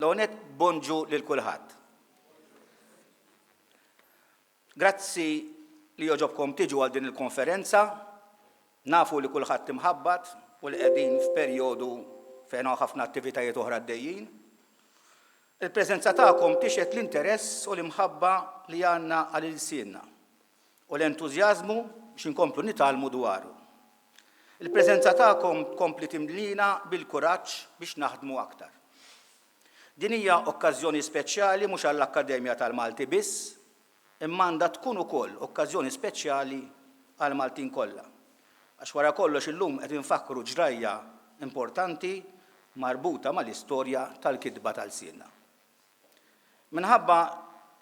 L-onet bonġu lil kulħadd. Grazzi li joġobkom tiġu għal din il-konferenza. Nafu li kulħadd imħabbat u li qegħdin f'perjodu fejn hawn ħafna attivitajiet oħra għaddejjin. Il-preżenza tagħkom tixet l-interess u l-imħabba li għandna għal-ilsienna u l-entużjażmu biex inkomplu nitalmu dwaru. Il-preżenza tagħkom tkompli timlina bil-kuraġġ biex naħdmu aktar. Din hija okkażjoni speċjali mhux għall-Akkademja tal-Malti biss, imma għandha tkun ukoll okkażjoni speċjali għal Maltin kollha. Għax wara kollox illum qed infakru ġrajja importanti marbuta mal-istorja tal-kitba tal-Sienna. Minħabba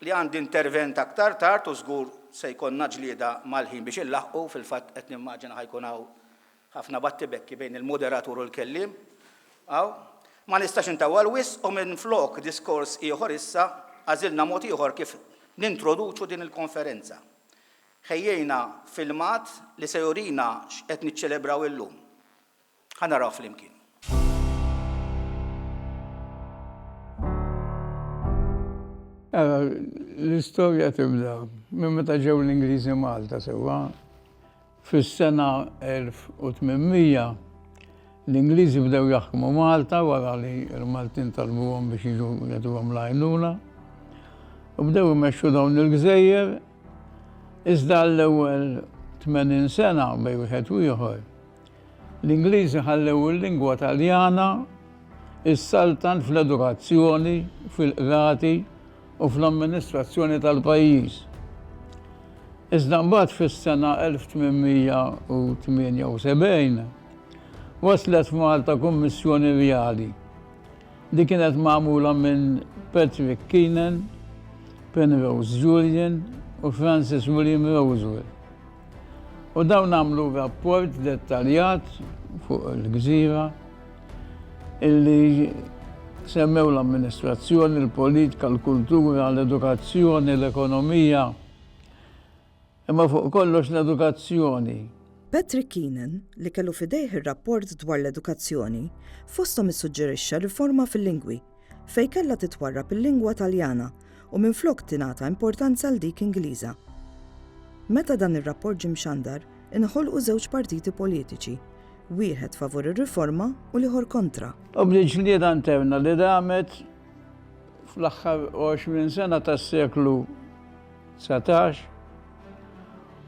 li għandi intervent aktar tard u żgur se jkollna ġlieda mal-ħin biex inlaħqu fil-fatt qed nimmaġina ħajkun hawn ħafna battibekki bejn il-moderatur u l-kelliem. Ma nistax intawwal wisq u minflok diskors ieħor issa għażilna mod ieħor kif nintroduċu din il-konferenza. Ħejjejna filmat li se jurina x'qed niċċelebraw illum. Ħanaraw flimkien. L-istorja tibda minn meta ġew l-Ingliżi Malta sewwa. Fis-sena 1800 l-Ingliżi bdew jaħkmu Malta wara li l-Maltin talbuhom biex jiġu jagħtuhom l-għajnuna. U bdew imexxu dawn il-Gżejjer iżda l-ewwel 80 sena bejn wieħed u ieħor. L-Ingliżi ħallew il-lingwa Taljana issaltant fl-edukazzjoni, fil-qrati u fl-amministrazzjoni tal-pajjiż. Iżda mbagħad fis-sena 1878 waslet f'Malta Kummissjoni Reali. Di kienet magħmula minn Patrick Keenan, Penrose Julian u Francis William Roswell. U dawn għamlu rapport dettaljat fuq il-Gżira illi semmew l-amministrazzjoni, il-politika, l-kultura, l-edukazzjoni, l-ekonomija. Imma fuq kollox l-edukazzjoni. Patrick Keenan, li kellu fidejh ir-rapport dwar l-edukazzjoni, fosthom issuġġerixxa riforma fil-lingwi fejn kellha titwarrab il-lingwa Taljana u minflok tingħata importanza l dik Ingliża. Meta dan ir-rapport ġie mxandar, inħolqu żewġ partiti politiċi, wieħed favur ir-riforma u l-ieħor kontra. U bdiet ġlieda interna li damet fl-aħħar 20 sena tas-seklu 19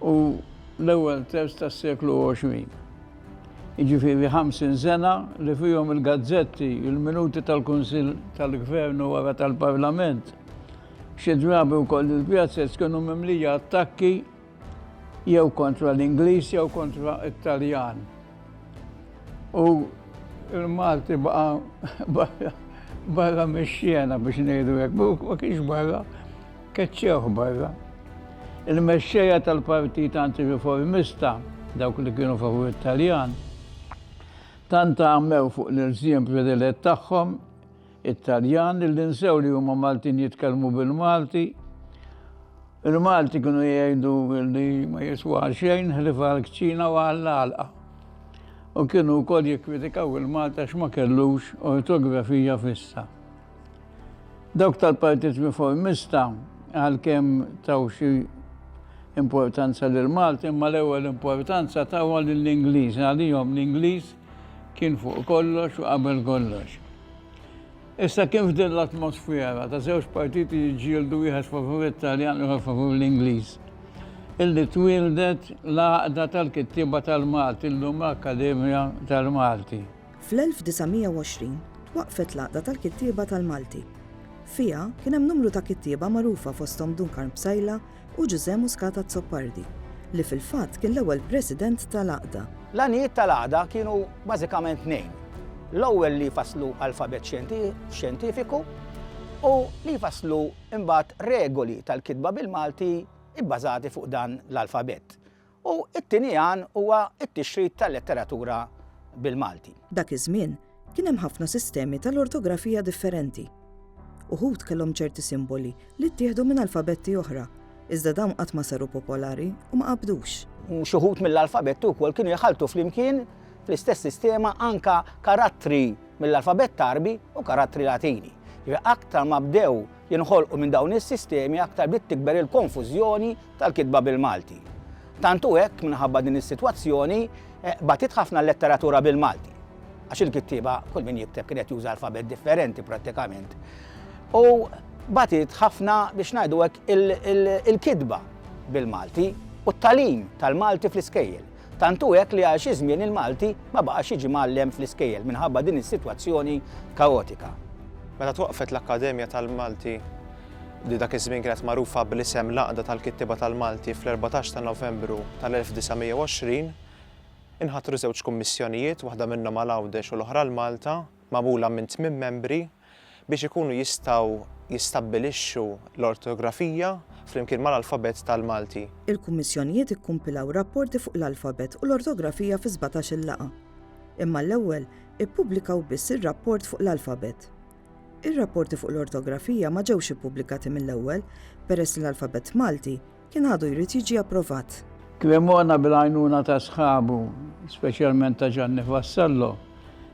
u l-ewwel terz tas-seklu 20. Jiġifieri 50 sena li fihom il-gazzetti, il-minuti tal-Kunsill tal-Gvern u wara tal-Parlament. Xi drabi wkoll il-pjazzett kienu mimlija attakki jew kontra l-Ingliż jew kontra t-Taljan. U il-Malti baqa' barra mix-xena biex ngħidu hekk, ma kienx barra, keċċew barra. Il-mexxejja tal-Partit Antiriformista, dawk li kienu favur it-Taljan, tant għammew fuq l-irżiem predilet tagħhom it-Taljan li nsew li huma Maltin jitkellmu bil-Malti. Il-Malti kienu jgħidu li ma jiswa xejn ħlief għall-kċina u għall-għalqa. U kienu wkoll jikkritikaw il-Malta x'ma kellux ortografija fissa. Dawk tal-Partit Riformista għalkemm taw xi importanza lill-Malti, imma l-ewwel importanza tawha lill-Ingliż. Għalihom l-Ingliż kien fuq kollox u qabel kollox. Issa kien f'din l-atmosfera ta' żewġ partiti jiġġieldu wieħed favur it-Taljan u ieħor favur l-Ingliż. Illi twildet l-għaqda tal-kittieba tal-Malti llum Akkademja tal-Malti. Fl-1920 twaqfet l-għaqda tal-kittieba tal-Malti. Fiha kien hemm numru ta' kittieba magħrufa fosthom Duncan Bsajla u Giuseppe Muscat Zoppardi, li fil-fatt kien l-ewwel president tal-għaqda. L-għanijiet tal-għaqda kienu bażikament tnejn. L-ewwel li jfasslu alfabet xjentifiku u li jfasslu imbagħad regoli tal-kitba bil-Malti ibbażati fuq dan l-alfabet. U t-tieni għan huwa t-tixrid tal-letteratura bil-Malti. Dak iż-żmien kien hemm ħafna sistemi tal-ortografija differenti. Uħud kellhom ċerti simboli li ttieħdu minn alfabetti oħra, iżda dawn qatt ma saru popolari u ma qabdux. Xi wħud mill-alfabetti wkoll kienu jħaltu flimkien fl-istess sistema anka karattri mill-alfabet Tarbi u karattri Latini. Aktar ma bdew jinħolqu minn dawn is-sistemi, aktar bdiet tikber il-konfużjoni tal-kitba bil-Malti. Tantu hekk minħabba din is-sitwazzjoni batit ħafna l-letteratura bil-Malti. Għax il-kittiba kull min jikteb kienet juża alfabet differenti prattikament. U batit ħafna biex ngħidu hekk il-kitba bil-Malti u t-talim tal-Malti fl-iskejjel. Tantu hekk li għal xi żmien il-Malti ma baqax jiġi mgħallem fl-iskejjel minħabba din is-sitwazzjoni kaotika. Meta twaqqfet l-Akkademja tal-Malti li dak iż-żmien kienet magħrufa bl-isem Laqda tal-Kittiba tal-Malti fl-14 ta' Novembru tal-1920, inħatru żewġ kummissjonijiet, waħda minnhom għal Għawdex u l-oħra l-Malta, magħmula minn 8 membri biex ikunu jistgħu jistabbilixxu l-ortografija flimkien mal-alfabet tal-Malti. Il-kummissjonijiet ikkumpilaw rapporti fuq l-alfabet u l-ortografija fi 17 il-laqa. Imma l-ewwel ippubblikaw biss ir-rapport fuq l-alfabet. Ir-rapporti fuq l-ortografija ma ġewx ippubblikati mill-ewwel peress li l-alfabet Malti kien għadu jrid jiġi approvat. Kremona bil-għajnuna ta' sħabu, speċjalment ta' Gianni Vassallo,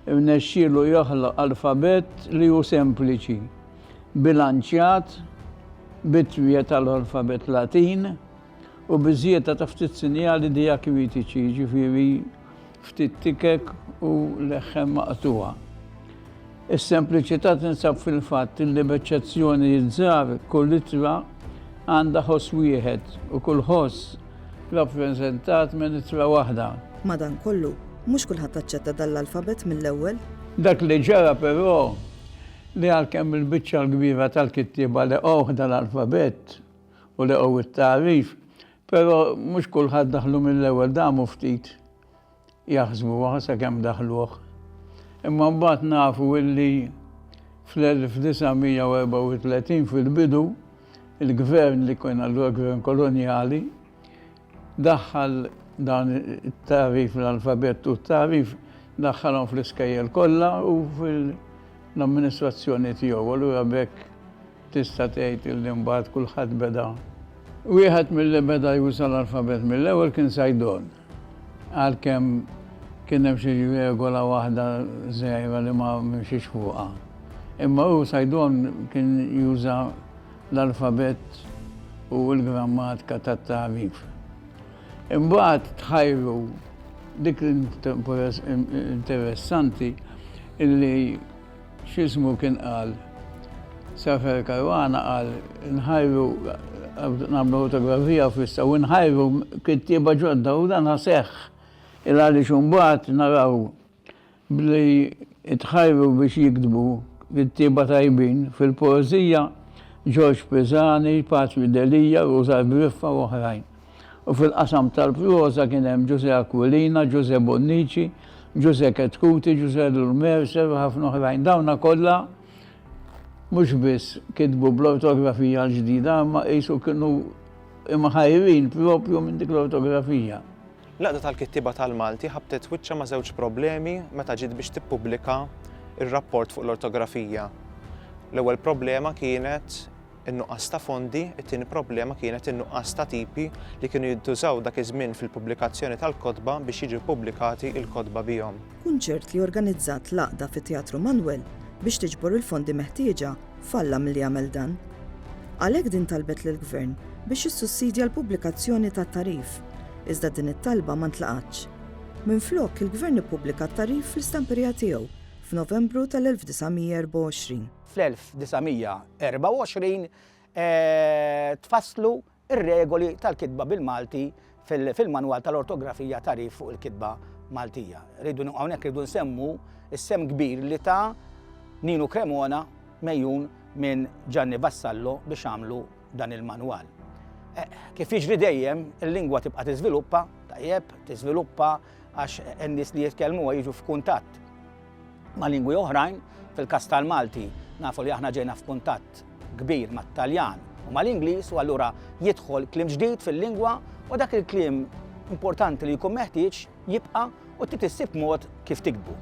mnexxielu joħloq alfabet li hu sempliċi, bilanċjat, bitwija tal-alfabet Latin u biżjed ta' ftit sinjali diakritiċi, ġifieri ftit tikek u leħħem maqtuwa. Is-sempliċità tinsab fil-fatt li b'eċċezzjoni żgħar kull ittra għandha ħoss wieħed u kull ħoss rappreżentat minn ittra waħda. Madankollu, mhux kulħadd aċċetta dal-alfabet mill-ewwel. Dak li ġara però li għalkemm il-biċċa l-kbira tal-kittiba leqgħu dal-alfabet u leqgħu it-tarif, però mhux kulħadd daħlu mill-ewwel damu ftit jaħsbuha sakemm daħluh. Imma mbagħad nafu illi fl-1934 fil-bidu il-gvern li kien allura gvern kolonjali daħħal dan it-tarif l-alfabet u t-tarif daħħalhom fl-iskejjel kollha u fil-amministrazzjoni tiegħu. Allura bekk tista' tgħid li mbagħad kulħadd beda. Wieħed milli beda juża l-alfabet mill-ewwel kien Sajdon. Għalkemm kien hemm xi regola waħda żgħira li ma mxiex fuqha. Imma hu Sajdon kien juża l-alfabet u l-grammatika tat-tarif. Imbagħad tħajru dik interessanti illi x'ismu kien qal Safer Karwana qal nħajru nagħmlu fotografija fissa u nħajru kittieba ġodda u dan seħħ il għaliex imbagħad naraw bli tħajru biex jiktbu kittieba tajbin fil-poeżija George Pisani, Patri Delija, Rosa Briffa u oħrajn. U fil-qasam tal-proza kien hemm Giuseppe Aquilina, Giuseppe Bonnici, Giuseppe Ketkuti, Giuseppe Lulmerser u ħafna oħrajn. Dawna kollha mhux biss kitbu bl-ortografija l-ġdida, ma qisu kienu imħajrin propju minn dik l-ortografija. Laqda tal-Kittiba tal-Malti ħabtet wiċċa ma' żewġ problemi meta ġiet biex tippubblika ir-rapport fuq l-ortografija. L-ewwel problema kienet in-nuqqas ta' fondi, it-tieni problema kienet in-nuqqas ta' tipi li kienu jintużaw dak iż-żmien fil-pubblikazzjoni tal-kotba biex jiġu pubblikati il-kotba bihom. Kunċert li organizzat Laqda fit-Teatru Manwel biex tiġbor il-fondi meħtieġa falla milli jagħmel dan. Għalhekk din talbet lill-Gvern biex jissussidja l-pubblikazzjoni tat-tarif, iżda din it-talba ma ntlaqatx. Minflok il-Gvern ippubblika t-tarif fl-istamperija tiegħu f'Novembru tal-1924. Fl-1924 tfasslu ir-regoli tal-kitba bil-Malti fil-manwal tal-ortografija tarif fuq il-kitba Maltija. Hawnhekk rridu nsemmu is-sem kbir li ta' Nino Cremona mejjun minn Gianni Vassallo biex għamlu dan il-manwal. Kif jiġri dejjem il-lingwa tibqa' tiżviluppa, tajjeb, tiżviluppa għax n-nies li jitkellmuha jiġu f'kuntatt ma' lingwi oħrajn. Fil-każ tal-Malti nafu li aħna ġejna f'kuntatt kbir mat-Taljan u mal-Ingliż u allura jidħol kliem ġdid fil-lingwa u dak il-kliem importanti li jkun meħtieġ jibqa' u tissib mod kif tiktbu.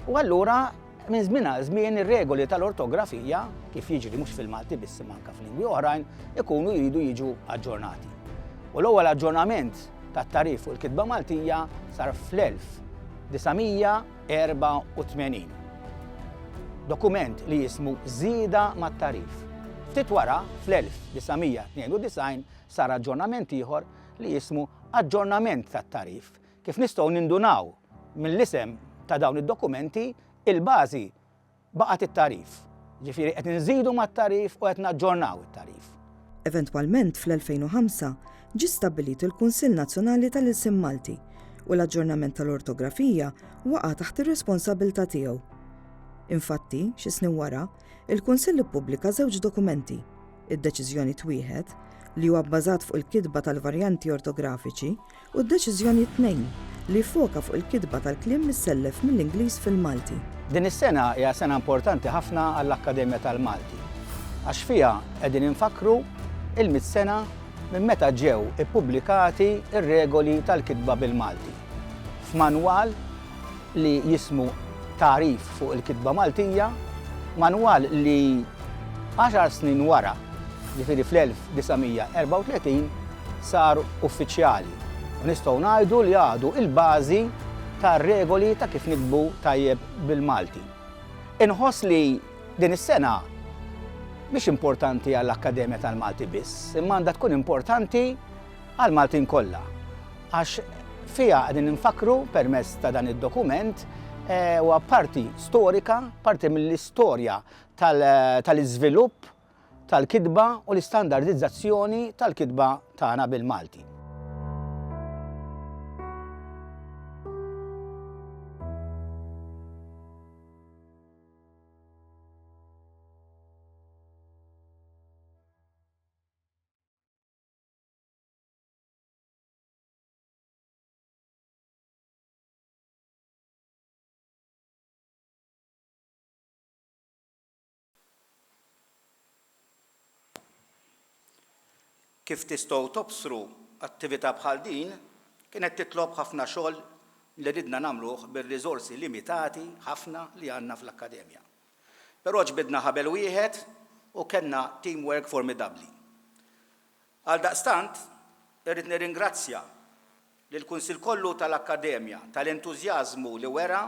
U allura minn żmien għal żmien ir-regoli tal-ortografija kif jiġri mhux fil-Malti biss manka f'lingwi oħrajn ikunu jridu jiġu aġġornati. U l-ewwel aġġornament tat-tarif fuq il-kitba Maltija sar fl-1984. dokument li jismu Żieda mat-Tarif. Ftit wara, fl-1992 sar aġġornament ieħor li jismu Aġġornament tat-Tarif. Kif nistgħu nindunaw mill-isem ta' dawn id-dokumenti, il-bażi baqgħet it-tarif. Ġifieri qed inżidu mat-tarif u qed naġġornaw it-tarif. Eventwalment fl-2005 ġie stabbilit il-Kunsill Nazzjonali tal-Isem Malti u l-aġġornament tal-ortografija waqa' taħt ir-responsabbiltà tiegħu. Infatti, xi snin wara, il-Kunsill ippubblika żewġ dokumenti, id-Deċiżjoni Twieħed li huwa bbażat fuq il-kitba tal-varjanti ortografiċi u d-Deċiżjoni 2 li foka fuq il-kitba tal-kliem missellef mill-Ingliż fil-Malti. Din is-sena hija sena importanti ħafna għall-Akkademja tal-Malti għax fiha qegħdin infakru il-100 sena minn meta ġew ippubblikati ir-regoli tal-kitba bil-Malti f'manwal li jismu Tarif fuq il-kitba Maltija, manwal li 10 snin wara, ġifieri fl-1934, sar uffiċjali. U nistgħu ngħidu li għadu il-bażi tar-regoli ta' kif nikbu tajjeb bil-Malti. Inħoss li din is-sena mhix importanti għall-Akkademja tal-Malti biss, imma għandha tkun importanti għall-Maltin kollha. Għax fiha qegħdin infakru permezz ta' dan id-dokument huwa parti storika, parti mill-istorja tal-iżvilupp tal-kitba u l-istandardizzazzjoni tal-kitba tagħna bil-Malti. Kif tistgħu tobsru attività bħal din kienet titlob ħafna xogħol li ridna nagħmluh bir-riżorsi limitati ħafna li għandna fl-Akkademja. Però ġbidna ħabel wieħed u kellna teamwork formidabbli. Għaldaqstant irrid nirringrazzja lill-Kunsill kollu tal-Akkademja tal-entużjażmu li wera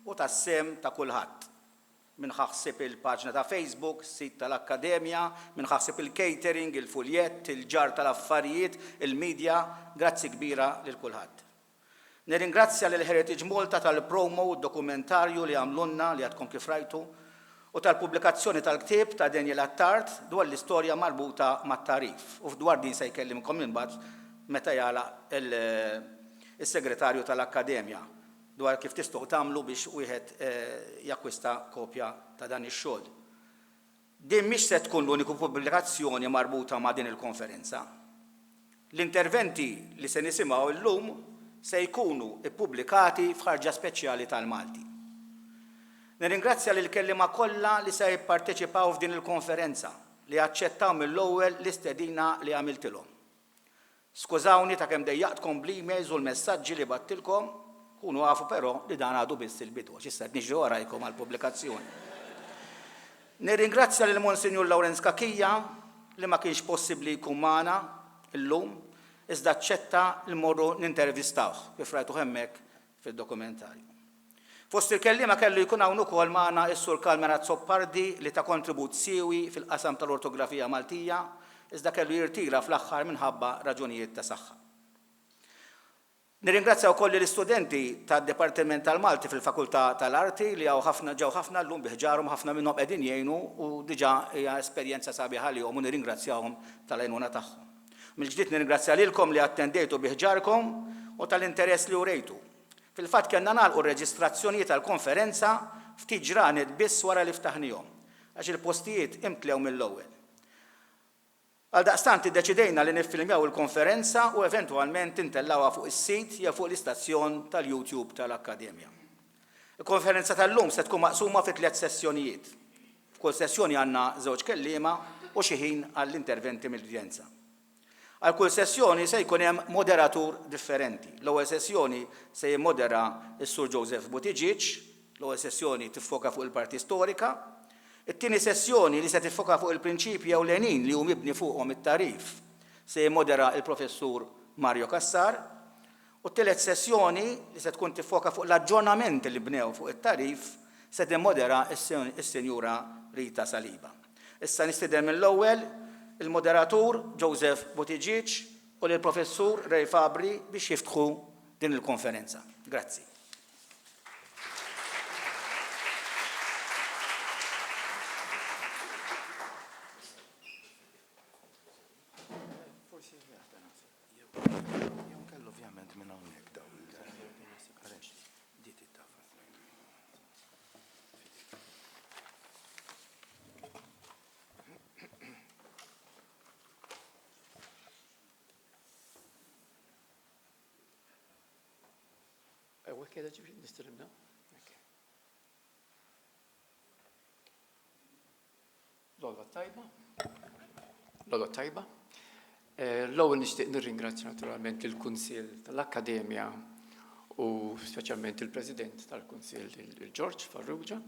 u tas-sem ta' kulħadd. Minħaħseb il-paġna ta' Facebook, sit tal-Akkademja, minħaħseb il-catering, il-fuljett, il-ġar tal-affarijiet, il-medja, grazzi kbira lil kulħadd. Nirringrazzja lil Heritage Malta tal-promo u dokumentarju li għamlunna li għadkom kif rajtu u tal-pubblikazzjoni tal-ktieb ta' Daniel Attard dwar l-istorja marbuta mat-tarif. U dwar din se jkellimkom imbagħad meta jagħlaq il-segretarju tal-Akkademja dwar kif tistgħu tagħmlu biex wieħed jakkwista kopja ta' dan ix-xogħol. Din mhix se tkun l-uniku pubblikazzjoni marbuta ma' din il-konferenza. L-interventi li se nisimgħu llum se jkunu ippubblikati f'ħarġa speċjali tal-Malti. Nirringrazzja lil kelliema kollha li se jipparteċipaw f'din il-konferenza li aċċettaw mill-ewwel l-istedina li għamiltilhom. Skużawni ta' kemm dejjaqtkom bl-emails u l-messaġġi li battilkom, kunu għafu però li dan għadu biss il-bidu, ġissa t-nġi warajkom għal-publikazzjoni. Nirringrazzja lil Monsignor Lawrence Kakija li ma kienx possibbli jkun magħna illum, iżda aċċetta li mmorru nintervistawh kif rajtu hemmhekk fid-dokumentarju. Fost il-kelliema kellu jkun hawn ukoll magħna s-Sur Kalmera Zoppardi li ta' kontribut siewi fil-qasam tal-ortografija Maltija, iżda kellu jirtira fl-aħħar minħabba raġunijiet ta' saħħa. Nirringrazzja wkoll l-istudenti tad-Dipartiment tal-Malti fil-Fakultà tal-Arti li ġew ħafna llum biħġarhom ħafna minnhom qegħdin jgħinu u diġà hija esperjenza sabiħa lihom u nirringrazzjahom tal-għenuna tagħhom. Mill-ġdid nirringrazzja lilkom li attendejtu biħġarkom u tal-interess li urejtu. Fil-fatt kellna nagħlqu r-reġistrazzjonijiet tal-konferenza ftit ġranet biss wara li ftaħnihom għax il-postijiet imtlew mill-ewwel. Għaldaqstant iddeċidejna li niffilmjaw il-konferenza u eventwalment intellawha fuq is-sit jew fuq l-istazzjon tal-YouTube tal-Akkademja. Il-konferenza tal-lum se tkun maqsuma fi 3 sessjonijiet. F'kull sessjoni għandna żewġ kelliema u xi ħin għall-interventi mill-udjenza. Għal kull sessjoni se jkun hemm moderatur differenti. L-ewwel sessjoni se jimmodera s-Sur Joseph Buttigieg, l-ewwel sessjoni tiffoka fuq il-parti storika. It-tieni sessjoni li se tiffoka fuq il-prinċipji ewlenin li hu mibni fuqhom it-tarif se jimmodera il-Professur Mario Cassar u t-tielet sessjoni li se tkun tiffoka fuq l-aġġornamenti li bnew fuq it-tarif se timmodera is-Sinjura Rita Saliba. Issa nistieden mill-ewwel il-moderatur Joseph Buttigieg u lill-Professur Ray Fabri biex jiftħu din il-konferenza. Grazzi. كده نستلمنا. Logħba tajba. Logħba tajba. L-ewwel nixtieq nirringrazzja naturalment lill-Kunsill tal-Akkademja u speċjalment il-President tal-Kunsill il-George Farrugia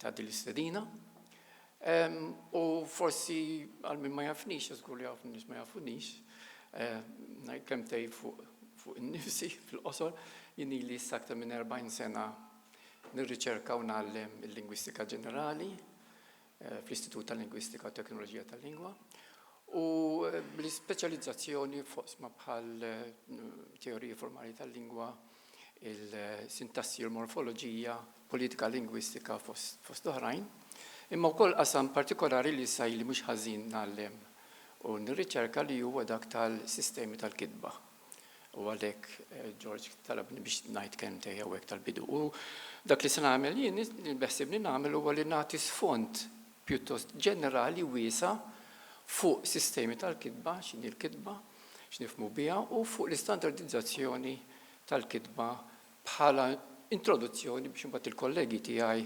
ta' din l-istedina. U forsi għal min ma jafnix, żgur li jafnix ma jafunix, ngħid kemm tgħid fuq innifsi fil-qosor, jien li s-sakta minn 40 sena nirriċerka u nagħllem il-lingwistika ġenerali fl-Istitut tal-Lingwistika u Teknoloġija tal-Lingwa u bl-ispeċjalizzazzjoni fosma bħal teoriji formali tal-lingwa, il-sintassi u l-morfoloġija, politika lingwistika fost oħrajn, imma wkoll qasam partikolari li sajli mhux ħażin nagħllem u nirriċerka li huwa dak tal-sistemi tal-kitba. U għalhekk George talabni biex ngħid kemm tgħid hawnhekk tal-bidu. U dak li se nagħmel jien beħsibni nagħmel huwa li nagħti sfond pjuttost ġenerali wiesa' fuq sistemi tal-kitba, x'inhi l-kitba, x'nifhmu biha u fuq l-istandardizzazzjoni tal-kitba bħala introduzzjoni biex imbagħad il-kollegi tiegħi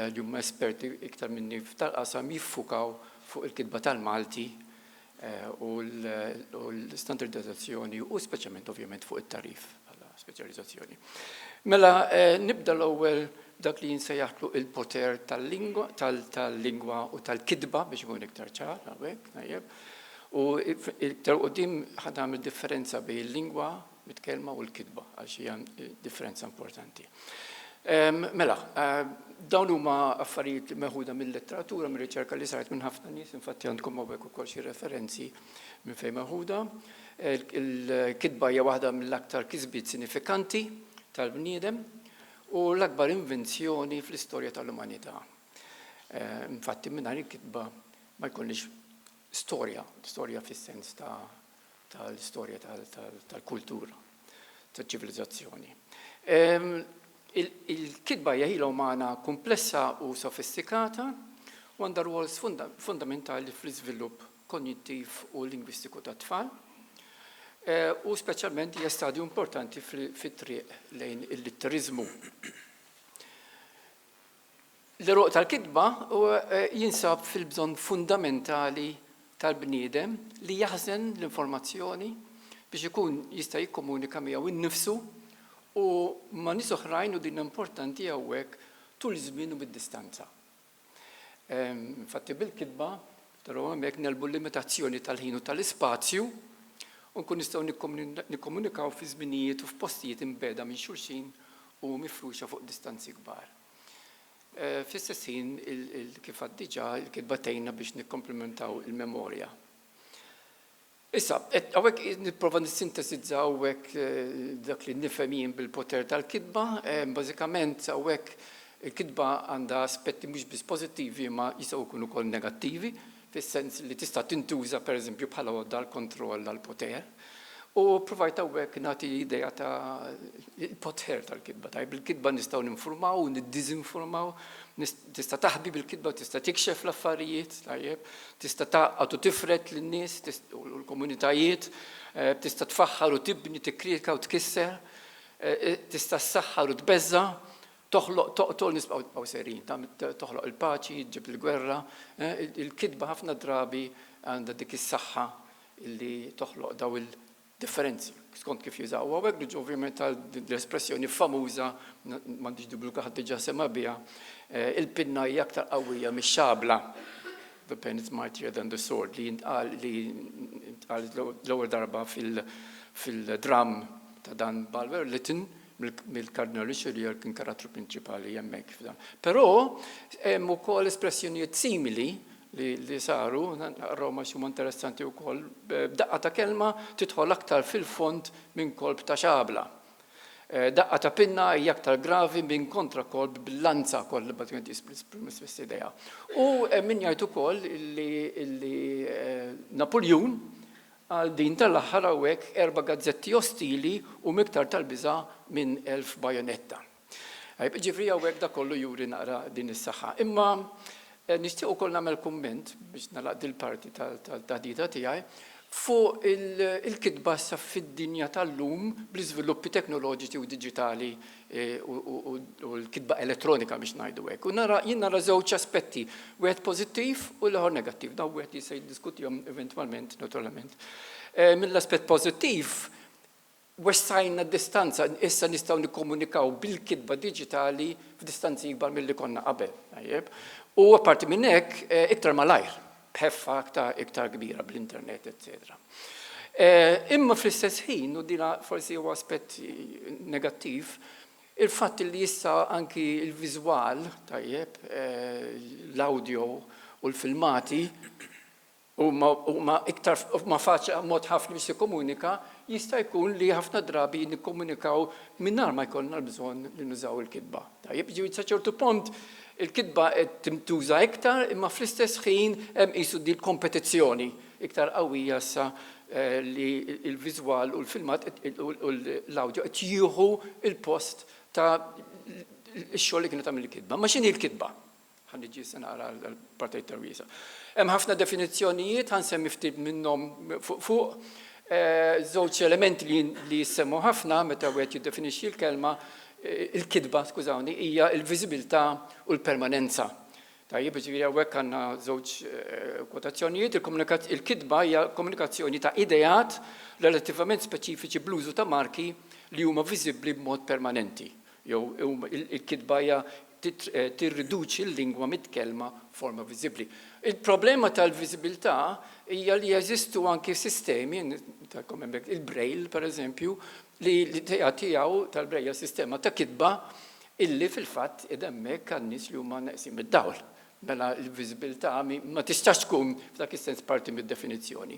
li huma esperti iktar minni tal-qasam jiffukaw fuq il-kitba tal-Malti u l-standardizzazzjoni u speċjalment ovvjament fuq it-tarif bħala speċjalizzazzjoni. Mela nibda l-ewwel dak li jinsejjaħlu il-poter tal-lingwa u tal-kitba biex ikun iktar ċar hawnhekk tajjeb. U iktar qudiem ħad nagħmel differenza bejn il-lingwa mitkellma u l-kitba għal xi differenza importanti. Mela, dawn huma affarijiet meħuda mill-letteratura, mir-riċerka li saret minn ħafna nies, infatti għandkom hawnhekk ukoll xi referenzi minn fejn meħuda. Il-kitba hija waħda mill-aktar kisbiet sinifikanti tal-bniedem u l-akbar invenzjoni fl-istorja tal-umanità. Infatti mingħajr il-kitba ma jkollniex storja fis-sens tal-istorja tal-kultura, tal-ċivilizzazzjoni. Il-kitba hija ħila umana komplessa u sofistikata u għandha rwol fundamentali fl-iżvilupp kognittiv u lingwistiku tat-tfal. U speċjalment hija stadju importanti fit-triq lejn il-litterizmu. L-eruq tal-kitba jinsab fil-bżonn fundamentali tal-bniedem li jaħżen l-informazzjoni biex ikun jista' jikkomunika miegħu innifsu u ma' nies oħrajn u din importanti hawnhekk tul iż-żmien u bid-distanza. Infatti bil-kitba taraw hemmhekk nelbu l-limitazzjoni tal-ħin u tal-ispazju u nkun nistgħu nikkomunikaw fi żminijiet u f'postijiet imbeda minn xulxin u mifruxa fuq distanzi kbar. Fl-istess ħin kif għad diġà il-kitba tgħinna biex nikkomplementaw il-memorja. Issa, hawnhekk nipprova nissintesizza hawnhekk dak li nifhem jien bil-poter tal-kitba, bażikament hawnhekk il-kitba għandha aspetti mhux biss pożittivi ma jistgħu jkunu wkoll negattivi, fis-sens li tista' tintuża pereżempju bħala għodda l-kontroll għall-poter. U provajt hawnhekk nagħti idea ta' il-poter tal-kitba. Tajb il-kitba nistgħu ninformaw u niddiżinformaw, tista' taħbi bil-kitba, tista' tikxef l-affarijiet, tajjeb, tista' taqgħod u tifret lin-nies u l-komunitajiet, tista' tfaħħar u tibni, tikkritika u tkisser, tista' ssaħħar u tbeżza, toqtol nisbaqgħu serin, toħloq il-paċi, ġib il-gwerra, il-kitba ħafna drabi għandha dik is-saħħa li toħloq daw il-differenzi. Skont kif jużaw hawnhekk niġu ovvjament l-espressjoni famuża m'għandix dubju ħadd diġà sema biha, il-pinna hija aktar qawwija mix-xabla. The pen is mightier than the sword li ntqal l-ewwel darba fil-dram ta' Dan Bulwer Lytton mill-Kardinal Richelieu kien karattru prinċipali hemmhekk f'dan. Però hemm ukoll espressjonijiet simili li saru, Roma xi interessanti wkoll, b'daqqa ta' kelma tidħol aktar fil-fond minn kolb ta' xabla. Daqqa ta' pinna hija aktar gravi minn kontrakolb bil-lanza koll li kien jisprimmis idea. U min jgħid ukoll li Napoleon għal din tal-aħħar hawnhekk 4 gazzetti ostili u miktar tal-biża' minn 1000 bajonetta. Ġifri hawnhekk da kollu juri naqra din is-saħħa. Imma nixtieq ukoll nagħmel kumment biex nagħlaq il-parti tal-taħdita tiegħi fuq il-kitba sa fid-dinja tal-lum bl-iżviluppi teknoloġiċi u diġitali u l-kitba elettronika biex ngħidu hekk. U jien nara żewġ aspetti, wieħed pożittiv u l-ieħor negattiv. Dawn wieħed jista' jiddiskutihom eventwalment, naturalment. Mill-aspett pożittiv, wessajna d-distanza, issa nistgħu nikkomunikaw bil-kitba diġitali f'distanzi ikbar milli konna qabel. U apparti minn hekk iktar malajr, b'ħeffa iktar kbira bl-internet, etc. Imma fl-istess ħin, u dina forsi huwa aspett negattiv, il-fatt li issa anki il-viżwal, tajjeb, l-audio u l-filmati, u ma iktar faċa mod ħafna biex jikkomunika, jista' jkun li ħafna drabi nikkomunikaw mingħajr ma jkollna l-bżonn li nużaw il-kitba. Tajjeb, ġifieri sa ċertu punt il-kitba qed tintuża iktar, imma fl-istess ħin hemm qisu di l-kompetizzjoni iktar qawwija sa li l-viżwal u l-filmat u l-awdio qed jieħu il-post ta' x-xogħol li kienet tagħmel il-kitba. Ma x'inhi l-kitba? Ħanniġi se naqra l-partit tarwiesa. Hemm ħafna definizzjonijiet, ħansemmi ftit minnhom fuq żewġ elementi li jissemmu ħafna meta wieħed jiddefinixxi l-kelma il-kitba, skużawni, hija l-viżibilità u l-permanenza. Tajjeb, ġifieri hawnhekk għandna żewġ kwotazzjonijiet, il-kitba hija komunikazzjoni ta' ideat relattivament speċifiċi bl-użu ta' marki li huma viżibbli b'mod permanenti. Jew il-kitba hija tirriduċi l-lingwa mitkellma forma viżibbli. Il-problema tal-viżibilità hija li jeżistu anke sistemi, il-Braille pereżempju, li tiegħu tal-Braille sistema ta' kitba illi fil-fatt hemmhekk għan-nies li huma neqsin mid-dawl. Mela l-viżibilità ma tistax tkun f'dak is-sens parti mid-definizzjoni.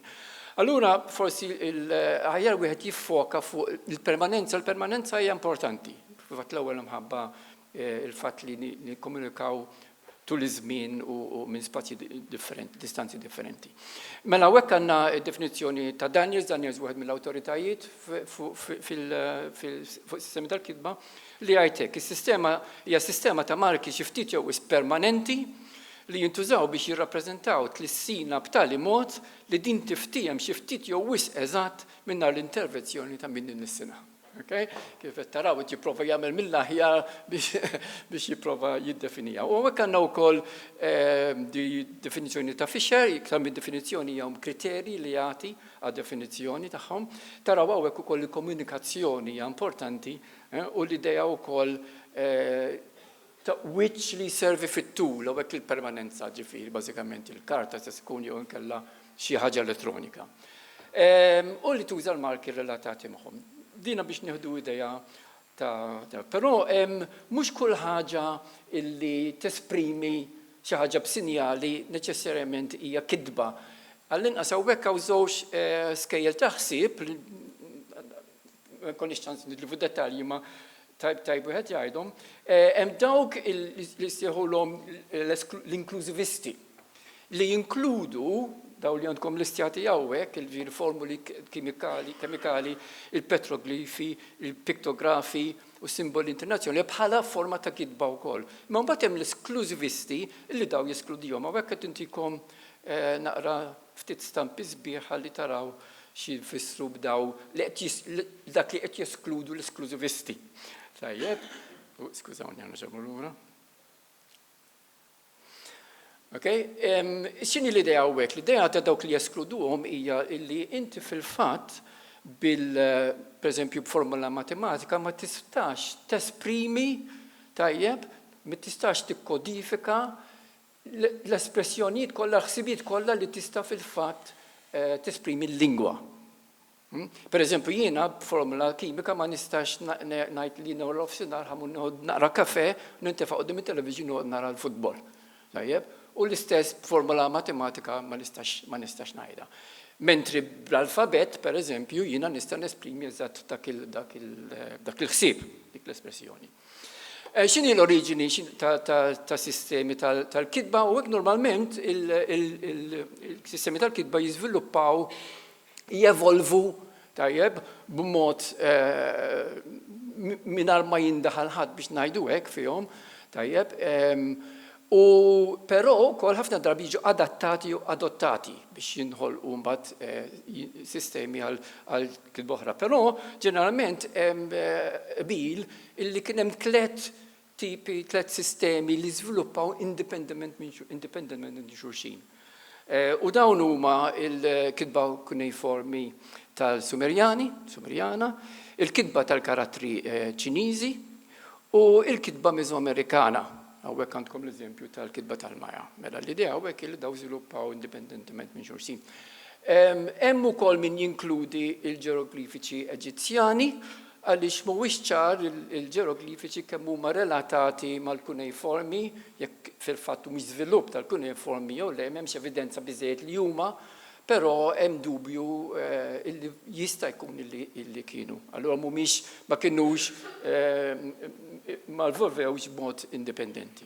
Allura forsi aħjar wieħed jiffoka fuq il-permanenza. Il-permanenza hija importanti. Fatt l-ewwel mħabba il-fatt li nikkomunikaw tul iż-żmien u minn spazji differenti, distanzi differenti. Mela hekk għandna definizzjoni ta' Daniels wieħed mill-awtoritajiet fil-sistemi tal-kitba li għajtek. Is-sistema hija sistema ta' marki xi ftit jew permanenti li jintużaw biex jirrappreżentaw tlissina b'tali mod li din tiftijem xi ftit jew wisq eżatt mingħajr l-intervenzjoni ta' min nissina. Kif qed taraw qed jipprova jagħmel mill-aħjar biex jipprova jiddefinija. U hekk għandna wkoll di definizzjoni ta' Fisher, iktar mid-definizzjoni hija kriterji li jagħti għad-definizzjoni tagħhom. Taraw hawnhekk ukoll il-komunikazzjoni hija importanti u l-idea wkoll ta' which li servi fit-tul hawnhekk il-permanenza ġifieri bażikament il-karta se tkun jew inkella xi ħaġa elettronika. U li tuża l-marki relatati magħhom. Dina biex nieħdu idea però mhux kull ħaġa illi tesprimi xi ħaġa b'sinjali neċessarjament hija kitba. Għall-inqas hawnhekk hawn żewġ skejjel ta' ħsieb ma konniex ċans nidlu fid-dettalji ma tajb wieħed jgħidhom, hemm dawk li jsejħulhom l-inklużivisti li jinkludu daw li għandkom listjati hawnhekk, il-formuli kemikali, il-petroglifi, il-piktografi u simboli internazzjonali bħala forma ta' kitba wkoll. Ma mbagħad hemm l-esklużivisti li daw jeskludihom. Hawnhekk qed intikom naqra ftit stampi sbieħ ħalli taraw xi jfissru b'daw dak li qed jeskludu l-esklużivisti. Tajjeb, skużawni għandna ġebu lura. X'inhi l-idea hawnhekk? L-idea ta' dawk li jeskluduhom hija li inti fil-fatt pereżempju b'formula matematika ma tistax tesprimi tajjeb, ma tistax tikkodifika l-espressjonijiet kollha, ħsibiet kollha li tista' fil-fatt tesprimi l-lingwa. Per eżempju, jiena b'formula kimika ma nistax ngħid li nagħmlu f'sinar ħamun naqra kafe, nintefa' qudiem it-televiġin u nara l-futbol. Tajjeb? U l-istess b'formula matematika ma nistax ngħidha. Mentri bl-alfabet, per eżempju, jiena nista' nesprimi eżatt dak il-ħsieb, dik l-espressjoni. X'inhi l-oriġini ta' sistemi tal-kitba u hekk normalment il-sistemi tal-kitba jiżviluppaw jevolvu tajjeb b'mod mingħajr ma jindaħal ħadd biex ngħidu hekk fihom tajjeb u però wkoll ħafna drabi jiġu adattati u adottati biex jinħolqu mbagħad sistemi għal kitba oħra. Però ġeneralment hemm qbil illi kien hemm tliet sistemi li żviluppaw indipendentment minn xulxin. U dawn huma il-kitba kuneiformi tal-Sumerjana, il-kitba tal-karattri Ċiniżi u il-kitba Mesoamerikana. Hawnhekk għandkom l-eżempju tal-kitba tal-Maja. Mela l-idea hawnhekk li daw żviluppaw indipendentement minn xulxin. Hemm ukoll min jinkludi il-ġeroglifiċi Eġizzjani għaliex mhuwiex ċar il-ġeroglifiċi kemm huma relatati mal-kuneiformi, jekk fil-fatt mhux żvilupp tal-kuneiformi jew le m'hemmx evidenza biżejjed li huma, però hemm dubju illi jista' jkun illi kienu. Allura mhumiex ma kinux ma lvolvewx b'mod indipendenti.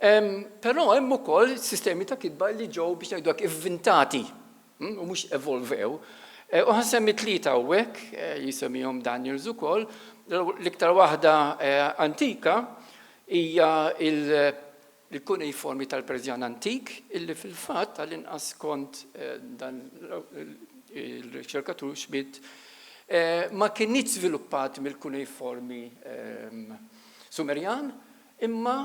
Però hemm ukoll sistemi ta' kitba li ġew biex ngħidu hekk inventati u mhux evolvew. U ħansemmi tlieta hawnhekk, jisemmihom Daniels ukoll, l-iktar waħda antika hija il-kuneiformi tal-Persjan antik, illi fil-fatt għall-inqas kont dan il-riċerkatur Schmidt ma kienx żviluppat mill-kuneiformi Sumerjan, imma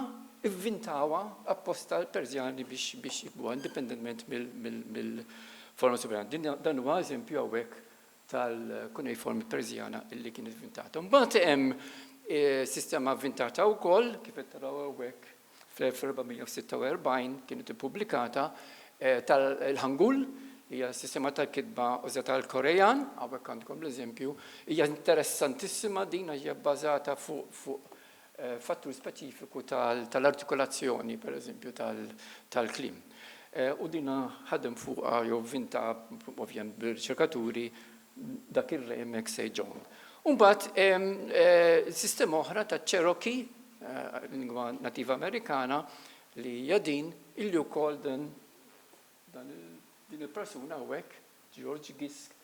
ivvintawha apposta l-Persjani biex jibgħu indipendentment mill-forma Sumerjana. Dan huwa eżempju hawnhekk tal-kuneiformi Persjana illi kien ivvintata. Mbagħad hemm sistema inventata wkoll kif qed taraw hawnhekk fl-1446 kienet ippubblikata tal-Hangul, hija sistema tal-kitba użata tal-Korean, hawnhekk għandkom l-eżempju, hija interessantissima din hija bbażata fuq fattur speċifiku tal-artikolazzjoni, pereżempju tal-klim. U dina ħadem fuqha jew vinta ovvjament bil-riċerkaturi dak ir-re Maxey John. Mbagħad sistema oħra ta' Cherokee, lingwa nativa Amerikana, li hija din illi wkoll din il-persuna hawnhekk, George Gisk,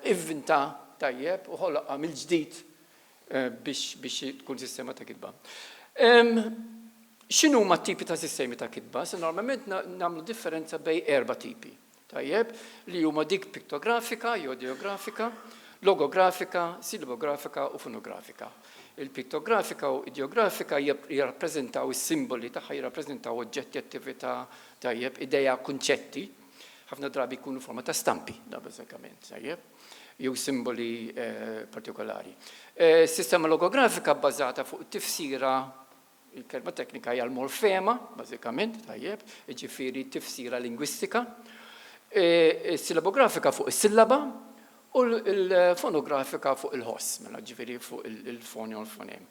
ivvinta tajjeb u ħolqha mill-ġdid biex tkun sistema ta' kitba. X'inhu huma t-tipi ta' sistemi ta' kitba? Se normalment nagħmlu differenza bejn 4 tipi. Tajjeb, li huma dik piktografika, ideografika, logografika, silabografika u fonografika. Il-piktografika u ideografika jirrappreżentaw is-simboli tagħha, jirrappreżentaw oġġetti, attività, tajjeb, idea, kunċetti. Ħafna drabi jkunu forma ta' stampi, da bażikament, tajjeb, jew simboli partikolari. Sistema logografika bbażata fuq tifsira, il-kelma teknika hija l-morfema, bażikament, tajjeb, jiġifieri tifsira lingwistika. Silabografika fuq is-sillaba u l-fonografika fuq il-ħoss, mela ġifieri fuq il-foni u l-fonem.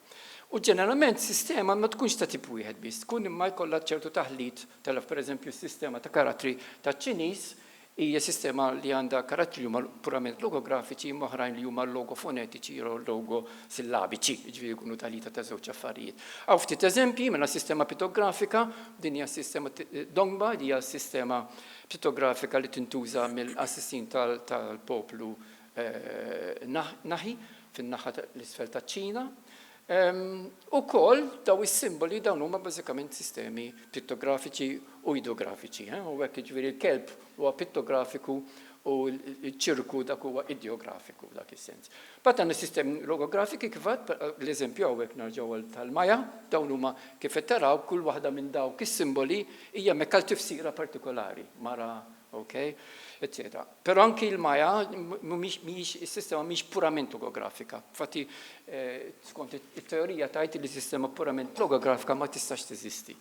U ġeneralment sistema ma tkunx ta' tip wieħed biss, tkun imma jkollha ċertu taħlit pereżempju s-sistema ta' karattri taċ-Ċiniż hija sistema li għandha karattri li huma purament logografiċi, imma oħrajn li huma logofonetiċi jew logosillabiċi, ġifieri jkunu taħlita ta' żewġ affarijiet. Hawn ftit eżempji mela sistema pittografika, din hija sistema Dongba, hija sistema pittografika li tintuża mill-assissin tal-poplu Naħi fin-naħa l-isfel taċ-Ċina. Ukoll daw is-simboli dawn huma bażikament sistemi pittografiċi u ideografiċi. U hekk jiġifieri l-kelb huwa pittografiku u l-ċirku dak huwa ideografiku f'dak is-sens. Bad għandna sistemi logografiki kif l-eżempju hawnhekk narġgħu tal-Maja, dawn huma kif qed taraw kull waħda minn dawk is-simboli hija mekkal tifsira partikolari, mara, okay, eccetera. Però anki il-Maja is-sistema mhix purament logografika. Infatti skont it-teorija tgħid li sistema purament logografika ma tistax teżisti.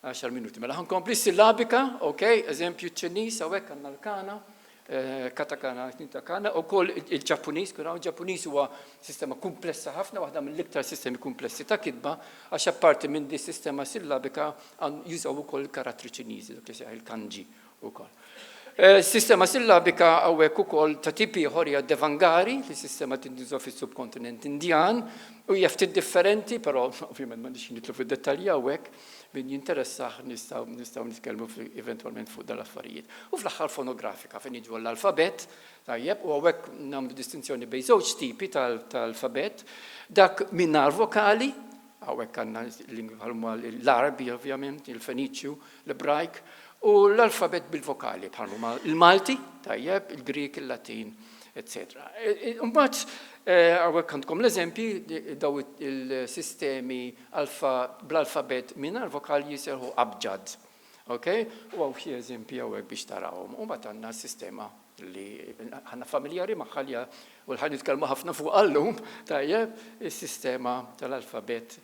10 minuti. Mela ħankompli sillabika, okay, eżempju Ċiniż hawnhekk għandna l-kana, katakana, nitakana, u koll il-Ġappuniż, kuraw il-Ġappuniż huwa sistema komplessa ħafna, waħda mill-iktar sistemi komplessi ta' kitba, għax apparti minn di sistema sillabika jużaw ukoll karattri Ċiniżi, dak li seħ il-kanji ukoll. Sistema sillabika hawnhekk ukoll ta' tipi ieħor hija Devangari, li sistema tintuża fis-subkontinent Indjan, u hija ftit differenti, però ovvjament m'għandix nitlu fid-dettalji hawnhekk, min jinteressaħ nistgħu nitkellmu eventwalment fuq dal-affarijiet. U fl-aħħar fonografika fejn jiġu l-alfabet, tajjeb, u hawnhekk nagħmlu distinzjoni bejn żewġ tipi tal-alfabet, dak minar vokali, hawnhekk għandna l-Arabi ovvjament, il-Feniċju, l-Ebrajk, u l-alfabet bil-vokali bħalma il-Malti, tajjeb, il-Grik, il-Latin, etc. Mbagħad hawnhekk għandkom l-eżempji daw il-sistemi bl-alfabet mingħajr vokali jiserħu abġad. Okay? U għaw xi eżempji hawnhekk biex tarawhom. U mbagħad għandna sistema li ħanna familjari magħha li u l-ħan nitkellmu ħafna fuq għallum, tajjeb, is-sistema tal-alfabet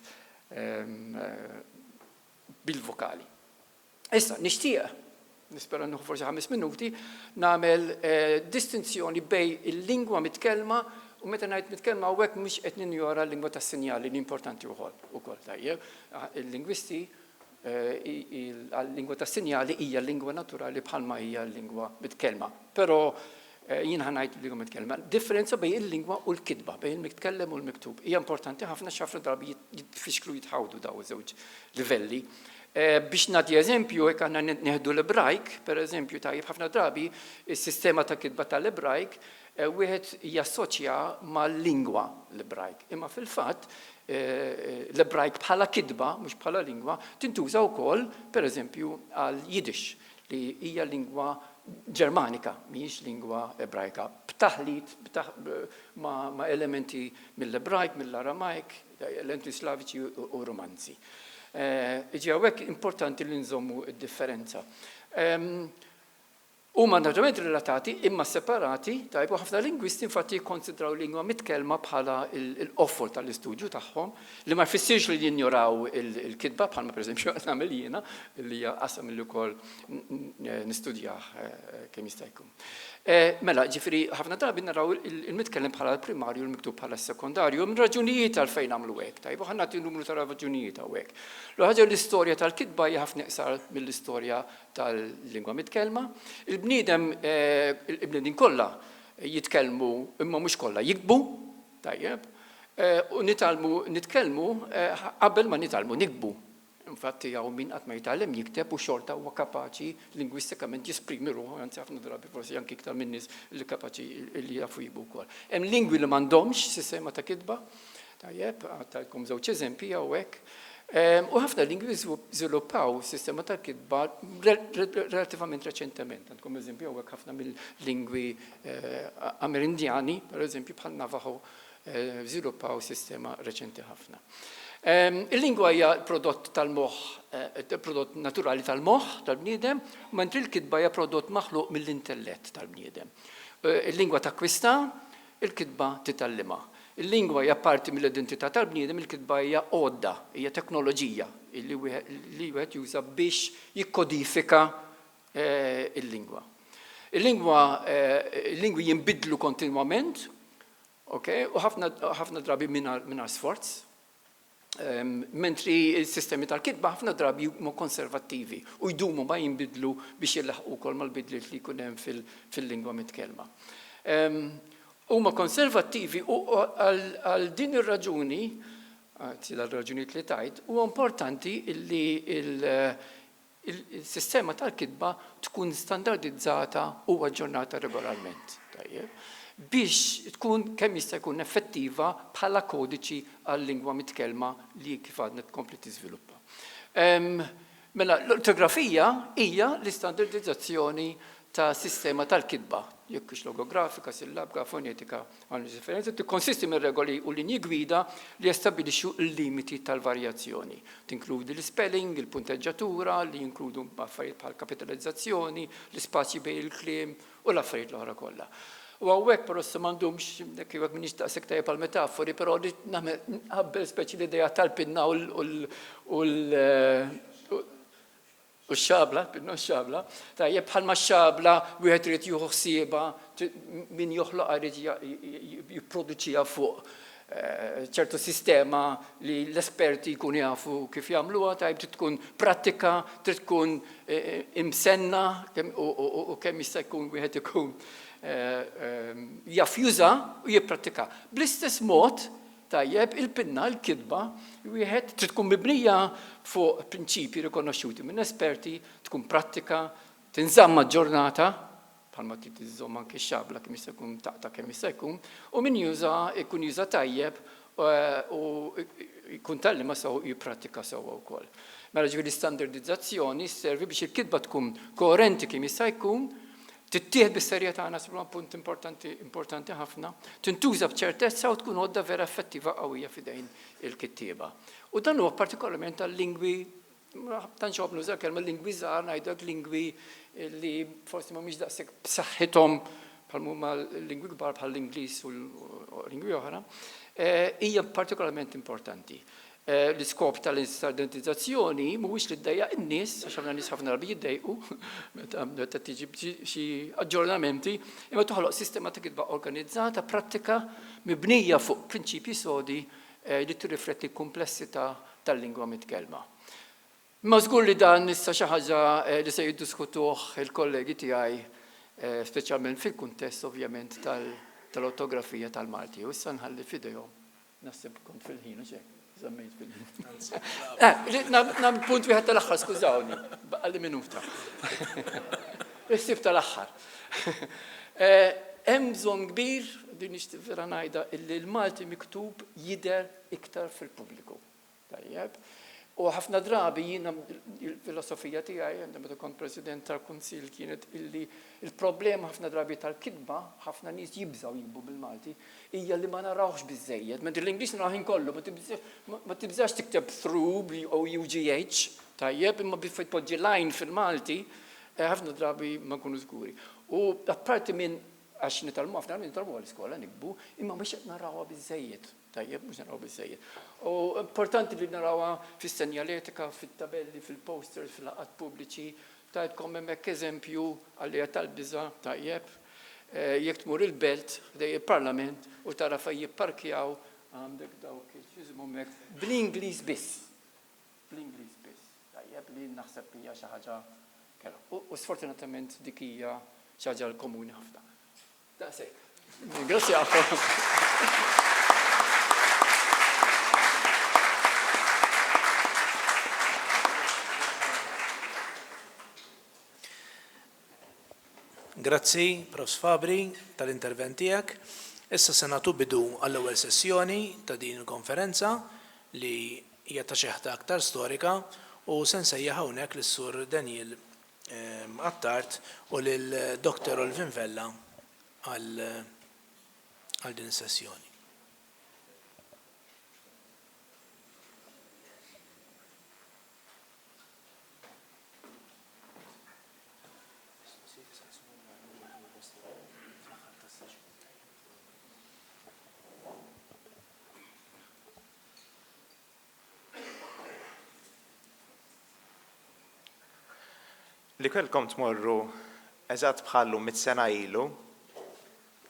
bil-vokali. Issa, nixtieq, nispera nħu forsi 5 minuti, nagħmel distinzjoni bej il-lingwa mitkellma u meta ngħid mitkellma hawnhekk mhux qed ninjora l-lingwa tas-sinjali li importanti wkoll tajjeb. Il-lingwisti għal-lingwa tas-sinjali hija l-lingwa naturali bħalma hija l-lingwa mitkellma. Però jien ħanajt lingwa mitkellma. Differenza bejn il-lingwa u l-kitba, bejn il-mitkellem u l-miktub. Hija importanti ħafna x'ħafna drabi jitfixklu jitħawdu daw żewġ livelli. Biex nagħti eżempju, jekk għandna neħdu l-Ebrajk, pereżempju tajjeb ħafna drabi, is-sistema ta' kitba tal-Ebrajk wieħed jassoċja mal-lingwa l-Ebrajk. Imma fil-fatt l-Ebrajk bħala kitba, mhux bħala lingwa, tintuża wkoll pereżempju għal Jiddish li hija lingwa Ġermanika, mhijiex lingwa Ebrajka. B'taħlit ma' elementi mill-Ebrajk, mill-Aramajk, elementi Slaviċi u Romanzi. Iġi hawnhekk importanti li nżommu d-differenza. Huma naturalment relatati imma separati, tajbu ħafna lingwisti infatti jikkonsidraw lingwa mitkellma bħala l-offol tal-istudju tagħhom li ma jfissirx li jinjoraw il-kitba bħalma pereżempju qed nagħmel jiena li hija qasam li wkoll nistudjah kemm jista' jkun. Mela, ġifieri ħafna drabi naraw il-mitkellem bħala l-primarju u l-miktub bħala s-sekondarju minn raġunijiet għalfejn nagħmlu hekk, tajbu ħa nagħti numru ta' raġunijiet hawnhekk. L-ħaġa l-istorja tal-kitba hija ħafna iqsar mill-istorja tal-lingwa mitkellma. Il-bniedin kollha jitkellmu imma mhux kollha jikbu, tajjeb, u nitkellmu qabel ma nitalmu nikbu. Infatti hawn min qatt ma jitgħallem jikteb u xorta huwa kapaċi lingwistikament jesprimi ruħu, anzi ħafna drabi forsi anke iktar minn nies li kapaċi li jafu jikbu wkoll. Hemm lingwi li m'għandhomx sistema ta' kitba, tajjeb, għattalkom żewġ eżempji hawnhekk. U ħafna lingwi żviluppaw sistema tal-kitba relativament reċentement. Għandkom eżempju hawnhekk ħafna mill-lingwi Amerindjani, pereżempju bħal Navajo, żviluppaw sistema reċenti ħafna. Il-lingwa hija prodott tal-moħħ, prodott naturali tal-moħħ tal-bniedem, mentri l-kitba hija prodott maħluq mill-intellett tal-bniedem. Il-lingwa takkwista, il-kitba titallima. Il-lingwa hija parti mill-identità tal-bniedem, il-kitba hija għodda, hija teknoloġija li wieħed juża biex jikkodifika il-lingwa. Il-lingwi jinbidlu kontinwament, u ħafna drabi mingħajr sforz. Mentri il-sistemi tal-kitba ħafna drabi huma konservattivi u jdumu ma jinbidlu biex jillaħqu wkoll mal-bidliet li jkun hemm fil-lingwa mitkellma. Huma konservattivi u għal din ir-raġuni, għal-raġunijiet li tajt, huwa importanti li il-sistema tal-kitba tkun standardizzata u aġġornata regolarment. Biex tkun kemm jista' jkun effettiva bħala kodiċi għal-lingwa mitkellma li kif għadna tkompli tiżviluppa. Mela l-ortografija hija l-istandardizzazzjoni ta' sistema tal-kitba, jekk ix logografika, sillabika, fonetika, għandu differenza, tikkonsisti minn regoli u linji gwida li jastabilixxu l-limiti tal-varjazzjoni. Tinkludi l-spelling, il-punteġġatura, li jinkludu affarijiet bħal kapitalizzazzjoni, l-ispazji bejn il-kliem u l-affarijiet l-oħra kollha. U għawek, però s-mandumx, kivek minix taqsek tajja pal-metafori, però li nħabbel speċi l-ideja tal-pinna u U x-xabla, binnu x-xabla, tajjeb bħalma x-xabla wieħed irid jieħu ħsieba min joħloq irid jipproduċiha fuq ċertu sistema li l-esperti jkun jafu kif jagħmluha, tajjeb trid tkun prattika, trid tkun imsenna u kemm jista' jkun wieħed ikun jaf juża u jipprattika. Bl-istess mod tajjeb il-pinna, l-kidba, wieħed trid tkun mibnija fuq prinċipji rikonoxxuti minn esperti, tkun prattika, tinżamma ġurnata, bħalma kif tiżżomm anke x-xabla kemm jista' jkun taqta' kemm jista' jkun, u min jkun juża tajjeb u jkun tallima sew jipprattika sewwa wkoll. Mela ġifieri standardizzazzjoni sservi biex il-kidba tkun koerenti kemm jista' jkun, tittieħed bis-serjetà nasibha punt importanti ħafna, tintuża b'ċertezza u tkun għodda vera effettiva qawwija f'idejn il-kittieba. U dan huwa partikolarment għal-lingwi, tant xogħol nuża kelma lingwi żgħar ngħidlek lingwi li forsi mhumiex daqshekk b'saħħithom bħal huma lingwi kbar bħal l-Ingliż u lingwi oħra, hija partikolarment importanti. L-iskop tal-standardizzazzjoni mhuwiex li ddejjaq in-nies, għax ħafna nies ħafna drabi jiddejqu meta tiġi xi aġġornamenti, imma toħloq sistema ta' kitba organizzata, prattika, mibnija fuq prinċipji sodi li tirrifletti l-kumplessità tal-lingwa mitkellma. Ma żgur li dan issa xi ħaġa li se jiddiskutuh il-kollegi tiegħi, speċjalment fil-kuntest ovvjament tal-ortografija tal-Malti. U issa nħalli f'idejhom. Naħseb kont fil-ħin u xejn. Zammejt fil-ħin. Nam punt wieħed tal-aħħar, skużawni, baqalli minuta. Issib tal-aħħar. Hemm bżonn kbir, din nixtieq vera ngħidha, illi l-Malti miktub jidher iktar fil-pubbliku. Tajjeb. U ħafna drabi jiena il-filosofija tiegħi meta kont President tal-Kunsill kienet illi il-problema ħafna drabi tal-kitba ħafna nies jibżgħu jikbu bil-Malti hija li ma narawx biżżejjed. Mentre l-Ingliż naraw kollu ma tibżax tikteb through u UGH tajjeb imma bifet poġġi line fil-Malti ħafna drabi ma nkunu żguri. U apparti minn għax nitalmu ħafna minn nitalmu għall-iskola nikbu imma mhux qed narawha biżżejjed. Tajjeb, mhux naraw biżżejjed. U importanti li narawha fis-senjaletika, fit-tabelli, fil-posters, fil-laqgħat pubbliċi, tajtkom hemmhekk eżempju għalli tal-biża' tajjeb, jekk tmur il-belt dej il-Parlament u tara fejn jipparkjaw għandek dawk x'jiżhom hemmhekk bl-Ingliż biss. Bl-Ingliż biss. Tajjeb li naħseb hija xi ħaġa kellha. U sfortunatament dik hija xi ħaġa komuni ħafna. Daqshekk. Grazzi ħafna. Grazzi, Prof. Fabri, tal-intervent tiegħek. Issa se nagħtu bidu għall-ewwel sessjoni ta' din il-konferenza li hija ta' xi ħaġa aktar storika u se nsejjaħ hawnhekk lis-Sur Daniel Attart u lil-Dr. Olvin Vella għal din is-sessjoni. Li kellkom tmorru eżatt bħallu 100 sena ilu,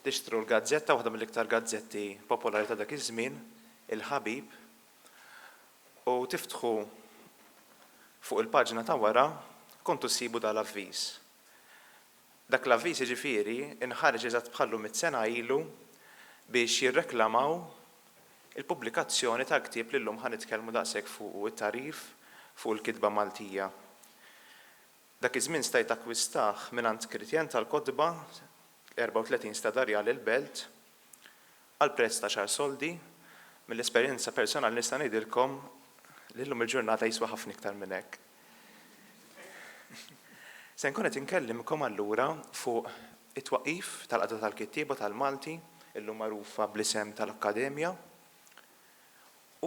tixtru l-gazzetta, waħda mill-iktar gazzetti popolari ta' dak iż-żmien, il-Ħabib, u tiftħu fuq il-paġna ta' wara kontu ssibu dal-avviż. Dak l-avviż jiġifieri inħareġ eżatt bħallu 100 sena ilu biex jirreklamaw il-pubblikazzjoni ta' ktieb li llum ħanitkellmu daqshekk fuq it-tarif fuq il-kitba Maltija. Dak iż-żmien stajt akkwistaħ mingħand Kritjan tal-Kotba 34 stadarja lill-belt għal prezz ta' 10 soldi, mill-esperjenza personali nista' ngħidilkom li llum il-ġurnata jiswa ħafna iktar minn hekk. Se nkun qed inkellimkom allura fuq it-twaqqif tal-qagħda tal-kittieba tal-Malti illum magħrufa bl-isem tal-Akkademja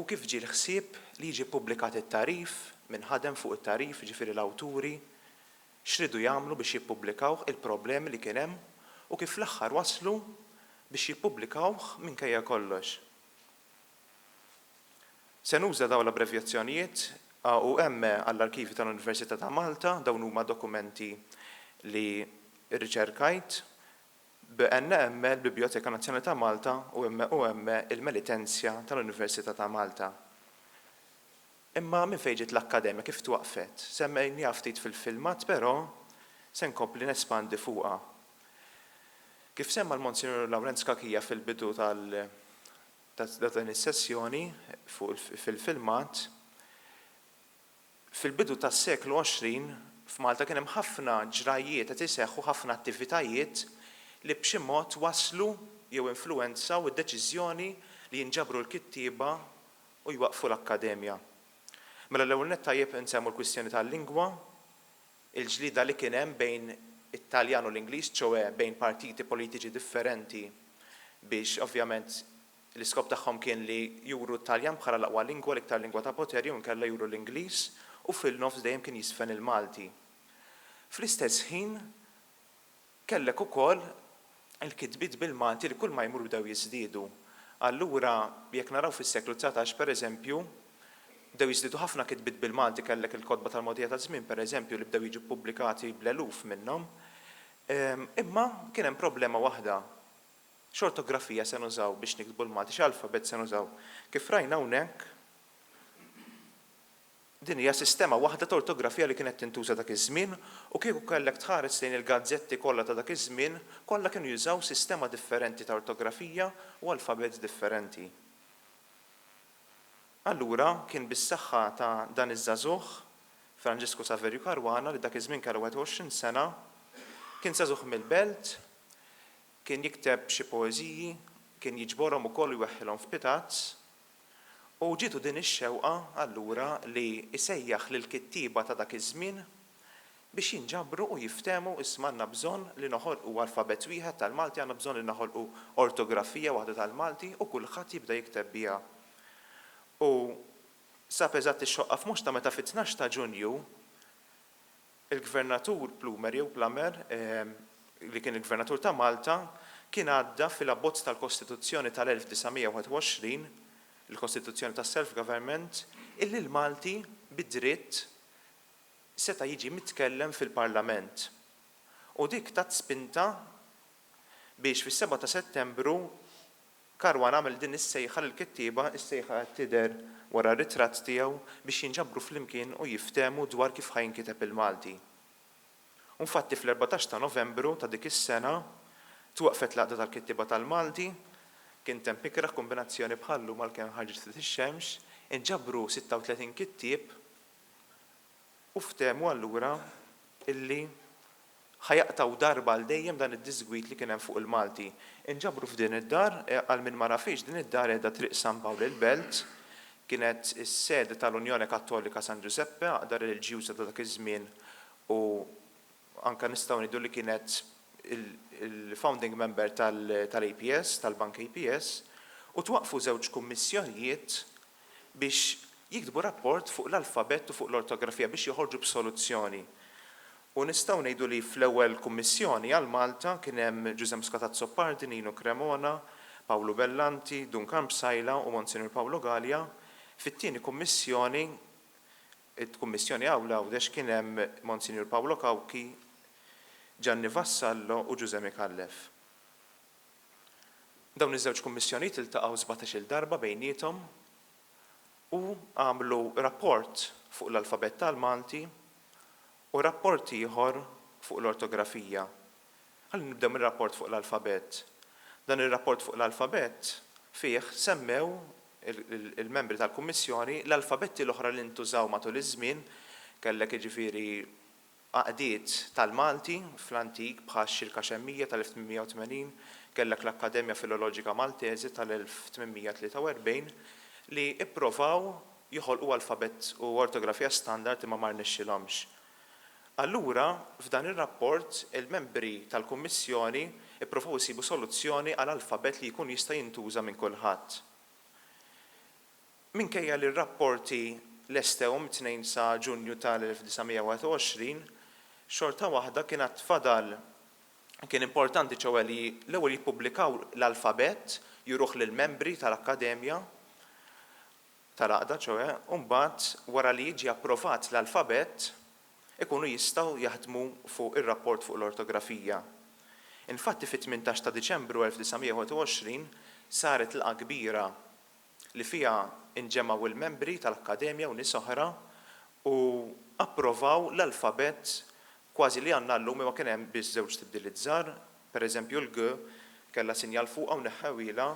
u kif ġie l-ħsieb li jiġi ppubblikat it-tarif minn ħadem fuq it-tarif jiġifieri l-awturi x'ridu jagħmlu biex jippubblikawh il-problemi li kien hemm u kif fl-aħħar waslu biex jippubblikawh minkejja kollox. Se nuża dawn l-abbrevjazzjonijiet U hemm għall-arkivi tal-Università ta' Malta dawn huma dokumenti li rriċerkajt b'NM l-Biblioteka Nazzjonali ta' Malta u hemm il-Melitenzja tal-Università ta' Malta. Imma minn fejn ġiet l-Akkademja kif twaqfet? Semmejni ftit fil-filmat, però se nkompli nespandi fuqha. Kif semma l-Monsignor Lawrenz Kakija fil-bidu ta' din is-sessjoni fil-filmat, fil-bidu tas-seklu 20 f'Malta kien hemm ħafna ġrajiet qed iseħħu ħafna attivitajiet li b'xi mod waslu jew influwenzaw id-deċiżjoni li jinġabru l-kittieba u jwaqfu l-Akkademja. Mela l-ewwel nett tajjeb insemmu l-kwistjoni tal-lingwa, il-ġlida li kien hemm bejn it-Taljan u l-Ingliż, ċewwe bejn partiti politiċi differenti biex ovvjament l-iskop tagħhom kien li juru t-Taljan bħala l-aqwa lingwa l-iktar lingwa ta' poteri u nkella juru l-Ingliż u fil-nofs dejjem kien jisfen il-Malti. Fl-istess ħin kellek ukoll il-kitbiet bil-Malti li kull ma jmur bdew jiżdiedu. Allura jekk naraw fis-seklu 19 pereżempju, bdew jiżdiedu ħafna kitbiet bil-Malti kellek il-kodba tal-Mogħdija ta' żmien pereżempju li bdew jiġu ppubblikati bl-eluf minnhom. Imma kien hemm problema waħda. X'ortografija se nużaw biex niktbu l-Malti, x'alfabet se nużaw. Kif rajna hawnhekk din hija sistema waħda ta' ortografija li kienet tintuża dak iż-żmien u kieku kellek tħares lejn il-gazzetti kollha ta' dak iż-żmien kollha kienu jużaw sistema differenti ta' ortografija u alfabet differenti. Allura kien bis-saħħa ta' dan iż-żagħżugħ Franġisku Saverju Karwana li dak iż-żmien kellu 21 sena, kien żagħżugħ mill-Belt, kien jikteb xi poeżiji, kien jiġborhom ukoll iweħħilhom f'pitazz. U ġitu din ix-xewqa allura li isejjaħ lil kittieba ta' dak iż-żmien biex jinġabru u jiftehmu isma' għandna bżonn li noħolqu alfabet wieħed tal-Malti, għandna bżonn li noħolqu ortografija waħda tal-Malti u kulħadd jibda jikteb biha. U sab eżatt ix-xoqqa f'mhux ta' meta fit-12 ta' Ġunju il-Gvernatur Plumer jew Plamer li kien il-Gvernatur ta' Malta kien għadda fil-abbozz tal-Kostituzzjoni tal-1921 il-Kostituzzjoni tas self-government illi l-Malti bid-dritt seta' jiġi mitkellem fil-Parlament. U dik tat spinta biex fis-7 ta' Settembru Karwan għamel din is-sejħa lill-kittieba, is-sejħa qed tidher wara r-ritratt tiegħu biex jinġabru flimkien u jiftehmu dwar kif ħajnkiteb il-Malti. U infatti fl-14 ta' Novembru ta' dik is-sena twaqfet l-Għaqda tal-Kittieba tal-Malti. Kien hemm ikra kombinazzjoni bħallu mal-kemm ħarġet ix-xemx, inġabru 36 kittieb u ftehmu allura illi ħajaqtaw darba għal dejjem dan id-disgwit li kien hemm fuq il-Malti. Inġabru f'din id-dar, għal min ma rafix din id-dar qiegħda triq San Pawl il-Belt, kienet is-sede tal-Unjoni Kattolika San Giuseppe, aqdar il-ġjuża ta' dak iż-żmien u anke nistgħu ngħidu li kienet il-founding member tal-APS, tal-Bank APS, u twaqfu żewġ kummissjonijiet biex jiktbu rapport fuq l-alfabet u fuq l-ortografija biex joħorġu b'soluzzjoni. U nistgħu ngħidu li fl-ewwel kummissjoni għal Malta kien hemm Giuseppe Scatazzo Pardi, Nino Cremona, Paolo Bellanti, Duncan Psajla u Monsignor Paolo Gallia. Fit-tieni kummissjoni, il-kummissjoni Awla Għawdex kien hemm Monsignor Paolo Kawki, Gianni Vassallo u Giuseppe Kallef. Dawn iż-żewġ kummissjonijiet iltaqgħu 17-il darba bejniethom u għamlu rapport fuq l-alfabet tal-Malti u rapport ieħor fuq l-ortografija. Ħalli nibdew mir-rapport fuq l-alfabet. Dan ir-rapport fuq l-alfabet fih semmew il-membri tal-Kummissjoni l-alfabetti l-oħra li ntużaw matul iż-żmien kellek jiġifieri għaqdiet tal-Malti fl-antik bħal xirka xemmija tal-1880, kellek l-Akkademja Filoloġika Maltezi tal-1843 li ipprovaw joħolqu alfabet u ortografija standard imma ma rnexxilhomx. Allura, f'dan ir-rapport, il-membri tal-Kummissjoni ipprovaw isibu soluzzjoni għal alfabet li jkun jista' jintuża minn kulħadd. Minkejja li r-rapporti lestewhom 2 sa Ġunju tal-1921, xorta waħda kienet tfadal kien importanti ċewwa li l-ewwel jippubblikaw l-alfabet juruh lill-membri tal-Akkademja tal-għaqda ċoħe, mbagħad wara li jiġi approvat l-alfabet, ikunu jistgħu jaħdmu fuq ir-rapport fuq l-ortografija. Infatti fit-18 ta' Diċembru 1921 saret laqgħa kbira li fiha inġemgħu il-membri tal-Akkademja u nies oħra u approvaw l-alfabet kważi li għandna llum ma kien hemm biss żewġ tibdiliet żgħar, pereżempju l-G kellha sinjal fuqha u neħħewilha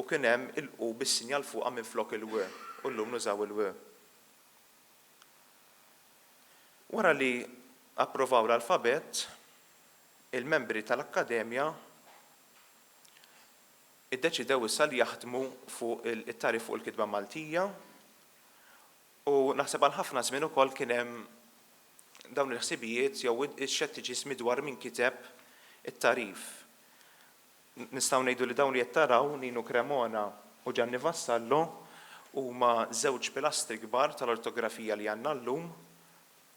u kien hemm il-U bis-sinjal fuqha minflok il-W u llum nużaw il-W. Wara li approvaw l-alfabet, il-membri tal-Akkademja iddeċidew issa li jaħdmu fuq it-tarif fuq il-kitba Maltija u naħseb għal ħafna żmien ukoll kien hemm dawn il-ħsibijiet jew ix-xettiċiżmi dwar min kiteb it-tarif. Nistgħu ngħidu li dawn li qed taraw Nino Cremona u Gianni Vassallo huma żewġ pilastri kbar tal-ortografija li għandna llum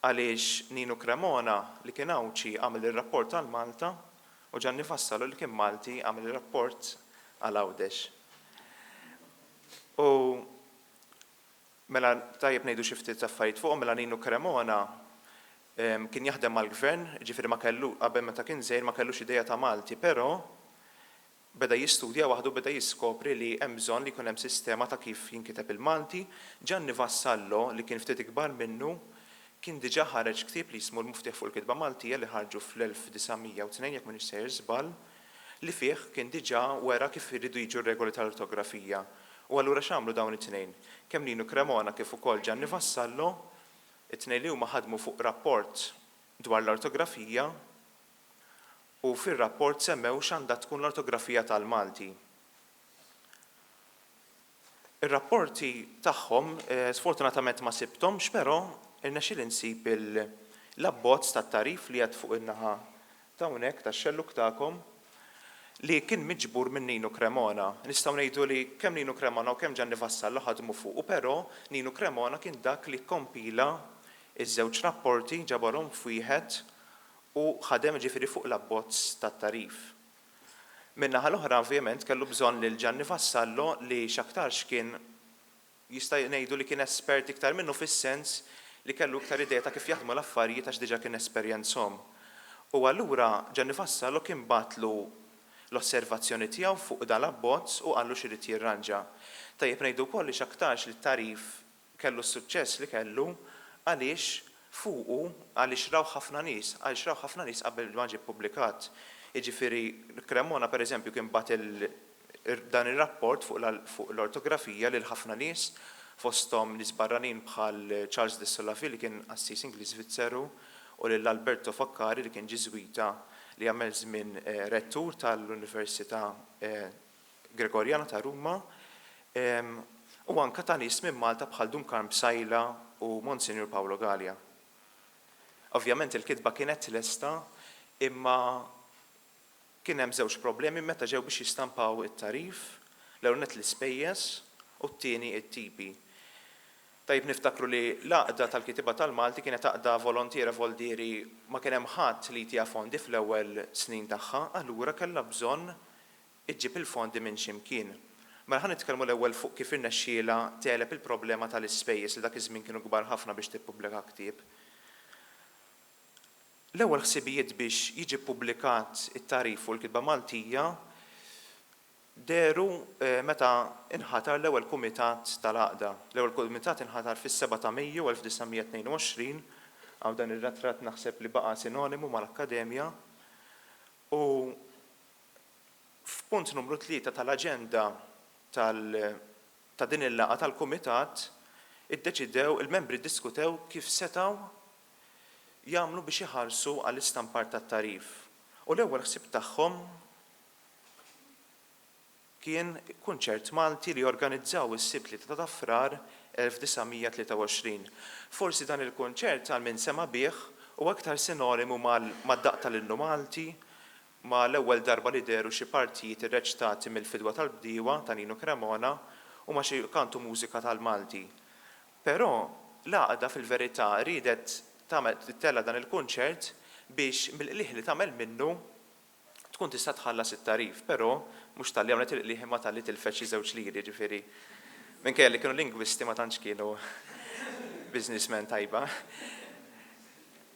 għaliex Nino Cremona li kien Awċi għamel ir-rapport għal Malta u Gianni Vassallo li kien Malti għamel ir-rapport għal Għawdex. U mela tajjeb ngħidu xi ftit affarijiet fuqhom mela Nino Cremona kien jaħdem mal-gvern, ġifieri ma kellu qabel meta kien żgħir ma kellux idea ta' Malti, però beda jistudja waħdu beda jiskopri li hemm bżonn li jkun hemm sistema ta' kif jinkiteb il-Malti. Gianni Vassallo li kien ftit ikbar minnu kien diġà ħareġ ktieb li jismu l-Muftiħ fuq il-Kitba Maltija li ħarġu fl-1902 jekk m'iniex sejjer żball li fih kien diġà wera kif iridu jiġu r-regoli tal-ortografija. U allura x'għamlu dawn it-tnejn? Kemm Nino Cremona kif ukoll Gianni Vassallo, it-tnejn li huma ħadmu fuq rapport dwar l-ortografija u fir-rapport semmew x'għandha tkun l-ortografija tal-Malti. Ir-rapporti tagħhom sfortunatament ma sibthomx, però irnexxiel insib l-abbozz tat-tarif li għad fuq in-naħa ta' hawnhekk tax-xelluk tagħkom li kien miġbur minn Nino Cremona. Nistgħu ngħidu li kemm Nino Cremona u kemm Gianni Vassallo ħadmu fuq, però Nino Cremona kien dak li kkompila iż-żewġ rapporti ġabarhom f'wieħed u ħadem ġifieri fuq l-abbozz tat-tarif. Min-naħa l-oħra ovvjament kellu bżonn lil Gianni Vassallo li x'aktarx kien jista' ngħidu li kien espert iktar minnu fis-sens li kellu iktar idea ta' kif jaħdmu l-affarijiet għax diġà kien esperjenzhom. U allura Gianni Vassallo kien batlu l-osservazzjoni tiegħu fuq dan l-abbozz u qallu x'irid jirranġa. Tajjeb ngħidu wkoll li x'aktarx li t-tarif kellu s-suċċess li kellu għaliex fuqu għaliex raw ħafna nies qabel ma ġie ppubblikat. Jiġifieri Cremona pereżempju kien bagħat dan ir-rapport fuq l-ortografija lil ħafna nies fosthom nies barranin bħal Charles de Solafil li kien Assis Ingliż Svizzeru u lil Alberto Foccari li kien Ġiżwita li għamel żmien rettur tal-Università Gregorjana ta' Ruma u anke ta' nies minn Malta bħal Duncan Bsajla u Monsignor Paolo Gallia. Ovvjament il-kitba kienet lesta imma kien hemm żewġ problemi meta ġew biex jistampaw it-tarif, l-ewwel net l-ispejjeż u t-tieni t-tipi. Tajjeb niftakru li l-għaqda tal-kitiba tal-Malti kienet għaqda volontiera voldieri ma kien hemm ħadd li jtija fondi fl-ewwel snin tagħha, allura kellha bżonn iġġib il-fondi minn x'imkien. Mela ħa nitkellmu l-ewwel fuq kif irnexxiela telep il-problema tal-ispejjeż li dak iż-żmien kienu kbar ħafna biex tippubblika ktieb. L-ewwel ħsibijiet biex jiġi ppubblikat it-tarif u l-kitba Maltija deru meta inħatar l-ewwel kumitat tal-għaqda. L-ewwel kumitat inħatar fis-7 ta' Mejju 1922 għaw dan ir-ratratt naħseb li baqa' sinonimu mal-Akkademja u f'punt numru 3 tal-aġenda ta' din il-laqgħa tal-kumitat iddeċidew il-membri ddiskutew kif setgħu jagħmlu biex iħarsu għall-istampar tat-tarif. U l-ewwel ħsieb tagħhom kien kunċert Malti li organizzaw is-sibt ta' Frar 1923. Forsi dan il-kunċert għal min sema bih u aktar sinonimu mad-daq tal-innu Malti, ma l-ewwel darba li deru xi partijiet irreċtati mill-fidwa tal-bdiewa ta' Nino Cremona u ma xi kantu mużika tal-Malti. Però l-għaqda fil-verità ridet tella dan il-kunċert biex mill-qliħ li tagħmel minnu tkun tista' tħallas it-tarif, però mhux tal-li għamlet il-qliħ ma tal-li tilfeċ xi żewġ liri, ġifieri Minkejja li kienu lingwisti ma tantx kienu businessmen tajba.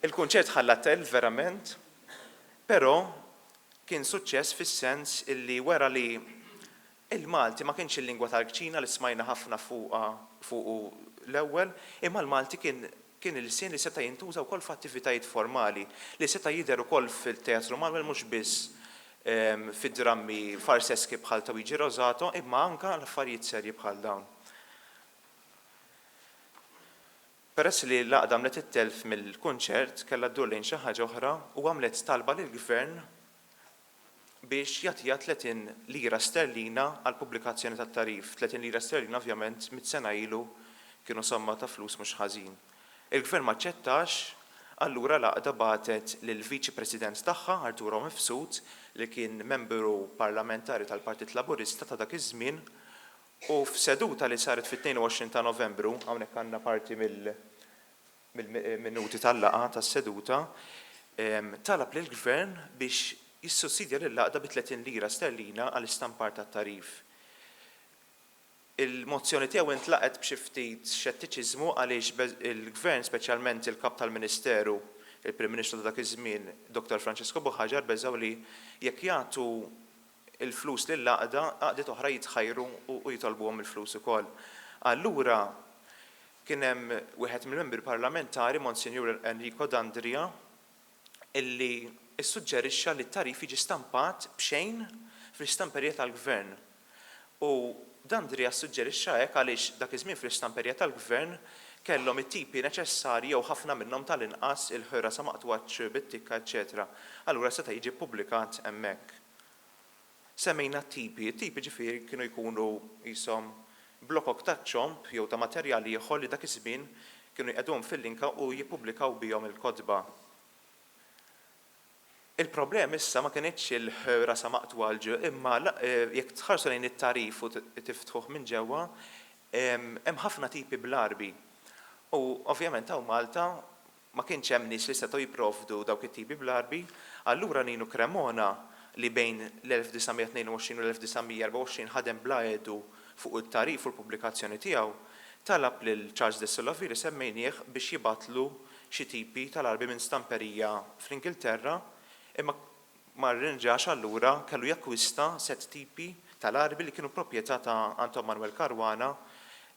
Il-kunċert ħallatel verament, però kien suċċess fis-sens illi wara li il-Malti ma kienx il-lingwa tal-kċina li smajna ħafna fuq l-ewwel, imma l-Malti kien il-sien li seta' jintuża wkoll f'attivitajiet formali, li seta' jidher ukoll fil-teatru Malwel mhux biss fid-drammi farseski bħal Luigi Rosato, imma anke l-affarijiet serji bħal dawn. Peress li l-laqda għamlet it-telf mill-kunċert kellha ddur lejn xi ħaġa oħra u għamlet talba lill-Gvern biex jagħtiha 30 lira sterlina għall pubblikazzjoni tat-tarif. 30 lira sterlina ovvjament mit-sena ilu kienu somma ta' flus mhux ħażin. Il-Gvern ma ċċettax, allura l-laqda bagħtet lill-Viċi President tagħha Arturo Mifsud li kien membru parlamentari tal-Partit Laburista ta' dak iż-żmien u f'seduta li saret fit-22 ta' Novembru, hawnhekk għandna parti mill-minuti tal-laqgħa tas-seduta, talab lill-Gvern biex jissussidja lill-laqda bi 30 lira sterlina għall-istampar tat-tarif. Il-mozzjoni tiegħu intlaqet b'xi ftit xettiċiżmu għaliex il-Gvern, speċjalment il-Kap tal-Ministeru, il-Prim Ministru ta' dak iż-żmien, Dr. Francesco Buħaġar, beżgħu li jekk jagħtu il-flus lill-laqda, għaqdiet oħra jitħajru u jitolbuhom il-flus ukoll. Allura kien hemm wieħed mill-membri parlamentari, Monsinjur Enrico D'Andria, illi issuġġerixxa li t-tarif jiġi stampat b'xejn fl-istamperija tal-Gvern. U D'Andria suġġerixxa hekk għaliex dak iż-żmien fl-istamperija tal-Gvern kellhom it-tipi neċessarji jew ħafna minnhom tal-inqas il-ħirasa maqtwaċ bit-tikka, eċetera. Allura seta' jiġi ppubblikat hemmhekk. Semmejna t-tipi ġifieri kienu jkunu jisom blokok ta' ċomp jew ta' materjali ieħor li dak iż-żmien kienu jqegħduhom fil-linka u jippubblikaw bihom il-kodba. Il-problem issa ma kienitx il-ħrasa maqtwa l-ġu, imma jekk tħarsu lejn it-tarif u tiftħuh minn ġewwa, hemm ħafna tipi bl-Arbi. U ovvjament hawn Malta ma kienx hemm nies li setgħu jipprovdu dawk it-tipi bl-Arbi, allura Nino Cremona li bejn l-1922 u l-1924 ħadem bla edu fuq it-tarif u l-pubblikazzjoni tiegħu, talab lil Charles de Solovie li semmejnieh biex jibatlu xi tipi tal-Arbi minn stamperija fl-Ingilterra, imma ma rrinġax allura kellu jakkwista set tipi tal-Arbi li kienu proprjetà ta' Anton Manuel Caruana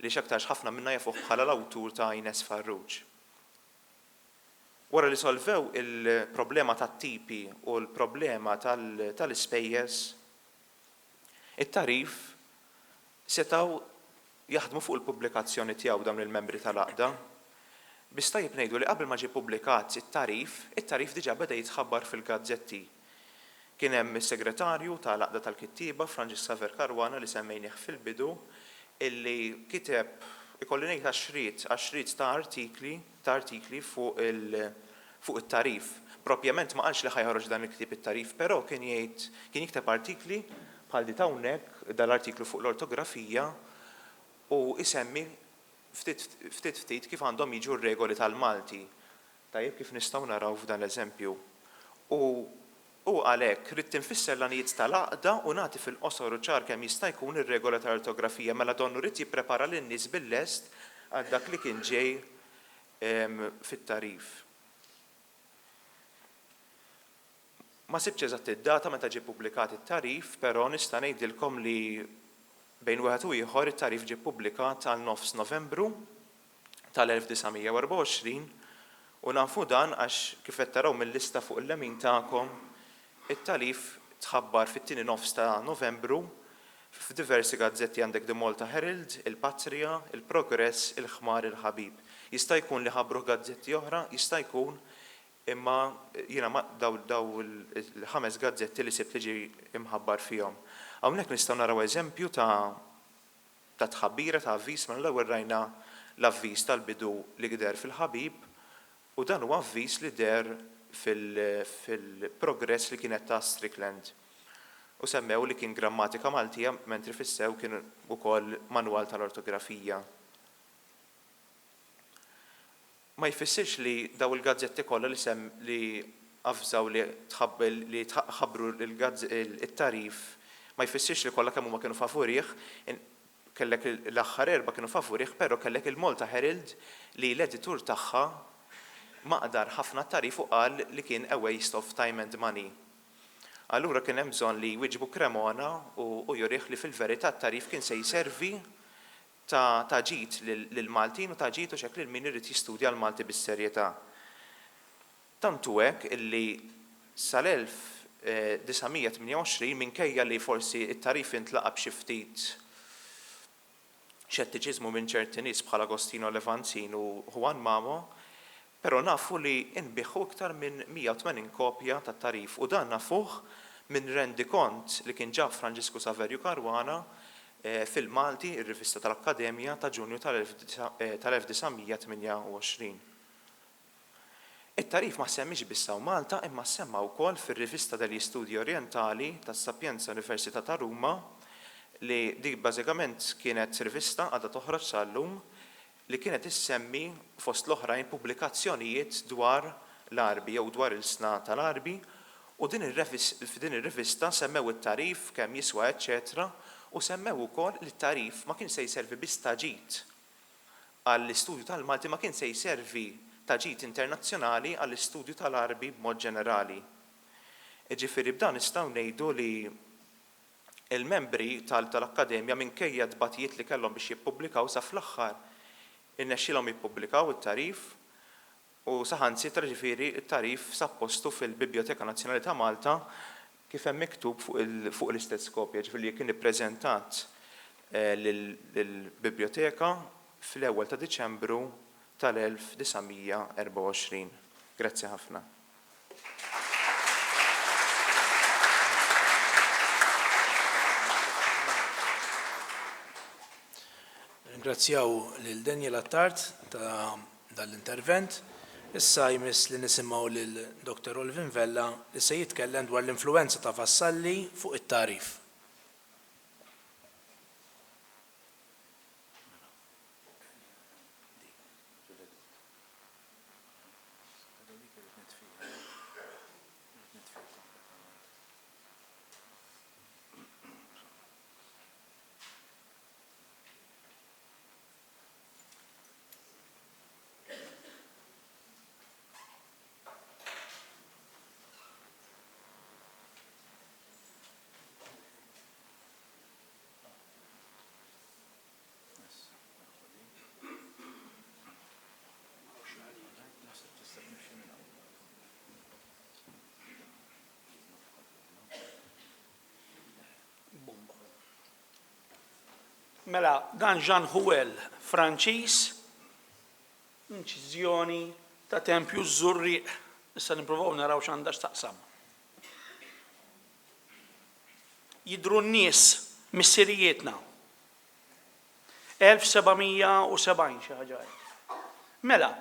li x'aktarx ħafna minnha jafuh bħala l-awtur ta' Ines Farrugia. Wara li solvew il-problema tat-tipi u l-problema tal-ispejjeż, it-tarif setgħu jaħdmu fuq il-pubblikazzjoni tiegħu dawn il-membri tal-Għaqda. Bista ngħidu li qabel ma ġie ppubblikat it-tarif diġà beda jitħabbar fil-gazzetti. Kien hemm is-segretarju tal-Għaqda tal-Kittieba Franġis Xavier Caruana li semmejnieh fil-bidu illi kiteb ikolli ngħid għaxriet ta' artikli fuq it-tarif. Propjament ma qalx li ħajħorġ dan il-ktieb it-tarif, però kien jikteb artikli bħal di hawnhekk dal-artiklu fuq l-ortografija u isemmi ftit kif għandhom jiġu r-regoli tal-Malti. Tajjeb kif nistgħu naraw f'dan l-eżempju. U għalhekk rid tinfisser l-anijiet tal-Għaqda u nagħti fil-qosor u ċar kemm jista' jkun ir-regola tal-ortografija mela donnu rid jipprepara lin-nies bil-lest għal dak li kien ġej fit-tarif. Ma sibx eżatt id-data meta ġie ppubblikat it-tarif, però nista' ngħidilkom li bejn wieħed u ieħor it-tarif ġie ppubblikat għal nofs Novembru tal-1924 u nafu dan għax kif qed taraw mill-lista fuq il-lemin tagħkom it-tarif tħabbar fit-tieni nofs ta' Novembru f'diversi gazzetti għandek The Malta Herald, il-Patria, il-Progress, il-Ħmar, il-Ħabib. Jista' jkun li ħabbru gazzetti oħra, jista' jkun imma jiena daw il-5 gazzetti li sibt li ġie imħabbar fihom. Hawnhekk nistgħu naraw eżempju ta' tħabbira ta' avviż ma l-ewwel rajna l-avviż tal-bidu li gider fil-Ħabib u dan huwa avviż li der fil-Progress li kienet ta' Strickland. U semmew li kien grammatika Maltija mentri fissew kien ukoll manwal tal-ortografija. Ma jfissirx li daw il-gazzetti kollha li avżaw li tħabbru il-tarif ma jfissirx li kollha kemm huma kienu favorih, kellek l-aħħar erba' kienu favorih, però kellek il-Malta Herald li l-editur tagħha maqdar ħafna tarif u qal li kien a waste of time and money. Allura kien hemm bżonn li jwiġbu Cremona u jurih li fil-verità t-tarif kien se jservi ta' ġid lill-Maltin u ta' ġid u xekk lil min irid jistudja l-Malti bis-serjetà. Tantu hekk illi sal-1928 minkejja li forsi t-tarif intlaqa b'xi ftit xettiċiżmu minn ċerti nies bħal Agostino Levanzin u Juan Mamo, però nafu li inbiħħu iktar minn 180 kopja tat-tarif u dan nafuh minn rendikont li kien ġab Franġisku Saverju Karwana fil-Malti, ir-Rivista tal-Akkademja ta' Ġunju tal-1928. It-tarif ma semmix bissaw Malta imma semma wkoll fir-Rivista degli Studi Orientali tas-Sapienza Università ta' Ruma li dik bażikament kienet rivista għadha toħroġ sal-lum li kienet issemmi fost l-oħrajn pubblikazzjonijiet dwar l-arbi jew dwar il-sna tal-arbi u f'din ir-rivista semmew it-tarif kemm jiswa eċċetera u semmew ukoll li t-tarif ma kien se jservi biss ta' ġid għall-istudju tal-Malti, ma kien se jservi ta' ġid internazzjonali għall-istudju tal-arbi b'mod ġenerali. Ġifieri b'dan nistgħu ngħidu li il-membri tal-Akkademja minkejja dbatijiet li kellhom biex jippubblikaw sa fl-aħħar innexxilhom jippubblikaw it-tarif u saħansitra ġifieri t-tarif sappostu fil-Biblioteka Nazzjonali ta' Malta kif hemm miktub fuq l-istess kopja, ġifieri kien ippreżentat lill-Biblioteka fl-ewwel ta' Diċembru tal-1924. Grazzi ħafna. Ringrazzjaw lil Daniel Attard ta' dal-intervent. Issa jmiss li nisimgħu lil Dr. Olvin Vella li se jitkellem dwar l-influenza ta' Vassalli fuq it-tarif. Mela, dan Jean Houel, Franċiż, inċiżjoni ta' tempju Żurriq. Issa nippruvaw naraw x'għandha x'taqsam. Jidhru n-nies missirijietna. 1770 xi ħaġa. Mela,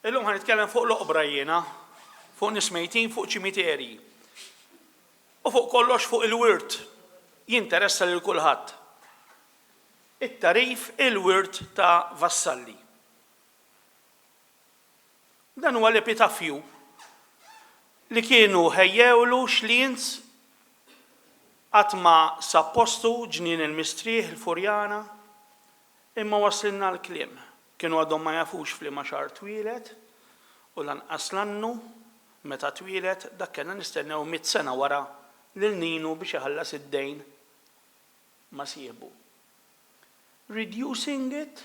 illum ħanitkellem fuq l-oqbra jiena, fuq nismejtin fuq ċimiterji. U fuq kollox fuq il-wirt. Jinteressa lil kulħadd. It-tarif il-wirt ta' Vassalli. Dan huwa l-epitafju li kienu ħejjewlu xliens qatt ma sappostu ġnien il-mistrieħ il-Furjana imma waslinna l-kliem. Kienu għadhom ma jafux f'liema xahar twilet u lanqas l-annu meta twilet dak kellna nistennew 100 sena wara lil Ninu biex iħallas id-dejn ma sieħbu. Reducing it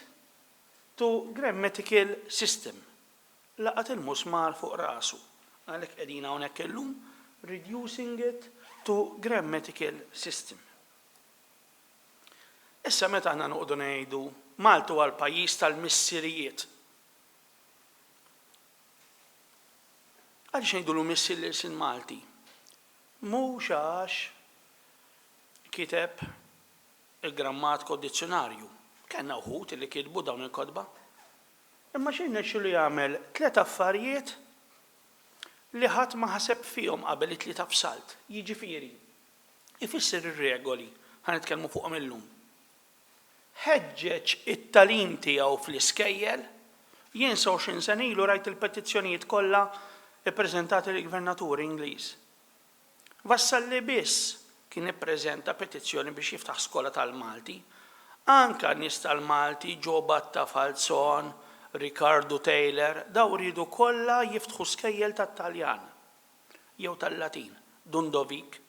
to grammatical system. Laqat il-musmar fuq rasu. Għalhekk qegħdin hawnhekk illum, reducing it to grammatical system. Issa meta aħna noqogħdu ngħidu Malta huwa l-pajjiż tal-missirijiet. Għaliex ngħidulu missier sin Malti? Mhux għax kiteb il-grammatiku dizzjonarju. Kenna wħud li kitbu dawn il-kodba. Imma xejn nexxielu jagħmel 3 affarijiet li ħadd ma ħaseb fihom qabel it-tlieta f'salt. Jiġifieri, ifisser ir-regoli ħanitkellmu fuqhom illum. Ħeġġeġ it-talim tiegħu fl-iskejjel, jien 20 sena ilu rajt il-petizzjonijiet kollha ippreżentati lill-Gvernatur Ingliż. Vassalli biss kien ippreżenta petizzjoni biex jiftaħ skola tal-Malti Anka n-nies tal-Malti, Joe Batta Falzon, Riccardo Taylor, daw ridu kollha jiftħu skejjel tat-Taljan jew tal-Latin, Dundovik.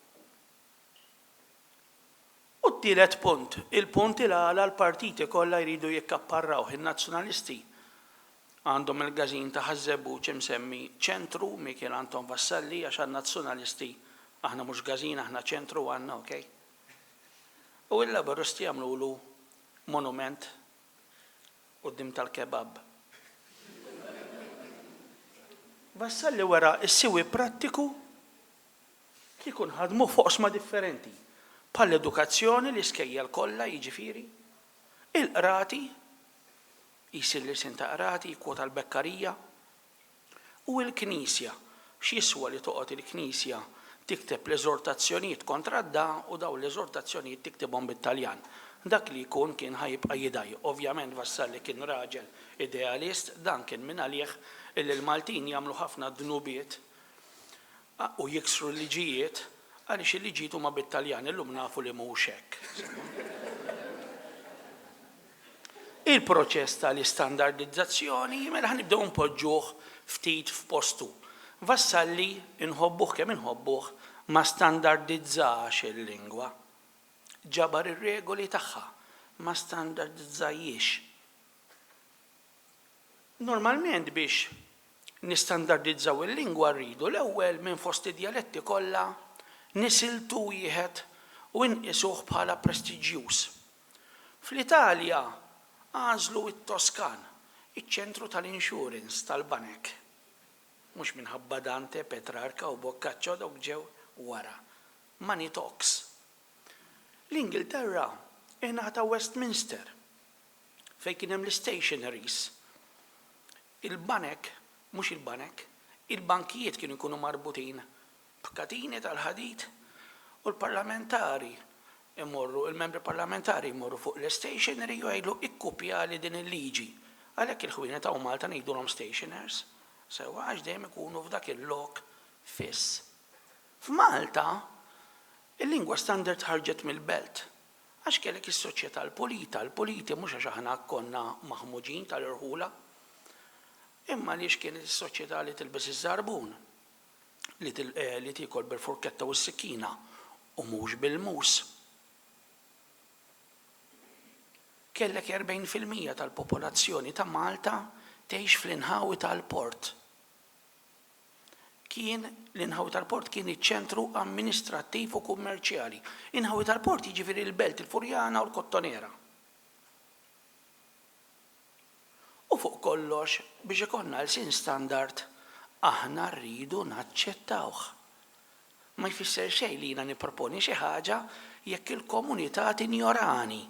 U t-tielet punt, il-punt il għala l-partiti kollha jridu jikkapparraw in-nazzjonalisti għandhom il-gazin ta' ħażebbuċ imsemmi ċentru Michel Anton Vassalli għax għan-nazzjonalisti aħna mhux gazin, aħna ċentru għandna, okej? U l-laboristi għamlulu monument quddiem tal-kebab. Vassalli wara s-siwi prattiku kikun ħadmu foqsma differenti. Pal-edukazzjoni li skejjel kollha jiġifieri, il-qrati, jisir li sinta qrati, kwota l-bekkarija, u l-Knisja. X'jiswa li toqgħod il-Knisja tikteb l-eżortazzjonijiet kontra da u daw l-eżortazzjonijiet tiktibhom bit-Taljan. Dak li jkun kien ħajibqa' jidaj. Ovvjament Vassalli kien raġel idealist, dan kien minn għalih illi l-Maltin jagħmlu ħafna dnubiet u jiksru l-liġijiet għaliex il-liġijiet huma bit-Taljan illum nafu li mhux hekk. Il-proċess tal-istandardizzazzjoni mela ħanibdew npoġġuh ftit f'postu. Vassalli inħobbuh kemm inħobbuh ma standardizzax il-lingwa. Ġabar ir-regoli tagħha ma standardizzajiex. Normalment biex nistandardizzaw il-lingwa rridu l-ewwel minn fost id-dialetti kollha nisiltu wieħed u nqisuh bħala prestiġjuż. Fl-Italja għażlu it-Toskan, iċ-ċentru tal-insurance tal-banek. Mhux minħabba Dante, Petrarca u Boccaccio dawk ġew wara. Money talks. L-Ingilterra ingħata Westminster fejn kien hemm l-stationaries. Il-banek, mhux il-banek, il-bankijiet kienu jkunu marbutin b'katini tal-ħadid u l-parlamentari imorru, il-membri parlamentari imorru fuq l-stationery u jgħidu ikkupja li din il-liġi. Għalhekk il-ħwienet ta' Malta ngħidulhom stationers. Sewa għax dejjem ikunu f'dak il-lok fiss. F'Malta il-lingwa standard ħarġet mill-belt. Għax kellek is-soċjetà l-politi mhux għax aħna konna maħmuġin tal-irħula, imma għaliex kienet is-soċjetà li tilbes iż-żarbun, li tikol bil-forketta u s-sikkina u mhux bil-mus. Kellek 40% tal-popolazzjoni ta' Malta tgħix fl-inħawi tal-port. L-inħawi tal-port kien iċ-ċentru amministrattiv u kummerċjali. Inħawi tal-port jiġifieri l-Belt, il-Furjana u l-Kottonera. U fuq kollox biex ikollna l-sin standard aħna rridu naċċettawh. Ma jfisser xejn li jiena nipproponi xi ħaġa jekk il-komunità tinjorani.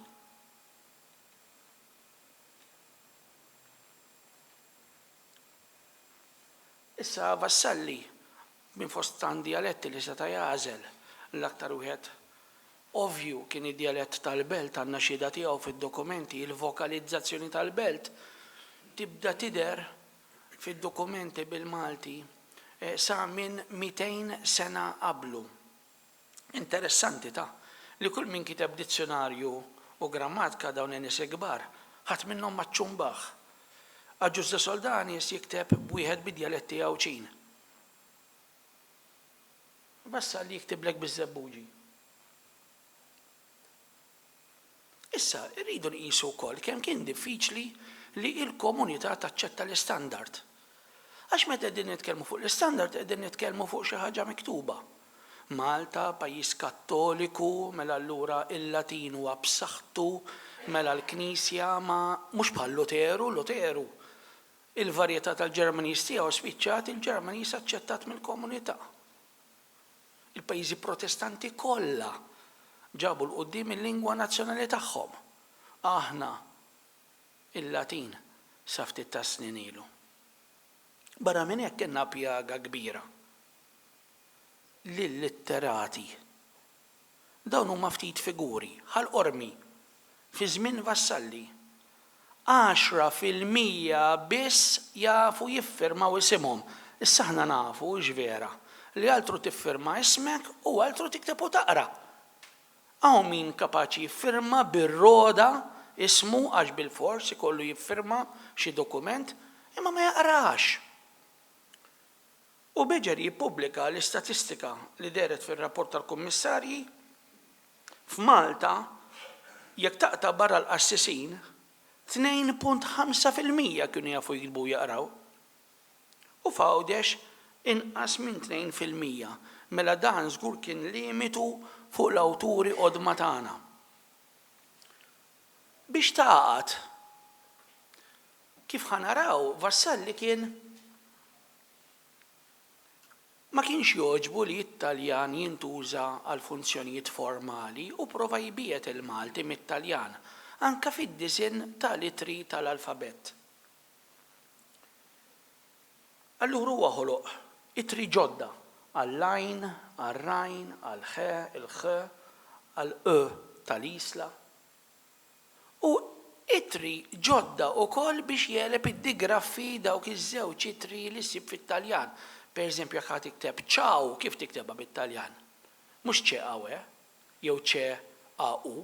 Issa Vassalli minn fost tan dialetti li seta' jagħżel l-aktar wieħed ovvju kien id-dialett tal-Belt għandna xhieda tiegħu fid-dokumenti, il-vokalizzazzjoni tal-Belt tibda tidher fid-dokumenti bil-Malti sa minn 200 sena qablu. Interessanti li kull min kiteb dizzjonarju u grammatika dawn in-nies kbar ħadd minnhom maċċumbaħ. Aġġuż de Soldanis jikteb b'wieħed bid-dialetti Għawċin. Vassalli jiktiblek biż-Żebbuġi. Issa rridu nqisu wkoll kemm kien diffiċli li l-komunità taċċetta l-istandard. Għax meta qegħdin nitkellmu fuq l-istandard qegħdin nitkellmu fuq xi ħaġa miktuba. Malta pajjiż Kattoliku, mela allura il-Latin huwa b'saħħtu, mela l-Knisja ma mhux bħal Luteru. Il-varjetà tal-Ġermaniż tiegħu spiċċat il-Ġermaniż aċċettat mill-komunità. Il-pajjiżi protestanti kollha ġabu l-qudiem il-lingwa nazzjonali tagħhom. Aħna il-Latin sa ftit ta' snin ilu. Barra minn hekk kienna pjaga kbira. Lill-litterati. Dawn huma ftit figuri, ħal-qormi, fi żmien Vassalli. 10% biss jafu jiffirmaw isimhom. Issa aħna nafu ġvera li altru tiffirma ismek u altru tikteb u taqra. Hawn min kapaċi jiffirma bir-roda ismu għax bil-fors ikollu jiffirma xi dokument imma ma jaqrax. U beġer jippubblika l-istatistika li deret fir-rapport tal-Kummissarji f'Malta jekk taqta' barra l-qassisin 2.5% kienu jafu jikbu jaqraw. U f'Għawdex inqas minn 2%. Mela dan żgur kien limitu fuq l-awturi qodma tagħna. Biex taqgħod kif ħanaraw Vassalli ma kienx jogħġbu li t-Taljan jintuża għal funzjonijiet formali u prova jbiegħet il-Malti mit-Taljan anke fid-disinn tal-itri tal-alfabet. Allura huwa ħoloq itri ġodda għall-lajn, għal-rajn, għal-ħe, il-ħ, għal-ë tal-isla. U itri ġodda wkoll biex jeleb id-digraffi dawk iż-żewġ itri li ssib fit-Taljan. Per eżempju, jekk tikteb ċaw, kif tiktebha bit-Taljan? Mhux ċe jew ċe AU,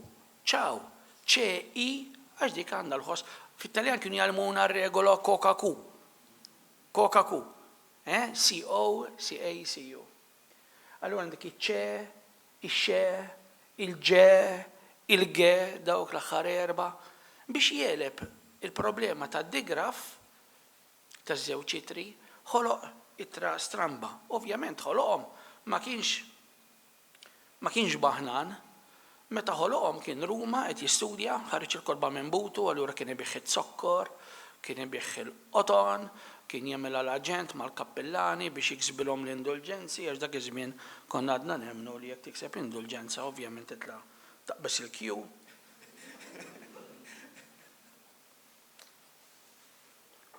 ċaw, ċe I, għax dik għandha l-ħoss. Fit-Taljan kienu jgħalmuna r-regola Coca-Cu. Coca-Cu. CO, CA, CU. Allura għandek iċ-ċe, ix-xe, il-ġe, il-ge, dawk l-aħħar erba' biex jeleb il-problema ta' digraf ta' żewġ itri ħoloq itra stramba. Ovvjament ħoloqhom ma kienx baħnan. Meta ħoloqhom kien Ruma qed jistudja, ħareġ il-Kodba Menbutu, allura kien ibih it-sokkor, kien ibih il-qoton, kien jagħmel l-aġent mal-kappellani biex jiksbilhom l-indulġenzi għax dak iż-żmien konna għadna nemmnu li jekk tikseb indulġenza ovvjament titla' taqbes il-kju.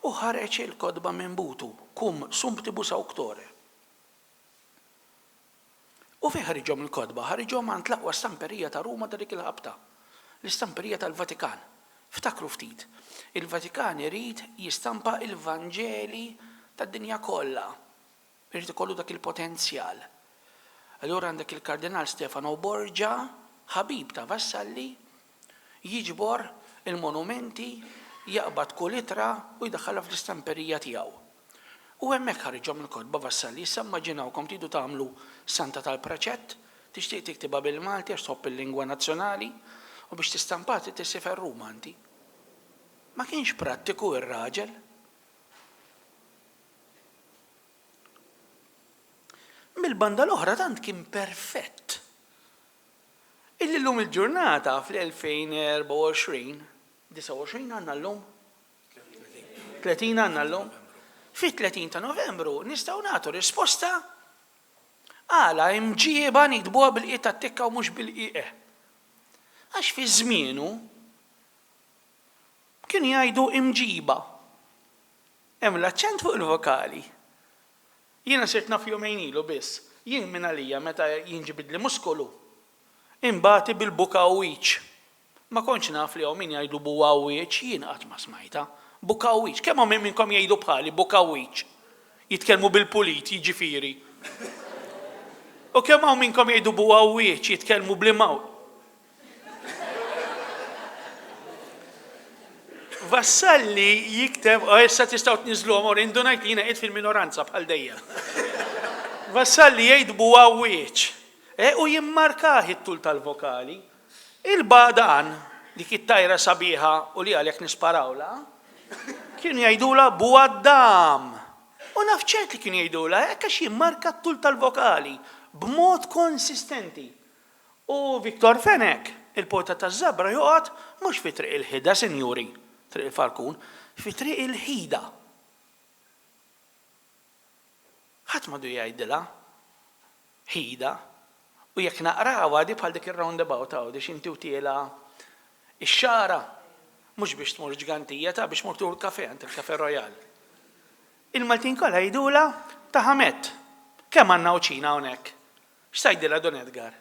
U ħareġ il-Kodba Menbutu, kum sumptibus auctore. U fejn ħariġhom il-kodba? Ħariġhom għand l-aqwa stamperija ta' Ruma ta' dik il-ħabta. L-istamperija tal-Vatikan. Ftakru ftit. Il-Vatikan irid jistampa il-Vanġeli tad-dinja kollha. Irid ikollu dak il-potenzjal. Allura għandek il-Kardinal Stefano Borgia, ħabib ta' Vassalli, jiġbor il-monumenti, jaqbad kull itra u jdaħħalha fl-istamperija tiegħu. U hemmhekk ħariġhom il-kodba Vassalli, issa immaġinawkom tridu tagħmlu Santa tal-Praċett, tixtieq tiktibha bil-Malti għax tħobb il-lingwa nazzjonali u biex tistampati tissifher Ruma inti. Ma kienx prattiku ir-raġel. Mill-banda l-oħra tant kien perfett. Illi llum il-ġurnata fl-2024, 29 għandna llum? 30 għandna llum? Fit-30 ta' Novembru nistgħu nagħtu risposta għala imġieba nikdbuha bil-qiegħ tat-tikka u mhux bil-qiegħ. Għax fi żmienu kienu jgħidu imġiba. Hemm l-aċċent fuq il-vokali. Jiena sirt naf jumejn ilu biss. Jien minn għalija meta jinġibidli muskolu. Imbagħad bil-bukawwiċ. Ma kontx naf li hawn min jgħidu buwawwiċ, jien qatt ma smajta. Bukawwiċ. Kemm hawn minnkom jgħidu bħali bukawwiċ? Jitkellmu bil-pulit, jiġifieri. U kemm hawn minnkom jgħidu buwawwiċ, jitkellmu bl-imaw. Vassalli jikteb, issa tistgħu tniżluhom u indunajt li jiena qiegħed fil-minoranza bħal dejja. Vassalli jgħid buwawwiċ. U jimmarkah it-tul tal-vokali. Il-badan dik it-tajra sabiħa u li għalhekk nisparawla, kienu jgħidula buwaddam. U naf ċert li kienu jgħidula hekk għax jimmarka t-tul tal-vokali b'mod konsistenti. U Viktor Fenek, il-poeta taż-Żabra, joqgħod mhux fi triq il-ħida, sinjuri, triq il-Falkun, fi triq il-ħida. Ħadd m'għadu jgħidilha ħida. U jekk naqrawha di bħal dik ir-roundabout għawdi x'inti utiela ix-xara mhux biex tmur ġgantija ta' biex mur tur kafe għand il-Kafe Royal. Il-Maltin kollha jgħidula ta' ħamet. Kemm għandna uċina hawnhekk? X'tgħidilha Don Edgar?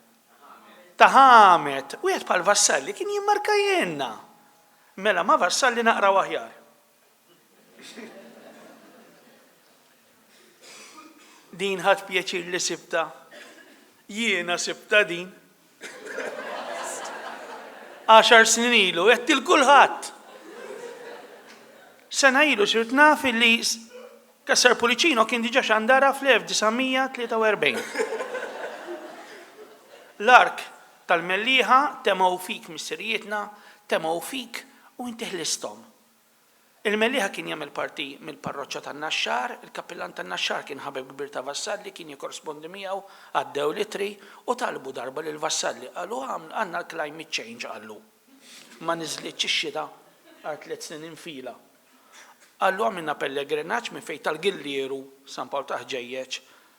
Ta' ħamet. U jgħid bħal Vassalli kien jimmarka jenna. Mela ma' Vassalli naqraw aħjar. Din ħadd pjaċir li sibta. Jiena sibta din. 10 snin ilu, qed il-kulħadd. Sena ilu sirt naf li Kasser Pulicino kien diġà xandara fl-1943. L-ark tal-Melliħa temgħu fik missirietna, temgħu fik u inti ħlisthom. Il-Melliħa kien jagħmel parti mill-parroċċa tan-Naxxar, il-kappillan tan-Naxxar kien ħabeb kbir ta' Vassalli, kien jikkorrispondi miegħu, għaddew litri u talbu darba lil Vassalli. Qalu għandna l-climate change qalu. Ma niżlitx ix-xita għal 3 snin infila. Għallu għamilna pellegrinaġġ minn fejn tal-Gillieru San Pawl ta' Ħġejjeġ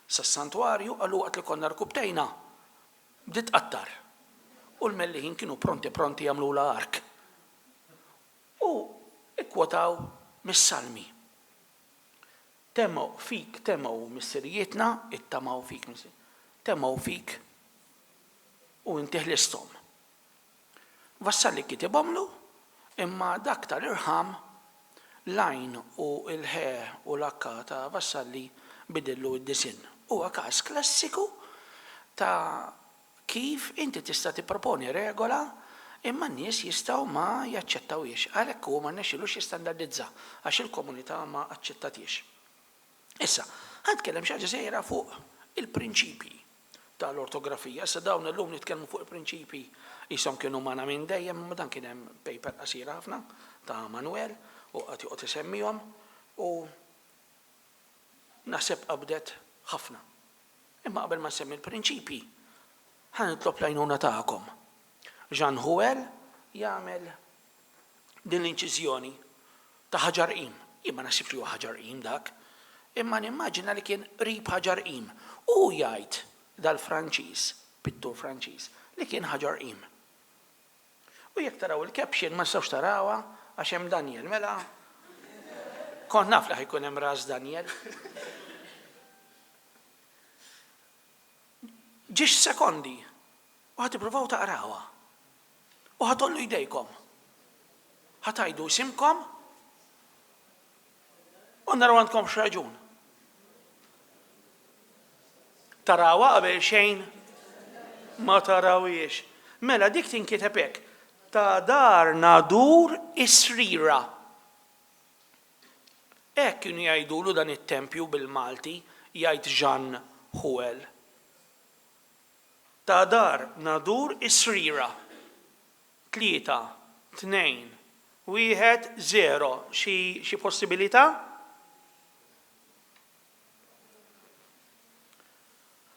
sas-Santwarju, għallu għat li konna rkubtejna. Bdiet qattar. U l-Melliħin kienu pronti jagħmlu l-ark. U ikkwotaw mis-salmi. Temgħu missirietna, ittamaw fik temgħu fik u inti ħlisthom. Vassalli kitibhomlu, imma dak tal-irħam lajn u il-ħe u l-akka ta' Vassalli bidillu id-disin. Huwa każ klassiku ta' kif inti tista' tipproponi regola imma n-nies jistgħu ma jaċċettawhiex. Għalhekk huwa ma rnexxilux jistandardizza għax il-komunità ma aċċettatiex. Issa, ħankellem xi ħaġa żgħira fuq il-prinċipji tal-ortografija. Issa dawn illum nitkellmu fuq il-prinċipji ishom kienu magħna minn dejjem, ma dan kien hemm paper qasir ħafna ta' Manuel u għat juqt isemmihom u naħseb qabdet ħafna. Imma qabel ma nsemmi l-prinċipji, ħan nitlob l-għajnuna tagħkom. Jean Houel jagħmel din l-inċiżjoni ta' ħaġar-qim. Jien ma naħsibx li huwa ħaġar-qim dak, imma nimmaġina li kien qrib ħaġar-qim. U jgħid dal-Franċiż, pittur Franċiż, li kien ħaġar-qim. U jekk taraw il-caption ma nistgħux tarawha għax hemm Daniel, mela kont naf li ħajkun hemm ras Daniel. Ġiex sekondi u ħad tippruvaw taqrawha. U ħatollu jdejkom. Ħatajdu isimkom u naraw għandkom x'raġun. Tarawha qabel xejn ma tarawiex. Mela dik tinkiteb hekk. Ta' dar nadur isrira. Hekk kienu jgħidulu dan it-tempju bil-Malti jgħid Jean Houel. Ta' dar nadur isrira. 3, 2, 1, 0. Xi possibilità?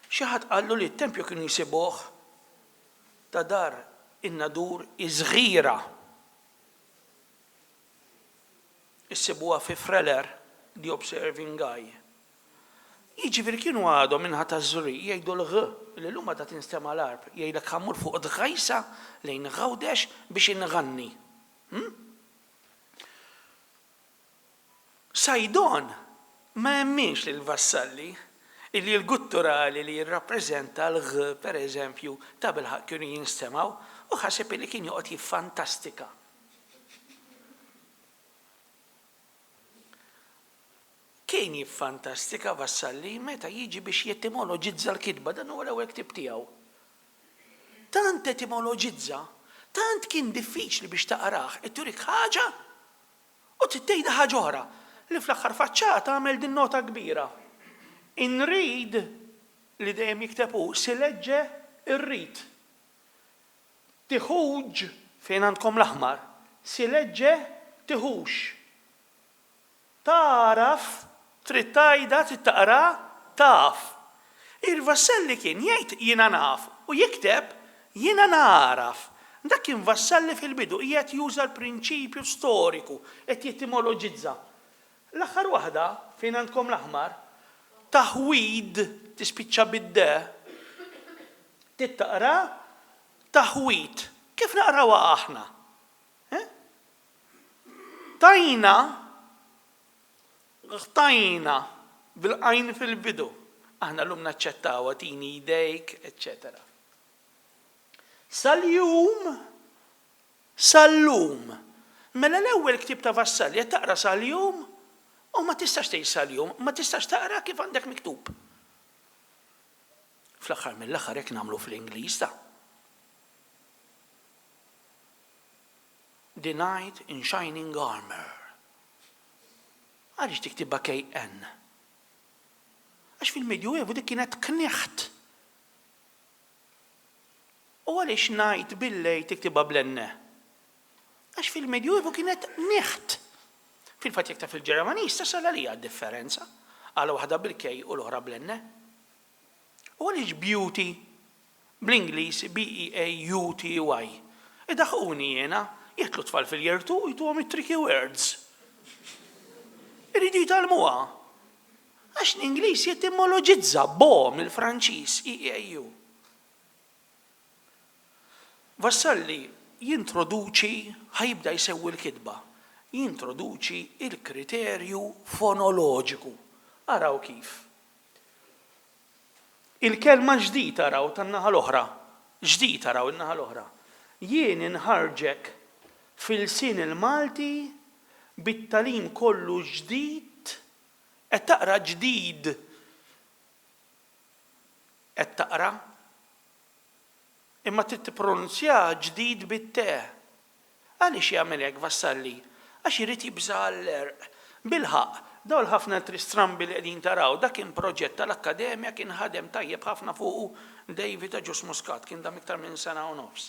Xi ħadd qallu li t-tempju kienu jsibuh ta' dar in-nadur iżgħira. Issibuha fi Freller, The Observing Guy. Jiġifieri kienu għadhom minħa taż-żuri jgħidu l-għ li l-huma ta' tinstema l-arb jgħidlek ħammur fuq dħajsa lejn Għawdex biex inغني. Sajdon ma jemminx lil Vassalli illi l-gutturali li jirrappreżenta l-għ pereżempju ta' bilħaq kienu jinstemaw u ħaseb li kien joqgħod jiffantastika. Kien jiffantastika Vassalli meta jiġi biex jettimoloġizza l-kitba, dan huwa l-ewwel ktib tiegħu. Tant etimoloġizza, tant kien diffiċli biex taqrah, qed turik ħaġa u tittejda ħaġa oħra li fl-aħħar faċċata għamel din nota kbira. Inrid li dejjem jiktebu sileġġe irrid. Tiħuġ fejn għandkom l-aħmar, sileġġe tiħux. Taraf trid tajda taqra taf. Il-Vassalli kien jgħid jiena naf u jikteb jiena naraf. Dak kien Vassalli fil-bidu qiegħed juża l-prinċipju storiku qed jettimoloġizza. L-aħħar waħda fejn għandkom l-aħmar taħwid tispiċċa bid-de. Tittaqra taħwid. Kif naqrawha aħna? Tajna bil-qajn fil-bidu. Aħna l-lum naċċettawa tini idejk, etc. Sal-lum. Mela l-ewwel ktib ta' Vassalli qed taqra sal-jum u ma tistax tgħid sal-jum, ma tistax taqra kif għandek miktub. Fl-aħħar mill-aħħar hekk nagħmlu fl-Ingliż ta'. the knight in shining armor. Għaliex tiktibha KN? Għax fil-Medjuevu dik kienet kneħt. U għaliex knight billej tiktibha bl-N? Għax fil-Medjuevu kienet neħt. Fil-fatt jekk fil-Ġermaniż tasal għalija differenza għal waħda bil-K u l-oħra bl-N. U għaliex beauty bl-Ingliż B-E-A-U-T-Y. Idaħquni jiena jitlu tfal fil-jertu jituhom it-tricky words. Iridu jitalmuha. Għax l-Ingliż jittimoloġizza bo mill-Franċiż E-A-U. Vassalli jintroduċi, ħajibda jsewwi l-kitba, jintroduċi il-kriterju fonoloġiku. Araw kif. Il-kelma ġdid araw tan-naħa l-oħra. Ġdid araw in-naħa l-oħra. Jien inħarġek fil-sin il-Malti bit-talim kollu ġdid, qed taqra ġdid. Qed taqra imma trid tippronunzja ġdid bit-te. Għaliex jagħmel hekk Vassalli? Għax irid jibża l-erq. Bilħaq, dawl ħafna tristrambi li qegħdin taraw, dak kien proġett tal-Akkademja kien ħadem tajjeb ħafna fuqu David Aġus Muscat, kien dam iktar minn sena u nofs.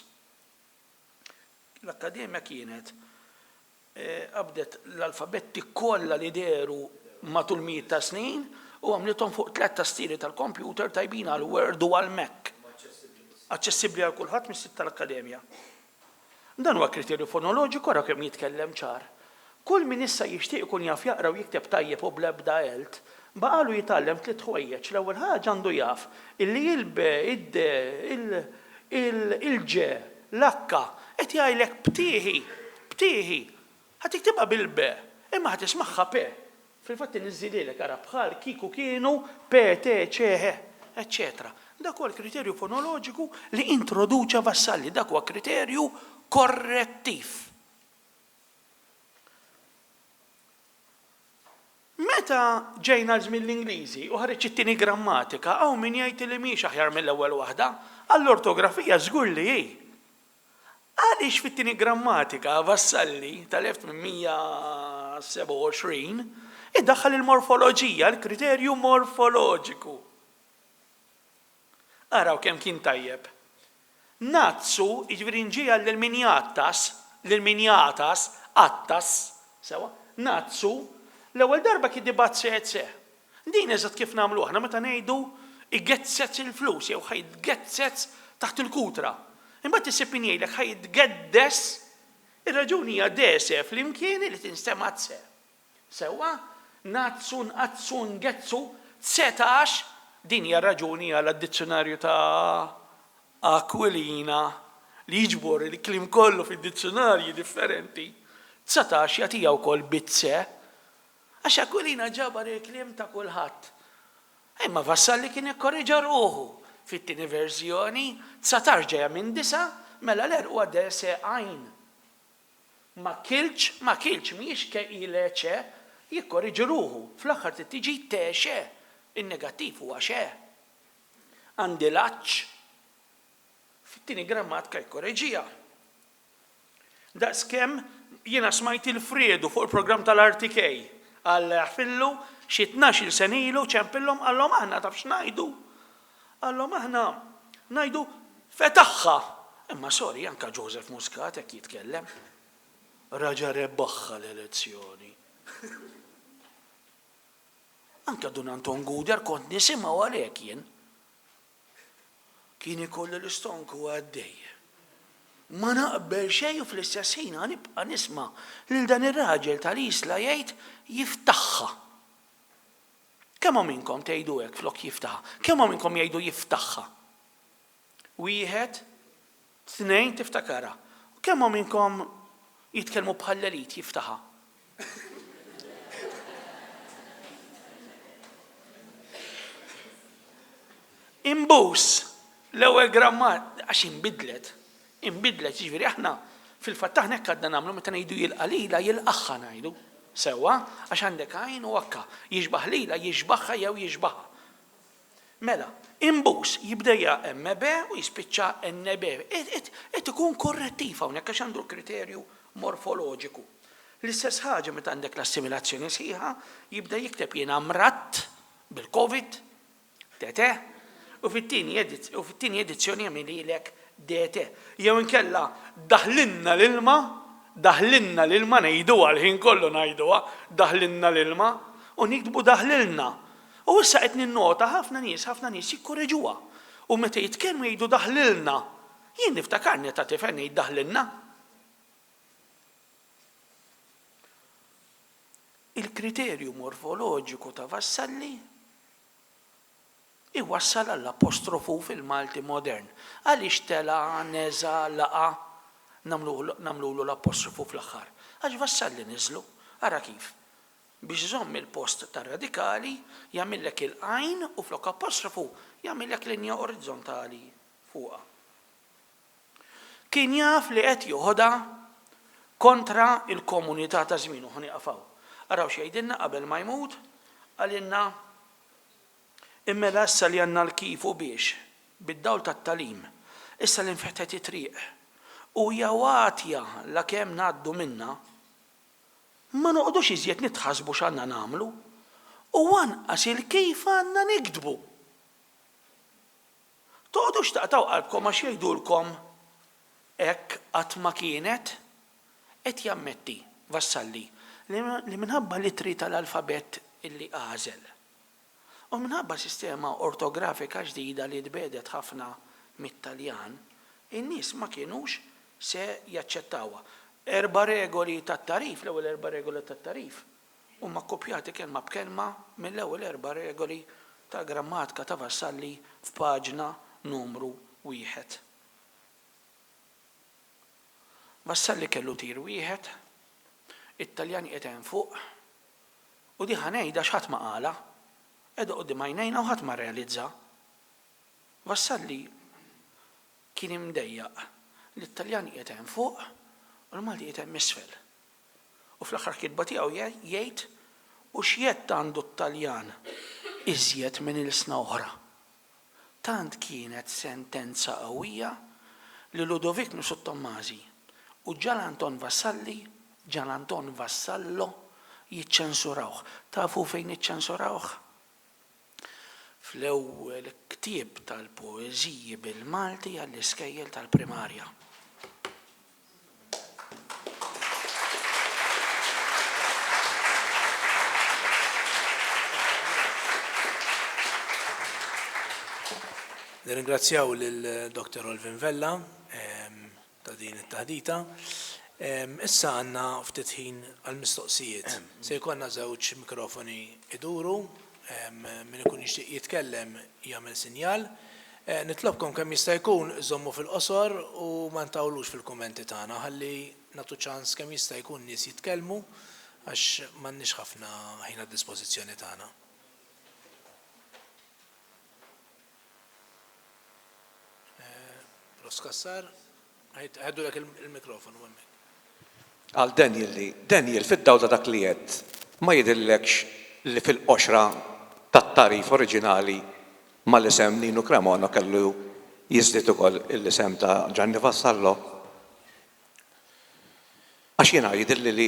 L-Akkademja kienet qabdet l-alfabetti kollha li deru matul 100 snin u għamlithom fuq 3 tastieri tal-kompjuter tajbin għal Word u għal Mac. Aċċessibbli għal kulħadd mis-sit tal-Akkademja. Dan huwa kriterju fonoloġiku ara kemm jitkellem ċar. Kull min issa jixtieq ikun jaf jaqra u jikteb tajjeb u bl-ebda elt, baqalu jitgħallem 3 ħwejjeġ. L-ewwel ħaġa għandu jaf illi jilbe il-ġe l-akka qed jgħidlek ptieħi. Ħad tiktibha bil-be, imma ħad tismagħha pe. Fil-fatt inniżililek ara bħal kieku kienu pe, te, ċeħe, eċċetera. Dak huwa l-kriterju fonoloġiku li introduċa Vassalli, dak huwa kriterju korrettiv. Meta ġejna żmien l-Ingliżi u ħareġ it-tieni grammatika hawn min jgħid li mhix aħjar mill-ewwel waħda, għall-ortografija żgur li hi. Għaliex fit-tieni grammatika Vassalli tal-1827 iddaħħal il-morfoloġija, l-kriterju morfoloġiku. Araw kemm kien tajjeb. Nazzu, jiġifieri nġija l-minjatas, attas, sewa, nazzu, l-ewwel darba kien dibazzezze. Din eżatt kif nagħmlu aħna meta ngħidu igezzez il-flus jew ħajtgezzez taħt il-kutra. Imbagħad isib jgħidlek ħajtgeddes ir-raġuni hija dese flimkien li tinstema' tse. Sewwa, nazzu, nqazzu, ngetzu, 19 din hija raġuni għal addizzjonarju ta' Aquilina li jiġbor il-klim kollu fid-dizzjonarji differenti. 19 jagħtiha wkoll bitse. Għax Aquilina ġabar il-klim ta' kulħadd. Imma Vassalli kien ikkorriġa ruħu fit-tieni verżjoni 19 ġejja minn 9 mela l-erq huwa dese għajn. Ma kilx mhijiex keqileċe jikkorriġi ruħu. Fl-aħħar tiġi texe. In-negattiv huwa xe. Għandi laċċ. Fit-tieni grammatika jkorreġija. Daqskemm jiena smajt il-Fredu fuq il-programm tal-RTK għal ħfillu xi 12 sen ilu ċempillhom għallhom aħna taf x'ngħidu. Għallhom aħna ngħidu fetaħħa. Imma sorry anke Joseph Muscat hekk jitkellem. Raġa rebbaħħa l-elezzjoni. Anke dun Anton Guder kont nisimgħu għalhekk jien. Kien ikolli l-istonku għaddej. Ma naqbel xejn u fl-istess ħin nibqa' nisma' lil dan ir-raġel tal-Isla jgħid jiftaħħa. Kemm minnkom tgħidu hekk flok jiftaħħa? Kemm minnkom jgħidu jiftaħħa? Wieħed, tnejn tiftakara. Kemm minnkom jitkellmu bħal elit jiftaħħa? Imbus, l-ewwel grammat, għax inbidlet, ġifieri aħna fil-fatt aħna hekk għadna nagħmlu meta ngħidu jilqa' lila jilqaħħa ngħidu. Sewwa, għax għandek għajn u akka, jiġbaħ lila, jiġbaħħa jew jiġbaħha. Mela, imbus jibdejja MB u jispiċċa NB. Qed ikun korrettiv hawnhekk għax għandu l-kriterju morfoloġiku. L-istess ħaġa meta għandek l-assimilazzjoni sħiħa jibda jikteb jiena mratt bil-COVID, tete, u fit-tieni edizzjoni jagħmililek dete. Jew inkella daħlinna l-ilma ngħiduha l-ħin kollu ngħiduha, daħlinna l-ilma u nikdbu daħlilna. U issa qed ninnota ħafna nies jikkorreġuha. U meta jitkellmu jgħidu daħlilna, jien niftakarni ta' tifel ngħid daħlilna. Il-kriterju morfoloġiku ta' Vassalli iwassal għall-apostrofu fil-Malti modern. Għaliex tela, neza, laqa, namlulu l-apostrofu fl-aħħar. Għax Vassalli niżlu, ara kif. Biex żomm il-post ta' radikali, jagħmillek il-għajn u flok apostrofu jagħmillek linja orizzontali fuqha. Kien jaf li qed joħodha kontra il-komunità ta' żmienu ħaniqafaw. Araw xejdinna qabel ma jmut, għalinna immela issa li għandna l-kifu biex bid-dawl tat-talim, issa li nfeħtet triq u jawatja la kemm ngħaddu minna, ma noqgħodux iżjed nitħasbu x'għandna nagħmlu u anqas il-kif għandna nikdbu. Toqgħodux taqtaw qalbkom għax jgħidulkom hekk qatt ma kienet qed jammetti Vassalli li minħabba litri tal-alfabet illi għażel. U minħabba sistema ortografika ġdida li tbedet ħafna mit-Taljan, in-nies ma kienux se jaċċettawha. 4 regoli tat-tarif, l-ewwel 4 regoli tat-tarif, huma kkopjati kelma b'kelma mill-ewwel 4 regoli ta' grammatika ta' Vassalli f'paġna numru 1. Vassalli kellu tir wieħed, it-Taljani qed hemm fuq, u di ħanejda x'ħadd ma qala, edu qudiem għajnejna u ħadd ma realizza. Vassalli kien imdejjaq li t-Taljani qed hemm fuq u l-Malti qed hemm isfel. U fl-aħħar kitba tiegħu jgħid u x'jett għandu t-Taljan iżjed minn il-sna oħra. Tant kienet sentenza qawwija li Ludovic Nusu Tommasi u Gian Anton Vassallo jiċċensurawh. Tafu fejn iċċensurawh? Fl-ewwel ktieb tal-poeżiji bil-Malti għall-iskejjel tal-primarja. Nirringrazzjaw lil Dr. Olvin Vella ta' din it-taħdita. Issa għandna ftit ħin għall-mistoqsijiet. Se jkollna żewġ mikrofoni iduru, min ikun jixtieq jitkellem jagħmel sinjal. Nitlobkom kemm jista' jkun żommu fil-qosor u ma ntawlux fil-kummenti tagħna ħalli nagħtu ċans kemm jista' jkun nies jitkellmu għax m'għandniex ħafna ħin għad-dispożizzjoni tagħna. Roskassar, ħeddu lek il-mikrofonu hemmhekk. Għal Daniel fid-dawla dak li qed ma jidhirlekx li fil-qoxra tat-tarif oriġinali mal-isem Nino Cremona kellu jiżdied ukoll l-isem ta' Gianni Vassallo. Għax jiena jidhirli li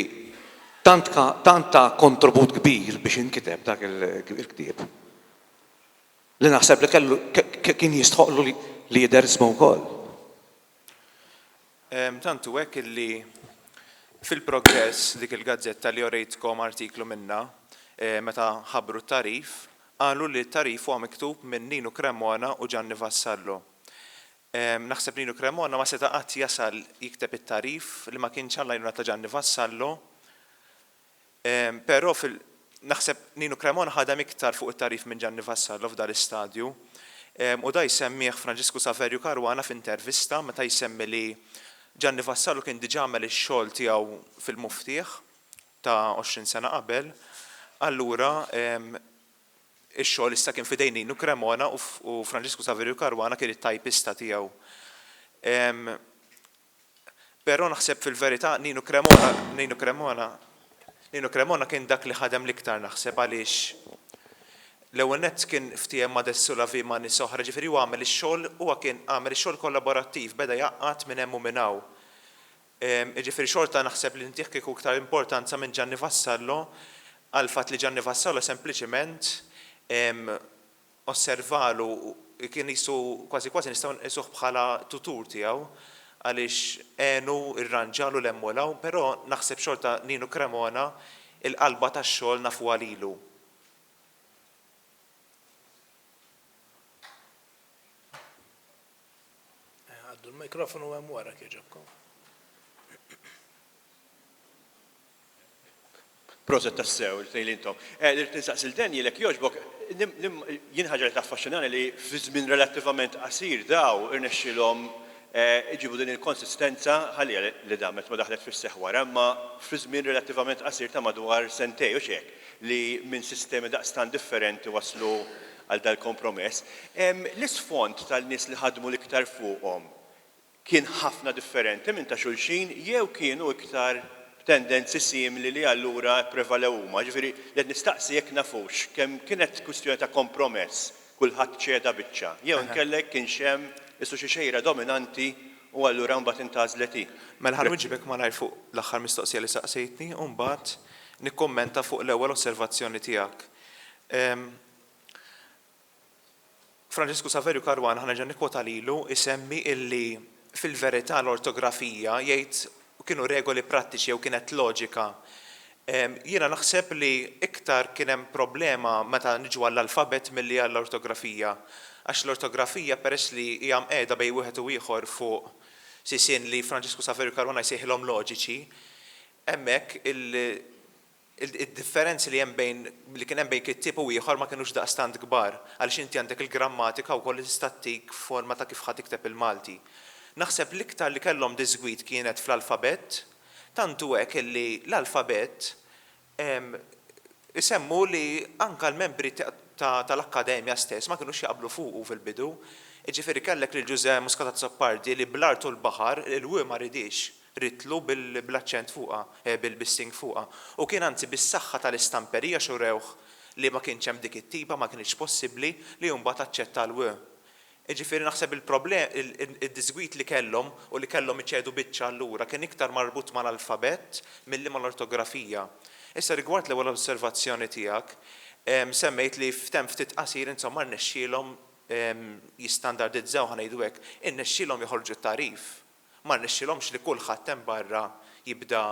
tant ta' kontribut kbir biex inkiteb dak il-ktieb. Li naħseb li kellu kien jistħoqlu li jidher ismu wkoll. Tantu hekk illi fil-progress dik il-gazzetta li orejtkom artiklu minna meta ħabbru t-tarif, qalu li t-tarif huwa miktub minn Nino Cremona u Gianni Vassallo. Naħseb Nino Cremona ma seta' qatt jasal jikteb it-tarif li ma kienx għall-għajnuna ta' Gianni Vassallo, però naħseb Nino Cremona ħadem iktar fuq it-tarif minn Gianni Vassallo f'dan l-istadju. U da jsemmih Franġisku Saverju Karwana f'intervista meta jsemmi li Gianni Vassallo kien diġà għamel ix-xogħol tiegħu fil-muftieħ ta' 20 sena qabel, allura ix-xogħol issa kien fidejn Nino Cremona u Franġisku Saverju Karwana kien it-tajpista tiegħu. Però naħseb fil-verità Nino Cremona kien dak li ħadem l-iktar naħseb għaliex l-ewwel nett kien ftehim ma' Dessu Lavi ma' nies oħra, ġifieri huwa għamel ix-xogħol huwa kien għamel ix-xogħol kollaborattiv, beda jaqqat minn hemm u minn hawn. Ġifieri xorta naħseb li ntih kieku iktar importanza minn Gianni Vassallo għal fatt li Gianni Vassallo sempliċement osservalu kien jisu kważi nistgħu nisuh bħala tutur tiegħu għaliex għenu irranġalu l-emmolaw, però naħseb xorta Nino Cremona il-qalba tax-xogħol nafu għalilu. Għaddu l-mikrofonu hemm wara kieġobkom. Proset tassew, il-tejlintom. L-irtinsaqs il-Daniel, jogħġbok, jien ħaġa li taffaxxinani li fi żmien relattivament qasir daw irnexxilhom iġibu din il-konsistenza ħalli li damet ma daħlet fis-seħħ wara, imma fi żmien relattivament qasir ta' madwar sentej u xek li minn sistemi daqstan differenti waslu għal dal-kompromess. L-isfond tal-nies li ħadmu l-iktar fuqhom kien ħafna differenti minn ta' xulxin jew kienu iktar tendenzi simili li allura prevalew huma. Ġifieri li qed nistaqsi jekk nafux kemm kienet kwistjoni ta' kompromess kulħadd ċeda biċċa. Jew inkellek kien xem issu xi xejra dominanti u allura mbagħad intażlet hi. Mela ħarru ġibek ma ngħid fuq l-aħħar mistoqsija li saqsejtni u mbagħad nikkummenta fuq l-ewwel osservazzjoni tiegħek. Francesco Saverio Caruana ħana ġa nikkwota lilu isemmi illi fil-verità l-ortografija jgħid kienu regoli prattiċi jew kienet loġika. Jiena naħseb li iktar kien hemm problema meta niġu għall-alfabet milli għall-ortografija. Għax l-ortografija peress li hija mqiegħda bejn wieħed u ieħor fuq sisien li Francesco Saverio Caruana jsejħilhom loġiċi, hemmhekk il-differenzi li hemm bejn li kien hemm bejn kittieb u ieħor ma kinux daqstant kbar, għaliex inti għandek il-grammatika wkoll tista' tik forma ta' kif ħadd tikteb il-Malti. Naħseb l-iktar li kellhom disgwit kienet fl-alfabet, tantu hekk illi l-alfabet isemmu li anke l-membri tal-Akkademja stess ma kinux jaqblu fuqu fil-bidu. Ġifieri kellek lil Giuseppe Muscat Zoppardi li bl-artu l-baħar il-wi ma ridix ritlu bil-aċċent fuqha, bil-bisting fuqha. U kien anzi bis-saħħa tal-istamperija xurewh li ma kienx hemm dik it-tiba ma kienx possibbli li mbagħad aċċetta l-wi. Ġifieri naħseb il-disgwit li kellhom u li kellhom iċedu biċċa allura kien iktar marbut mal-alfabet milli mal-ortografija. Issa rigward l-ewwel osservazzjoni tiegħek, semmejt li f'tem ftit qasir insomma rnexxielhom jistandardizzaw ħanejdu hekk, irnexxielhom joħorġu t-tarif. Ma rnexxielhomx li kulħadd hemm barra jibda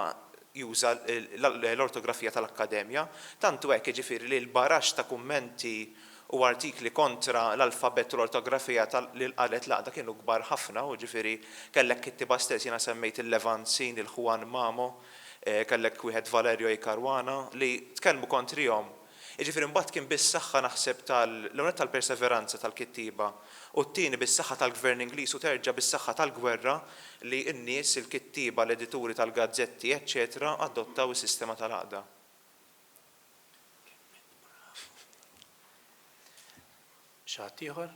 juża l-ortografija tal-Akkademja, tantu hekk jiġifieri li l-barax ta' kummenti u artikli kontra l-alfabet u l-ortografija li qalet laqda kienu kbar ħafna u ġifieri kellek kittiba stess jiena semmejt il-Levanzin, il-Juan Mamo, kellek wieħed Valerio Caruana li tkellmu kontrihom. Ġifieri mbagħad kien bis-saħħa naħseb l-ewwel tal-perseveranza tal-kittiba u t-tieni bis-saħħa tal-Gvern Ingliż u terġa' bis-saħħa tal-gwerra li n-nies il-kittiba l-edituri tal-gazzetti eċċetera adottaw is-sistema tal-għaqda. Xaħat ieħor?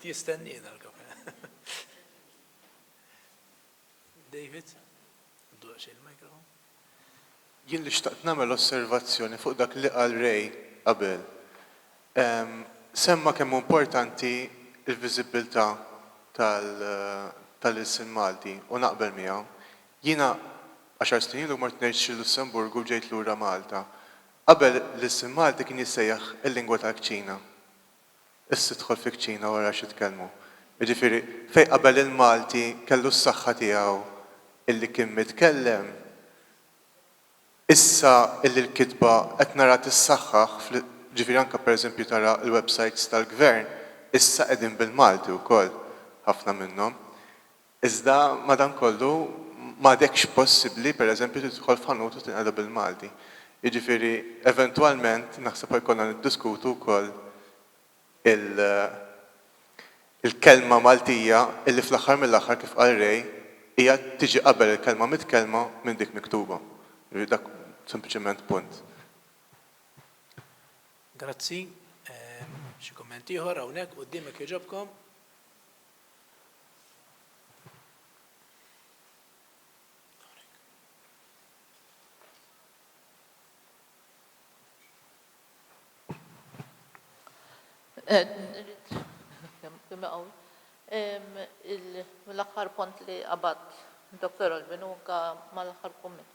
Tistennina l-kafe. David, dux il-mikrofon. Jien li xtaqt nagħmel osservazzjoni fuq dak li qal Ray qabel. Semma kemm importanti il-viżibilità tal-isem Malti u naqbel miegħu. Jiena 10 snin ilu mort ngħix fil-Lussemburgu u ġejt lura Malta. Qabel l-isem Malti kien jissejjaħ il-lingwa tal-Kċina. Issa tidħol fi Kċina wara xi tkellmu. Jiġifieri fejn qabel il-Malti kellu s-saħħa tiegħu illi kien mitkellem. Issa illi l-kitba qed nara tissaħħaħ, ġifieri anke pereżempju tara l-websites tal-Gvern, issa qegħdin bil-Malti wkoll ħafna minnhom. Iżda madankollu m'għadekx possibbli pereżempju tidħol f'ħanut u tinqeda bil-Malti. Jiġifieri eventwalment naħseb jkollna niddiskutu wkoll il-kelma Maltija illi fl-aħħar mill-aħħar kif qal Ray hija tiġi qabel il-kelma mitkellma minn dik miktuba. Dak sempliċement punt. Grazzi. Xi kummenti ieħor hawnhekk quddiemek jogħġobkom. L-aħħar punt li qabad Dr. Olvin u mal-aħħar kumment.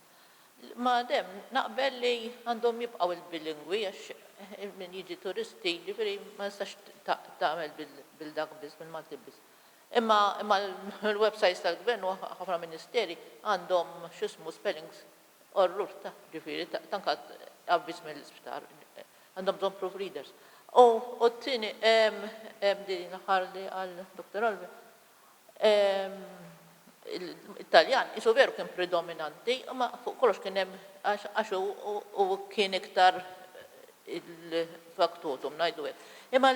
Ma dem, naqbel li għandhom jibqaw il-bilingwi għax min jiġi turisti, ġifiri ma nistax tagħmel bil-dak biss, bil-Malti biss. Imma l-websites tal-gvern u ħafna ministeri għandhom x'ismu spellings orrur ta' ġifiri tanka avvis mill-isptar. Għandhom bżonn proofreaders. U t-tieni din l-aħħar li għal Dr. Olvin. L-Italjan, isu veru kien predominanti, ma fuq kollox kien hemm għax u kien iktar il-faktotum ngħidu hekk. Imma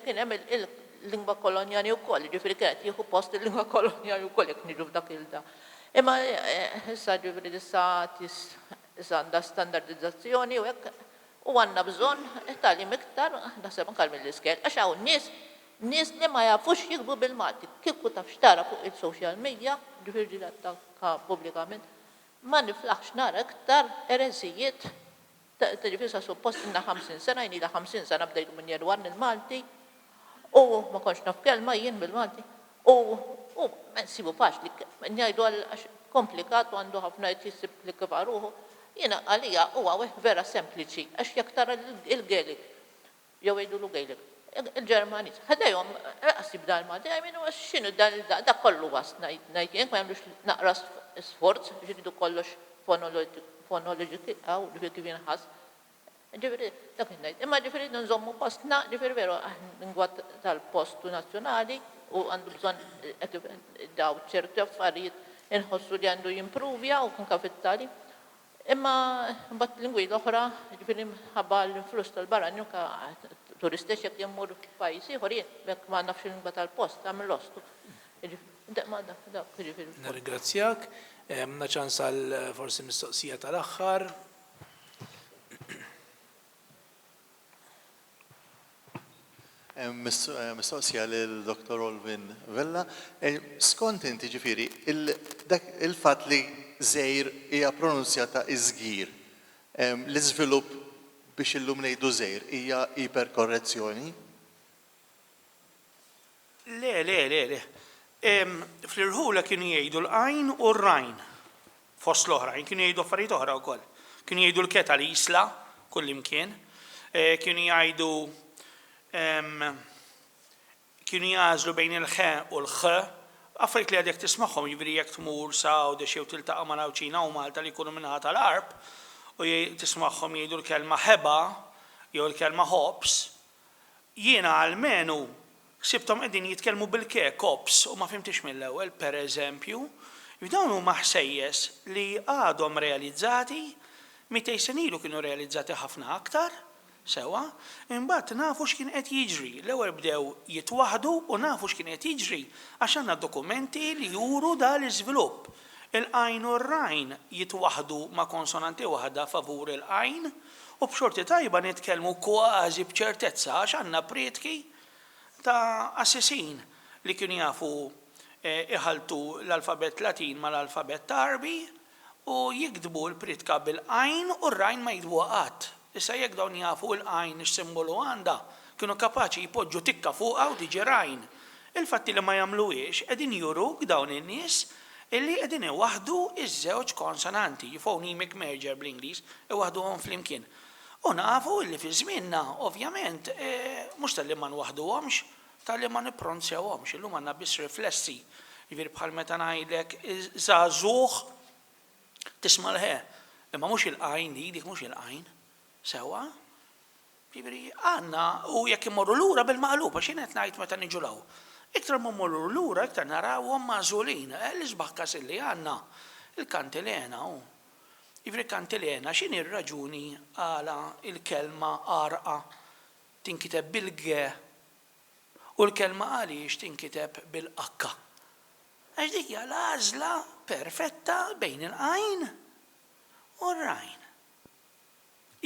kien hemm il-lingwa kolonjali wkoll, ġifieri kienet jieħu post il-lingwa kolonjali wkoll jekk niġu f'dak il-da. Imma issa ġifieri issa għandha standardizzazzjoni u hekk u għandna bżonn tagħlim iktar naħseb anke mill-iskel għax hawn nies li ma jafux jikbu bil-Malti, kieku taf xtara fuq il-social media, ġifiri ta' publikament, ma niflaħx nara iktar erezijiet ta' ġifisa suppost inna 50 sena, jini la 50 sena bdejtu minn jedwan il-Malti, u ma konx naf kelma jien bil-Malti, u ma nsibu faċli, njajdu għal komplikat u għandu ħafna jtisib li kifaruħu, jina għalija u għaweh vera sempliċi, għax jak tara il-Gaelic, jew jgħidu l-Gaelic. Il-Ġermaniż, ħadajhom qasib dal-Malti, għajminu x'inhu da kollu was ngħid ma jagħmlux naqra sforz biex iridu kollox fonoloġiki aw kif jinħass. Ġifieri dak ngħid. Imma ġifieri nżommu postna, ġifieri veru lingwa tal-postu nazzjonali u għandu bżonn daw ċerti affarijiet inħossu li għandu jimprovja u anke fit-tagħlim. Imma mbagħad lingwi l-oħra, ġifieri ħabba l-influss tal-barra turistiċ jek jemmur pajjiżi ieħor jien bekk ma nafx il-lingwa tal-post għamil lostu. Nirringrazzjak, għandna ċans għal forsi mistoqsija tal-aħħar. Mistoqsija lil Dr. Olvin Vella. Skont inti ġifieri il-fatt li żgħir hija pronunzjata iżgir, l-iżvilupp biex illum ngħidu żgħir hija iperkorrezzjoni? Le. Fl-irħula kienu jgħidu l-għajn u r-rajn fost l-oħrajn, kienu jgħidu affarijiet oħra wkoll. Kienu jgħidu l-keta l-isla kullimkien, kienu jgħidu kienu jażlu bejn il-ħe u l-ħ, affarijiet li għadek tismagħhom jiġri jekk tmur Sawd jew tiltaqa' ma' Ċina u Malta li jkunu minnaħa tal-Arb u tismagħhom jgħidu l-kelma ħeba jew l-kelma hops, jiena għalmenu ksibthom qegħdin jitkellmu bil-ke kops u ma fimtix mill-ewwel, pereżempju, dawn huma ħsejjes li għadhom realizzati 200 sen ilu kienu realizzati ħafna aktar, sewa, imbagħad nafu x'kien qed jiġri. L-ewwel bdew jitwaħdu u nafu x'kien qed jiġri għax għandna dokumenti li juru dan l-iżvilupp. Il-għajn u r-rajn jitwaħdu ma' konsonanti waħda favur il-għajn u b'xorti tajba nitkellmu kważi b'ċertezza għax għandna prietki ta' assessin li kienu jafu iħaltu l-alfabet Latin ma' l-alfabet Arbi u jikdbu l-pritka bil-għajn u r-rajn ma jidbu qatt. Issa jekk dawn jafu l-għajn x-simbolu għandha, kienu kapaċi jpoġġu tikka fuqha u tiġi rajn. Il-fatti li ma jagħmluhiex qegħdin juruk dawn in-nies illi qegħdin iwaħdu iż-żewġ konsonanti, phonemic merger bl-Ingliż, iwaħduhom flimkien. U nafu illi fi żmienna, ovvjament, mhux tal-li ma nwaħduhomx, tal-li ma nippronunzjawhomx, illum għandna biss riflessi. Jiġifieri bħal meta ngħidlek żagħżugħ tisma' l-ħe, imma mhux il-għajn dik mhux il-għajn. Sewa, jiġifieri għandna u jekk immorru lura bil-maqlub għax jien qed ngħid meta niġu law. Iktar ma mmorru lura, iktar narawhom magħżulin, l-isbaħ kas li għandna il-kantilena hu. Jiġifieri kantilena x'inhi r-raġuni għala il-kelma arqa tinkiteb bil-ge u l-kelma għaliex tinkiteb bil-akka. Għax dik hija l-għażla perfetta bejn il-għajn u r-rajn.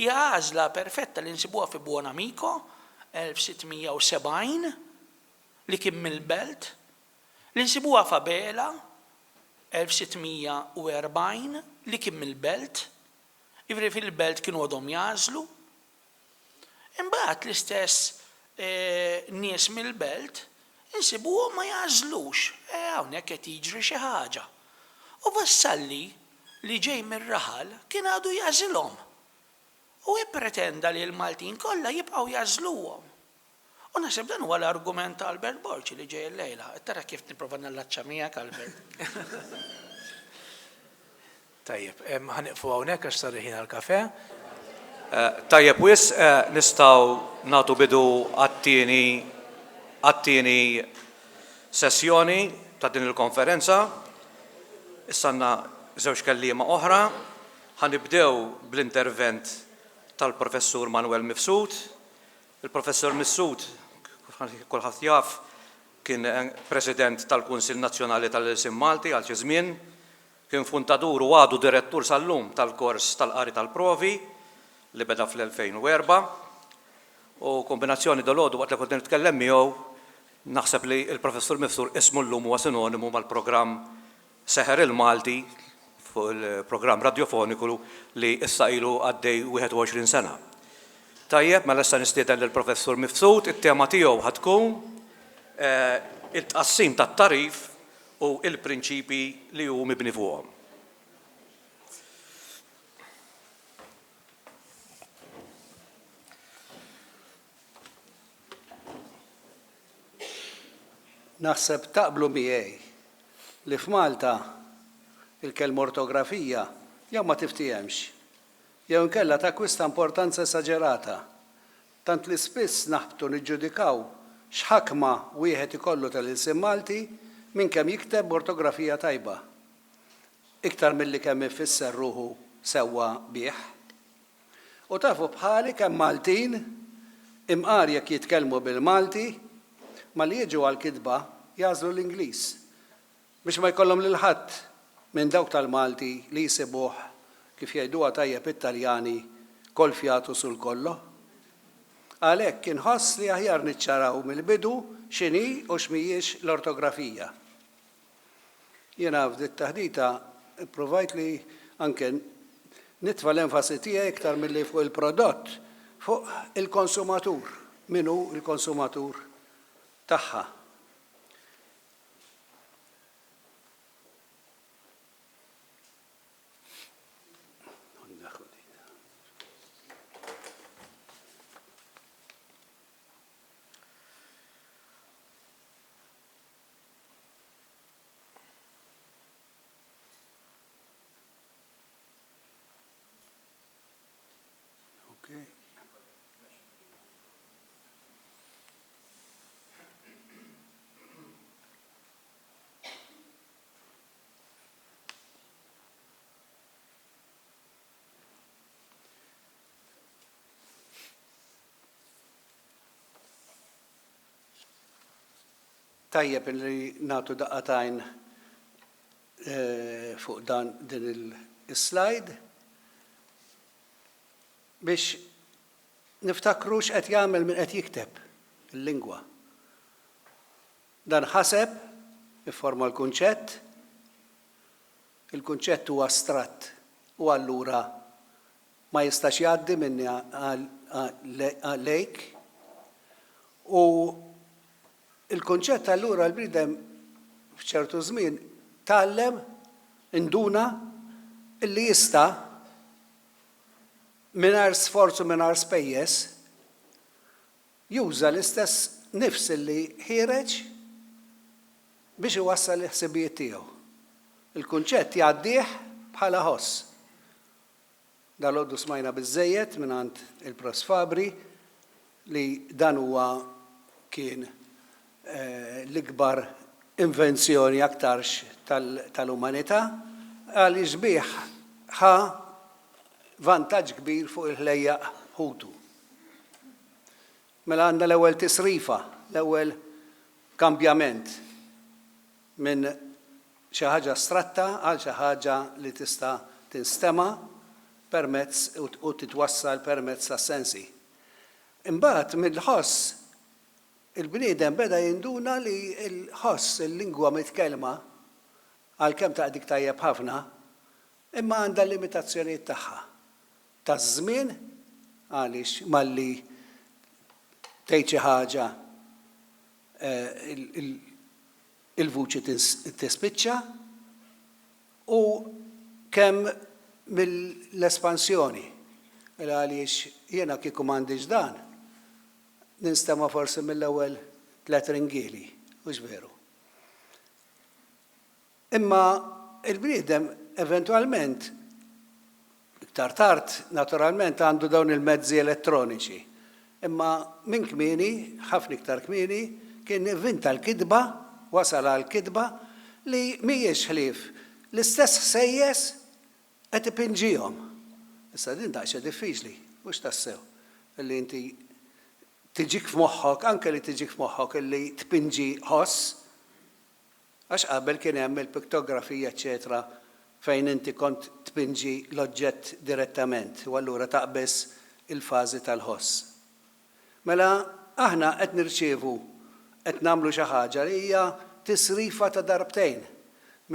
Hija għażla perfetta li nsibuha fi Buonamico 1670 li kien mill-belt, li nsibuha f'Abela 1640 li kien mill-belt, jiġifieri fil-belt kienu għadhom jażlu. Imbagħad l-istess nies mill-belt insibuhom ma jażlux, hawnhekk qed jiġri xi ħaġa. U vassalli li ġej mir-raħal kien għadu jażilhom. U jippretenda li l-Maltin kollha jibqgħu jażluhom. U naħseb dan huwa l-argument ta' Albert Borċi li ġej l-lejla. Tara kif nipprova nallaċċa miegħek, Albert. Tajjeb, ħaniqfu hawnhekk għax sar ħin għall-kafè. Tajjeb, wis nistgħu nagħtu bidu għat-tieni sessjoni ta' din il-konferenza. Issanna żewġ kelliema oħra. Ħanibdew bl-intervent tal-Professur Manuel Mifsud. Il-Professor Mifsud, kulħadd jaf, kien President tal-Kunsill Nazzjonali tal-Ilsim Malti għal xi żmien, kien fundatur u għadu direttur sal-lum tal-kors tal-qari tal-provi li beda fl-2004 u kombinazzjoni dal-għodu waqt li kont nitkellem miegħu naħseb li il-Professur Mifsud ismu llum huwa sinonimu mal-programm Seħer il-Malti fuq il-programm radiofoniku li issa ilu għaddej 21 sena. Tajjeb, mela issa nistieden lill-Professur Mifsud, it-tema tiegħu ħadkun it-tqassim tat-tarif u l-prinċipi li hu mibni fuqhom. Naħseb taqblu miegħi li f'Malta il-kelma ortografija jew ma tiftihemx, jew inkella t'akkwista importanza esaġerata, tant li spiss naħbtu niġġudikaw x'ħakma wieħed ikollu tal-ilsim Malti minn kemm jikteb ortografija tajba, iktar milli kemm ifisser ruħu sewwa bih. U tafu bħali kemm Maltin imqar jekk jitkellmu bil-Malti ma li jiġu għall-kitba jażlu l-Ingliż biex ma jkollhom lil ħadd minn dawk tal-Malti li jsibuh kif jgħiduha tajjeb it-Taljani kol fjatu sul kollo. Għalhekk inħoss li aħjar niċċaraw mill-bidu x'inhi u x'mhijiex l-ortografija. Jiena f'dit taħdita provajt li anke nitfa' l-enfasi tiegħi iktar milli fuq il-prodott, fuq il-konsumatur, min hu il-konsumatur tagħha. Tajjeb li nagħtu daqqatajn fuq din il-slide biex niftakru x'qed jagħmel min qed jikteb il-lingwa. Dan ħaseb ifforma l-kunċett, il-kunċett huwa astratt u allura ma jistax jgħaddi minni għalejk u il-konċett allura l-bniedem f'ċertu żmien tgħallem induna illi jista' mingħajr sforz u mingħajr spejjeż juża l-istess nifs illi ħireġ biex iwassal il-ħsibijiet tiegħu. Il-kunċett jgħaddih bħala ħoss. Dalgħodu smajna biżżejjed mingħand il-Prof Fabri li dan huwa kien l-ikbar invenzjoni aktarx tal-umanità għaliex bih ħa vantaġġ kbir fuq il-ħlejjaq ħutu. Mela għandna l-ewwel tisrifa, l-ewwel kambjament minn xi ħaġa astratta għal xi ħaġa li tista' tinstema' permezz u titwassal permezz tas-sensi. Imbagħad mill-ħoss il-bniedem beda jinduna li l-ħoss il-lingwa mitkellma għalkemm taqdik tajjeb ħafna, imma għandha limitazzjonijiet tagħha. Taż-żmien għaliex malli tgħid xi ħaġa il-vuċi tispiċċa u kemm mill-espansjoni. Għaliex jiena kieku m'għandix dan, ninstema' forsi mill-ewwel 3 ringieli, mhux veru. Imma il-bniedem eventwalment iktar tard naturalment għandu dawn il-mezzi elettroniċi. Imma minn kmieni, ħafna iktar kmieni, kien inventa l-kidba, wasal għal-kidba li mhijiex ħlief. L-istess ħsejjes qed ipinġihom. Issa din daqsxejn diffiċli, mhux tassew. Illi inti tiġik f'moħħok, anke li tiġik f'moħħok illi tpinġi ħoss, għax qabel kien hemm il-piktografija, eċetera, fejn inti kont tpinġi l-oġġett direttament, u allura taqbes il-fażi tal-ħoss. Mela aħna qed nirċievu qed nagħmlu xi ħaġa li hija tisrifa ta' darbtejn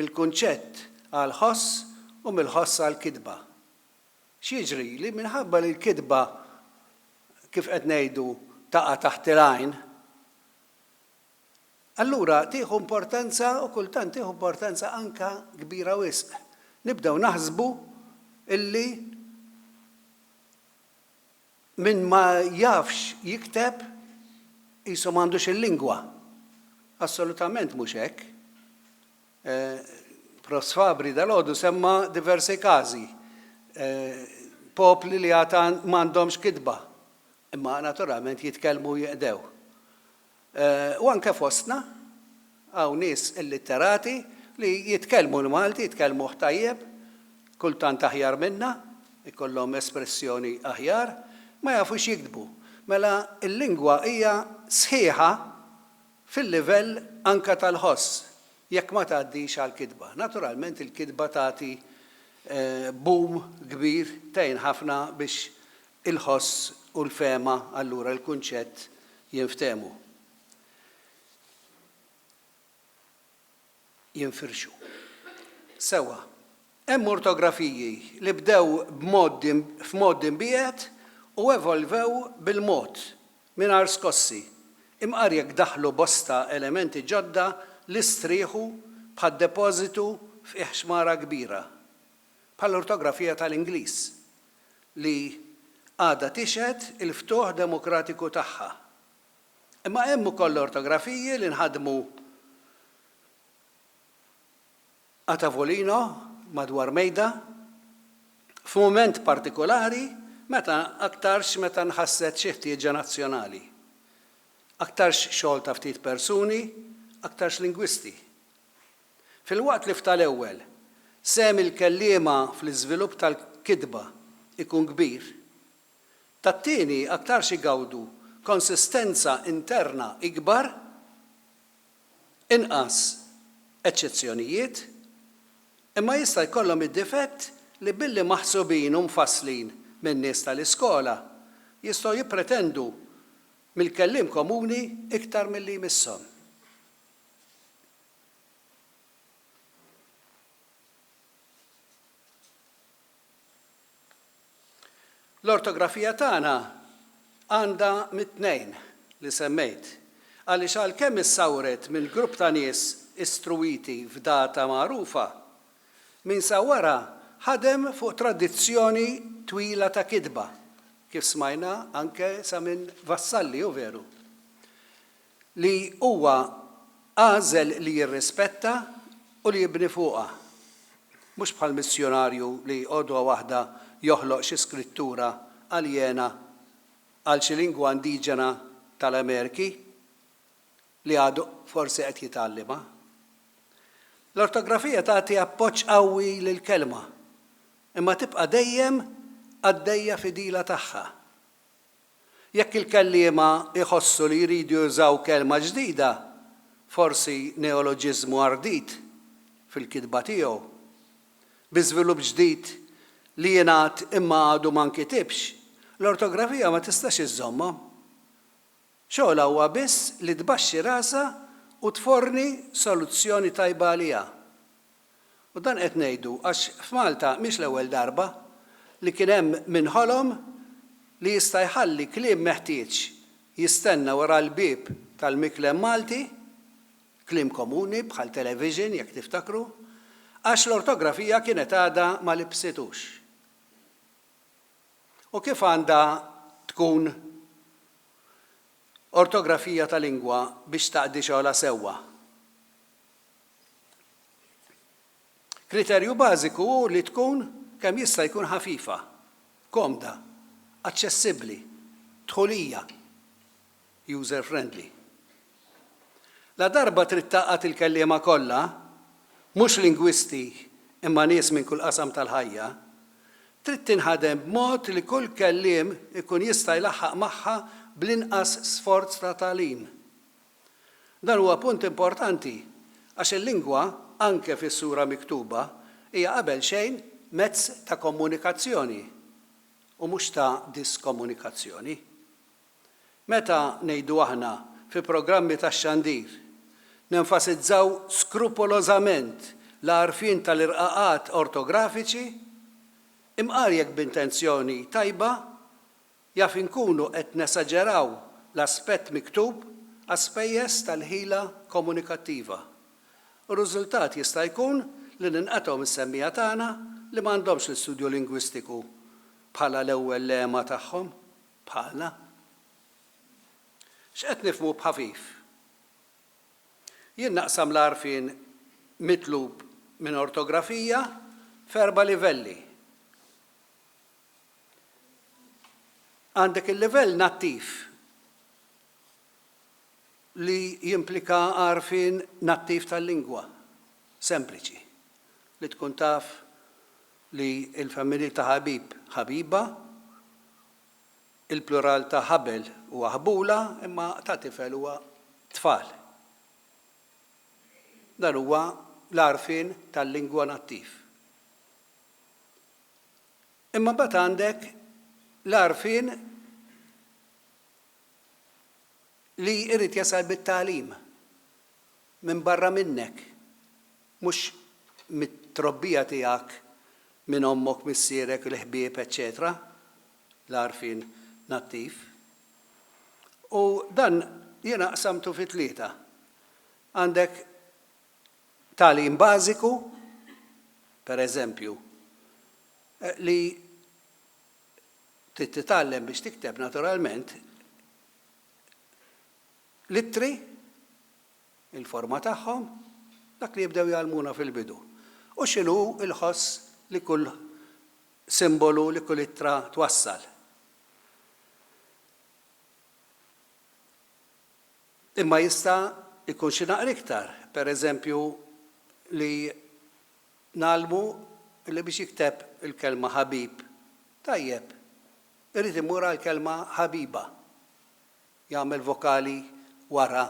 mill-kunċett għal ħoss u mill-ħoss għal kidba. X'jiġri li minħabba li l-kidba kif qed ngħidu taqa' taħt il-għajn, allura tieħu importanza u kultant tieħu importanza anka kbira wisq. Nibdew naħsbu illi min ma jafx jikteb qisu m'għandux il-lingwa. Assolutament mhux hekk. Pros Fabri dal-għodu semma diversi każi. Popli li għata m'għandhomx kidba, imma naturalment jitkellmu jeqdew. U anke fostna għaw nies illitterati li jitkellmu l-Malti, jitkellmu tajjeb, kultant aħjar minna, ikollhom espressjoni aħjar, ma jafux jiktbu. Mela il-lingwa hija sħiħa fil-livell anka tal-ħoss, jekk ma tgħaddix għall-kidba. Naturalment il-kidba tagħti boom kbir tgħin ħafna biex il-ħoss u l-fema allura l-kunċett jinftemu. Jinfirxu. Sewa, hemm ortografiji li bdew f'mod imbiegħed u evolvew bil-mod mingħajr skossi. Imqar jekk daħlu bosta elementi ġodda li strieħu bħad-depożitu fih xmara kbira. Bħall-ortografija tal-Ingliż li għadha tixhed il-ftuħ demokratiku tagħha. Imma hemm ukoll ortografiji li nħadmu a tavolino madwar mejda f'mument partikolari meta nħasset xi ħtieġa nazzjonali. Aktarx xogħol ta' ftit persuni, aktarx lingwisti. Fil-waqt li ftal-ewwel sem il-kelliema fl-iżvilupp tal-kidba ikun kbir, tat-tieni aktarx igawdu konsistenza interna ikbar, inqas eċċezzjonijiet, imma jista' jkollhom id-difett li billi maħsubin u mfasslin minn nies tal-iskola jistgħu jippretendu mill-kelliem komuni iktar milli jmisshom. L-ortografija tagħna għandha mit-tnejn li semmejt għaliex għalkemm issawret mill-grupp ta' nies istruiti f'data magħrufa, min sawara ħadem fuq tradizzjoni twila ta' kidba, kif smajna anke sa minn vassalli u veru, li huwa għażel li jirrispetta u li jibni fuqha. Mhux bħal missjonarju li għodwa waħda joħloq xi skrittura aljena għal xi lingwa indiġena tal-Amerki li għadu forsi qed jitgħallimha. L-ortografija tagħti appoġġ qawwi lill-kelma, imma tibqa' dejjem għaddejja fidila tagħha. Jekk il-kelliema iħossu li jridu jużaw kelma ġdida, forsi neoloġiżmu ardit fil-kitba tiegħu, biżvilupp ġdid li jingħad imma għadu ma nkitibx, l-ortografija ma tistax iżżomma. Xogħla huwa biss li tbaxxi rasa u tforni soluzzjoni tajba għaliha. U dan qed ngħidu għax f'Malta mhix l-ewwel darba li kien hemm min ħolom li jista' jħalli kliem meħtieġ jistenna wara l-bib tal-miklem Malti, klim komuni bħal television jekk tiftakru, għax l-ortografija kienet għada ma libsitux. U kif għandha tkun ortografija ta' lingwa biex taqdi xogħla sewwa? Kriterju bażiku hu li tkun kemm jista' jkun ħafifa, komda, aċċessibbli, dħulija, user friendly. La darba trid taqgħet il-kelliema kollha, mhux lingwisti imma nies minn kull qasam tal-ħajja, trid tinħadem b'mod li kull kelliem ikun jista' jlaħħaq magħha bl-inqas sforz ta' tagħlim. Dan huwa punt importanti għax il-lingwa anke fis-sura miktuba hija qabel xejn mezz ta' komunikazzjoni u mhux ta' diskomunikazzjoni. Meta ngħidu aħna fi programmi tax-xandir nenfasizzaw skrupolosament l-għarfien tal-irqaqat ortografiċi, imqarjek b'intenzjoni tajba, jaf inkunu qed nesaġeraw l-aspett miktub għaspejjeż tal-ħila komunikattiva. U r-riżultat jista' jkun li ninqatgħu mis-semmija tagħna li m'għandhomx l-istudju lingwistiku bħala l-ewwel lema tagħhom bħalna. X'qed nifhmu b'ħafif? Jien naqsam l-għarfien mitlub minn ortografija f'4 livelli. Għandek il-livell nattiv li jimplika għarfien nattiv tal-lingwa, sempliċi, li tkun taf li il-familji ta' ħabib ħabiba, il-plural ta' ħabel huwa ħbula, imma ta' tifel huwa tfal. Dan huwa l-għarfien tal-lingwa nattiv. Imma bat għandek l-għarfien li jrid jasal bit-tagħlim minn barra minnek, mhux mit-trobbija tiegħek minn ommok, missierek, l-ħbieb, eċċetera, l-għarfien nattiv. U dan jiena qsamtu fi 3. Għandek tagħlim bażiku, per eżempju, li titgħallem biex tikteb naturalment littri, il-forma tagħhom, dak li jibdew jgħallmuna fil-bidu. U x'inhu l-ħoss li kull simbolu li kull ittra twassal. Imma jista' jkun xi naqra iktar, pereżempju li nagħlmu li biex jikteb il-kelma ħabib, tajjeb, irid imur għall-kelma ħabiba, jagħmel vokali wara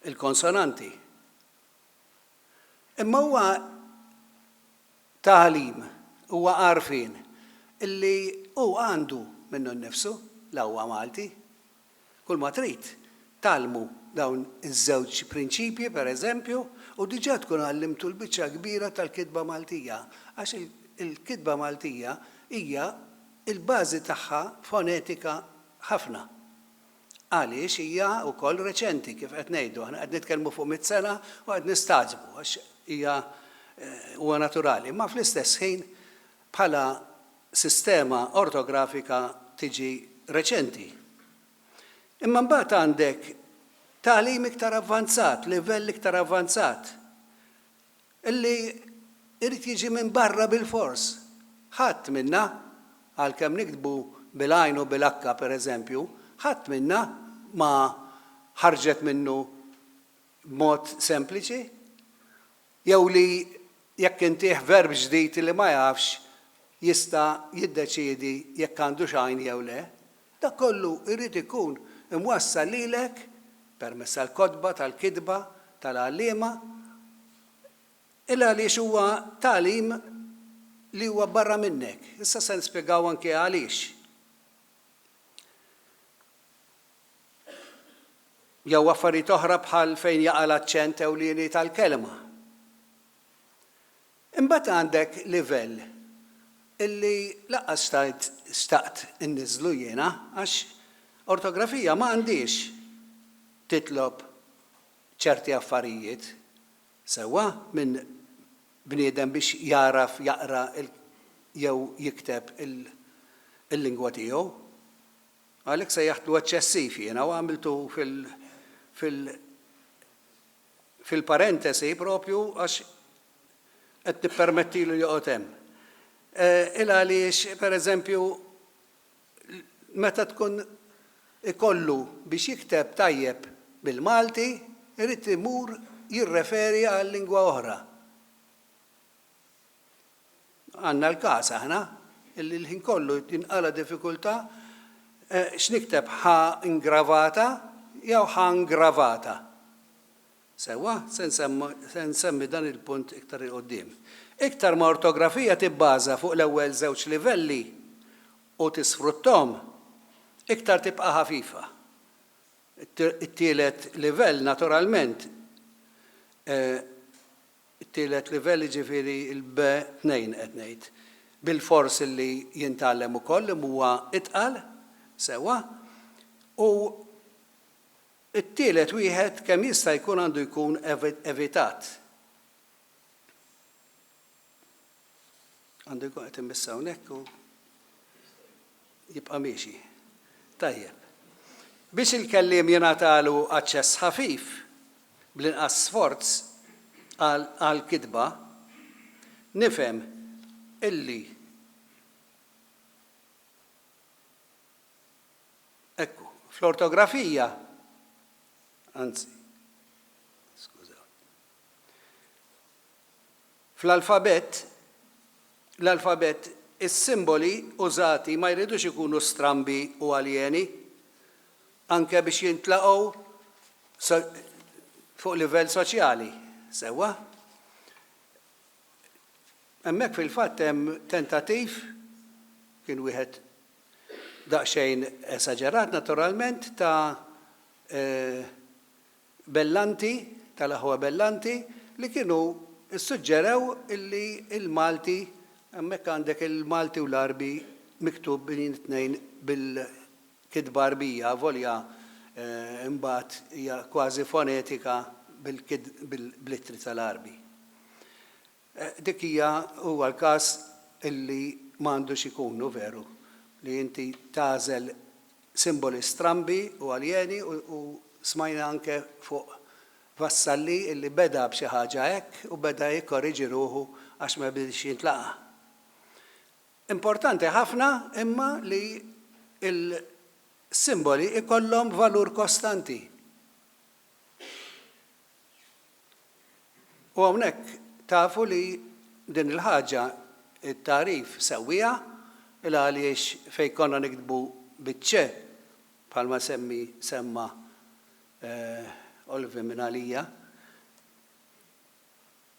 il-konsonanti. Imma huwa tagħlim, huwa għarfien illi hu għandu minnu nnifsu l-ewwa Malti. Kull ma trid tagħlmu dawn iż-żewġ prinċipji, pereżempju, u diġà tkun għallimtu l-biċċa kbira tal-kitba Maltija, għax il-kitba Maltija hija il-bażi tagħha fonetika ħafna. Għaliex hija wkoll reċenti kif qed ngħidu, aħna qed nitkellmu fuq 100 sena u qed nistaġbu għax hija huwa naturali, ma fl-istess ħin bħala sistema ortografika tiġi reċenti. Imma mbagħad għandek tagħlim iktar avvanzat, livell iktar avvanzat, illi irid jiġi minn barra bil-fors. Ħadd minna, għalkemm nikdbu bil-għajn u bil-akka pereżempju, ħadd minna ma ħarġet minnu b'mod sempliċi, jew li jekk intih verb ġdid li ma jafx jista' jiddeċiedi jekk għandu xajn jew le, dak kollu irid ikun imwassal lilek permezz tal-kodba, tal-kidba, tal-għalliema, illa għaliex huwa tagħlim li huwa barra minnek. Issa se nispjegaw anke għaliex. Jew affarijiet oħra bħal fejn jaqa' l-aċċent ewlieni tal-kelma. Imbagħad għandek livell illi laqqas staqt inniżlu jiena għax ortografija ma għandix titlob ċerti affarijiet sewa minn bniedem biex jaraf jaqra jew jikteb il-lingwa tiegħu. Għalhekk se jaħdlu eċċessiv jiena u għamiltu fil-parentesi propju għax qed nippermettilu joqgħod hemm. Għaliex, pereżempju, meta tkun ikollu biex jikteb tajjeb bil-Malti, irid imur jirreferi għal lingwa oħra. Għandna l-każ aħna, illi l-ħin kollu jinqala diffikultà x'nikteb ħa ingravata jew ħa ngravata. Sewa, se nsemmi dan il-punt iktar il-qoddim. Iktar ma ortografija tibbaża fuq l-ewwel żewġ livelli u tisfruttom, iktar tibqa' ħafifa. It-tielet livell naturalment, it-tielet livell jiġifieri il-B2 qed ngħid. Bil-fors li jintgħallem ukoll huwa itqal sewa u it-tielet wieħed kemm jista' jkun għandu jkun evitat. Għandu jkun qed immissa hawnhekk u jibqa' miexi. Tajjeb. Biex il-kelliem jingħatalu aċċess ħafif bl-inqas sforz għall-kitba, nifhem illi ekku, fl-ortografija, anzi, skużaw, fl-alfabet, l-alfabet, is-simboli użati ma jridux ikunu strambi u aljeni, anke biex jintlaqgħu fuq livell soċjali, sewa. Hemmhekk fil-fatt hemm tentattiv kien wieħed daqsxejn esaġerat naturalment ta' Bellanti, tal-aħwa Bellanti, li kienu issuġġerew illi il-Malti, hemmhekk għandek il-Malti u l-Arbi miktub bejn it-tnejn bil-kitba arbija, volja imbagħad hija kważi fonetika bil-ittri tal-Arbi. Dik hija huwa l-każ illi m'għandux ikunu veru li inti tażel simboli strambi u aljeni u smajna anke fuq Vassalli illi beda b'xi ħaġa hekk u beda jikkorriġi ruħu għax ma bidix jintlaqa'. Importanti ħafna imma li il-simboli ikollhom valur kostanti. U hawnhekk tafu li din il-ħaġa it-tarif sewwija il għaliex fejn konna nikdbu biċ-ċe bħalma semma Olvi minn għalija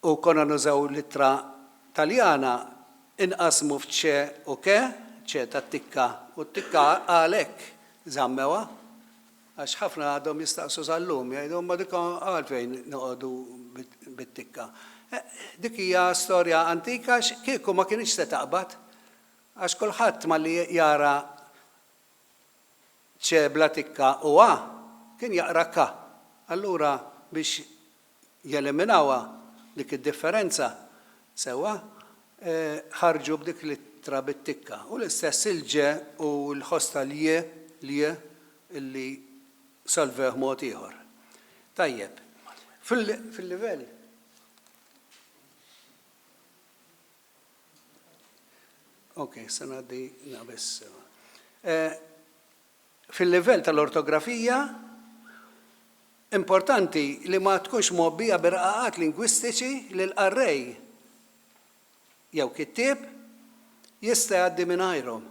u konna nużaw littra Taljana inqasmu f'ċe u ke, ċe ta' tikka u t-tikka għalek zammewa għax ħafna għadhom jistaqsu sal-lum, jgħidhom ma dik għalfejn noqogħdu bit-tikka. Dik hija storja antika kieku ma kienx se taqbad għax kulħadd malli jara ċe bla tikka u kien jaqra ka. Allura biex jeliminawa dik id-differenza sewa ħarġu b'dik littra bit-tikka. U l-istess il-ġe u l-ħosta lje illi solveħ mod ieħor. Tajjeb, fil-livell. Ok, sanaddi nabess. Fil-livell tal-ortografija, importanti li ma tkunx mobbija birqaqat lingwistiċi li l-arrej jew kittieb jista' jgħaddi mingħajrhom.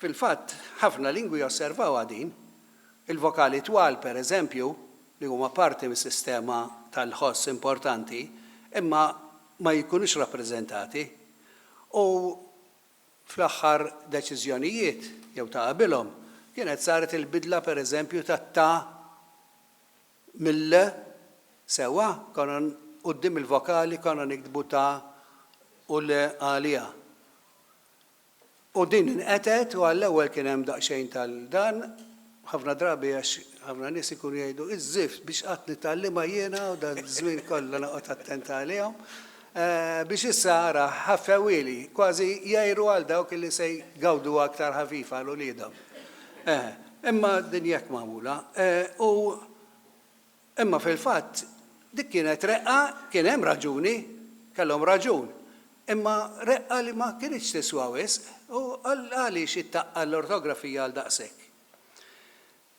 Fil-fatt, ħafna lingwi osservaw din, il-vokali twal pereżempju, li huma parti mis-sistema tal-ħoss importanti, imma ma jkunux rappreżentati. U fl-aħħar deċiżjonijiet jew ta' qabilhom kienet saret il-bidla pereżempju tat-ta' mill sewa konna quddiem il-vokali konna nikdbu ta' u l għalija. U din inqetet u għall-ewwel kien hemm daqsxejn tal-dan, ħafna drabi għax ħafna nies ikunu jgħidu iż-żift biex qatt nitgħallima jiena u dan żmien kollha noqgħod attent għalihom. Biex issa ara ħaffewili, kważi jgħiru għal dawk li se jgawdu aktar ħafifa għal uliedhom. Imma din jekk magħmula. Imma fil-fatt dik kienet reqqa, kien hemm raġuni, kellhom raġun. Imma reqqa li ma kienx tiswa wisq u għaliex ittaqqa l-ortografija għal daqshekk.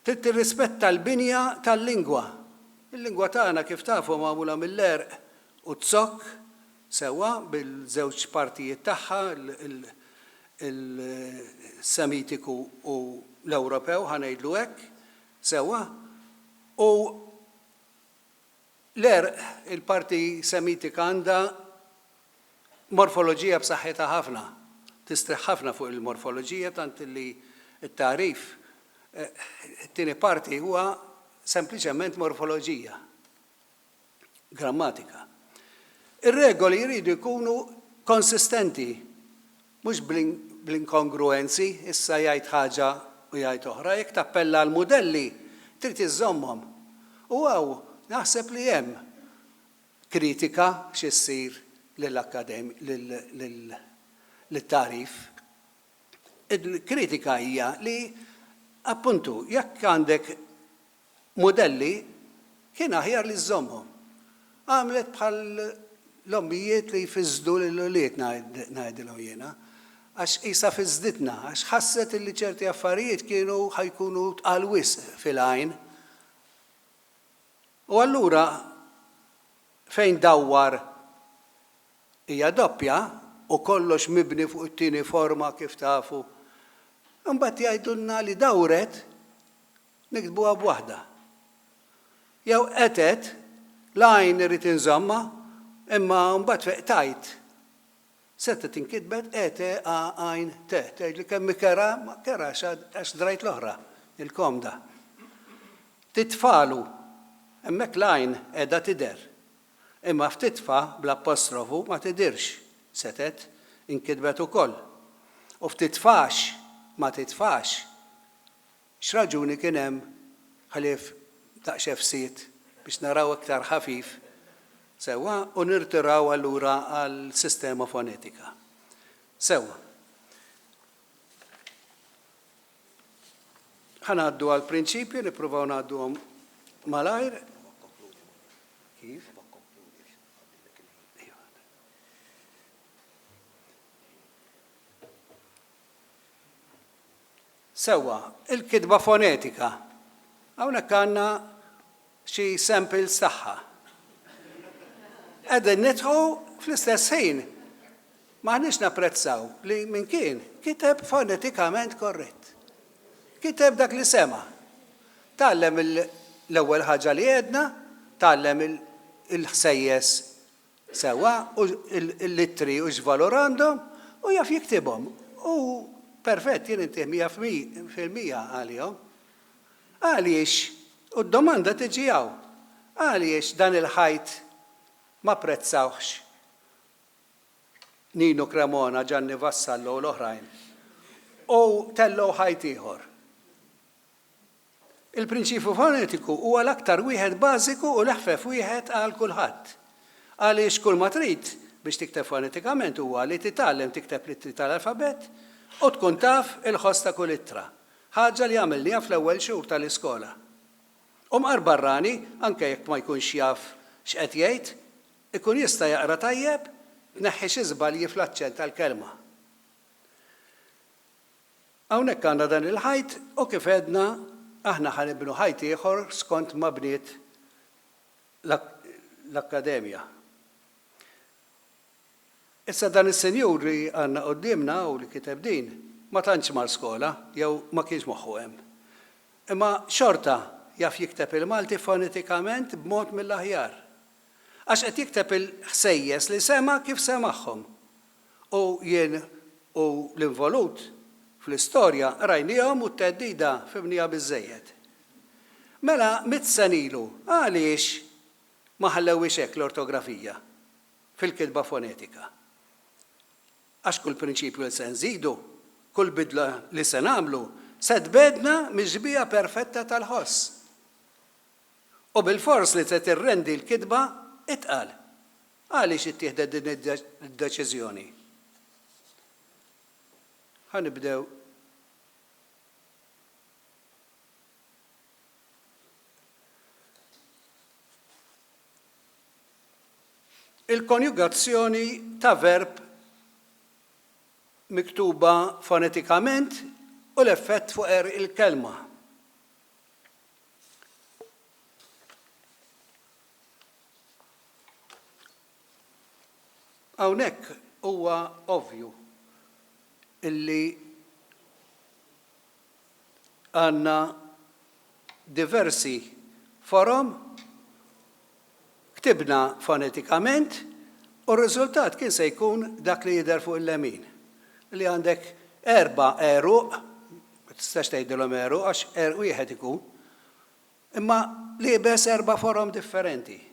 Trid tirrispetta l-binja tal-lingwa. Il-lingwa tagħna kif tafu magħmula mill-erq u t-zokk sewwa bil-żewġ partijiet tagħha il-Semitiku u l-Ewropew ħanejdlu hekk sewwa u l-erq il-parti Semitika għandha morfoloġija b'saħħitha ħafna. Tistriħ ħafna fuq il-morfoloġija tant li t-tarif it-tieni parti huwa sempliċement morfoloġija, grammatika. Ir-regoli jridu jkunu konsistenti, mhux bl-inkongruenzi, issa jgħid ħaġa u jgħid oħra, jekk tappella l-modelli trid iżommhom. U naħseb li hemm kritika x'issir lill-tarif. Il-kritika hija li appuntu jekk għandek modelli kien aħjar li żommhom. Għamlet bħal l-ommijiet li jfiżdu lill-uliet ngħidilhom jiena, għax qisha fiżditna, għax ħasset li ċerti affarijiet kienu ħajkunu tqal wisq fil-għajn. U allura fejn dawwar hija doppja u kollox mibni fuq it-tieni forma kif tafu. Imbagħad jgħidulna li dawret nikdbuha b'waħda. Jew qetet l-għajn irid inżomma imma mbagħad feqtajt. Setta tinkitbet ete għajn te. Tgħidli kemm kera, ma kera għax drajt l-oħra, il-komda. Titfalu, hemmhekk l-għajn qiegħda tidher. Imma ftitfa bl-apostrofu ma tidirx, setet inkitbet ukoll. U ftitfax ma titfax. X'raġuni kien hemm ħalif daqsxejn fsit biex naraw iktar ħafif sewwa u nirtiraw allura għal sistema fonetika. Sewwa. Ħanaddu għal prinċipji nippruvaw ngħadduhom malajr. Kif? Sewwa, il-kitba fonetika. Hawnhekk għandna xi samples tagħha. Qegħdin nidħu fl-istess ħin. M'aħniex napprezzaw li min kien kiteb fonetikament korrett. Kiteb dak li sema. Tallem l-ewwel ħaġa li għedna, tallem il-ħsejjes sewwa u l-littri u x'valur għandhom u jaf jiktibhom. U perfett, jien intih 100% għalihom. Għaliex, u d-domanda tiġi hawn, għaliex dan il-ħajt ma prezzawx Nino Cremona, Gianni Vassallo u l-oħrajn. U tellu ħajt ieħor. Il-prinċipju fonetiku huwa l-aktar wieħed bażiku u l-aħfef wieħed għal kulħadd. Għaliex kull ma trid biex tikteb fonetikament huwa li titgħallem tikteb littri tal-alfabet u tkun taf il-ħoss ta' kull ittra. Ħaġa li għamilniha fl-ewwel xhur tal-iskola. U mqar barrani, anke jekk ma jkunx jaf x'qed jgħid, ikun jista' jaqra tajjeb, tneħħi xi żbalji fl-aċċent tal-kelma. Hawnhekk għandna dan il-ħajt u kif għedna aħna ħanibnu ħajt ieħor skont ma bniet l-akkademja. Issa dan is-senjur li għandna qudiemna u li kiteb din ma tantx mar skola jew ma kienx moħħu hemm. Imma xorta jaf jikteb il-Malti fonetikament b'mod mill-aħjar. Għax qed jikteb il-ħsejjes li sema kif semagħhom. U jien u l-involut fl-istorja rajnihom u t-teddida fimnija biżżejjed. Mela mit-senilu għaliex ma ħallewix hekk l-ortografija fil-kitba fonetika. Għax kull prinċipju li se nżidu kull bidla li se nagħmlu se tbedna miġbija perfetta tal-ħoss. U bil-fors li se tirrendi l-kidba itqal. Għaliex ittieħdet din id-deċiżjoni. Ħanibdew il-konjugazzjoni ta' verb miktuba fonetikament u l-effett fuq il-kelma. Hawnhekk huwa ovvju illi għandna diversi forom ktibna fonetikament u r-riżultat kien se jkun dak li jidher fuq il-lemin. Li għandek 4 eruq, ma tistax tgħidilhom eruq għax eruq wieħed ikun, imma liebes 4 forom differenti.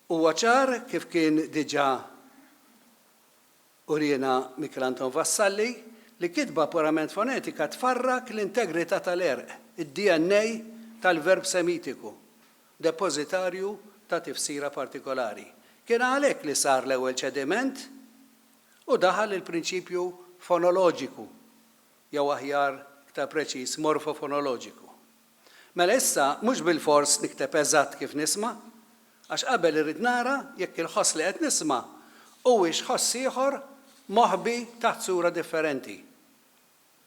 Huwa ċar kif kien diġà urina Mikelanton Vassalli li kitba purament fonetika tfarrak l-integrità tal-erq, id-DNA tal-verb semitiku, depozitarju ta' tifsira partikolari. Kien għalhekk li sar l-ewwel ċediment u daħal il-prinċipju fonoloġiku, jew aħjar ta' preċiż morfofonoloġiku. Mela issa mhux bil-fors nikteb eżatt kif nisma', għax qabel irrid nara jekk il-ħoss li qed nisma' huwiex ħoss ieħor moħbi taħt sura differenti,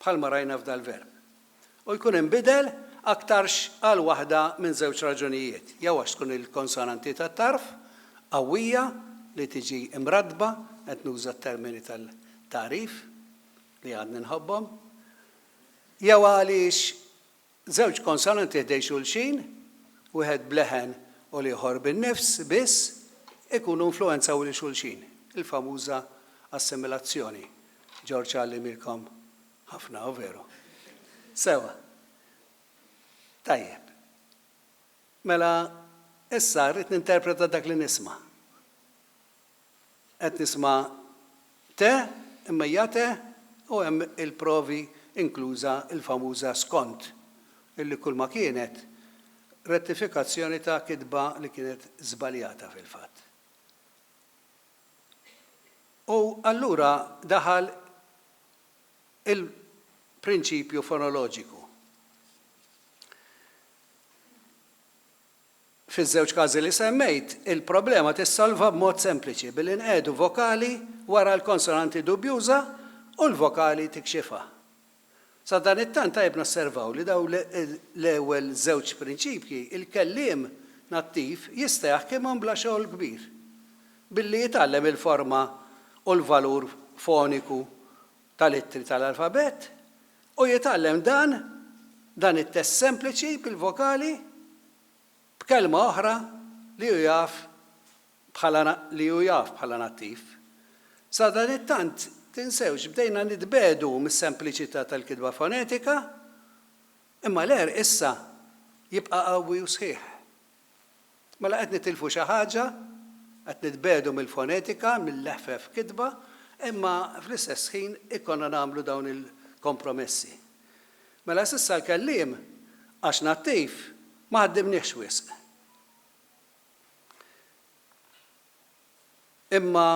bħalma rajna f'dal-verb. U jkun inbidel aktarx għal waħda minn żewġ raġunijiet. Jew għax tkun il-konsonanti tat-tarf qawwija li tiġi imradba, qed nuża t-termini tal-tarif li għadni nħobbhom, jew għaliex żewġ konsonanti ħdej xulxin, wieħed bleħen u liħor bin-nifs biss ikunu influenzaw li xulxin, il-famuża assimilazzjoni. George għallimilkom ħafna, u veru. Sewa. Tajjeb. Mela, issa rrid ninterpreta dak li nisma'. Qed nisma' te, imma jate, u hemm il-provi inkluża il-famuża skont, illi kull ma kienet rettifikazzjoni ta' kitba li kienet żbaljata fil-fatt. U allura daħal il-prinċipju fonoloġiku. Fiż-żewġ każi li semmejt, il-problema tissolva b'mod sempliċi billi nqedu vokali wara l-konsonanti dubjuża u l-vokali tikxifha. Sa dan it-tant tajb nosservaw li daw l-ewwel żewġ prinċipji il-kelliem nattiv jista' jaħkimhom bla xogħol kbir. Billi jitgħallem il-forma u l-valur foniku tal-ittri tal-alfabet u jitgħallem dan it-test sempliċi bil-vokali b'kelma oħra li hu jaf bħala nattiv. Sa dan it-tant tinsewx bdejna nitbedu mis-sempliċità tal-kitba fonetika, imma l-er issa jibqa' qawwi u sħiħ. Mela qed nitilfu xi ħaġa, qed nitbedu mill-fonetika, mill-leħfef kitba, imma fl-istess ħin ikkonna nagħmlu dawn il-kompromessi. Mela s'issa l-kelliem għax nattiv ma ħaddimniex wisq. Imma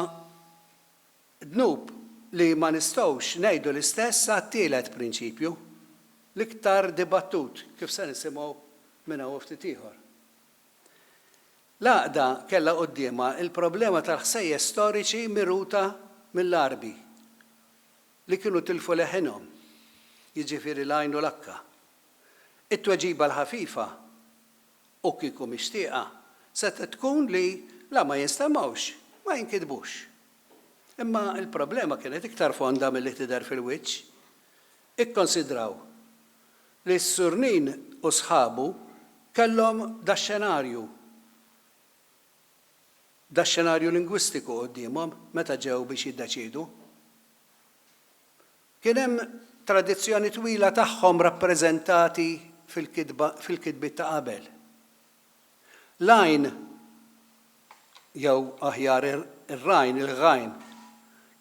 dnub li ma nistgħux ngħidu l-istess għat-tielet prinċipju, l-iktar dibattut kif se nisimgħu minn hawn ftit ieħor. L-għaqda kellha qudiemha il-problema tal-ħsejjes storiċi miruta mill-Arbi li kienu tilfu leħinhom, jiġifieri l-għajn u l-akka. It-tweġiba l-ħafifa u kieku mixtieqa se tkun li la ma jinstemmawx, ma jinkidbux. Imma il-problema kienet iktar fonda mill-li tidher fil-wiċċ. Ikkonsidraw li s-surnin u sħabu kellhom da xenarju lingwistiku qudiemhom meta ġew biex jiddeċiedu. Kien hemm tradizzjoni twila tagħhom rappreżentati fil-kitbiet ta' qabel. Lajn jew aħjar ir-rajn, il-ghajn,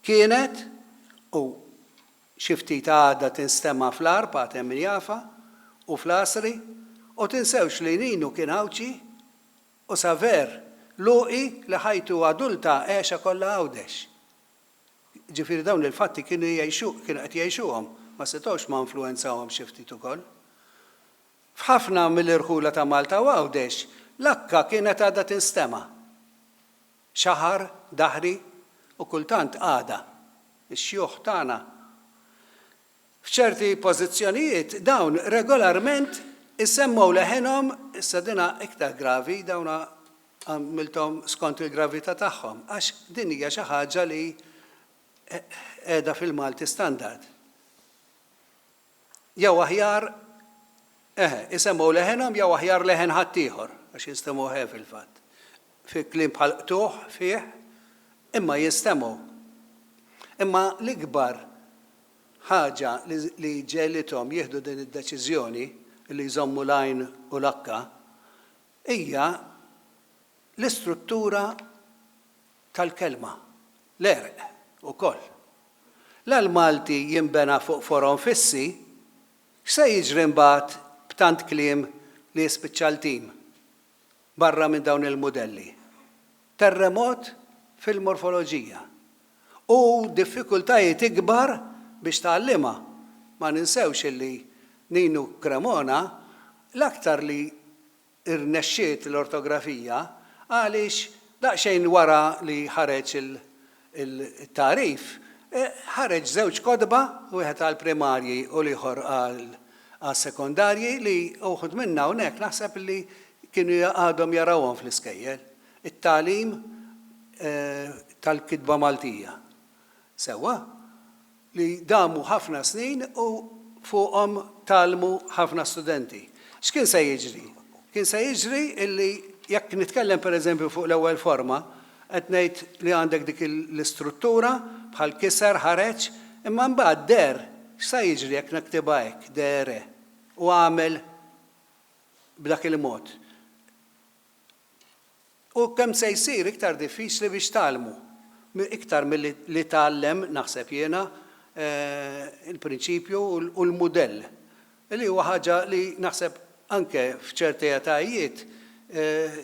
kienet u xi ftit għadha tinstema' fl-arb għad hemm Jafa u fl-Asri u tinsewx li ninu kien Awċi u Saver Luqi li ħajtu adulta għexa kollha Għawdex. Ġifieri dawn il-fatti kienu qed jgħixuhom, ma setgħux ma influenzawhom xi ftit ukoll. F'ħafna mill-irħula ta' Malta u Għawdex l-akka kienet għadha tinstema'. Xaħar, daħri u kultant għada. Ix-xjuħ tagħna. F'ċerti pożizzjonijiet dawn regolarment issemmew leħenhom issa dina iktar gravi dawn għamilthom skont il-gravità tagħhom għax din hija xi ħaġa li qiegħda fil-Malti standard. Jew aħjar isemmew leħenhom jew aħjar leħen ħaddieħor għax jistemmuh fil-fatt. Fi kliem bħal qtuħ fih imma jistemmu. Imma l-ikbar ħaġa li ġelithom jieħdu din id-deċiżjoni li jżommu lajn u l-akka hija l-istruttura tal-kelma, l-erq ukoll. L-Malti jinbena fuq forom fissi, x'se jiġri mbagħad b'tant kliem li jispiċċa l-tim barra minn dawn il-modelli. Terremot fil-morfoloġija u diffikultajiet ikbar biex tgħallimha. Ma ninsewx illi Ninu Cremona l-aktar li irnexxiet l-ortografija għaliex daqsxejn wara li ħareġ il-tarif ħareġ żewġ kodba wieħed għal primarji u ieħor għal sekondarji li uħud minna hawnhekk naħseb li kienu għadhom jarawhom fl-iskejjel. It-tagħlim tal-kitba Maltija. Sewwa li damu ħafna snin u fuqhom talmu ħafna studenti. X'kien se jiġri? Kien se jiġri illi jekk nitkellem pereżempju fuq l-ewwel forma, qed ngħid li għandek dik l-istruttura bħal kiser ħareġ, imma mbagħad der x'se jiġri jekk naktibha hekk dere u għamel b'dak il-mod. U kemm se jsir iktar diffiċli biex talmu, iktar milli tgħallem naħseb jiena il-prinċipju u l-mudell. Li huwa ħaġa li naħseb anke f'ċerti etajiet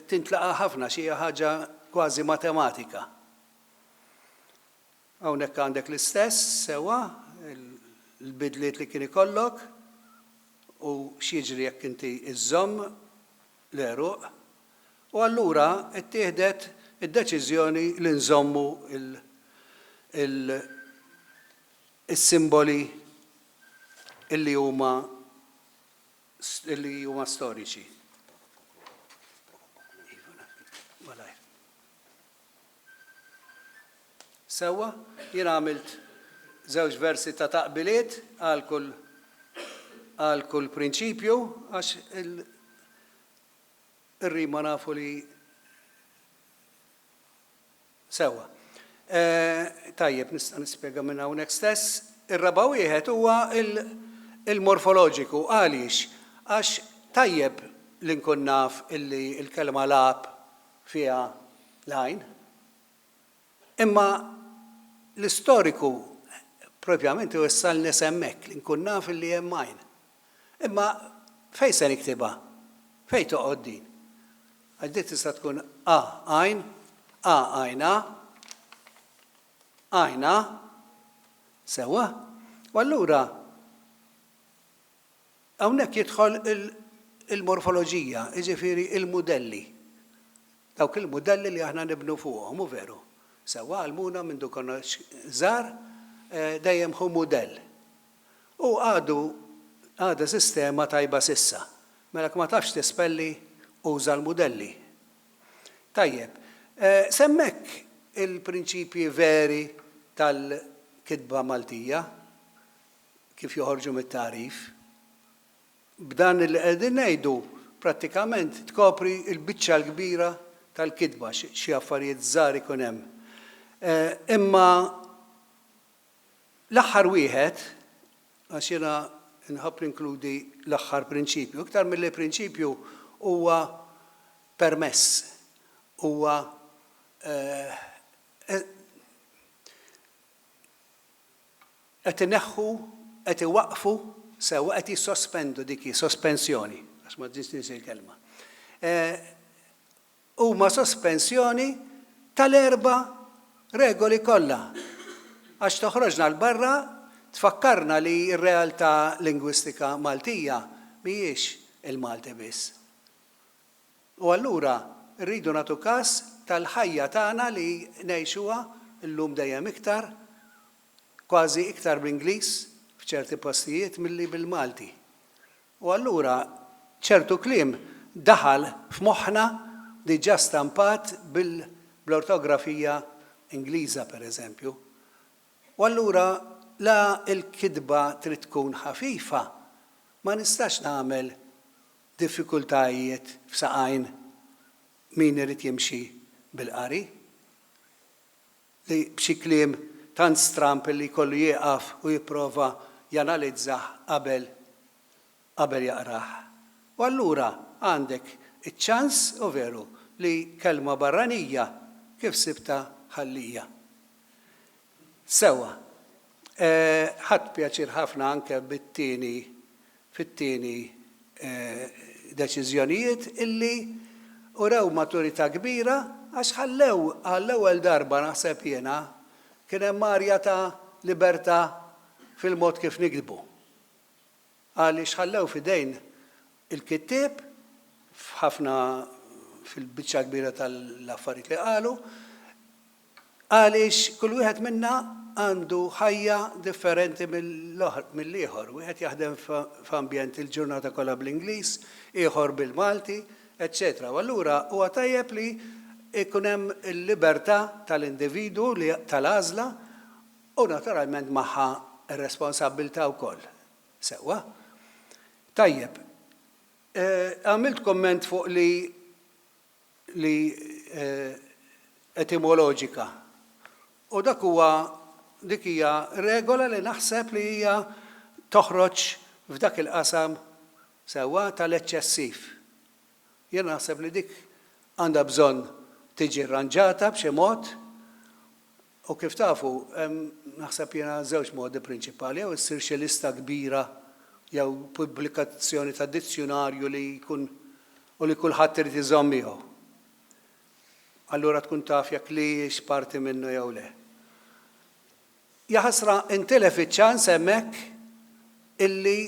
tintlaqa ħafna xi ħaġa kważi matematika. Hawnhekk għandek l-istess sewa l-bidliet li kien ikollok u x'jiġri jekk inti iżomm l-eruq u allura ttieħdet id-deċiżjoni li nżommu il-simboli illi huma storiċi. Sewwa, jien għamilt żewġ versi ta' taqbiliet għal kull prinċipju għax ir-rima nafu li sewwa. Tajjeb, nista' nispjega minn hawnhekk stess. Ir-raba' wieħed huwa il-morfoloġiku għaliex għax tajjeb li nkun naf illi l-kelma lab fiha lajn. Imma l-istoriku propjament iwessalni hemmhekk li nkun naf illi hemm għajn. Imma fejn se niktibha? Fejn toqgħod din? Għaddit tista' tkun għajn, għajna, għajna, sewwa. U allura hawnhekk jidħol il-morfoloġija, jiġifieri il-mudelli. Dawk il-mudelli li aħna nibnu fuqhom, u veru. Sewwa għalmuna minn konna żgħar dejjem hu mudell. U għada sistema tajba sissa. Mela ma tafx tispelli uża l-mudelli. Tajjeb, semmek il-prinċipji veri tal-kitba Maltija kif joħorġu mit-tarif. B'dan li qegħdin ngħidu prattikament tkopri l-biċċa l-kbira tal-kitba xi affarijiet żgħar ikun hemm. Imma l-aħħar wieħed għax jiena nħobb inkludi l-aħħar prinċipju, iktar milli prinċipju huwa permess, huwa qed ineħħu, qed iwaqfu sewa qed jissospendu dik sospensjoni, għax ma ġistix il-kelma. Huma sospensjoni tal-4 regoli kollha. Għax toħroġna l-barra tfakkarna li r-realtà lingwistika Maltija mhijiex il-Malti biss. U allura rridu nagħtu każ tal-ħajja tagħna li ngħixuha llum dejjem iktar, kważi iktar bl-Ingliż f'ċerti postijiet milli bil-Malti. U allura ċertu kliem daħal f'moħħna diġà stampat bl-ortografija Ingliża pereżempju. U allura la l-kidba trid tkun ħafifa, ma nistax nagħmel diffikultajiet f'saqajn min irid jimxi bil-qari. Li b'xi kliem tant stramp li jkollu jieqaf u jipprova janalizzah qabel jaqrah. U allura għandek iċ-ċans u veru li kelma barranija kif sibta ħallija. Sewa, ħadd pjaċir ħafna anke fit-tieni deċiżjonijiet illi uraw maturità kbira għax ħall-ewwel darba naħseb jiena kien hemm marja ta' libertà fil-mod kif nikdbu. Għaliex ħallew fidejn il-kittieb f'ħafna fil-biċċa kbira tal-affarijiet li qalu, għaliex kull wieħed minna għandu ħajja differenti mill-ieħor. Wieħed jaħdem f'ambjent il-ġurnata kollha bl-Ingliż, ieħor bil-Malti, eccetera. U allura huwa tajjeb li ikun hemm il-libertà tal-individu tal-għażla u naturalment magħha r-responsabbiltà wkoll. Sewwa. Tajjeb. Għamilt komment fuq li etimoloġika. U dik hija regola li naħseb li hija toħroġ f'dak il-qasam sewwa tal-eċċessiv. Jien naħseb li dik għandha bżonn tiġi rranġata b'xi mod u kif tafu naħseb jiena żewġ modi prinċipali jew issir xi lista kbira jew pubblikazzjoni ta' dizzjonarju li jkun u li kulħadd irid iżomm miegħu. Allura tkun taf jekk liex parti minnu jew le. Jaħasra intilef iċ-ċans hemmhekk illi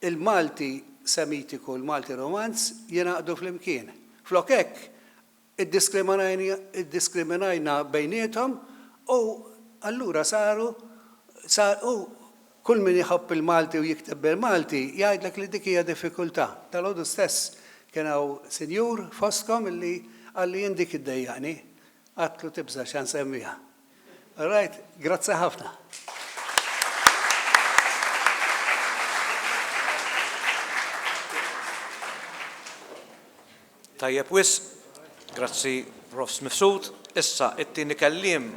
il-Malti semitiku, il-Malti romanz jingħaqdu flimkien. Flok hekk iddiskriminajna bejniethom u allura saru kull min jħobb il-Malti u jikteb bil-Malti jgħidlek li dik hija diffikultà. Tal-għodu stess kien hawn sinjur fostkom illi għalli jien dik iddejjaqni, għatlu tibża x'an semmiha. All right, grazzi ħafna. Tajjeb wis, grazzi Prof. Mifsud. Issa, it-tieni kelliem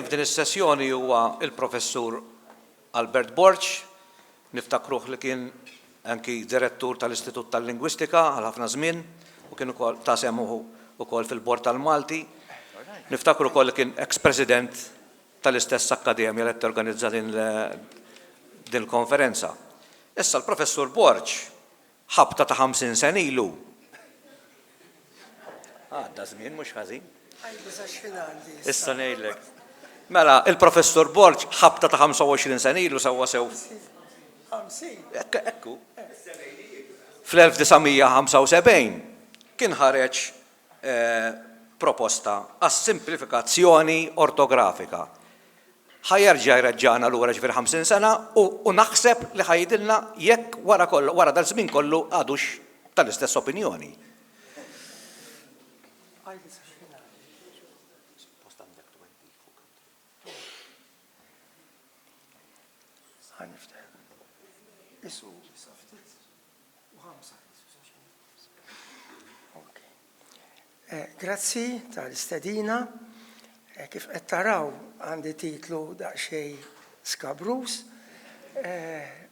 f'din is-sessjoni huwa il-Professur Albert Borch, niftakruh li kien anki direttur tal-Istitut tal-Lingwistika għal ħafna żmien u kien ukoll ta' semmuhu ukoll fil-Bord tal-Malti. Niftakru ukoll li kien ex-president tal-istess akkademja li torganizza din il-konferenza. Issa l-Professur Borch ħabta ta' 50 sen ilu. Għadda żmien mhux ħażin. Issa ngħidlek. Mela, il-Professur Borch ħabta ta' 25 sen ilu sewwa sew. Ekku. Fl-1975 kien ħareġ proposta għas-simplifikazzjoni ortografika. Ħajerġa' jreġġana lura ġifier 50 sena u naħseb li ħajdilna jekk wara dal-żmien kollu għadux tal-istess opinjoni. Grazzi tal-istedina. Kif qed taraw għandi titlu daqsxejn skabrus.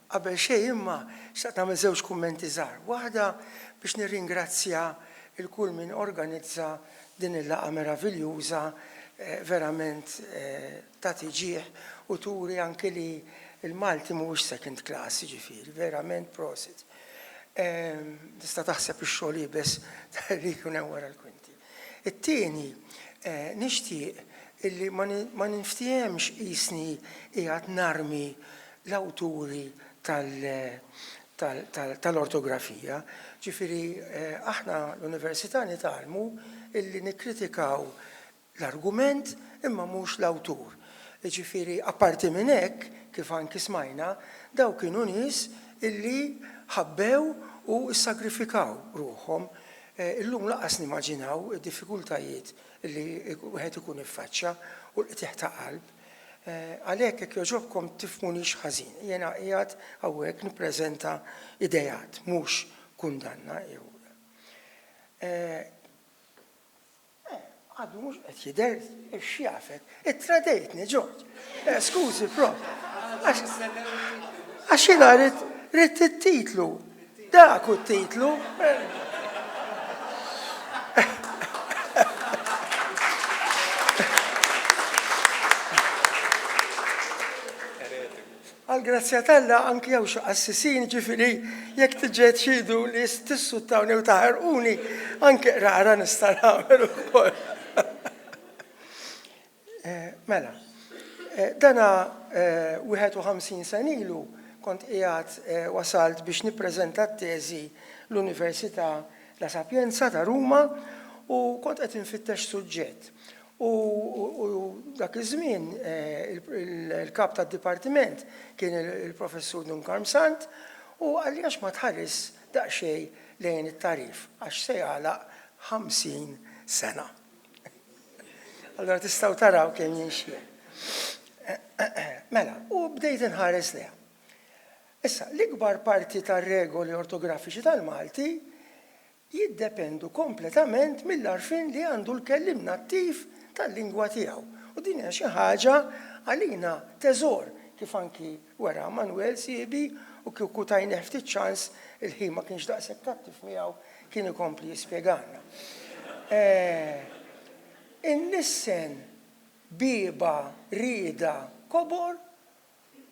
Qabel xejn imma xtaqt nagħmel żewġ kummenti żgħar. Waħda biex nirringrazzja il-kull min organizza din il-laqa meraviljuża verament ta' tiġieħ u turi anke li il-Malti mhuwiex second class, ġifieri, verament prosit. Tista' taħseb ix-xogħol ibes li jkun hemm wara l-kwinti. It-tieni nixtieq illi ma ninftihemx qisni qiegħed narmi l-awturi tal-ortografija. Ġifieri aħna l-Università nitalmu illi nikkritikaw l-argument imma mhux l-awtur. Ġifieri apparti minn hekk, kif anki smajna, daw kienu nies illi ħabbew u sagrifikaw ruħhom. Illum laqas nimmaġinaw id-diffikultajiet li wieħed ikun iffaċċja u l-qtieħ ta' qalb. Għalhekk jekk jogħġobkom tifhmunix ħażin. Jiena qiegħed hawnhekk nippreżenta idejat, mhux kundanna jew. Għadu mhux qed jidher x'jafek. Ittradejtni, George. Skużi, għax jiena rid it-titlu. Dak hu t-titlu. Għal-grazzja talla anki jew xi assissin ġifieri jekk tiġġed xidu li tissuttawni u taħarquni anke rara nista' nagħmel ukoll. Mela, dana 51 sen ilu kont qiegħed wasalt biex nippreżenta t-teżi l-Università La Sapienza ta' Ruma u kont qed infittex suġġett. U dak iż-żmien il-kap tad-dipartiment kien il-professur Duncan Sant u għalli għax ma tħares daqsxejn lejn it-tarif għax se jagħlaq 50 sena. Allora tistgħu taraw kemm jinxie. Mela, u bdejt inħares leha. Issa, l-ikbar parti tar-regoli ortografiċi tal-Malti jiddependu kompletament mill-arfin li għandu l-kellim nattiv tal-lingwa tiegħu. U din hija xi ħaġa għalina teżor kif anki wara Manuel Siebi u kieku tajnih ftit ċans il-ħin ma kienx daqshekk kattif miegħu kien ikompli jispjegana. Innissen biba rieda kobor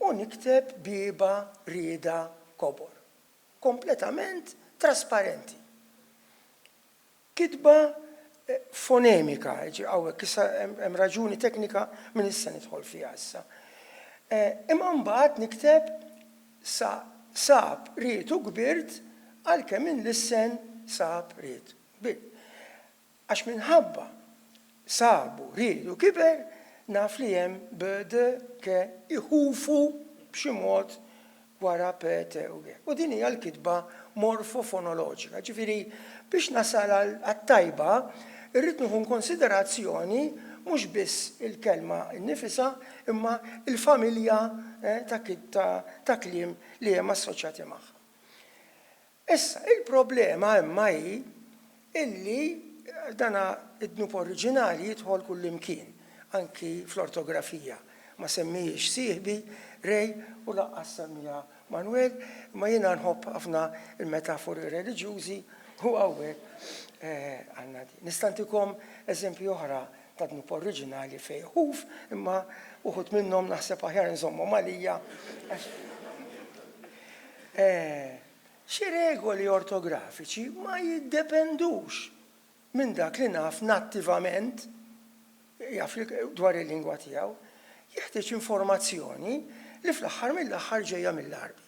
u nikteb biba rieda kobor. Kompletament trasparenti. Kitba fonemika, għawek, kissa hemm raġuni teknika minn issa nidħol fiha issa. Imma mbagħad nikteb sab rietu kbirt għalkemm inlissen sab riet. Għax minħabba sabu rietu kiber naf li hemm bede ke iħufu b'xi mod wara pete u għek. U din hija l-kitba morfofonoloġika. Ġifieri biex nasal għat-tajba irrid nieħu konsiderazzjoni mhux biss il-kelma nnifisha imma il-familja ta' kliem li hemm assoċjati magħha. Issa, il-problema imma hi illi dana id-dnub oriġinali jidħol kullimkien, anki fl-ortografija. Ma semmijiex Sieħbi, Rej u laqqas semmija Manuel, ma jiena nħobb ħafna il-metafori reliġjużi u hawnhekk għandna di. Nistantikom eżempju oħra ta' dnub oriġinali fejn ħuf, imma uħud minnhom naħseb aħjar nżommhom għalija. Xi regoli ortografiċi ma jiddependux minn dak li naf nattivament jaf dwar il-lingwa tiegħu, jeħtieġ informazzjoni li fl-aħħar mill-aħħar ġejja mill-arbi,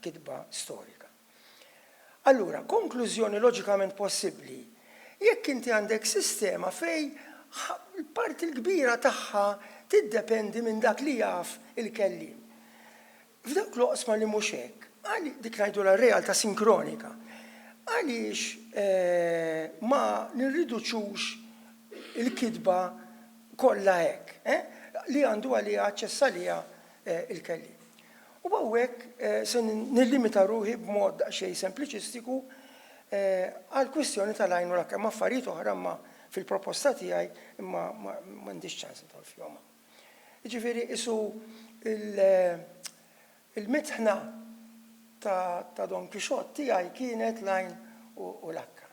kitba storika. Allura, konklużjoni loġikament possibbli, jekk inti għandek sistema fej il-parti l-kbira tagħha tiddependi minn dak li jaf il-kellim. F'dak l-oqsma li mhux hekk, dik ngħidu l-realtà sinkronika. Għaliex ma nirriduċux il-kitba kollha hekk, li għandu għalija aċċess għalija il-kellim. U hawnhekk se nillimita ruħi b'mod daqsxejn sempliċistiku għal kwistjoni tal-għajn u l-kemm affarijiet oħra ma fil-proposta tiegħi imma m'għandix ċans nidħol fihom. Jiġifieri isu il-mitħna ta' Don Quixote tiegħi kienet l-għajn u l-akka.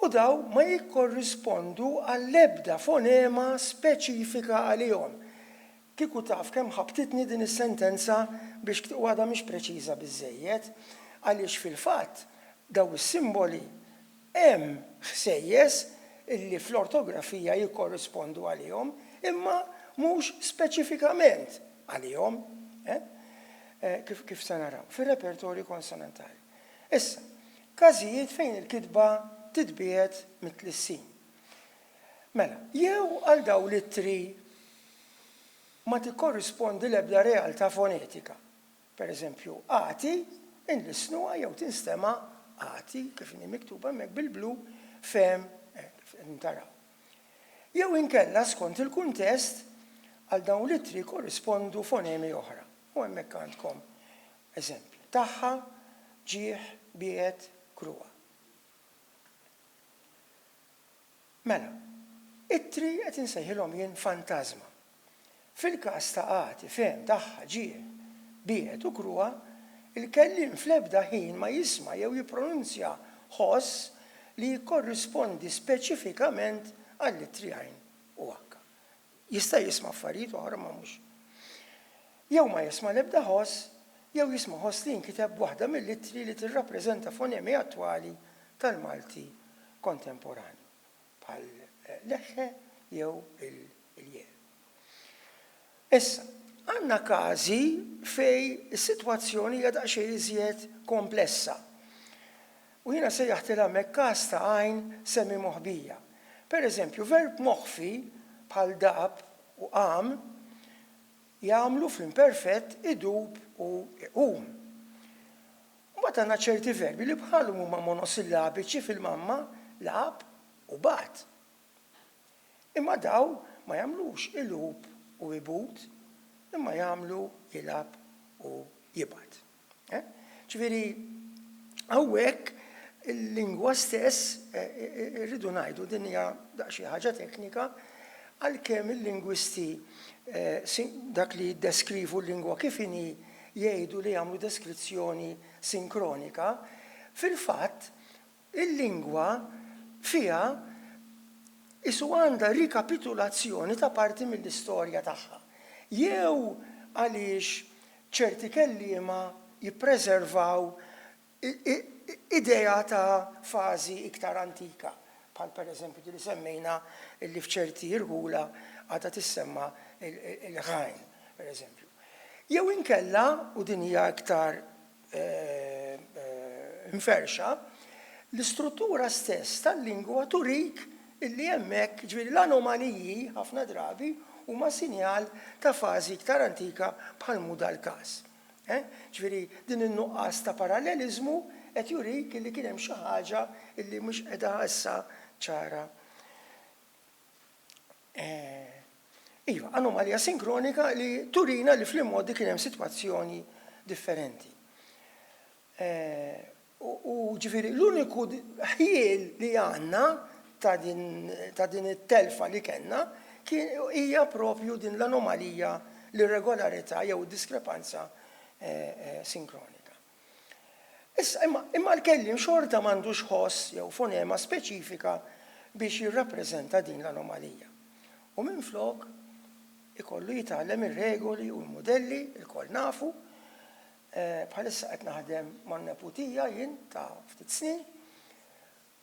u daw ma jikkorrispondu għall-ebda fonema speċifika għalihom. Kieku taf kemm ħabtitni din is-sentenza biex għadha mhix preċiża biżżejjed, għaliex fil-fatt daw is-simboli hemm ħsejjes illi fl-ortografija jikkorrispondu għalihom, imma mhux speċifikament għalihom, kif se naraw, fir-repertorju konsonantali. Issa, każijiet fejn il-kitba titbiet mit-tlissin. Mela, jew għal daw l-ittri ma tikkorrispondi l-ebda realtà fonetika. Per eżempju, għati inlisnuha jew tinstema' għati kif inni miktuba hemmhekk bil-blu fem kif ntaraw. Jew inkella skont il-kuntest għal dawn l-ittri korrispondu fonemi oħra. U hemmhekk għandkom eżempju. Taħħa, ġieħ, biet, kruwa. Mela, it-tri qed insejħilhom jien fantażma. Fil-każ ta' għati fem, taħħa, ġieħ, biet u kruwa, il-kellim fl-ebda ħin ma jisma' jew jippronunzja ħoss li jikkorrispondi speċifikament għall-ittri għajn u akka. Jista' jisma' affarijiet oħra ma mhux. Jew ma jisma' l-ebda ħoss, jew jisma' ħoss li jinkiteb waħda mill-ittri li tirrappreżenta fonemi attwali tal-Malti kontemporani, bħal leħħe jew il-je. Issa, għandna każi fej is-sitwazzjoni hija daqsxejn iżjed komplessa. U jiena sejjaħtilha hemmhekk każ ta' għajn semi moħbija. Pereżempju, verb moħfi bħal dab u qam jagħmlu fl-imperfett idub u iqum. Mbagħad għandna ċerti verbi li bħalhom huma monosillabiċi fil-mamma lab u bat. Imma daw ma jagħmlux ilub u ibut, imma jagħmlu jilab u jibad. Ġifieri hawnhekk il-lingwa stess irridu ngħidu din hija daqsxi ħaġa teknika għalkemm il-lingwisti dak li jiddeskrivu l-lingwa kif inhi jgħidu li jagħmlu deskrizzjoni sinkronika, fil-fatt il-lingwa fiha isu għandha rikapitulazzjoni ta' parti mill-istorja tagħha. Jew għaliex ċerti kelliema jippreservaw idea ta' fażi iktar antika, bħal pereżempju li semmejna li f'ċerti irħula għadha tissemma il-ħajn, pereżempju. Jew inkella, u din hija iktar mferxa, l-istruttura stess tal-lingwa turik illi hemmhekk ġifieri l-anomaliji ħafna drabi huma sinjal ta' fażi iktar antika bħal mu dal-każ. Ġifieri din in-nuqqas ta' paralleliżmu qed jurik illi kien hemm xi ħaġa illi mhux qiegħda issa ċara. Iva, anomalija sinkronika li turina li fl-immodi kien hemm sitwazzjoni differenti. U ġifieri l-uniku ħiel li għandna ta' din it-telfa li kellna hija propju din l-anomalija, l-irregolarità jew diskrepanza sinkronika. Issa imma l-kellim xorta m'għandux ħoss jew fonema speċifika biex jirrappreżenta din l-anomalija. U minflok ikollu jitgħallem ir-regoli u l-modelli il-koll nafu. Bħalissa qed naħdem man-neputija jien ta' ftit snin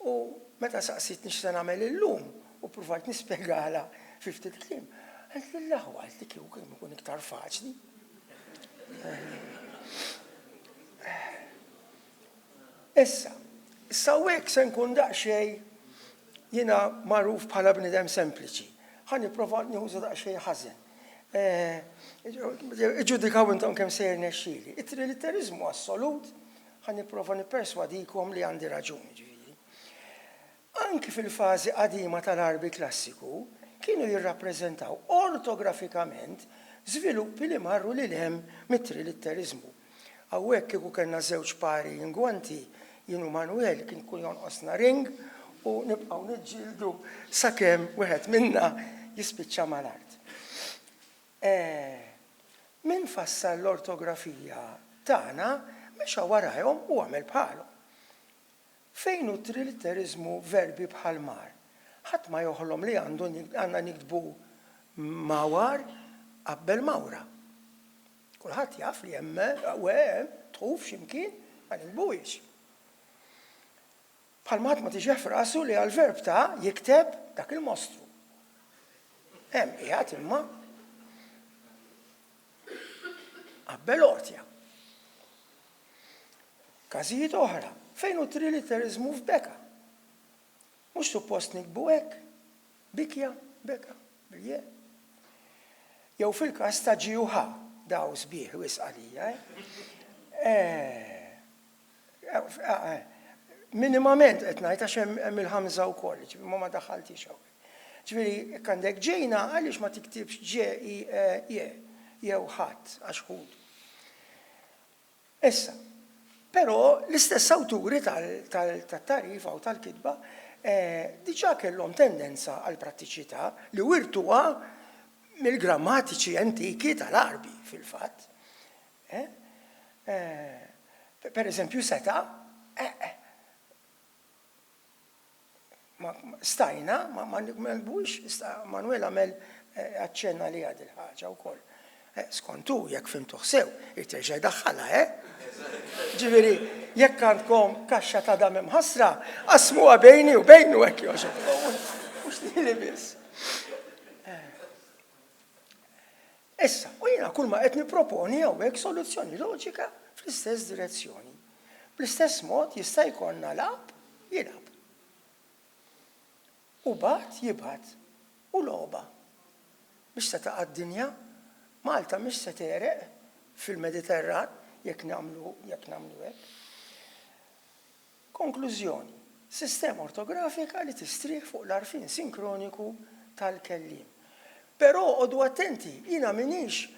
u meta saqsitni x'se nagħmel illum u pruvajt nispjegala fi ftit kliem, qalt li l-aħwa qalt li kieku kemm ikun iktar faċli. Issa hekk se nkun daqsxejn jiena magħruf bħala bniedem sempliċi. Ħa nipprova nieħu daqsxejn ħażen. Ġudikaw intom kemm sejjer nexxieli. It-trilitterizmu assolut ħa nipprova nipperswadikom li għandi raġuni ġifieri. Anki fil-fażi qadima tal-Arbi klassiku kienu jirrappreżentaw ortografikament żviluppi li marru lil hemm mit-trilitterizmu. Hawnhekk kieku kellna żewġ pari ingwanti jien u Manuel kien ikun jonqosna ring u nibqgħu niġġieldu sakemm wieħed minna jispiċċa mal-art. Min fassal l-ortografija tagħna mexa warahom u għamel bħalhom. fejn hu triliterizmu verbi bħal mar. Ħadd ma joħolhom li għandna nikdbu mawar qabbel mawra. Kulħadd jaf li hemm tħuf x'imkien ma nikbuhiex. Bħal mat ma tiġeħ f'rasu li għal-verb ta' jikteb dak il-mostru. Hemm qiegħed imma qabbel ortja. Każijiet oħra, fejn hu triliterizmu f'beka. Mhux suppost nikbu hekk, bikja, beka, bilje. Jew fil-każ ta' ġiuħa, daw sbieħ wisq għalija. Minimament qed ngħid għax hemm il-ħamża wkoll, ma daħħaltix hawn. Ġifieri għandek ġejna għaliex ma tiktibx jew ħadd għax ħud. Issa, però l-istess awturi tat-tarifa u tal-kitba diġà kellhom tendenza għal prattiċità li wirtuha mill-grammatiċi antiki tal-Arbi fil-fatt. Per eżempju seta' stajna ma nbux Manuel għamel aċċenna li għad il-ħaġa wkoll. Skontu jekk fimtu sew, irterġa' jdaħħalha, Ġifieri, jekk għandkom kaxxa ta' dam imħassra, qasmuha bejni u bejnu hekk jogħġeb. Mhux lili biss. Issa, u jiena kull ma qed nipproponi hawnhekk soluzzjoni loġika fl-istess direzzjoni. Bl-istess mod jista' jkollna lab jilab. U bagħad jibgħat u logħba. Biex se taqa' d-dinja Malta mhix se tereq fil-Mediterran jekk nagħmlu hekk. Konklużjoni. Sistema ortografika li tistrieħ fuq l-arfin sinkroniku tal-kelliem. Però għodu attenti, jiena minix,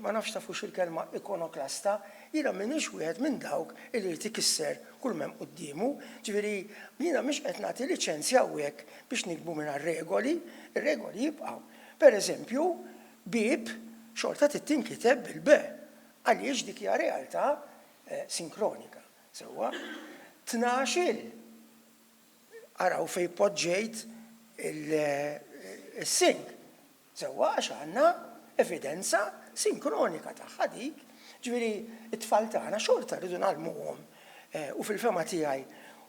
ma nafx tafux il-kelma ikonoklasta, jiena minix wieħed minn dawk li tikisser kull mem qudiemu, ġifieri jiena mhix qed nagħti liċenzja hawnhekk biex nikbu minn regoli, ir-regoli jibqgħu. Pereżempju, bib xorta tinkiteb bil-be, għaliex dik hija realtà sinkronika. Sewwa 12 araw fejn poġġejt il-sink. Sewwa għax għandna evidenza sinkronika tagħha dik. Ġifieri it-tfal tagħna xorta rridu nagħlmuhom. U fil-fema tiegħi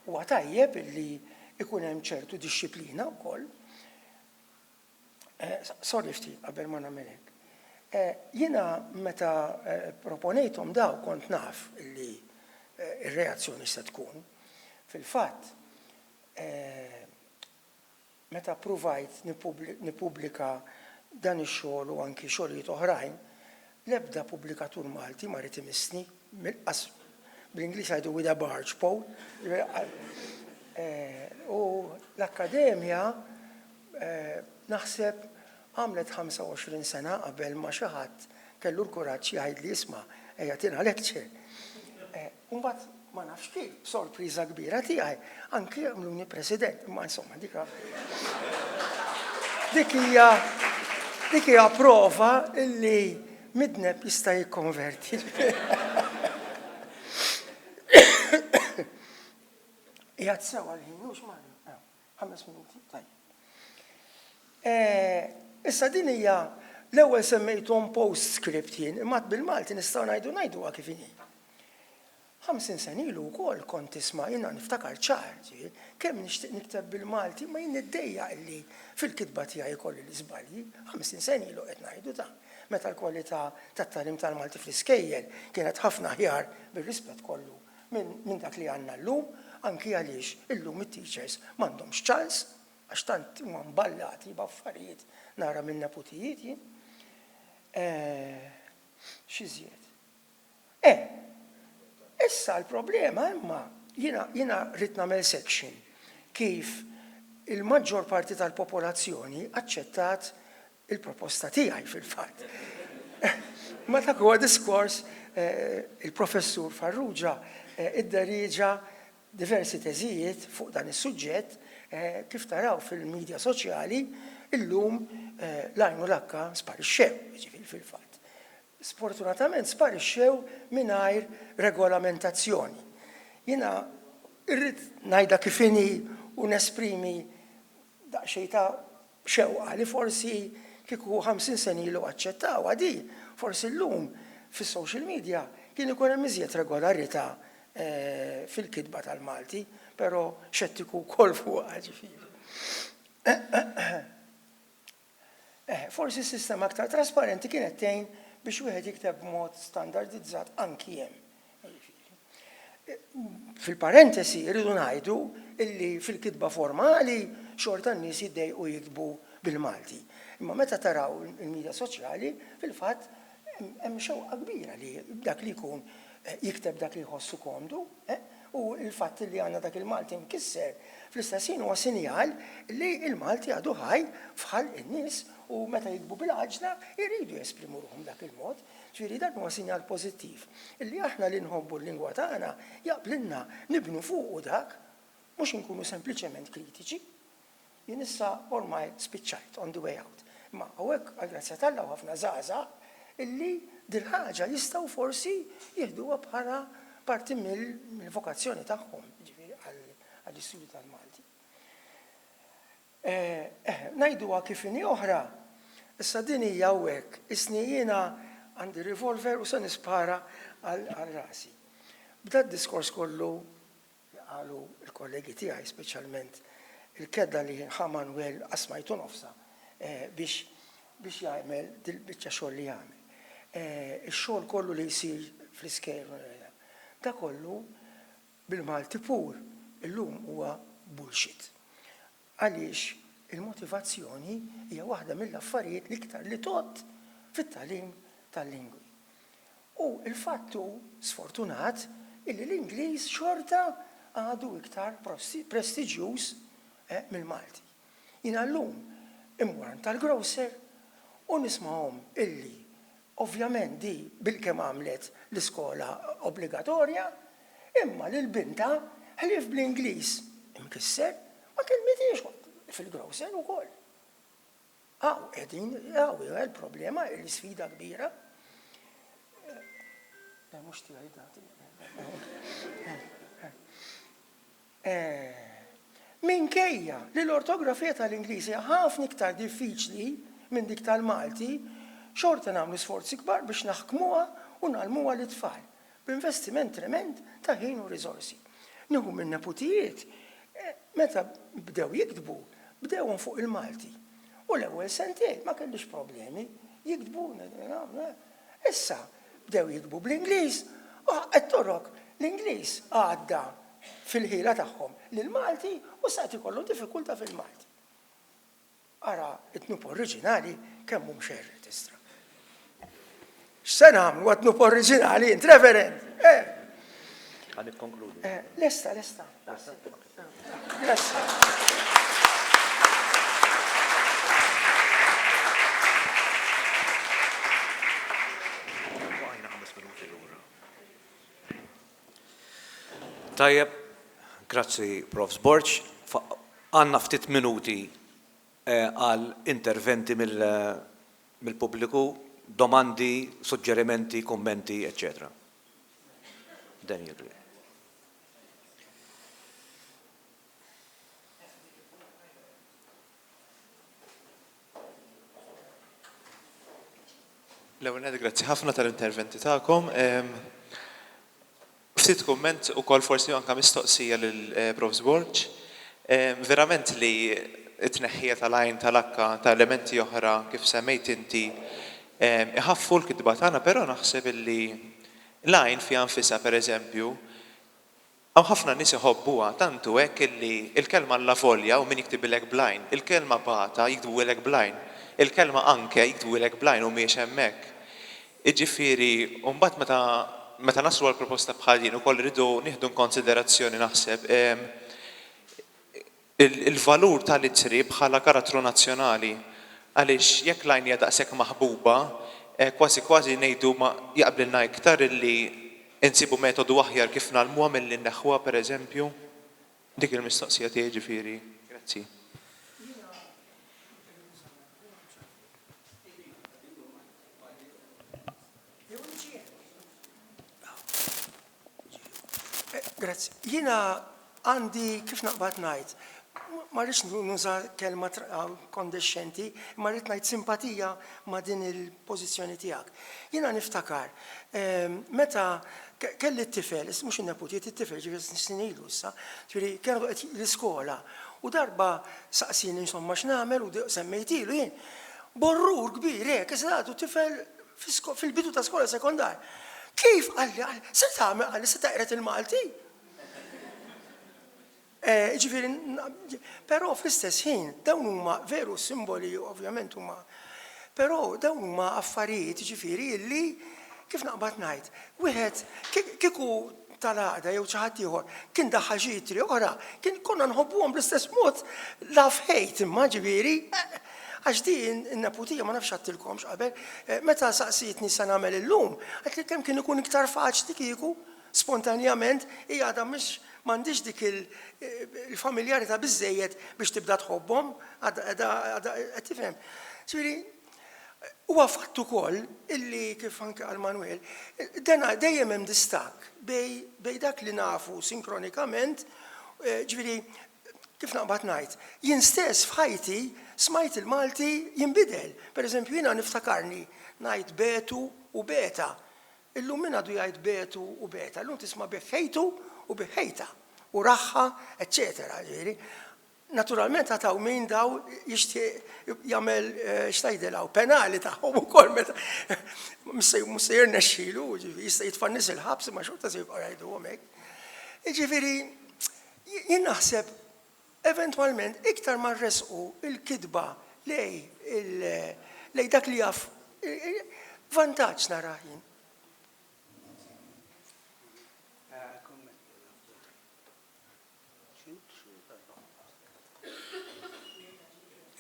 huwa tajjeb illi ikun hemm ċertu dixxiplina wkoll. Sorry ftit qabel ma nagħmel hekk. Jiena meta proponejthom daw kont naf li ir-reazzjoni se tkun. Fil-fatt, meta provajt nippubblika dan ix-xogħol u anki xogħlijiet oħrajn, l-ebda pubblikatur Malti ma rid imissni bl-Ingliż għajdu with a barge pole. U l-Akkademja naħseb għamlet 25 sena qabel ma xi ħadd kellu l-kuraġġ jgħid li isma' ejja tina lecture. Mbagħad ma nafx kif, sorpriża kbira tiegħi, anki għamluni president, imma insomma dik hija prova illi midneb jista' jikkonverti. Qiegħed sewa l-ħin, mhux Mario. 5 minuti, tajjeb. Issa din hija l-ewwel semmejthom postscript jien, imma bil-Malti nistgħu ngħiduha kif inhi. 50 sen ilu wkoll kont tisma' jiena niftakar ċar, kemm nixtieq nikteb bil-Malti ma jien niddejjaq illi fil-kitba tiegħi jkolli l-iżbalji, 50 sen ilu qed ngħidu ta' meta l-kwalità tat-tagħlim tal-Malti fl-iskejjel kienet ħafna aħjar bir-rispett kollu minn dak li għandna llum, anki għaliex illum it-teachers m'għandhomx ċans għax tant huma mballati b'affarijiet nara minn neputijiet jien. Xi żjed. Issa l-problema imma jiena rrid nagħmel section kif il-maġġor parti tal-popolazzjoni aċċettat il-proposta tiegħi fil-fatt. Ma dak huwa diskors il-professur Farrugia idderieġa diversi teżijiet fuq dan is-suġġett kif taraw fil-medja soċjali illum l-għajnu l-akka sparixxew, fil-fatt. Sfortunatament sparixxew mingħajr regolamentazzjoni. Jiena irrid ngħidha kif inhi u nesprimi daqsxejn ta' xewqa li forsi kieku 50 sen ilu aċċettaw għadi, forsi llum fis-social media kien ikun hemm iżjed regolarità fil-kitba tal-Malti, però xettiku wkoll fuqha ġifieri. Forsi s-sistema aktar trasparenti kienet tgħin biex wieħed jikteb b'mod standardizzat anki hemm. Fil-parentesi rridu ngħidu illi fil-kitba formali xorta n-nies jiddejqu jiktbu bil-Malti. Imma meta taraw il-medja soċjali, fil-fatt hemm xewqa kbira li dak li jkun jikteb dak li jħossu komdu, u il-fatt li għandna dak il-Malti mkisser fl-istess ħin huwa sinjal li il-Malti għadu ħaj fħal in-nies u meta jikbu bil-ħaġna jridu jesprimu ruhom dak il-mod. Ġifieri dan huwa sinjal pożittiv. Illi aħna li nħobbu l-lingwa tagħna jaqblilna nibnu fuq dak mhux inkunu sempliċement kritiċi. Jien issa ormai spiċċajt on the way out. Ma hawnhekk għall-grazzja tal-Alla ħafna żgħażagħ illi dil-ħaġa jistgħu forsi jieħduha bħala parti mill-vokazzjoni tagħhom, ġifieri għall-istudju tal-Malti. Ngħiduha kif inhi oħra, issa din hija hawnhekk, isni jiena għandi revolver u se nispara għal rasi. Bda d-diskors kollu qalu l-kollegi tiegħi speċjalment il-kedda li Manuel asmajtu nofsa biex jagħmel dil-biċċa xogħol li jagħmel. Ix-xogħol kollu li jsir fl-iskejl da kollu bil-Malti pur illum huwa bullshit. Għaliex il-motivazzjoni hija waħda mill-affarijiet l-iktar li tot fit-tagħlim tal-lingwi. U il-fattu sfortunat illi l-Ingliż xorta għadu iktar prestiġjuż mill-Malti. Jiena llum immur tal-grocer u nisma'hom illi ovvjament di bil-kemm għamlet l-iskola obbligatorja, imma l-binta ħlif bl-Ingliż imkisser ma kelmitiex fil-grocer ukoll. Qegħdin hija l-problema, l-isfida kbira. Mhux tiegħi minkejja li l-ortografija tal-Ingliż hija ħafna iktar diffiċli minn dik tal-Malti, xorta nagħmlu sforzi kbar biex naħkmuha u nagħlmuha lit-tfal b'investiment tremend ta' ħin u riżorsi. Nieħu minn neputijiet meta bdew jiktbu, bdewhom fuq il-Malti. U l-ewwel sentejn ma kellix problemi, jiktbu. Issa bdew jiktbu bl-Ingliż, qed torok l-Ingliż għadda fil-ħila tagħhom lill-Malti u sa ikollhom diffikultà fil-Malti. Ara it-tnub oriġinali kemm hu mxerred istra. X'se nagħmlu għat-tnub oriġinali int reverend? Għan ikkonkludi. Lesta. Grazie. Tajjeb, grazzi Prof. Sborċ. Għanna ftit minuti għal interventi mill-pubbliku, domandi, suġġerimenti, kommenti, eccetera. Daniel. L-ewwel grazzi ħafna tal-interventi tagħkom. Ftit kumment ukoll forsi anke mistoqsija lil Prof. Sborċ. Verament li t-tneħħija tal-għajn tal-akka ta' elementi oħra kif semmejt inti iħaffu l-kitba tagħna, però naħseb illi l-għajn fi anfisha pereżempju hawn ħafna nies iħobbuha tantu hekk illi il-kelma alla volja u min jiktbilek blajn, il-kelma bata jiktbulek blajn, il-kelma anke jiktbulek blajn u mhijiex hemmhekk. Jiġifieri mbagħad meta naslu għal proposta bħal din ukoll rridu nieħdu konsiderazzjoni naħseb il-valur tal-ittri bħala karattru nazzjonali għaliex jekk lajn hija daqshekk maħbuba, kważi ngħidu ma jaqblilna iktar illi insibu metodu aħjar kif nagħmluha milli nneħħuha pereżempju. Dik il-mistoqsija tiegħi ġifieri. Grazzi. Grazzi. Jiena għandi kif naqbad ngħid, ma rridx nuża kelma kondescenti, ma rrid ngħid simpatija ma' din il-pożizzjoni tiegħek. Jiena niftakar, meta kelli t-tifel, mhux in-neputiet it-tifel ġifieri snin ilu issa, ġifieri kienu qed l-iskola u darba saqsini insomma x'nagħmel u semmejtilu jien. Borrur kbir hekk issa għadu tifel fil-bidu ta' skola sekondar. Kif għalli, se tagħmel għalli se taqret il-Malti? Ġifieri, però fl-istess ħin dawn huma veru simboli ovvjament huma, però dawn huma affarijiet ġifieri illi kif naqbad ngħid, wieħed kieku tal-għada jew xi ħadd ieħor kien daħħal xi jitri oħra, kien konna nħobbuhom bl-istess mod love hate imma ġifieri għax din in-neputija ma nafx għattilkomx qabel, meta saqsitni se nagħmel illum, qed li kemm kien ikun iktar faċli kieku spontanjament hija għadha mhix m'għandix dik il-familjarità biżżejjed biex tibda tħobbhom, qed tifhem. Ġifieri, huwa fatt ukoll illi kif anke għal Manuel, dejjem hemm distakk bej dak li nafu sinkronikament, ġifieri kif naqbad ngħid, jien stess f'ħajti smajt il-Malti jinbidel. Pereżempju jiena niftakarni ngħid betu u beta. Illum min għadu jgħid betu u beta, illum tisma' beħħejtu u beħħejta u raħħa, eċċetera. Naturalment għataw min daw jixtieq jagħmel x'tgħidilha penali tagħhom ukoll meta mhux se jirnexxielu, jista' jitfannis il-ħabs ma xorta se jibqgħu jgħiduhom hekk. Jiġifieri jien naħseb eventwalment iktar ma rresqu il-kidba lej dak li jaf vantaġġ nara jien.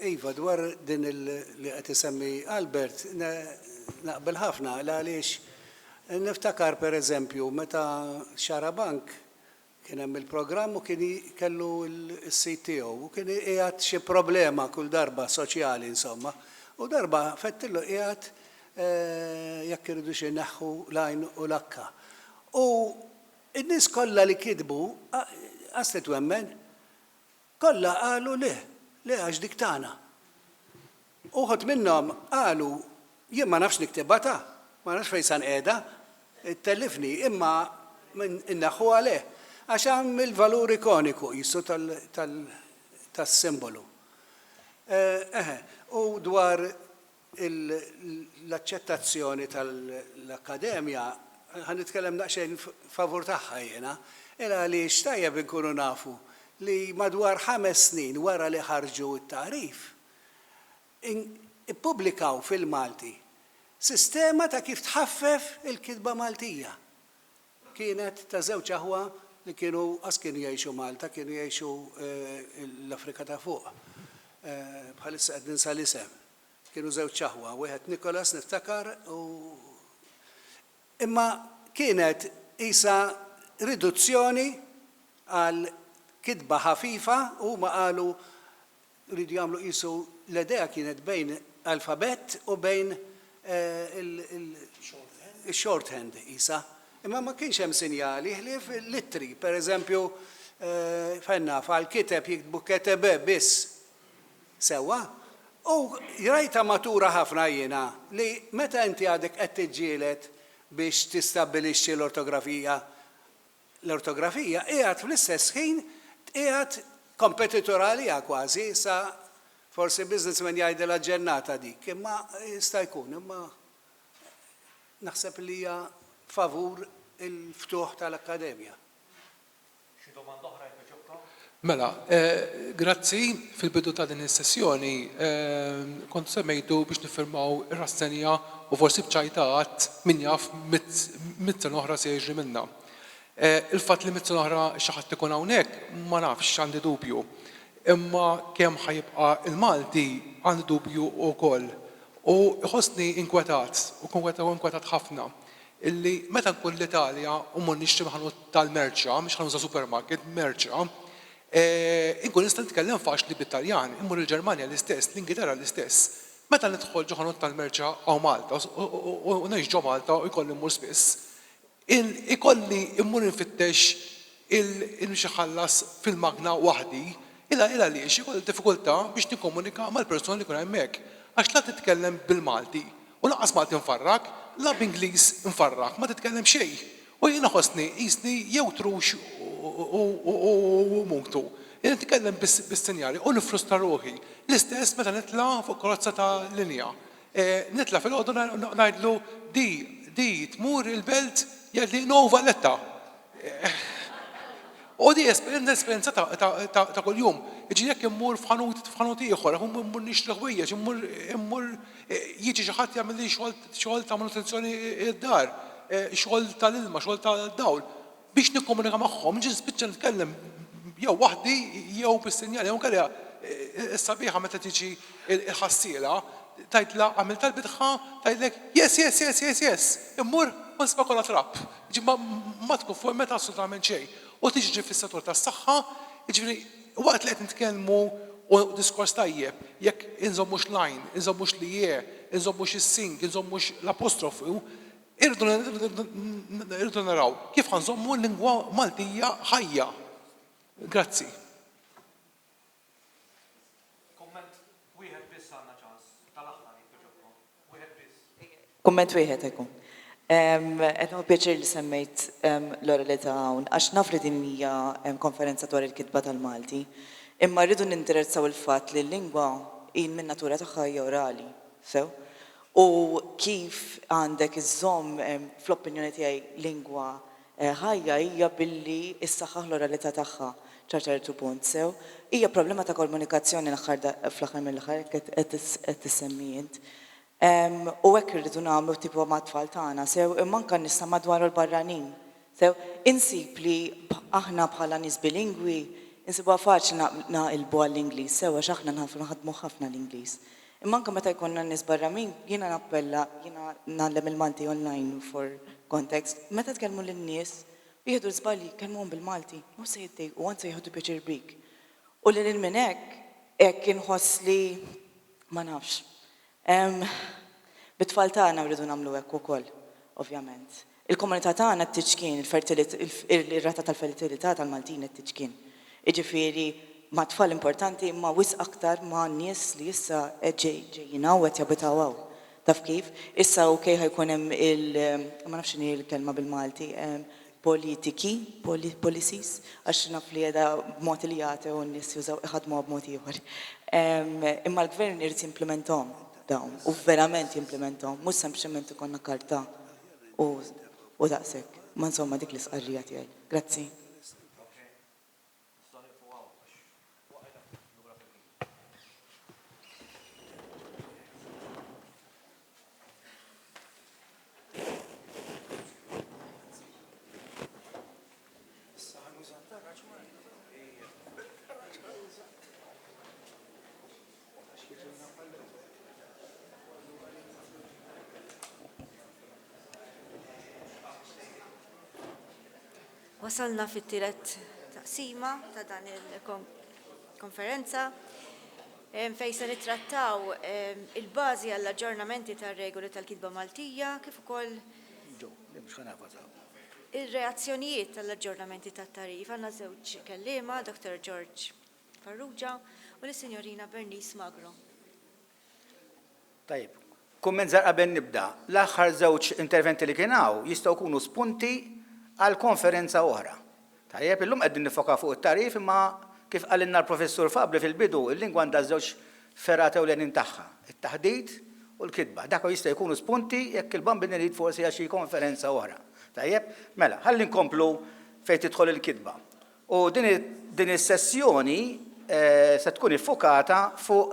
Iva, dwar din li qed isemmi Albert, naqbel ħafna għaliex niftakar pereżempju meta Xarabank kien hemm il-programm u kien kellu l-sit tiegħu u kien qiegħed xi problema kull darba soċjali insomma. U darba fettillu qiegħed jekk iridu xi neħħu lajn u lakka. U n-nies kollha li kitbu qaslet wemmen kollha qalu le għax dik tagħna. Uħod minnhom qalu jien ma nafx niktibha ta', ma nafx fejn san qiegħda, ittellifni imma inneħħu għalih. Għax hemm il-valur ikoniku jissu tas-simbolu. U dwar l-aċċettazzjoni tal-Akkademja, ħan nitkellem daqsxejn favur tagħha jiena, għaliex tajjeb inkunu nafu li madwar 5 snin wara li ħarġu t-tarif, ippubblikaw fil-Malti sistema ta' kif tħaffef il-kitba Maltija. Kienet ta' żewġ aħwa li kienu kienu jgħixu Malta, kienu jgħixu l-Afrika ta' fuq. Bħalissa qed ninsa l-isem. Kienu żewġ aħwa, wieħed Nikolas niftakar imma kienet isa riduzzjoni għal kitba ħafifa u ma qalu rridu jagħmlu qisu l-idea kienet bejn alfabet u bejn il-shorthand isa. Imma ma kienx hemm sinjali ħlief littri, pereżempju fenna fal-kiteb jiktbu ketebe biss sewwa. U rajta matura ħafna jiena li meta inti għadek qed tiġġieled biex tistabbilixxi l-ortografija qiegħed fl-istess ħin qiegħed kompetitur għalija kważi sa forsi businessman jgħidilha ġennata dik, imma jista' jkun, imma naħseb li hija favur il-ftuħ tal-Akkademja. Xi domanda oħra jkun? Mela, grazzi fil-bidu ta' din is-sessjoni kont semmejtu biex nifirmaw ir-rassenja u forsi bċajtat min jaf mit-sena oħra se jiġri minnha. Il-fatt li mit-sena oħra xi ħadd ikun hawnhekk ma nafx għandi dubju. Imma kemm ħajibqa' il-Malti għandi dubju wkoll. U ħossni inkwetat u inkwetat ħafna illi meta nkun l-Italja u mmur nixtri ħanut tal-merċa, mhix ħanuża supermarket, merċa, inkun nista' nitkellem faċli bit-Taljan, immur il-Ġermanja l-istess, l-Ingilterra l-istess. Meta nidħol ġo ħanut tal-merċa għaw Malta u ngħix ġo Malta u jkolli mmur spiss, ikolli immur nfittex il-mxi ħallas fil-magna waħdi, illa li xikol diffikultà biex nikkomunika mal-persona li kun hemmhekk. Għax la titkellem bil-Malti, u laqas Malti nfarrak, la b'Ingliż nfarrak, ma titkellem xejn. U jiena ħossni qisni jew trux u munktu. Jiena titkellem bis-sinjali u nifrustra ruħi. L-istess meta nitla' fuq karozza ta' linja. Nitla' fil-qodu ngħidlu di tmur il-belt jgħidli no Valletta. U di l-esperienza ta' kuljum. Iġi jekk immur f'ħanut ieħor, immur nixtri ħwejjeġ, immur jiġi xi ħadd jagħmel li xogħol ta' manutenzjoni d-dar, xogħol tal-ilma, xogħol tad-dawl. Biex nikkomunika magħhom, ġi spiċċa nitkellem jew waħdi jew bis-sinjali, jew kellha s-sabiħa meta tiġi il-ħassiela, tajtla għamil tal-bidħa, tajtlek yes, immur ma nisba kollha trapp. Ġi ma tkun fuq meta assolutament xejn. U tiġi fis-settur tas-saħħa, jiġifieri waqt li qed nitkellmu u diskors tajjeb, jekk inżommux line, inżommux li inżommux is-sing, inżommux l-apostrofu, irdu naraw kif ħanżommu l-lingwa Maltija ħajja. Grazzi. Komment wieħed ekku. Etnu pjaċir li semmejt l-oralità hawn, għax naf li din hija konferenza dwar il-kitba tal-Malti, imma rridu ninteressaw il-fatt li l-lingwa hin min natura tagħha hija orali, sew? U kif għandek iżżomm fl-opinjoni tiegħi lingwa ħajja hija billi issaħħaħ l-oralità tagħha ċertu punt, sew? Hija problema ta' komunikazzjoni fl-aħħar mill-aħħar qed tissemmijint. U hekk irridu nagħmlu tipu ma' tfal tagħna, sew imma anke nista' madwar il-barranin. Sew insib li aħna bħala nies bilingwi insibuha faċli naqilbu għall-Ingliż, sew għax aħna naħdmu ħafna l-Ingliż. Imma anke meta jkollna nies barranin, jiena nappella, jiena nagħlem il-Malti online for context. Meta tkellmu lin-nies, jieħdu l-żbalji kellmuhom bil-Malti, u se jiddejqu u anzi jieħdu pjaċir bik. U lil minn hekk inħoss li ma nafx. Bit-tfal tagħna rridu nagħmlu hekk ukoll, ovvjament. Il-komunità tagħna t-tiġkien, ir-rata tal-fertilità tal-Maltin t-tiġkien. Jiġifieri ma' tfal importanti ma' wisq aktar ma' nies li issa ġejjin hawn qed jabitaw hawn. Taf kif? Issa okej ħajkun hemm ma nafx x'inhi l-kelma bil-Malti, policies, għax naf li qiegħda b'mod li jagħtu u n-nies jużaw iħadmuha b'mod ieħor. Imma l-gvern irid jimplementahom dawn u verament jimplementahom, mhux sempliċement ikollna karta u daqshekk. Ma insomma dik l-isqarrija tiegħi. Grazzi. Wasalna fit-tielet taqsima ta' dan il-konferenza fejn se nittrattaw il-bażi għall-aġġornamenti tar-regoli tal-kitba Maltija kif ukoll ir-reazzjonijiet tal-aġġornamenti tat-tarif. Għandna żewġ kelliema, Dr. George Farrugia u l-Sinjorina Bernice Magro. Tajib, kumment żgħar qabel nibda. L-aħħar żewġ interventi li kien hawn jistgħu jkunu spunti għal konferenza oħra. Tajjeb, illum qegħdin nifoka fuq it-tarif imma kif qalilna l-Professur Fabri fil-bidu, il-lingwa għandha żewġ ferrat ewlenin tagħha, it-taħdid u l-kitba. Dak jista' jkunu spunti jekk il-bambin irid forsi għal xi konferenza oħra. Tajjeb, mela, ħalli nkomplu fejn tidħol il-kitba. U din is-sessjoni se tkun iffokata fuq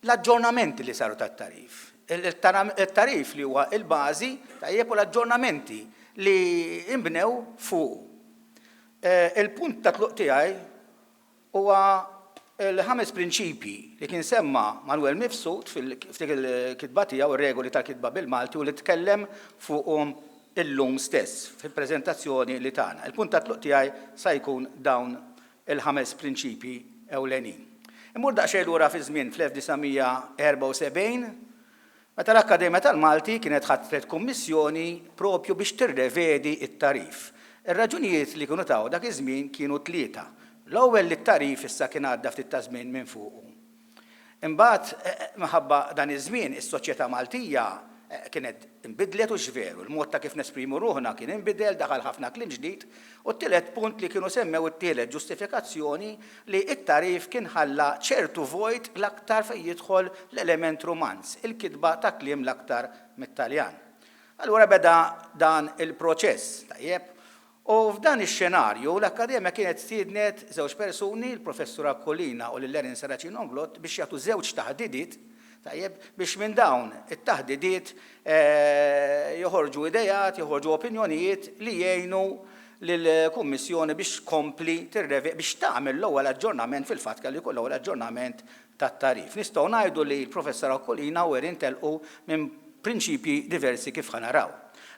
l-aġġornamenti li saru tat-tarif. Il-tarif li huwa il-bażi tajjeb u l-aġġornamenti li imbnew fuq. Il-punt ta' tluq tiegħi huwa l-5 prinċipji li kien semma Manuel Mifsud f'dik il-kitba tiegħu ir-regoli tal-kitba bil-Malti u li tkellem fuqhom illum stess fil-preżentazzjoni li tagħna. Il-punt ta' tluq tiegħi se jkun dawn il-5 prinċipji ewlenin. Immur daqsxejn lura fi żmien fl-1974 meta l-Akkademja tal-Malti kienet ħadet kummissjoni propju biex tirrevedi it-tarif. Ir-raġunijiet li kienu taw dak iż-żmien kienu tlieta. L-ewwel li t-tarif issa kien għadda ftit ta' żmien minn fuq. Imbagħad minħabba dan iż-żmien is-soċjetà Maltija kienet inbidlet u x'veru, il-mod ta' kif nesprimu ruħna kien inbidel, daħal ħafna kliem ġdid, u t-tielet punt li kienu semmew it-tielet ġustifikazzjoni li t-tarif kien ħalla ċertu vojt l-aktar fejn jidħol l-element romanz, il-kitba ta' kliem l-aktar mit-Taljan. Allura beda dan il-proċess, tajjeb, u f'dan ix-xenarju l-Akkademja kienet stiednet żewġ persuni, il-Professur Akkolina u l-Erin Saracin Onglot biex jagħtu żewġ taħdidiet tajjeb biex minn dawn it-taħdidiet joħorġu idejat, joħorġu opinjonijiet li jgħinu lill-Kummissjoni biex kompli tirrevi biex tagħmel l-ewwel aġġornament fil-fatt kelli jkun l-ewwel aġġornament tat-tarif. Nistgħu ngħidu li l-Professor Akkolina u Erin telqu minn prinċipji diversi kif ħanaraw.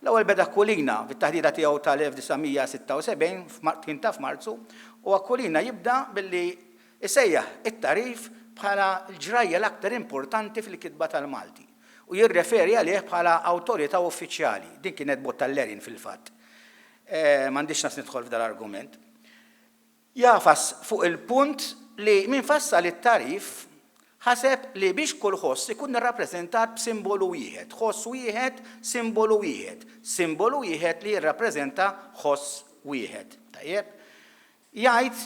L-ewwel beda Akkolina fit-taħdida tiegħu tal-1976 ta' f'Marzu u Akkolina jibda billi isejjaħ it-tarif bħala l-ġrajja l-aktar importanti fil-kitba tal-Malti u jirreferi għalih bħala awtorità uffiċjali. Din kienet bot tal-Erin fil-fatt. M'għandix nas nidħol f'dal-argument. Jafas fuq il-punt li min fassal it-tarif ħaseb li biex kull ħoss ikun irrappreżentat b'simbolu wieħed, ħoss wieħed, simbolu wieħed, simbolu wieħed li jirrappreżenta ħoss wieħed. Tajjeb? Jgħid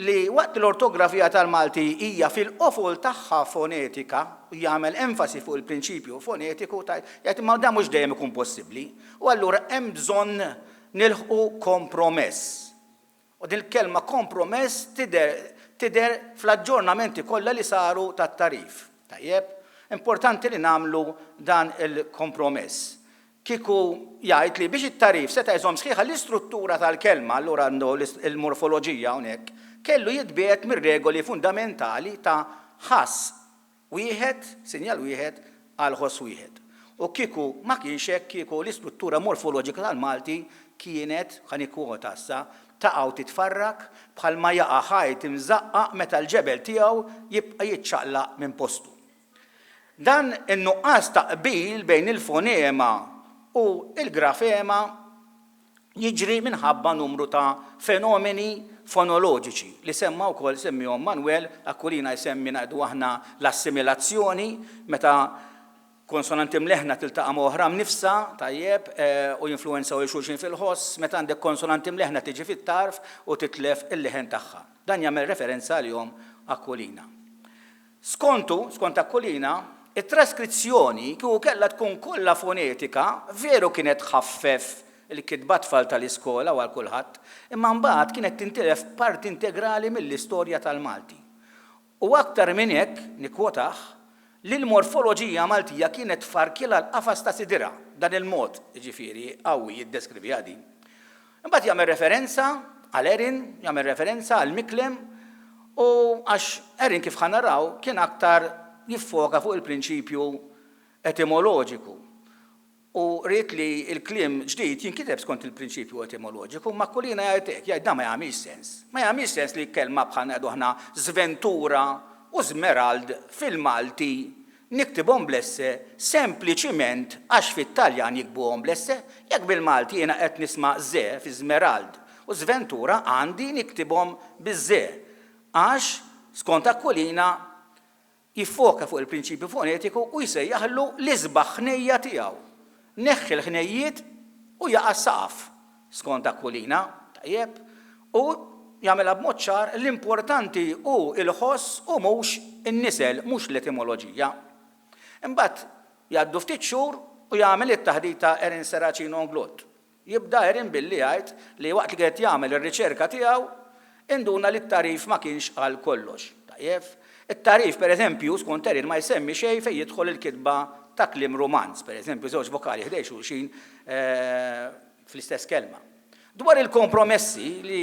li waqt l-ortografija tal-Malti hija fil-qofol tagħha fonetika u jagħmel enfasi fuq il-prinċipju fonetiku jgħid imma dan mhux dejjem ikun possibbli u allura hemm bżonn nilħqu kompromess. U din il-kelma kompromess tidher fl-aġġornamenti kollha li saru tat-tarif. Tajjeb, importanti li nagħmlu dan il-kompromess. Kieku jgħid li biex it-tarif seta' jżomm sħiħa l-istruttura tal-kelma, allura għandu l-morfoloġija hawnhekk, kellu jitbiet mir-regoli fundamentali ta' ħass wieħed, sinjal wieħed għal ħoss wieħed. U kieku ma kienx hekk kieku l-istruttura morfoloġika tal-Malti kienet ħanikwota issa taqgħu titfarrak bħalma jaqa' ħajt imżaqqaq meta l-ġebel tiegħu jibqa' jiċċaqlaq minn postu. Dan in-nuqqas taqbil bejn il-fonema u il-grafema jiġri minħabba numru ta' fenomeni fonoloġiċi li semma wkoll semmihom Manuel Akkolina jsemmi ngħidu aħna l-assimilazzjoni meta konsonanti mleħna tiltaqa' ma' oħra mnifsa tajjeb u jinfluwenzaw xulxin fil-ħoss meta għandek konsonanti mleħna tiġi fit-tarf u titlef il-leħen tagħha. Dan jagħmel referenza għalihom Akkolina. Skont Akkolina, it-traskrizzjoni kieku kellha tkun kollha fonetika veru kienet ħaffef il-kitba tfal tal-iskola u għal kulħadd, imma mbagħad kienet tintilef parti integrali mill-istorja tal-Malti. U aktar minn hekk nikwotaħ li l-morfoloġija Maltija kienet farkila l-qafas ta' sidira dan il-mod, jiġifieri qawwi jiddeskrivi għadi. Imbagħad jagħmel referenza għal Erin, jagħmel referenza għal Miklem u għax Erin kif ħanaraw kien aktar jiffoka fuq il-prinċipju etimoloġiku. U rrit li il-klim ġdid jinkiteb skont il-prinċipju etimoloġiku, ma Akkolina jgħid da ma jagħmilx sens. Ma jagħmilx sens li kelma bħal ngħidu aħna Żventura u Żmerald fil-Malti niktibhom blesse sempliċiment għax fit-Taljan jikbuhom blesse, jekk bil-Malti jiena qed nisma' ze fi Żmerald u Żventura għandi niktibhom biż-ze għax skont Akkolina jiffoka fuq il-prinċipju fonetiku u jsejjaħlu l-isbaħ ħnejja tiegħu. Neħħi l-ħnejjiet u jaqa' saqaf skont Akkolina, tajjeb, u jagħmilha b'mod ċar l-importanti u l-ħoss u mhux in-nisel, mhux l-etimoloġija. Imbagħad jgħaddu ftit xhur u jagħmel it-taħdita Erin Saracin Onglot. Jibda Erin billi jgħid li waqt li qed jagħmel ir-riċerka tiegħu induna li t-tarif ma kienx għal kollox. Tajjeb, it-tarif pereżempju skont Erin ma jsemmi xejn fejn jidħol il-kitba ta' kliem romanz, pereżempju żewġ vokali ħdej xulxin fl-istess kelma. Dwar il-kompromessi li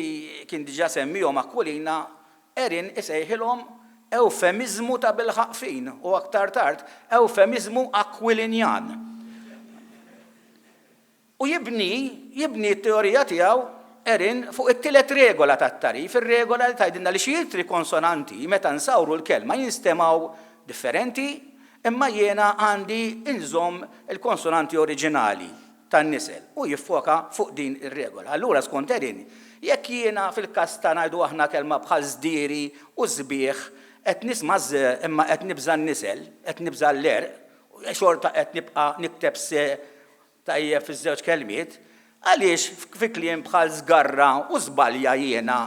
kien diġà semmihom Akkolina, Erin isejħilhom eufemizmu ta' bil-ħaqfin u aktar tard eufemizmu akwilinjan. U jibni t-teorija tiegħu Erin fuq it-tielet regola tat-tarif, ir-regola li tgħidilna li xi jitri konsonanti meta nsawru l-kelma jinstemaw differenti imma jiena għandi inżomm il-konsonanti oriġinali. tan-nisel u jiffoka fuq din ir-regola. Allura skont Erin, jekk jiena fil-każ ta' ngħidu aħna kelma bħal żdieri u żbieħ qed nisma' imma qed nibża n-nisel, qed nibża l-erq, xorta qed nibqa' nikteb se tajjeb fiż-żewġ kelmiet, għaliex fi kliem bħal żgarra u żbalja jiena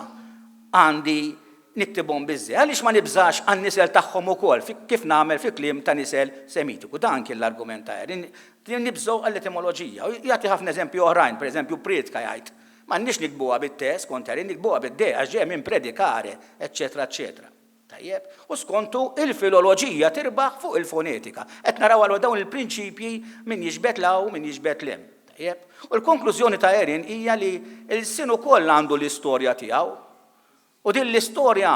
għandi niktibhom biżżej. Għaliex ma nibżax għan-nisel tagħhom ukoll kif nagħmel fi kliem ta' nisel semitiku. Dan kien l-argument ta' Erin. Nibżgħu għall-etimoloġija. Jagħti ħafna eżempju oħrajn, pereżempju Priedka jgħid. M'għandniex nikbuha bit-tes kont Erin, nikbuha bid-de għax ġej minn predikare, eċċetera, eċċetera. Tajjeb, u skontu il-filoloġija tirbaħ fuq il-fonetika. Qed naraw għal dawn il-prinċipji min jiġbed law, min jiġbed lem. Tajjeb, u l-konklużjoni ta' Erin hija li l-sin ukoll għandu l-istorja tiegħu. U din l-istorja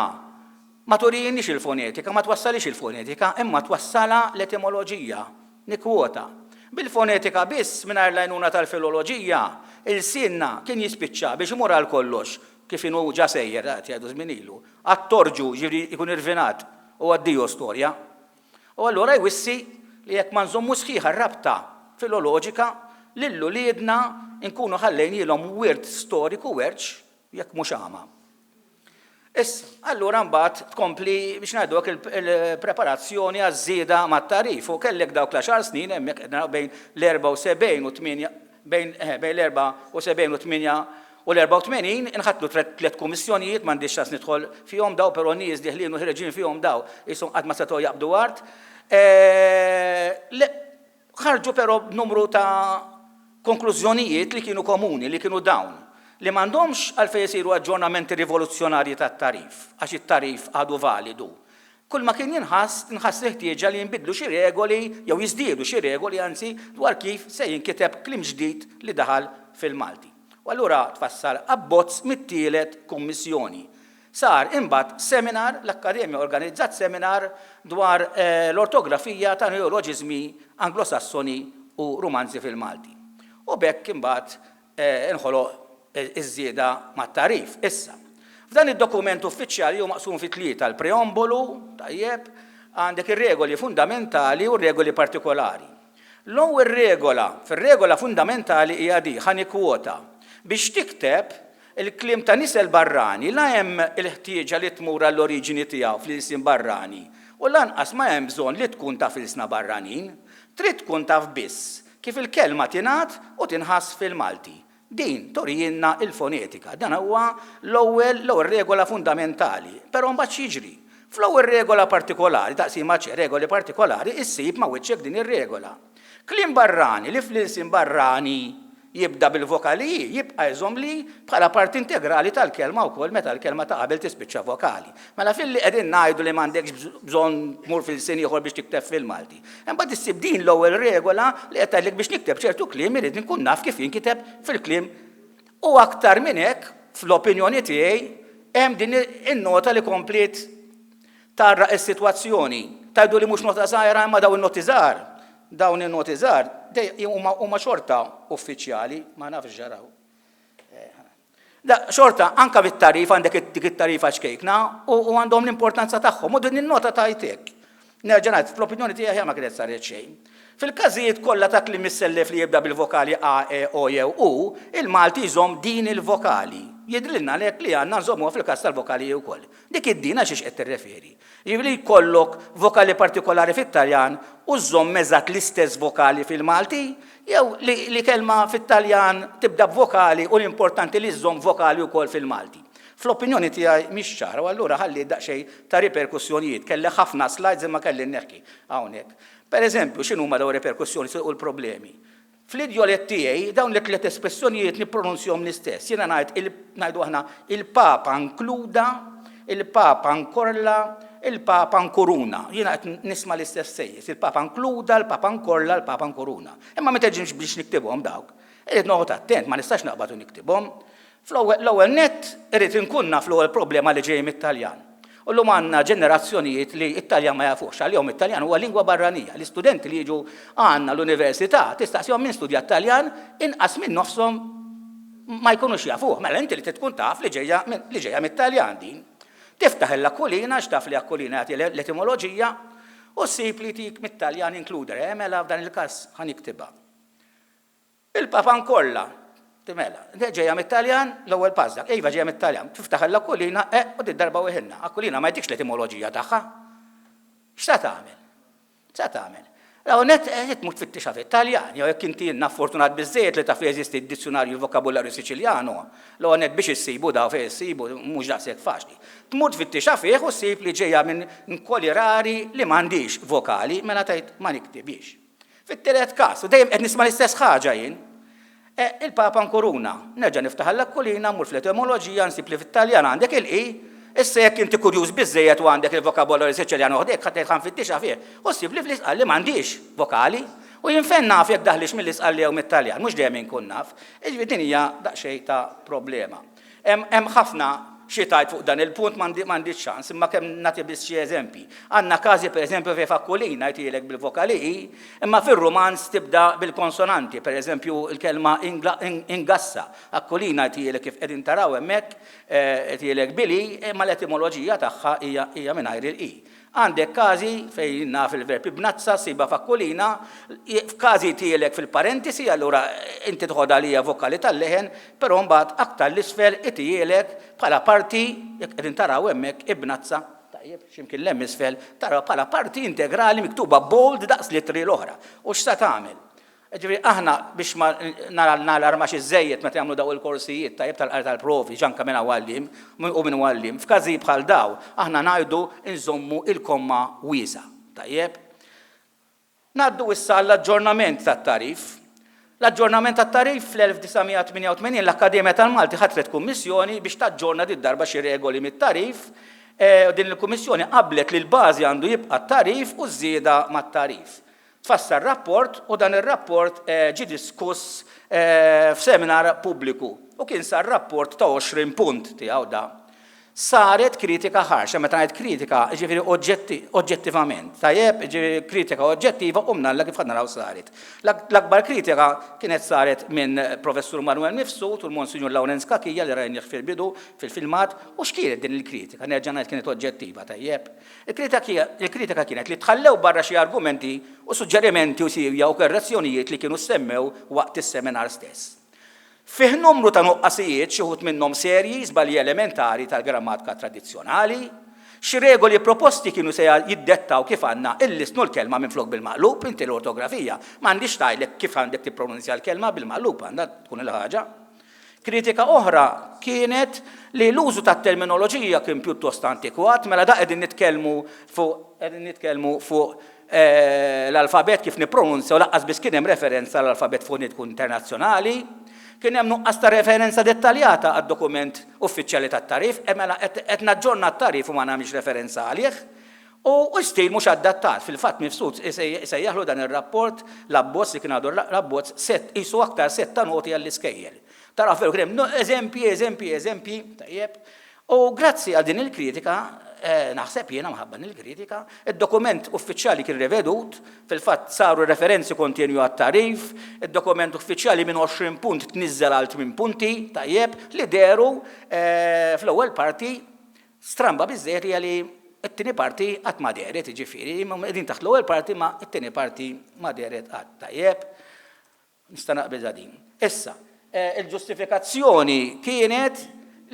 ma turinix il-fonetika, ma twassalix il-fonetika, imma twassala l-etimoloġija, nikwota. Bil-fonetika biss mingħajr l-għajnuna tal-filoloġija, il-sinna kien jispiċċa biex imur għal kollox kif inhu ġa sejjer jgħidu żmien ilu. Għat-torġu ġifieri jkun irvinat u għaddiju storja. U allura jwissi li jekk ma nżommu sħiħa r-rabta filoloġika lillu liedna nkunu ħallejnielhom wirt storiku werġ jekk mhux għama. Issa, allura mbagħad tkompli biex ngħidulek il-preparazzjoni għaż-żieda mat-tarif u kellek dawk l-10 snin hemmhekk bejn l-74 u 8 bejn l-74 u 8 u l-84 inħatlu 3 kummissjonijiet m'għandix xas nidħol fihom daw però nies diħlin u ħreġin fihom daw ishom qatt ma setgħu jaqbdu art. Ħarġu però b'numru ta' konklużjonijiet li kienu komuni, li kienu dawn. Li m'għandhomx għalfejn isiru aġġornamenti rivoluzzjonarji tat-tarif, għax it-tarif għadu validu. Kull ma kien jinħass ħtieġa li jinbidlu xi regoli jew jiżdiedu xi regoli anzi dwar kif se jinkiteb kliem ġdid li daħal fil-Malti. U allura tfassal abbozz mit-tielet kummissjoni. Sar imbagħad seminar, l-Akkademja organizzat seminar dwar l-ortografija ta' neoloġiżmi anglosassoni u rumanzi fil-Malti. U bekk imbagħad inħoloq iż-żieda mat-tarif. Issa, f'dan id-dokument uffiċjali hu maqsum fi 3 l-preambolu, tajjeb, għandek ir-regoli fundamentali u r-regoli partikolari. L-ewwel regola, fir-regola fundamentali hija di ħanikwota biex tikteb il-kliem ta' nisel barrani la hemm il-ħtieġa li tmur għall-oriġini tiegħu fl-isem barrani u lanqas ma hemm bżonn li tkun taf il-isna barranin, trid tkun taf biss kif il-kelma tingħad u tinħass fil-Malti. Din torijinna il-fonetika, dan huwa l-ewwel regola fundamentali, però mbagħad jiġri. Fl-ewwel regola partikolari, taqsima regoli partikolari, issib ma' wiċċek din ir-regola. Kliem barrani li fl-isem barrani jibda bil-vokali, jibqa' jżomm li bħala parti integrali tal-kelma wkoll meta l-kelma ta' qabel tispiċċa vokali. Mela fil-li qegħdin ngħidu li m'għandekx bżonn tmur fil-sin ieħor biex tikteb fil-Malti. Imbagħad issib din l-ewwel regola li qed tgħidlek biex nikteb ċertu kliem irid nkun naf kif jinkiteb fil-kliem. U aktar minn hekk, fl-opinjoni tiegħi, hemm din in-nota li komplet tarra s-sitwazzjoni. Tgħidu li mhux nota żgħira imma dawn in-noti żgħar. Dawn in-noti żgħar huma xorta uffiċjali, ma nafx ġaraw. Xorta anke bit-tarif għandek dik it-tarifa xkejkna u għandhom l-importanza tagħhom u din in-nota tajtek. Nerġa' ngħid, fl-opinjoni tiegħi ma kienet saret xejn. Fil-każijiet kollha ta' kliem missellef li jibda bil-vokali A, E, O jew U, il-Malti jżomm din il-vokali. Jidrilna lek li għandna nżommuha fil-każ tal-vokali wkoll. Dik id-dina xiex qed tirreferi. Jiġifieri jkollok vokali partikolari fit-Taljan u żomm eżatt l-istess vokali fil-Malti, jew li kelma fit-Taljan tibda b'vokali u l-importanti li żomm vokali wkoll fil-Malti. Fl-opinjoni tiegħi mhix ċara u allura ħalli daqsxejn ta' riperkussjonijiet, kelli ħafna slides imma kelli neħki hawnhekk. Pereżempju, x'inhuma dawn reperkussjoni u l-problemi? Fl-idjolet tiegħi dawn l-tliet espressjonijiet nippronunzjahom l-istess. Jiena ngħidu aħna il-Papa nkluda, il-Papa nkorla, il-Papa nkuruna. Jiena qed nisma' l-istess sejjes, il-Papa nkluda, il-Papa nkorla, il-Papa nkuruna. Imma meta ġimx biex niktibhom dawk. Irid noqgħod attent, ma nistax naqbad u niktibhom. Fl-ewwel nett irid inkun naf l-ewwel problema li ġej mit-Taljan. U llum għandna ġenerazzjonijiet li t-Taljan ma jafux, għalihom it-Taljan huwa lingwa barranija. L-istudenti li jiġu għandna l-università tistaqsihom min studja Taljan inqas minn nofshom ma jkunux jafuh. Mela inti li tkun taf li ġejja mit-Taljan din. Tiftaħ l-akkulina x'taf li akkulina jagħti l-etimoloġija u ssib li tik mit-Taljan inkluder, mela f'dan il-każ ħaniktibha. Il-Papa nkolla. Timela, ġejja mit-Taljan, l-ewwel pażdak, iva ġejja mit-Taljan, tiftaħ l-Akkulina, u d-darba weħinna. Akkulina ma jtikx l-etimoloġija tagħha. X'ta tagħmel? X'ta tagħmel? Net tmut fit-tixa fit-Taljan, jew jekk inti fortunat biżżejjed li taf jeżisti d-dizzjonarju l-vokabularju Siċiljano, l-għonet biex issibu daw fejn issibu mhux daqshekk faċli. Tmut fit-tixa fih u ssib li ġejja minn koli rari li m'għandix vokali mela tgħid ma niktibix. Fit-tielet każ, u dejjem qed nisma' l-istess ħaġa jien. Il-Papa nkuruna, nerġa' niftaħ l-Akkulina, mmur fl-etimoloġija, nsib li fit-Taljan għandek il-qi, issa jekk inti kurjuż biżżejjed u għandek il-vokabularju Siċiljano ħdejk ħadd ħanfittixha fih, u ssib li fl-isqal li m'għandix vokali, u jien fejn naf jekk daħlix mill-isqal jew mit-Taljan, mhux dejjem inkun naf, jiġifieri din hija daqsxejn ta' problema. Hemm ħafna xi tajt fuq dan il-punt m'għandix ċans, imma kemm nagħti biss xi eżempji. Għandna każi pereżempju fejn f'Akkulina jgħidilek bil-vokali i, imma fir-Rumanz tibda bil-konsonanti, pereżempju il-kelma ingassa. Akkulina jgħidilek kif qegħdin taraw hemmhekk jgħidilek bili, imma l-etimoloġija tagħha hija mingħajr il-i. Għandek każi fejn naf il-verb ibnazza siba f'Akkulina, f'każi tiegħek fil-parentesi, allura inti tħodha li hija vokali tal-leħen, però mbagħad aktar l-isfel itiegħek bħala parti, jekk qegħdin taraw hemmhekk ibnazza, tajjeb x'imkien l-isfel, taraw bħala parti integrali miktuba bold daqs litri l-oħra. U x'sa tagħmel? Ġifieri aħna biex ma nalar ma xi żejjed meta jagħmlu daw il-korsijiet tajjeb tal-provi ġanka minn għallim u minn għallim, f'każijiet bħal daw aħna ngħidu nżommu il-komma wiesa. Tajjeb. Ngħaddu issa l-aġġornament tat-tarif. L-aġġornament tat-tarif fl-1988 l-Akkademja tal-Malti ħatret kummissjoni biex taġġorna darba xi regoli mit-tarif. Din il-kummissjoni qablet li l-bażi għandu jibqa' t-tarif u żieda mat-tarif. Tfassar rapport u dan ir-rapport ġie diskuss f'seminar pubbliku u kien sar rapport ta' 20 punt tiegħu da. Saret kritika ħarxa, meta ngħid kritika, ġifieri oġġettivament. Tajjeb, ġifieri kritika oġġettiva u mnalla kif ħad naraw saret. L-akbar kritika kienet saret minn Professur Manuel Mifsud u l-Monsinjur Lawrence Kakija li rajnih fil-bidu fil-filmat u x'kienet din il-kritika? Nerġa' ngħid kienet oġġettiva, tajjeb. Il-kritika kienet li tħallew barra xi argumenti u suġġerimenti u sirja u korrezzjonijiet li kienu semmew waqt is-seminar stess. Fih numru ta' nuqqasijiet xi wħud minnhom serji żbalji elementari tal-grammatika tradizzjonali, xi regoli proposti kienu se jiddettaw kif għandna illisnu l-kelma minflok bil-maqlub, inti l-ortografija m'għandix tgħidlek kif għandek tippronunzja l-kelma bil-maqlub, għandha tkun il-ħaġa. Kritika oħra kienet li l-użu tat-terminoloġija kien pjuttost antikwat, mela da qegħdin nitkellmu fuq l-alfabet kif nippronunzja u laqqas biss kien hemm referenza l-alfabet fonetiku internazzjonali. Kien hemm nuqqas ta' referenza dettaljata għad-dokument uffiċjali tat-tarif, mela qed naġġorna t-tarif u ma nagħmilx referenza għalih. U stil mhux adattat, fil-fatt Mifsud isejjaħlu dan ir-rapport l-abbozz li kien għadu l-abbozz qisu aktar setta noti għall-iskejjel. Tara fejn kien hemm eżempji, tajjeb. U grazzi għal din il-kritika, naħseb jiena mħabba il-kritika, id-dokument uffiċjali kien revedut, fil-fatt saru referenzi kontinju għat-tarif, id-dokument uffiċjali minn 20 punt tniżżel għal 8 punti, tajjeb, li deru fl-ewwel parti stramba biżżejjed li t-tieni parti qatt ma deret, jiġifieri, qegħdin taħt l-ewwel parti ma t-tieni parti ma deret qatt, tajjeb. Nista' naqbel din. Issa, il-ġustifikazzjoni kienet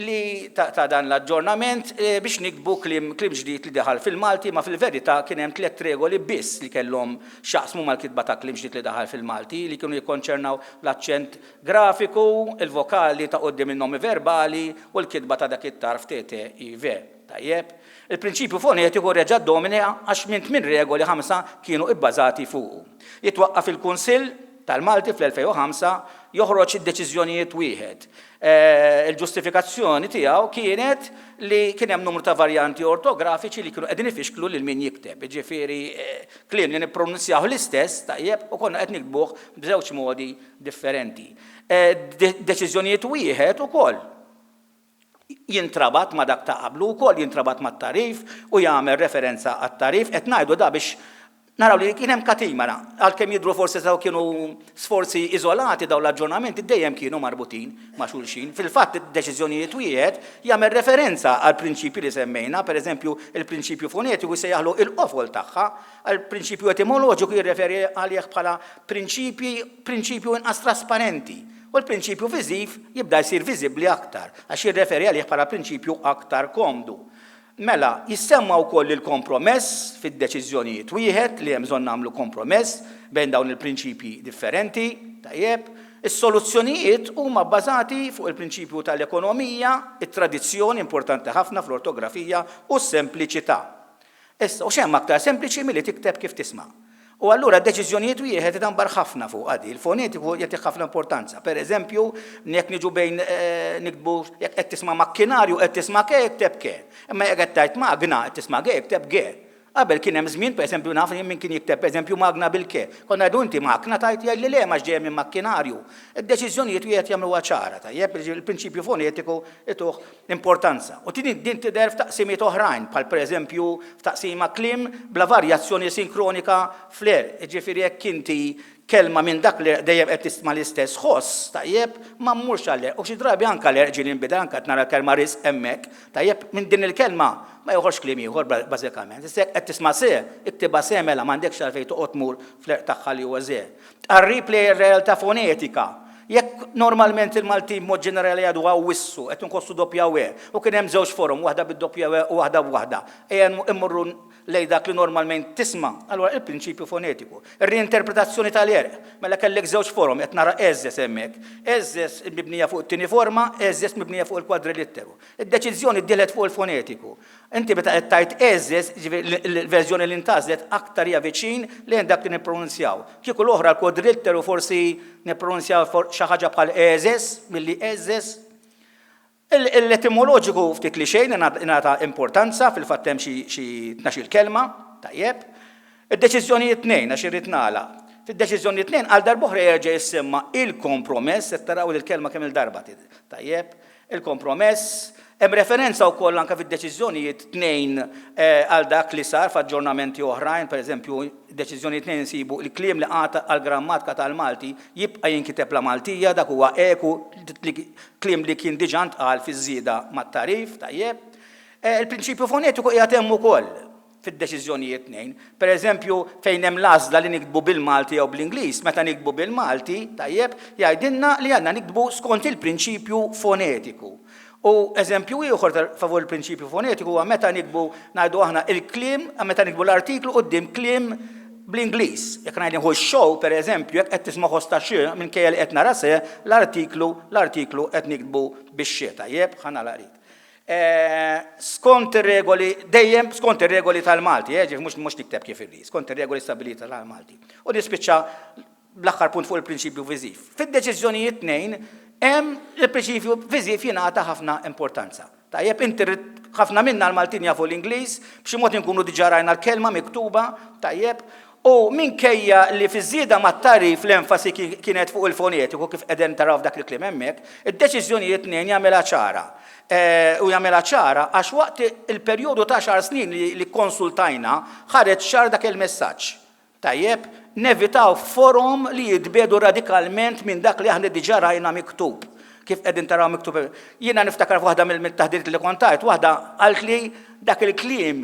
li ta' dan l-aġġornament biex nikbu klim ġdid li daħal fil-Malti, ma fil-verità kien hemm 3 regoli biss li kellhom x'jaqsmu mal-kitba ta' klim ġdid li daħal fil-Malti li kienu jikkonċernaw l-aċċent grafiku, il-vokali ta' qudiem in-nomi verbali u l-kitba ta' dak it-tarf tete IV. Tajjeb. Il-prinċipju fonetiku reġa' domina għax minn regoli 5 kienu ibbażati fuqu. Jitwaqqaf il-Kunsill tal-Malti fl-2005 joħroġ id-deċiżjonijiet wieħed. Il-ġustifikazzjoni tiegħu kienet li kien hemm numru ta' varjanti ortografiċi li kienu qegħdin ifixklu lil min jikteb. Jiġifieri kliem li nippronunzjaw l-istess tajjeb u konna qed nikbuh b'żewġ modi differenti. Deċiżjonijiet wieħed ukoll jintrabat ma' dak ta' qablu wkoll jintrabat mat-tarif u jagħmel referenza għat-tarif qed ngħidu da biex naraw li kien hemm katimara, għalkemm jidhru forsi saw kienu sforzi iżolati daw l-aġġornamenti dejjem kienu marbutin ma' xulxin. Fil-fatt id-deċiżjonijiet wieħed jagħmel referenza għal prinċipji li semmejna, pereżempju il-prinċipju fonetiku jsejjaħlu il-qofol tagħha, għal prinċipju etimoloġiku jirreferi għalih bħala prinċipju inqas trasparenti. U l-prinċipju viżiv jibda jsir viżibbli aktar, għax jirreferi għalih bħala prinċipju aktar komdu. Mela, jissemma wkoll il-kompromess fid-deċiżjonijiet wieħed li hemm bżonn nagħmlu kompromess bejn dawn il-prinċipji differenti, tajjeb. Is-soluzzjonijiet huma bbażati fuq il-prinċipju tal-ekonomija, it-tradizzjoni importanti ħafna fl-ortografija u s-sempliċità. Issa, u xemm aktar sempliċi milli tikteb kif tisma'. U allura d-deċiżjonijiet wieħed idambar ħafna fuq għadi. Il-fonetiku jagħtih ħafna importanza. Pereżempju, jekk niġu bejn nikbu jekk qed tisma' makkinarju qed tisma' ke jikteb ke. Imma jekk qed tajt magna qed tisma' ge jikteb ge. Qabel kien hemm żmien pereżempju naf min kien jikteb pereżempju magna bil-ke. Konna ngħidu inti makna tajt jgħid li le ma ġejjem minn makkinarju. Id-deċiżjonijiet wieħed jagħmluha ċara tajjeb il-prinċipju fonetiku ituh importanza. U din tidher f'taqsimiet oħrajn bħal pereżempju f'taqsima kliem bla varjazzjoni sinkronika fl-er. Ġifieri jekk inti kelma minn dak li dejjem qed tisma' l-istess ħoss, tajjeb ma mmurx għall-er. U xi drabi anke l-er ġieli nbidel anke qed nara l-kelma risq hemmhekk, tajjeb minn din il-kelma ma joħorx kliem ieħor bażikament. Issa qed tisma' se, iktiba se mela m'għandekx għalfejn toqgħod tmur fl-er tagħha li huwa ze. Qarrib li r-realtà fonetika. Jekk normalment il-Maltin mod ġenerali għadu wissu, qed inqossu doppja we, u kien hemm żewġ forum, waħda bid-doppja we u waħda b'waħda. Ejja immorru lej dak li normalment tisma', allura il-prinċipju fonetiku. Ir-reinterpretazzjoni tal-erq, mela kellek żewġ forum qed nara eżżes hemmhekk. Eżżes mibnija fuq it-tieni forma, eżżes mibnija fuq il-kwadrilitteru. Id-deċiżjoni ddieħlet fuq il-fonetiku. Inti meta qed tajt eżżes, il-verżjoni li ntażlet aktar hija viċin lejn dak li nippronunzjaw. Kieku l-oħra l-kwadrilitteru forsi nippronunzjaw xi ħaġa bħal eżes milli eżżes. L-etimoloġiku ftit li xejn ingħata importanza fil-fatt hemm xi 12 kelma, tajjeb. Id-deċiżjonijiet tnejn għax irrid nagħlaq. Fid-deċiżjoni tnejn għal darb'oħra jerġa' jissemma il-kompromess, qed taraw il-kelma kemm il-darba tajjeb. Il-kompromess hemm referenza wkoll anke fid-deċiżjonijiet tnejn għal dak li sar f'aġġornamenti oħrajn, pereżempju deċiżjoni tnejn insibu l-kliem li għata għall grammatika tal-Malti jibqa' jinkiteb la Maltija dak huwa eku kliem li kien diġà ntqal fiż-żieda mat-tarif, tajjeb. Il-prinċipju fonetiku qiegħed hemm ukoll fid-deċiżjonijiet tnejn. Pereżempju fejn hemm l-għażla li nikbu bil-Malti jew bl-Ingliż, meta nikbu bil-Malti, tajjeb, jgħidilna li għandna nikbu skont il-prinċipju fonetiku. U eżempju ieħor favur il-prinċipju fonetiku huwa meta nikbu ngħidu aħna il-kliem, meta nikbu l-artiklu quddiem kliem bl-Ingliż. Jekk ngħidu hu show pereżempju jekk qed tisma' ħosta xi minkejja li qed nara se l-artiklu qed nikbu bix-xi tajjeb ħana l-qarit. Skont ir-regoli dejjem skont ir-regoli tal-Malti, mhux tikteb kif irrid, skont ir-regoli stabiliti tal-Malti. U nispiċċa bl-aħħar punt fuq il-prinċipju viżiv. Fid-deċiżjonijiet tnejn hemm il-prinċipju viżiv jingħata ħafna importanza. Tajjeb inti ħafna minna l-Maltin jafu l-Ingliż, b'xi mod inkunu diġà rajna l-kelma miktuba, tajjeb, u minkejja li fiż-żieda mat-tarif l-enfasi kienet fuq il-fonetiku kif qegħdin taraw f'dak il-kliem hemmhekk, id-deċiżjonijiet tnejn jagħmilha ċara. U jagħmilha ċara għax waqt il-perjodu ta' 10 snin li konsultajna ħareġ ċar dak il-messaġġ. Tajjeb, nevitaw forum li jitbedu radikalment minn dak li aħna diġà rajna miktub. Kif qegħdin taraw miktub. Jiena niftakar f'waħda mill-taħdiet li kontajt, waħda qalt li dak il-kliem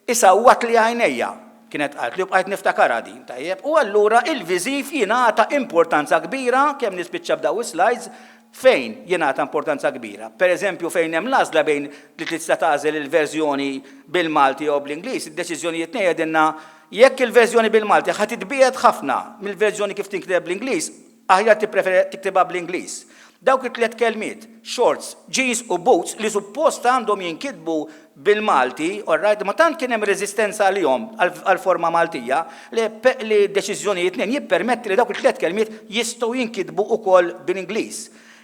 isawwat li għajnejja. Kienet qalt li bqajt niftakarha din, tajjeb. U allura il-viżiv jingħata importanza kbira kemm nispiċċa b'daw is-slides fejn jingħata importanza kbira. Pereżempju fejn hemm l-għażla bejn li tista' tagħżel il-verżjoni bil-Malti jew bl-Ingliż, id-deċiżjonijiet ngħidilna jekk il-verżjoni bil-Malti ħadd titbiegħed ħafna mill-verżjoni kif tinkiteb bl-Ingliż, aħjar tippreferi tiktibha bl-Ingliż. Dawk it-tliet kelmiet, shorts, jeans u boots li suppost għandhom jinkitbu bil-Malti, orrajt, ma tant kien hemm reżistenza għalihom għall-forma Maltija li deċiżjonijiet tnejn jippermetti li dawk it-tliet kelmiet jistgħu jinkitbu wkoll bil-Ingliż.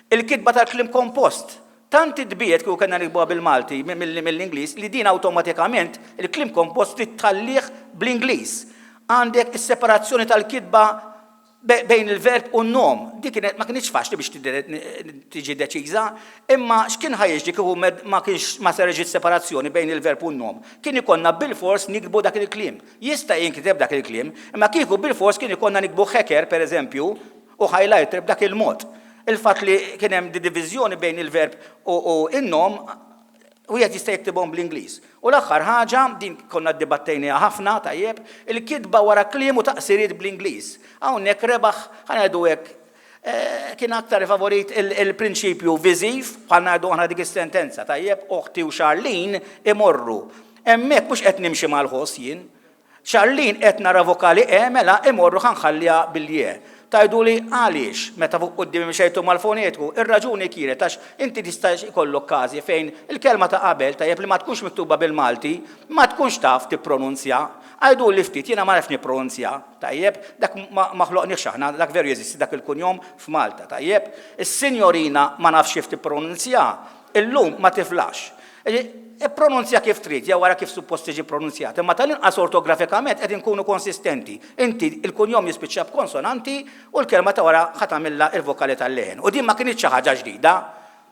Il-kitba tal-klim kompost, tant idbiet kieku kellna nikbuha bil-Malti mill-Ingliż li din awtomatikament il-klim kompost titħallih bl-Ingliż. Għandek is-separazzjoni tal-kitba bejn il-verb u n-nom. Dik kienet ma kienx faċli biex tiġi deċiża, imma x'kien ħajjiġri kieku ma sareġit separazzjoni bejn il-verb u n-nom. Kien ikonna bil-fors nikbu dak il-kliem. Jista' jinkiteb dak il-kliem, imma kieku bil-fors kien ikonna nikbu hacker pereżempju u highlighter b'dak il-mod. Il-fatt li kien hemm diviżjoni bejn il-verb u n-nom u jgħet jista' jiktibhom bl-Ingliż. U l-aħħar ħaġa, din konna ddibattejniha ħafna tajjeb, il-kitba wara kliem u taqsiriet bl-Ingliż. Hawnhekk rebaħ ħanajdu hekk kien aktar favorit il-prinċipju viżiv, ħanajdu aħna dik is-sentenza tajjeb, oħti u Charlene imorru. Hemmhekk mhux qed nimxi mal-ħoss jien. Charlene qed nara vokali mela imorru ħanħallija bil-je. Tajdu li għaliex, meta fuq qudiem xejtu mal-fonetku, ir-raġuni kienet għax inti tista' jkollok każi fejn il-kelma ta' qabel tajjeb li ma tkunx miktuba bil-Malti, ma tkunx taf tippronunzja. Għajdu li ftit jiena ma nafx nippronunzja, tajjeb, dak ma ħloqniex aħna, dak veru jeżisti dak il-kunjom f'Malta, tajjeb. Is-sinjorina ma nafx kif tippronunzja, illum ma tiflax. Pronunzja kif trid, jew wara kif suppost tiġi pronunzjat. Imma tal-inqas ortografikament qed inkunu konsistenti. Inti il-kunjom jispiċċa b'konsonanti u l-kelma ta' wara ħadd tagħmilha il-vokali tal-leħen. U din ma kienx xi ħaġa ġdida.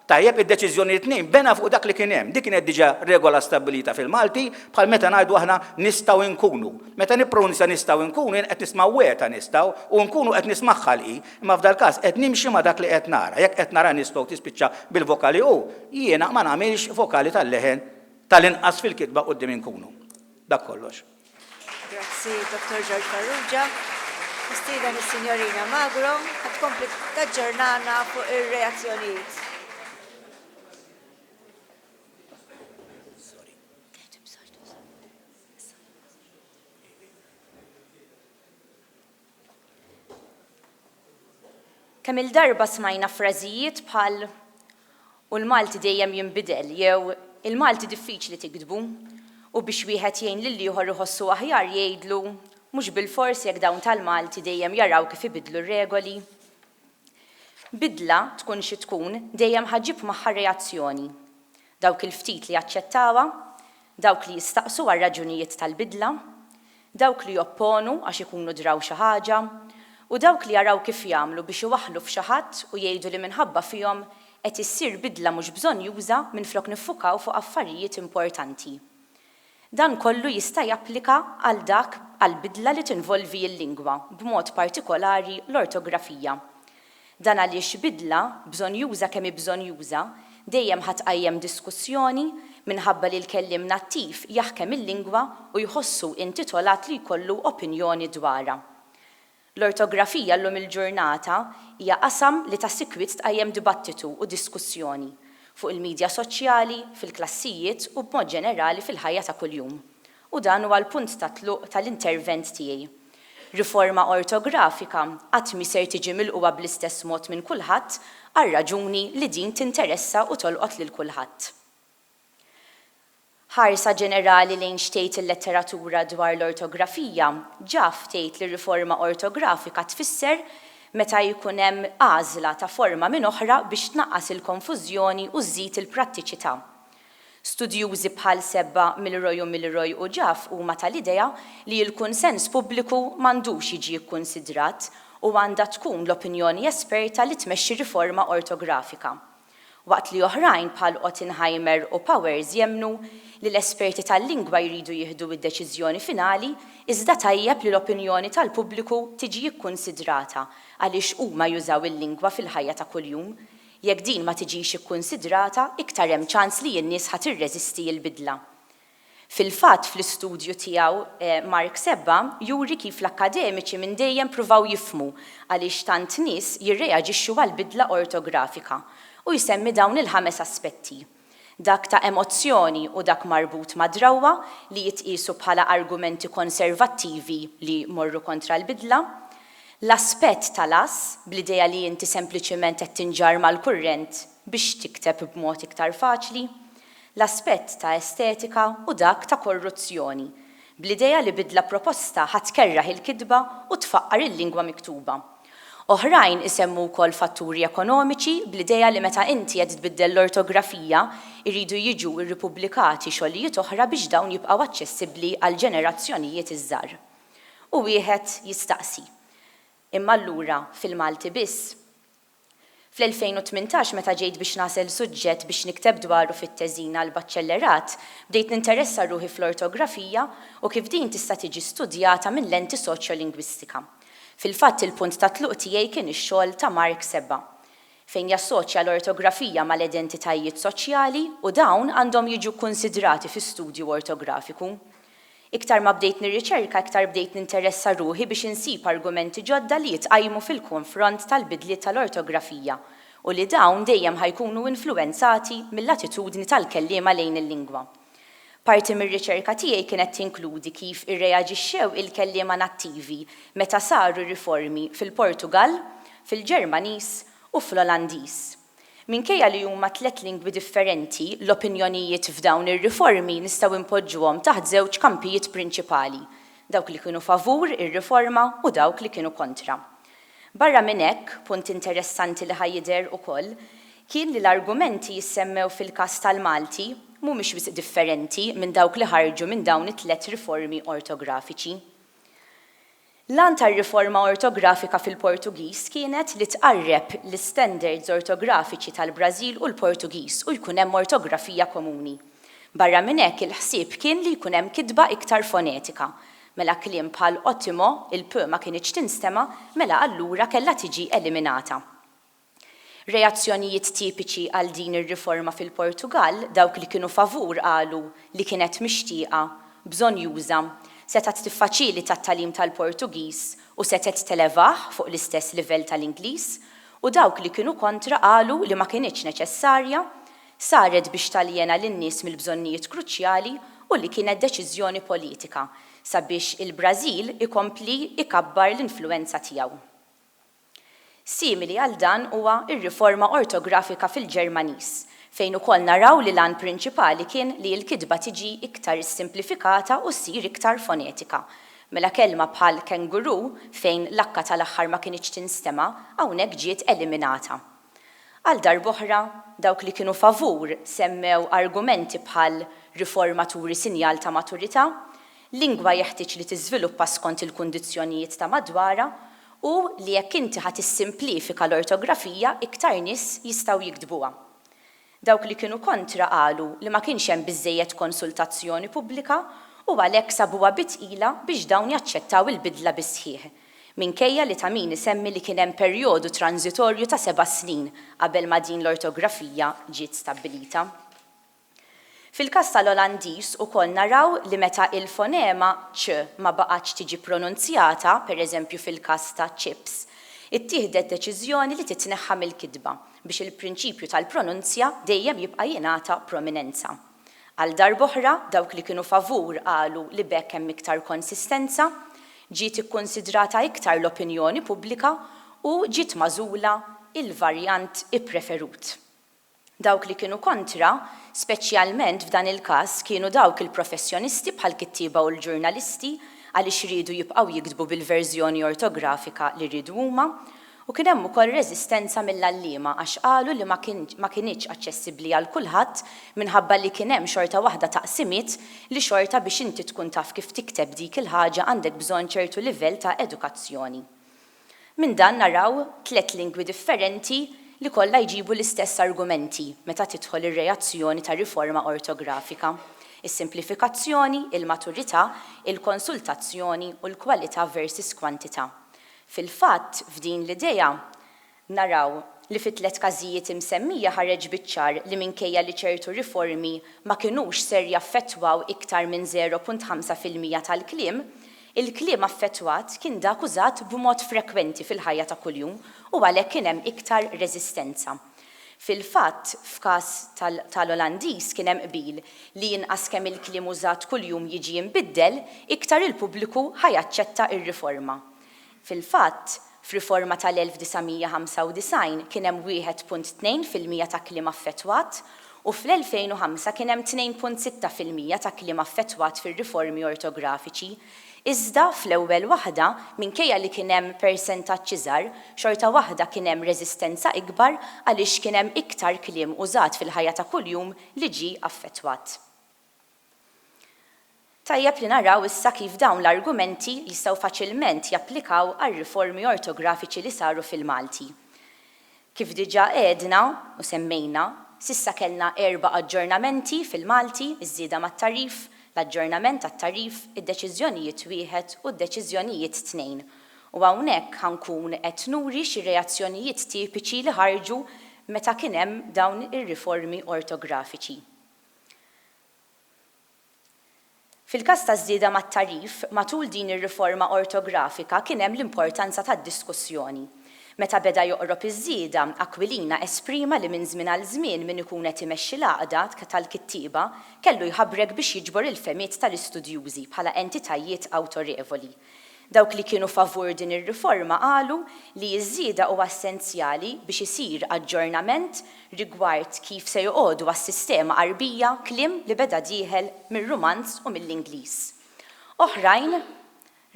Tajjeb id-deċiżjoni tnejn bena fuq dak li kien hemm. Dik kienet diġà regola stabbilita fil-Malti bħal meta ngħidu aħna nistgħu nkunu. Meta nippronunzja nistgħu nkunu qed nisma' weta nistgħu u nkunu qed nisma' ħalqi, imma f'dal każ qed nimxi ma' dak li qed nara. Jekk qed nara nistgħu tispiċċa bil-vokali u jiena ma nagħmilx vokali tal-leħen tal-inqas fil-kitba qudiem inkunu. Dak kollox. Grazzi, Dr. George Farrugia. Nistieden is-Sinjorina Magro qed tkompli taġġornana fuq ir-reazzjonijiet. Kemm il-darba smajna frażijiet bħal u l-Malti dejjem jinbidel jew il-Malti diffiċli tikdbu u biex wieħed jgħin lil ieħor iħossu aħjar jgħidlu mhux bil-fors jekk dawn tal-Malti dejjem jaraw kif ibidlu r-regoli. Bidla tkun xi tkun dejjem ħaġib magħha reazzjoni. Dawk il-ftit li jaċċettawha, dawk li jistaqsu għal raġunijiet tal-bidla, dawk li jopponu għax ikunu draw xi ħaġa, u dawk li jaraw kif jagħmlu biex iwaħħlu f'xi ħadd u jgħidu li minħabba fihom qed issir bidla mhux bżonn juża minflok niffukaw fuq affarijiet importanti. Dan kollu jista' japplika għal dak għal bidla li tinvolvi l-lingwa, b'mod partikolari l-ortografija. Dan għaliex bidla bżonn juża kemm bżonn juża dejjem ħatqajjem diskussjoni minħabba li l-kellim nattiv jaħkem il-lingwa u jħossu intitolat li jkollu opinjoni dwarha. L-ortografija llum il-ġurnata hija qasam li ta' sikwit tqajjem dibattitu u diskussjoni fuq il-medja soċjali, fil-klassijiet u b'mod ġenerali fil-ħajja ta' kuljum. U dan huwa l-punt ta' tluq tal-intervent tiegħi. Riforma ortografika qatt mi ser tiġi milquha bl-istess mod minn kulħadd għal raġuni li din tinteressa u tolqot lil kulħadd. Ħarsa ġenerali lejn xtejt il-letteratura dwar l-ortografija ġaf tgħid li riforma ortografika tfisser meta jkun hemm għażla ta' forma minn oħra biex tnaqqas il-konfużjoni u żżid il-prattiċità. Studjużi bħal Sebba Milroy u ġaf huma tal-idea li l-kunsens pubbliku m'għandux jiġi kkunsidrat u għandha tkun l-opinjoni esperta li tmexxi riforma ortografika. Waqt li oħrajn bħal Ottenheimer u Powers jemmnu li l-esperti tal-lingwa jridu jieħdu id-deċiżjoni finali, iżda tajjeb li l-opinjoni tal-pubbliku tiġi kkunsidrata għaliex huma jużaw il-lingwa fil-ħajja ta' kuljum. Jekk din ma tiġix ikkunsidrata, iktar hemm ċans li n-nies ħadd irreżisti l-bidla. Fil-fatt fl-istudju tiegħu Mark Sebba juri kif l-akkademiċi minn dejjem pruvaw jifhmu għaliex tant nies jirreaġixxu għall-bidla ortografika u jsemmi dawn il-5 aspetti. Dak ta' emozzjoni u dak marbut ma' drawwa li jitqisu bħala argumenti konservattivi li morru kontra l-bidla, l-aspett tal-as bl-idea li inti sempliċement qed tinġar mal-kurrent biex tikteb b'mod iktar faċli, l-aspett ta' estetika u dak ta' korruzzjoni, bl-idea li bidla proposta ħatkerraħ il-kidba u tfaqqar il-lingwa miktuba. Oħrajn isemmu wkoll fatturi ekonomiċi bl-idea li meta inti qed tbiddel l-ortografija jridu jiġu rripubblikati xogħlijiet oħra biex dawn jibqgħu aċċessibbli għal ġenerazzjonijiet iż-żgħar. U wieħed jistaqsi. Imma allura fil-Malti biss. Fl-2018 meta ġejt biex nasel suġġett biex nikteb dwaru fit-teżina l-baċċellerat, bdejt ninteressa ruħi fl-ortografija u kif din tista' tiġi studjata minn lenti soċjolingwistika. Fil-fatt il-punt ta' tluq tiegħi kien ix-xogħol ta' Mark Sebba, fejn jassoċja l-ortografija mal-identitajiet soċjali u dawn għandhom jiġu konsidrati fi studju ortografiku. Iktar ma bdejt nirriċerka, iktar bdejt ninteressa ruħi biex insib argumenti ġodda li jitqajmu fil-konfront tal-bidliet tal-ortografija u li dawn dejjem ħajkunu influenzati mill-attitudni tal-kelliema lejn il-lingwa. Parti mir-riċerka tiegħi kienet tinkludi kif irreaġixxew il-kelliema nattivi meta saru riformi fil-Portugal, fil-Ġermaniż u fl-Olandiż. Minkejja li huma 3 lingwi differenti, l-opinjonijiet f'dawn ir-riformi nistgħu impoġġuhom taħt żewġ kampijiet prinċipali, dawk li kienu favur ir-riforma u dawk li kienu kontra. Barra minn hekk, punt interessanti li ħajjidher ukoll, kien li l-argumenti jissemmew fil-każ tal-Malti mhumiex wisq differenti minn dawk li ħarġu minn dawn it-3 riformi ortografiċi. L-an tar-riforma ortografika fil-Portugiż kienet li tqarreb l-standards ortografiċi tal-Brażil u l-Portugiż u jkun hemm ortografija komuni. Barra minn hekk il-ħsieb kien li jkun hemm kitba iktar fonetika. Mela kliem bħal ottimo, il-p ma kienx tinstema, mela allura kellha tiġi eliminata. Reazzjonijiet tipiċi għal din ir-riforma fil-Portugal, dawk li kienu favur qalu li kienet mixtieqa, bżonn juża, setat tiffaċilita t-talim tal-Portugiż u setet televaħ fuq l-istess livell tal-Ingliż u dawk li kienu kontra qalu li ma kienx neċessarja, saret biex taljena lin-nies mill-bżonnijiet kruċjali u li kienet deċiżjoni politika sabiex il-Brażil ikompli ikabbar l-influenza tiegħu. Simili għal dan huwa ir-riforma ortografika fil-Ġermaniż, fejn ukoll naraw li l-għan prinċipali kien li l-kitba tiġi iktar simplifikata u ssir iktar fonetika. Mela kelma bħal kenguru fejn l-akka tal-aħħar ma kienx tinstema hawnhekk ġiet eliminata. Għal darb'oħra, dawk li kienu favur semmew argumenti bħal riformaturi sinjal ta' maturità, lingwa jeħtieġ li tiżviluppa skont il-kundizzjonijiet ta' madwara u li jekk inti ħadd issimplifika l-ortografija iktar nies jistgħu jiktbuha. Dawk li kienu kontra qalu li ma kienx hemm biżżejjed konsultazzjoni pubblika u għalhekk sabuha bitqila biex dawn jaċċettaw il-bidla bisħieħ. Minkejja li ta' min isemmi li kien hemm perjodu transitorju ta' 7 snin qabel ma din l-ortografija ġiet stabbilita. Fil-każ tal-Olandiż ukoll naraw li meta il-fonema ċ ma baqgħetx tiġi pronunzjata, pereżempju fil-każ ta' chips, ittieħdet deċiżjoni li titneħħa mill-kitba biex il-prinċipju tal-pronunzja dejjem jibqa' jingħata prominenza. Għal darb'oħra dawk li kienu favur qalu li bekk hemm iktar konsistenza, ġiet ikkonsidrata iktar l-opinjoni pubblika u ġiet magħżula il-varjant ippreferut. Dawk li kienu kontra, speċjalment f'dan il-każ kienu dawk il-professjonisti bħal kittieba u l-ġurnalisti għaliex iridu jibqgħu jiktbu bil-verżjoni ortografika li rridu huma, u kien hemm ukoll reżistenza mill-għalliema għax qalu li ma kinitx aċċessibbli għal kulħadd minħabba li kien hemm xorta waħda taqsimiet li xorta biex inti tkun taf kif tikteb dik il-ħaġa għandek bżonn ċertu livell ta' edukazzjoni. Minn dan naraw 3 lingwi differenti li kollha jġibu l-istess argumenti meta tidħol ir-reazzjoni ta' riforma ortografika. Is-simplifikazzjoni, il-maturità, il-konsultazzjoni u l-kwalità versus kwantità. Fil-fatt, f'din l-idea, naraw li fit-3 każijiet imsemmija ħareġ biċ-ċar li minkejja li ċertu riformi ma kinux ser jaffettwaw iktar minn 0.5% tal-kliem, il-kliem affettwat kien dak użat b'mod frekwenti fil-ħajja ta' kuljum u għalhekk kien hemm iktar reżistenza. Fil-fatt, f'każ tal-Olandiż kien hemm qbil li inqas kemm il-kliem użat kuljum jiġi jinbiddel, iktar il-pubbliku ħajaċċetta r-riforma. Fil-fatt, f'riforma tal-1995 kien hemm 1.2% ta' kliem affettwat u fl-2005 kien hemm 2.6% ta' kliem affettwat fir-riformi ortografiċi. Iżda fl-ewwel waħda minkejja li kien hemm persentaġġ iżgħar, xorta waħda kien hemm reżistenza ikbar għaliex kien hemm iktar kliem użat fil-ħajja ta' kuljum li ġie affettwat. Tajjeb li naraw issa kif dawn l-argumenti jistgħu faċilment japplikaw għal riformi ortografiċi li saru fil-Malti. Kif diġà għedna u semmejna, sissa kellna 4 aġġornamenti fil-Malti, iż-żieda mat-tarif, l-aġġornament tat-tarif, id-deċiżjonijiet 1 u d-deċiżjonijiet 2. U hawnhekk ħankun qed nuri xi reazzjonijiet tipiċi li ħarġu meta kien hemm dawn ir-riformi ortografiċi. Fil-każ ta' żieda mat-tarif, matul din ir-riforma ortografika kien hemm l-importanza tad-diskussjoni. Meta beda joqrob iż-żieda, Aquilina esprima li minn żmien għal żmien min ikun qed imexxi l-għaqda tal-kittieba kellu jħabbrek biex jiġbor il-femiet tal-istudjużi bħala entitajiet awtorevoli. Dawk li kienu favur din ir-riforma qalu li ż-żieda huwa essenzjali biex isir aġġornament rigward kif se joqogħdu għas-sistema qarbija kliem li beda dieħel mir-Rumanz u mill-Ingliż. Oħrajn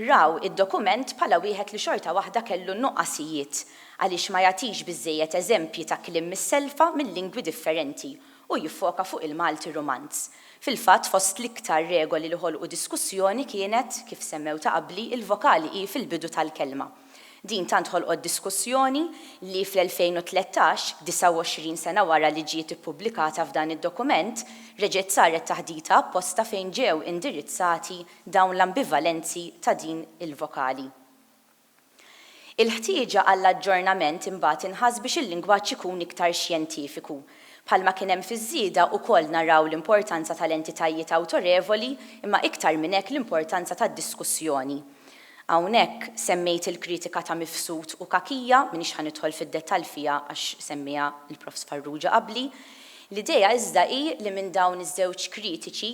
raw id-dokument bħala wieħed li xorta waħda kellu nuqqasijiet għaliex ma jagħtix biżżejjed eżempji ta' kliem mis-selfa minn lingwi differenti u jiffoka fuq il-Malti Rumanz. Fil-fatt fost l-iktar regoli li ħolqu diskussjoni kienet, kif semmew ta' qabli, il-vokali i fil-bidu tal-kelma. Din tant ħolqot diskussjoni li fl-2013, 29 sena wara li ġiet ippubblikata f'dan id-dokument, reġgħet saret taħdita apposta fejn ġew indirizzati dawn l-ambivalenzi ta' din il-vokali. Il-ħtieġa għall-aġġornament imbagħad inħass biex il-lingwaġġ ikun iktar xjentifiku. Bħalma kien hemm fiż-żieda wkoll naraw l-importanza tal-entitajiet awtorevoli imma iktar minn hekk l-importanza tad-diskussjoni. Hawnhekk semmejt il-kritika ta' Mifsud u Kakija, minix ħanidħol fid-dettall fiha għax semmija l-Prof Farrugia qabli. L-idea iżda hi li minn dawn iż-żewġ kritiċi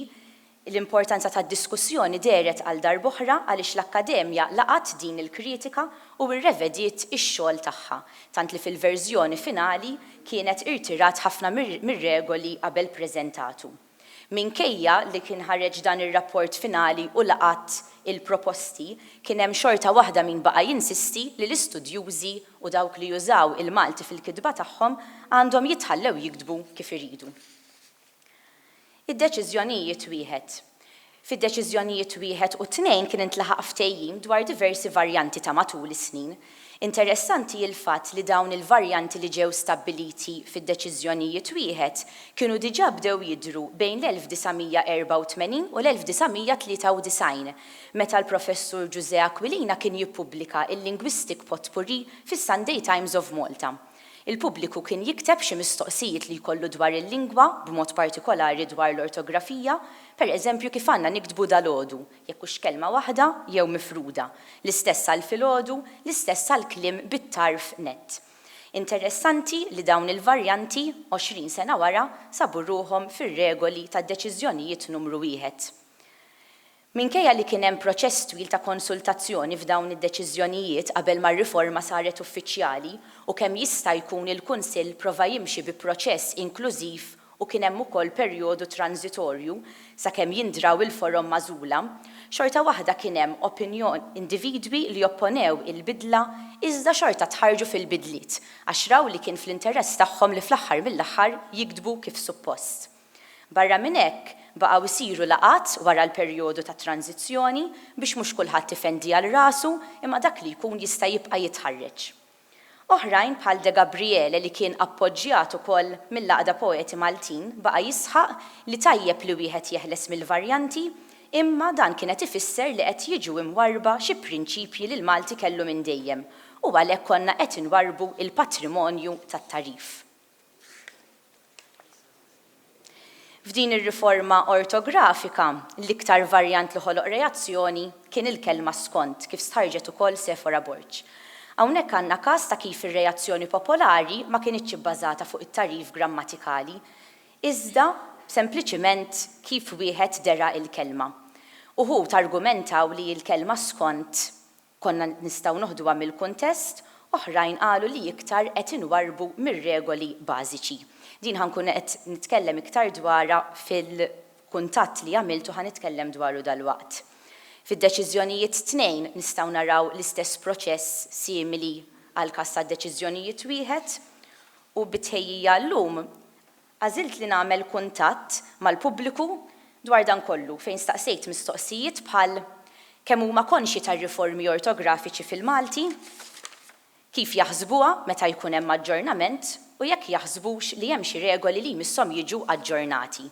l-importanza tad-diskussjoni deret għal darb'oħra għaliex l-Akkademja laqat din il-kritika u rrevediet ix-xogħol tagħha, tant li fil-verżjoni finali kienet irtirat ħafna mir-regoli qabel preżentatu. Minkejja li kien ħareġ dan ir-rapport finali u laqat il-proposti, kien hemm xorta waħda min baqa' jinsisti li l-istudjużi u dawk li jużaw il-Malti fil-kitba tagħhom għandhom jitħallew jiktbu kif iridu. Id-deċiżjonijiet 1. Fid-deċiżjonijiet 1 u 2 kien intlaħaq ftehim dwar diversi varjanti ta' matul is-snin. Interessanti il-fatt li dawn il-varjanti li ġew stabbiliti fid-deċiżjonijiet 1 kienu diġà bdew jidhru bejn l-1984 u l-1993 meta l-professur Giuseppe Aquilina kien jippubblika il-Linguistic Potpourri fis-Sunday Times of Malta. Il-pubbliku kien jikteb xi mistoqsijiet li jkollu dwar il-lingwa, b'mod partikolari dwar l-ortografija, pereżempju kif għandna niktbu dalgħodu, jekk hux kelma waħda jew mifruda, l-istess għal filgħodu, l-istess għal kliem bit-tarf nett. Interessanti li dawn il-varjanti 20 sena wara sabu ruhom fir-regoli tad-deċiżjonijiet numru 1. Minkejja li kien hemm proċess twil ta' konsultazzjoni f'dawn id-deċiżjonijiet qabel ma r-riforma saret uffiċjali u kemm jista' jkun il-Kunsill prova jimxi bi proċess inklużiv u kien hemm ukoll perjodu transitorju sakemm jindraw il-forom magħżula, xorta waħda kien hemm opinjon individwi li opponew il-bidla iżda xorta tħarġu fil-bidliet għax raw li kien fl-interess tagħhom li fl-aħħar mill-aħħar jiktbu kif suppost. Barra minn hekk baqgħu jsiru laqat wara l-perjodu ta' tranzizzjoni biex mhux kulħadd ifendi għal rasu imma dak li jkun jista' jibqa' jitħarreġ. Oħrajn bħal De Gabriele li kien appoġġjat ukoll mill-Laqda Poeti Maltin baqa' jisħaq li tajjeb li wieħed jeħles mill-varjanti imma dan kienet ifisser li qed jiġu imwarba xi prinċipji li l-Malti kellu minn dejjem u għalhekk konna qed inwarbu il-patrimonju tat-tarif. F'din ir-riforma ortografika, l-iktar varjant li ħoloq reazzjoni kien il-kelma skont, kif stħarġet ukoll Sephora Borch. Hawnhekk għandna każ ta' kif ir-reazzjoni popolari ma kienitx ibbażata fuq it-tarif grammatikali, iżda sempliċiment kif wieħed dera il-kelma. Uħud argumentaw li l-kelma skont konna nistgħu noħduha mill-kuntest, oħrajn qalu li iktar qed inwarbu mir-regoli bażiċi. Din ħankun qed nitkellem iktar dwarha fil-kuntatt li għamiltu ħanitkellem dwaru dal-waqt. Fid-deċiżjonijiet 2 nistgħu naraw l-istess proċess simili għal każ tad-deċiżjonijiet 1 u bitħejjija llum għażilt li nagħmel kuntatt mal-pubbliku Dwar dan kollu fejn staqsejt mistoqsijiet bħal kemm huma konxi tar-riformi ortografiċi fil-Malti, kif jaħsbuha meta jkun hemm aġġornament u jekk jaħsbux li hemm xi regoli li jmisshom jiġu aġġornati.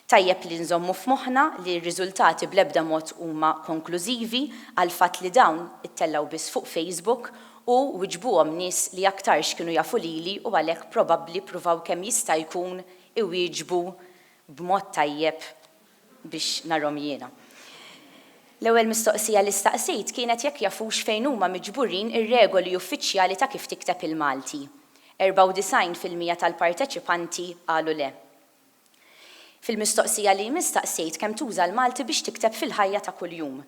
Tajjeb li nżommu f'moħħna li r-riżultati bl-ebda mod huma konklużivi għal fatt li dawn ittellaw biss fuq Facebook u wiġbuhom nies li aktarx kienu jafu lili u għalhekk probabbli pruvaw kemm jista' jkun iwieġbu b'mod tajjeb biex narhom jiena. L-ewwel mistoqsija li staqsejt kienet jekk jafux fejn huma miġburin ir-regoli uffiċjali ta' kif tikteb il-Malti. 94% tal-parteċipanti qalu le. Fil-mistoqsija li mistaqsejt kemm tuża l-Malti biex tikteb fil-ħajja ta' kuljum.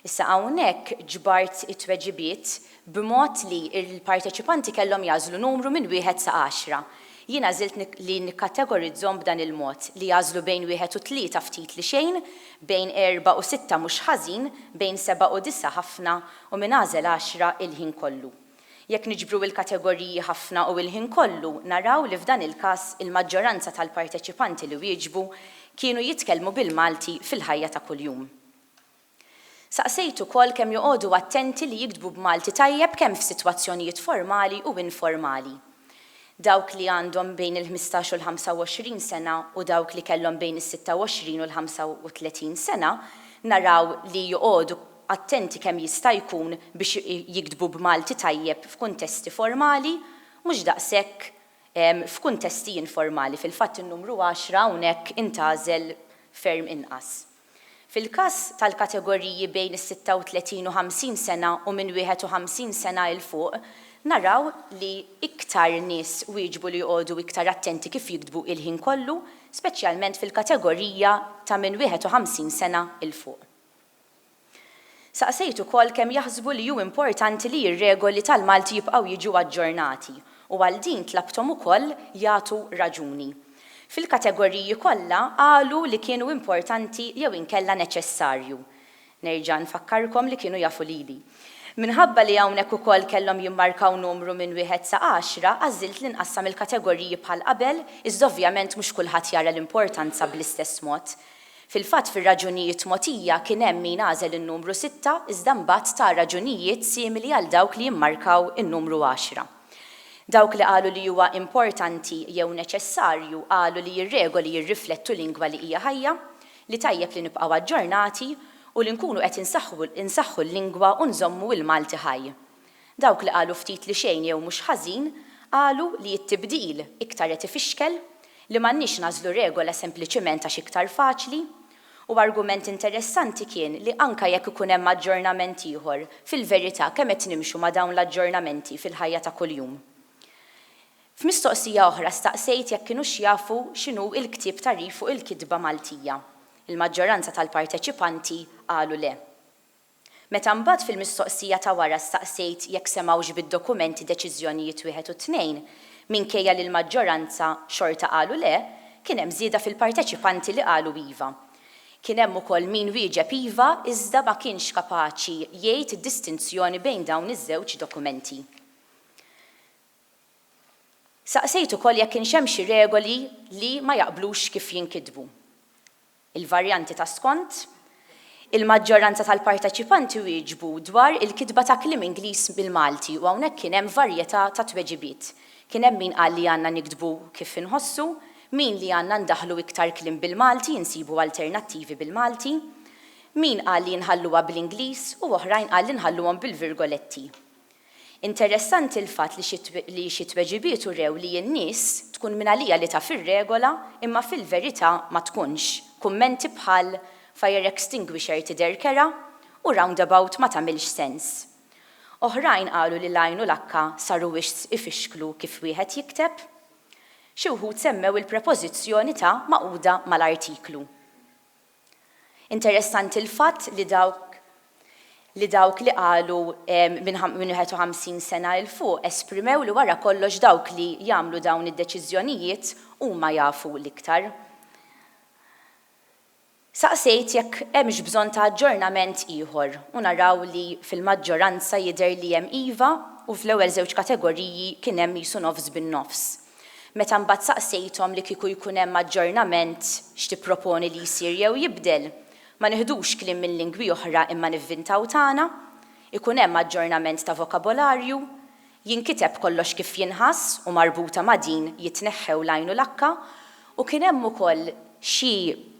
Issa hawnhekk ġbart it-tweġibiet b'mod li l-parteċipanti kellhom jażlu numru minn 1 sa 10. Jien għażilt li nikkategorizzhom b'dan il-mod li jażlu bejn 1 u 3 ftit li xejn, bejn 4 u 6 mhux ħażin, bejn 7 u 9 ħafna u minn għażel 10 il-ħin kollu. Jekk niġbru il-kategoriji ħafna u il-ħin kollu, naraw li f'dan il-każ il-maġġoranza tal-parteċipanti li wieġbu kienu jitkellmu bil-Malti fil-ħajja ta' kuljum. Saqsejt ukoll kemm joqogħdu attenti li jiktbu b'Malti tajjeb kemm f'sitwazzjonijiet formali u informali. Dawk li għandhom bejn il-15 u l-25 sena u dawk li kellhom bejn is-26 u l-35 sena naraw li joqogħdu attenti kemm jista' jkun biex jiktbu b'Malti tajjeb f'kuntesti formali, mhux daqshekk f'kuntesti informali. Fil-fatt in-numru 10 hawnhekk intgħażel ferm inqas. Fil-każ tal-kategoriji bejn is-36 u 50 sena u minn 51 sena il fuq, naraw li iktar nies wieġbu li jqogħdu iktar attenti kif jiktbu il-ħin kollu, speċjalment fil-kategorija ta' minn 51 sena il fuq. Saqsejt ukoll kemm jaħsbu li hu importanti li r-regoli tal-Malti jibqgħu jiġu aġġornati u għal din tlabthom ukoll jagħtu raġuni. Fil-kategoriji kollha qalu li kienu importanti jew inkella neċessarju. Nerġa' nfakkarkom li kienu jafu lili. Minħabba li hawnhekk ukoll kellhom jimmarkaw numru minn 1 sa 10, għażilt li nqassam il-kategoriji bħal qabel, iżda ovvjament mhux kulħadd jara l-importanza bl-istess mod. Fil-fatt fir-raġunijiet mogħtija kien hemm min għażel in-numru 6 iżda mbagħad ta' raġunijiet simili għal dawk li jimmarkaw in-numru 10. Dawk li qalu li huwa importanti jew neċessarju qalu li r-regoli jirriflettu lingwa li hija ħajja, li tajjeb li nibqgħu aġġornati u li nkunu qed insaħħu l-lingwa u nżommu l-Malti ħaj. Dawk li qalu ftit li xejn jew mhux ħażin qalu li t-tibdil iktar qed ifixkel, li m'għandniex nażlu regola sempliċiment għax iktar faċli, u argument interessanti kien li anka jekk ikun hemm aġġornament ieħor, fil-verità kemm qed nimxu ma' dawn l-aġġornamenti fil-ħajja ta' kuljum. F'mistoqsija oħra staqsejt jekk kienux jafu x'inhu l-ktieb tarif fuq il-kitba Maltija. Il-maġġoranza tal-parteċipanti qalu le. Meta mbagħad fil-mistoqsija ta' wara staqsejt jekk semgħux bid-dokumenti deċiżjonijiet 1 u 2, minkejja li l-maġġoranza xorta qalu le, kien hemm żieda fil-parteċipanti li qalu iva. Kien hemm ukoll min wieġeb iva iżda ma kienx kapaċi jgħid id-distinzjoni bejn dawn iż-żewġ dokumenti. Saqsejt ukoll jekk kienx hemm xi regoli li ma jaqblux kif jinkitbu. Il-varjanti ta' skont, il-maġġoranza tal-parteċipanti wieġbu dwar il-kitba ta' kliem Ingliż bil-Malti u hawnhekk kien hemm varjetà ta' tweġibiet. Kien hemm min qal li għandna niktbu kif inħossu, min li għandna ndaħlu iktar kliem bil-Malti, insibu alternattivi bil-Malti, min qal li nħalluha bl-Ingliż u oħrajn qal li nħalluhom bil-virgoletti. Interessanti l-fatt li xi tweġibiet urew li n-nies tkun minn għalija li taf ir-regola imma fil-verità ma tkunx. Kummenti bħal fire extinguisher tidher kera u roundabout ma tagħmilx sens. Oħrajn qalu li l-għajn u l-akka saru ifixklu kif wieħed jikteb. Xi wħud semmew il-prepożizzjoni ta' maquda mal-artiklu. Interessanti l-fatt li dawk li qalu minn 51 sena il fuq esprimew li wara kollox dawk li jagħmlu dawn id-deċiżjonijiet huma jafu l-iktar. Saqsejt jekk hemmx bżonn ta' aġġornament ieħor u naraw li fil-maġġoranza jidher li hemm iva u fl-ewwel żewġ kategoriji kien hemm qisu nofs bin-nofs. Meta mbagħad saqsejthom li kieku jkun hemm aġġornament x'tipproponi li jsir jew jibdel, ma nieħdux kliem minn lingwi oħra imma nivvintaw tagħna, ikun hemm aġġornament ta' vokabolarju, jinkiteb kollox kif jinħass u marbuta ma' din jitneħħew l-għajn u l-akka, u kien hemm ukoll xi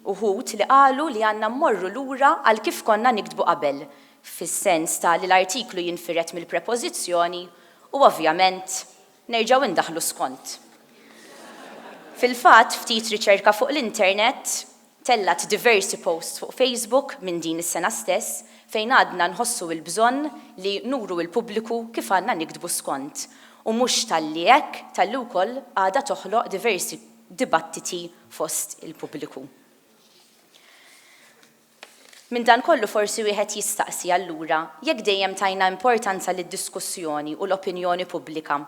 uħud li qalu li għandna mmorru lura għal kif konna nikdbu qabel, fis-sens ta' li l-artiklu jinfiret mill-prepożizzjoni u ovvjament nerġgħu indaħlu skont. Fil-fatt, ftit riċerka fuq l-internet tellat diversi posts fuq Facebook minn din is-sena stess fejn għadna nħossu l-bżonn li nuru l-pubbliku kif għandna nikdbu skont. U mhux tal-li hekk tal-li wkoll għadha toħloq diversi dibattiti fost il-pubbliku. Minn dan kollu forsi wieħed jistaqsi allura jekk dejjem tajna importanza lid-diskussjoni u l-opinjoni pubblika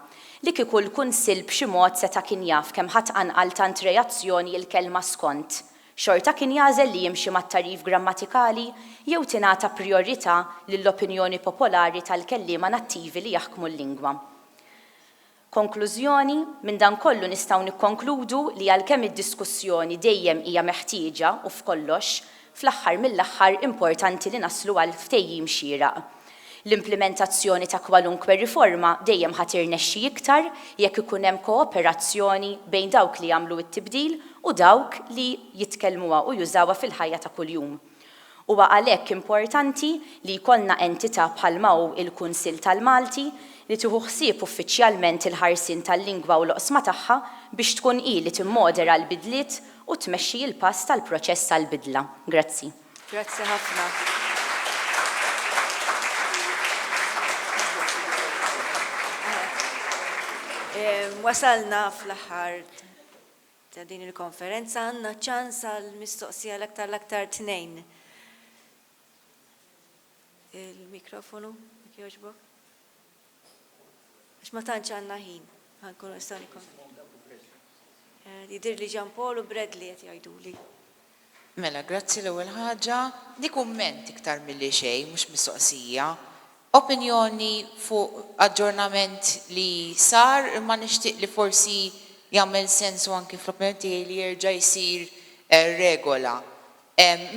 li kieku l-Kunsill b'xi mod seta' kien jaf kemm ħadd anqal tant reazzjoni l-kelma skont, xorta kien jażel li jimxi mat-tarif grammatikali jew tingħata priorità lill-opinjoni popolari tal-kelliema nattivi li jaħkmu l-lingwa. Konklużjoni, minn dan kollu nistgħu nikkonkludu li għalkemm id-diskussjoni dejjem hija meħtieġa u f'kollox, fl-aħħar mill-aħħar importanti li naslu għal ftehim xieraq. L-implementazzjoni ta' kwalunkwe riforma dejjem ħatir nexxi iktar jekk ikun hemm kooperazzjoni bejn dawk li jagħmlu t-tibdil u dawk li jitkellmuha u jużawha fil-ħajja ta' kuljum. Huwa għalhekk importanti li jkollna entità bħalma hu il-Kunsill tal-Malti li tieħu ħsieb uffiċjalment il-ħarsien tal-lingwa u l-oqsma tagħha biex tkun hi li timmodera l-bidliet u tmexxi l-pass tal-proċess tal-bidla. Grazzi. Grazzi ħafna. Wasalna fl-aħħar ta' din il-konferenza għandna ċans għall-mistoqsija l-aktar tnejn. Il-mikrofonu, jogħġbok? Għax ma tantx għandna ħin, ħankunu nistgħu nikon. Jidir li Ġan Paul u Bradley qed jgħiduli. Mela, grazzi l-ewwel ħaġa, di kumment iktar milli xejn, mhux mistoqsija. Opinjoni fuq aġġornament li sar, imma nixtieq li forsi jagħmel sensu anki fl-opinjoni tiegħi li jerġa' jsir regola.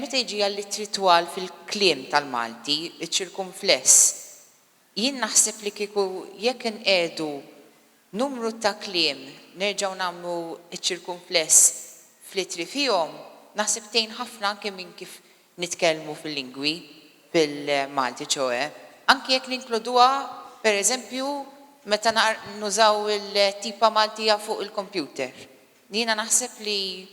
Meta jiġi għall-ittritwal fil-kliem tal-Malti, iċ-ċirkumfless, jien naħseb li kieku jekk inqiegħdu numru ta' kliem nerġgħu nagħmlu iċ-ċirkumfless fl-ittri fihom, naħseb tgħin ħafna anke minn kif nitkellmu fil-lingwi bil-Malti ċoe. Anki jekk ninkluduha, pereżempju, meta nużaw il-tipa Maltija fuq il-kompjuter. Jiena naħseb li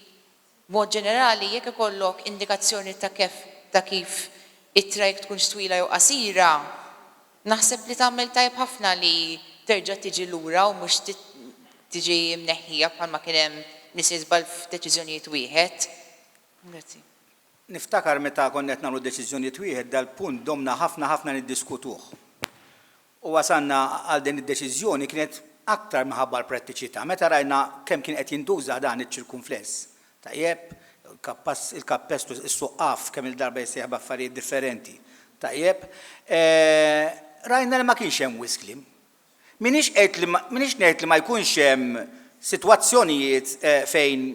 mod ġenerali jekk ikollok indikazzjoni ta' kif it-trajk tkun twila jew qasira, naħseb li tagħmel tajb ħafna li terġa' tiġi lura u mhux tiġi mneħħija bħalma kien hemm nies jiżbal f'deċiżjonijiet wieħed. Grazzi. Niftakar meta konna qed nagħmlu deċiżjonijiet wieħed dal-punt domna ħafna niddiskutuh. U wasanna għal din id-deċiżjoni kienet aktar minħabba l-prattiċità. Meta rajna kemm kien qed jintuża dan iċ-ċirkumfless. Tajjeb, il-kappestu is-suqqaf kemm il-darba jsejħ b'affarijiet differenti. Tajjeb, rajna li ma kienx hemm wiskliem. Minix ngħid li ma jkunx hemm sitwazzjonijiet fejn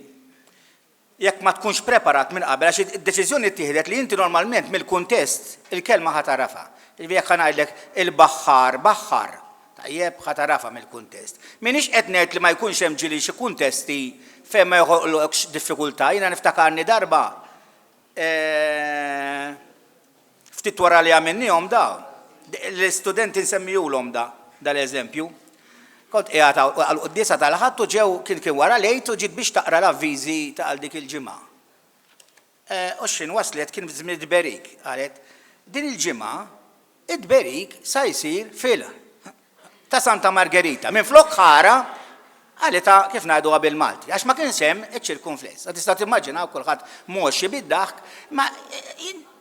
jekk ma tkunx preparat minn qabel, għax id-deċiżjoni ttieħdet li inti normalment mill-kuntest il-kelma ħatarafa. Jekk ngħidlek il-baħħar, baħħar, tajjeb ħatarafa mill-kuntest. Minix qed ngħid li ma jkunx hemm ġieli xi kuntesti fejn ma joħolqokx diffikultà. Jiena niftakarni darba ftit wara li għamilnihom dawn. L-istudenti nsemmihulhom dal-eżempju. Kont qiegħed għall-quddiesa tal-ħadd u ġew kien wara lejt u ġiet biex taqra l-avviżi ta' dik il-ġimgħa. X'in waslet kien żmien id-berik, qalet din il-ġimgħa id-berik sa jsir fil ta' Santa Margherita. Minflok ħara qalet kif ngħiduha bil-Malti, għax ma kienx hemm iċ-ċirkumfless. Tista' timmaġinaw kulħadd moxxi bid-daħk, ma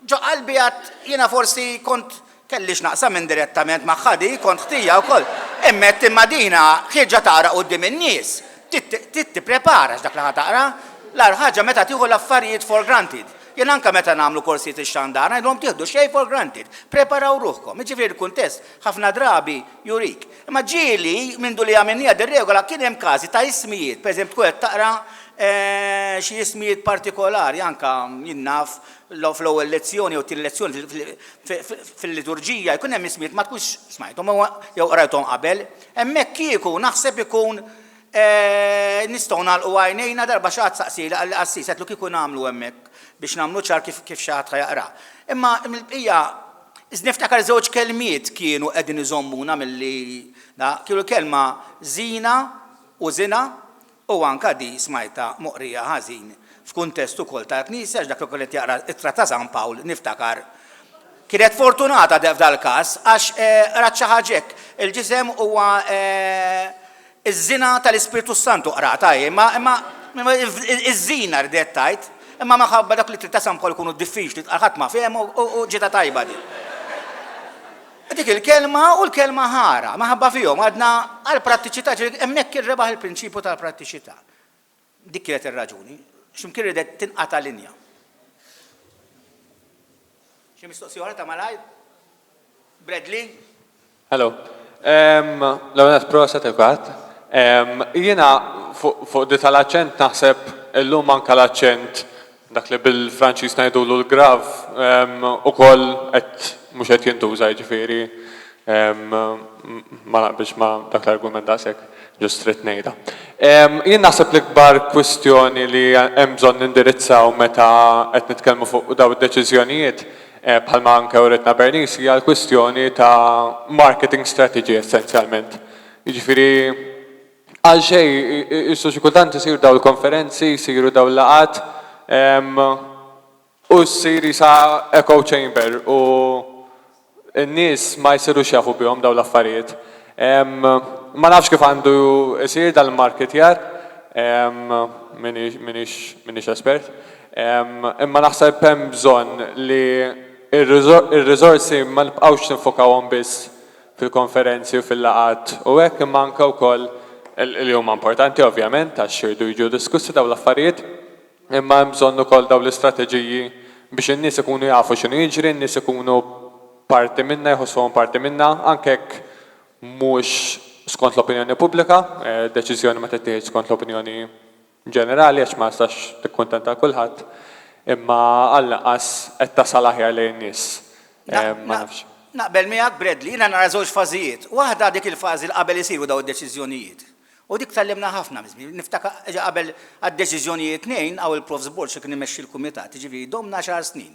ġo qalbi jiena forsi kont kellix naqsam indirettament ma' ħadi, kont ħtija wkoll. Immet imma dina ħieġa taqra quddiem in-nies. Tipprepara x'dak li ħataqra. L-ar ħaġa meta tieħu l-affarijiet for granted. Jien anke meta nagħmlu korsijiet ix-xandar, ngħidhom tieħdu xejn for granted, preparaw ruħkom. Jiġifieri kuntest ħafna drabi jurik. Imma ġieli mindu li għamilnija dir-regola kien hemm każi ta' ismijiet, pereżempju tkun qed taqra xi ismijiet partikolari anke jinnaf fl-ewwel lezzjoni jew tieni lezzjoni fil-liturġija jkun hemm ismijiet ma tkunx smajthom jew qrajthom qabel, hemmhekk kieku naħseb ikun nistgħu nagħlqu għajnejna darba xi ħadd saqsi qassis qed kieku nagħmlu hemmhekk biex nagħmlu ċar kif xi ħadd jaqra. Imma l-bqija niftakar żewġ kelmiet kienu qegħdin iżommuna milli kienu kelma żina u żina u anke di smajta moqrija ħażin f'kuntest ukoll ta' Knisja dak li qed jaqra ittra ta' San Pawl niftakar. Kienet fortunata f'dal każ għax rat xi ħaġek il-ġisem huwa iż-żina tal-Ispiritu Santu qrata imma iż-żina rdet tajt imma maħabba dak li trid ta' San Pawl ikunu diffiċli ħadd ma fehem u ġieta tajba di. Dik il-kelma u l-kelma ħara, maħabba fihom għadna għal-prattiċità, hemmhekk irrebaħ il-prinċipju tal-prattiċità. Dik kienet ir-raġuni, x'imkien ridet tinqata' linja. Xi mistoqsija oħra ta' malajr? Bradley? Hello. L-għonet proset il-kwat. Jiena fuq di tal-aċċent naħseb illum anke l-aċċent dak li bil-Franċiż ngħidulu l-grav ukoll qed mhux qed jintuża jiġifieri ma naqbilx ma dak l-argument daqshekk ġust trid ngħidha. Jien naħseb l-ikbar kwistjoni li hemm bżonn nindirizzaw meta qed nitkellmu fuq dawn id-deċiżjonijiet bħalma anke uritna Bernice hija l-kwistjoni ta' marketing strategy essenzjalment. Jiġifieri għal xejn issu xi kultant isiru dawn il-konferenzi, isiru dawn il-laqgħat u ssir sa echo chamber u n-nies ma jsirux jafu bihom dawn l-affarijiet. Ma nafx kif għandu isir dal-marketjar, minix espert, imma naħseb hemm bżonn li ir-riżorsi ma nibqgħux ninfokawhom biss fil-konferenzi u fil-laqgħat u hekk imma anke wkoll li huma importanti ovvjament għax xirdu jiġu diskussi dawn l-affarijiet, imma hemm bżonn ukoll dawn l-istrateġiji biex in-nies ikunu jafu x'inhu jiġri, n-nies ikunu parti minna, jħossuhom parti minna, anke hekk mhux skont l-opinjoni pubblika, deċiżjoni ma tittieħed skont l-opinjoni ġenerali għax ma jistax tikkuntenta kulħadd, imma għall-inqas qed tasal aħjar lejn nies. Ma nafx. Naqbel miegħek Bradley, jiena nara żewġ fażijiet. Waħda dik il-fażi li qabel isiru dawn id-deċiżjonijiet. U dik tallimna ħafna miżmi. Niftakar qabel għad-deċiżjonijiet tnejn għaw il-Profs Board xi kien imexxi l-kumitat, jiġifieri domna 10 snin.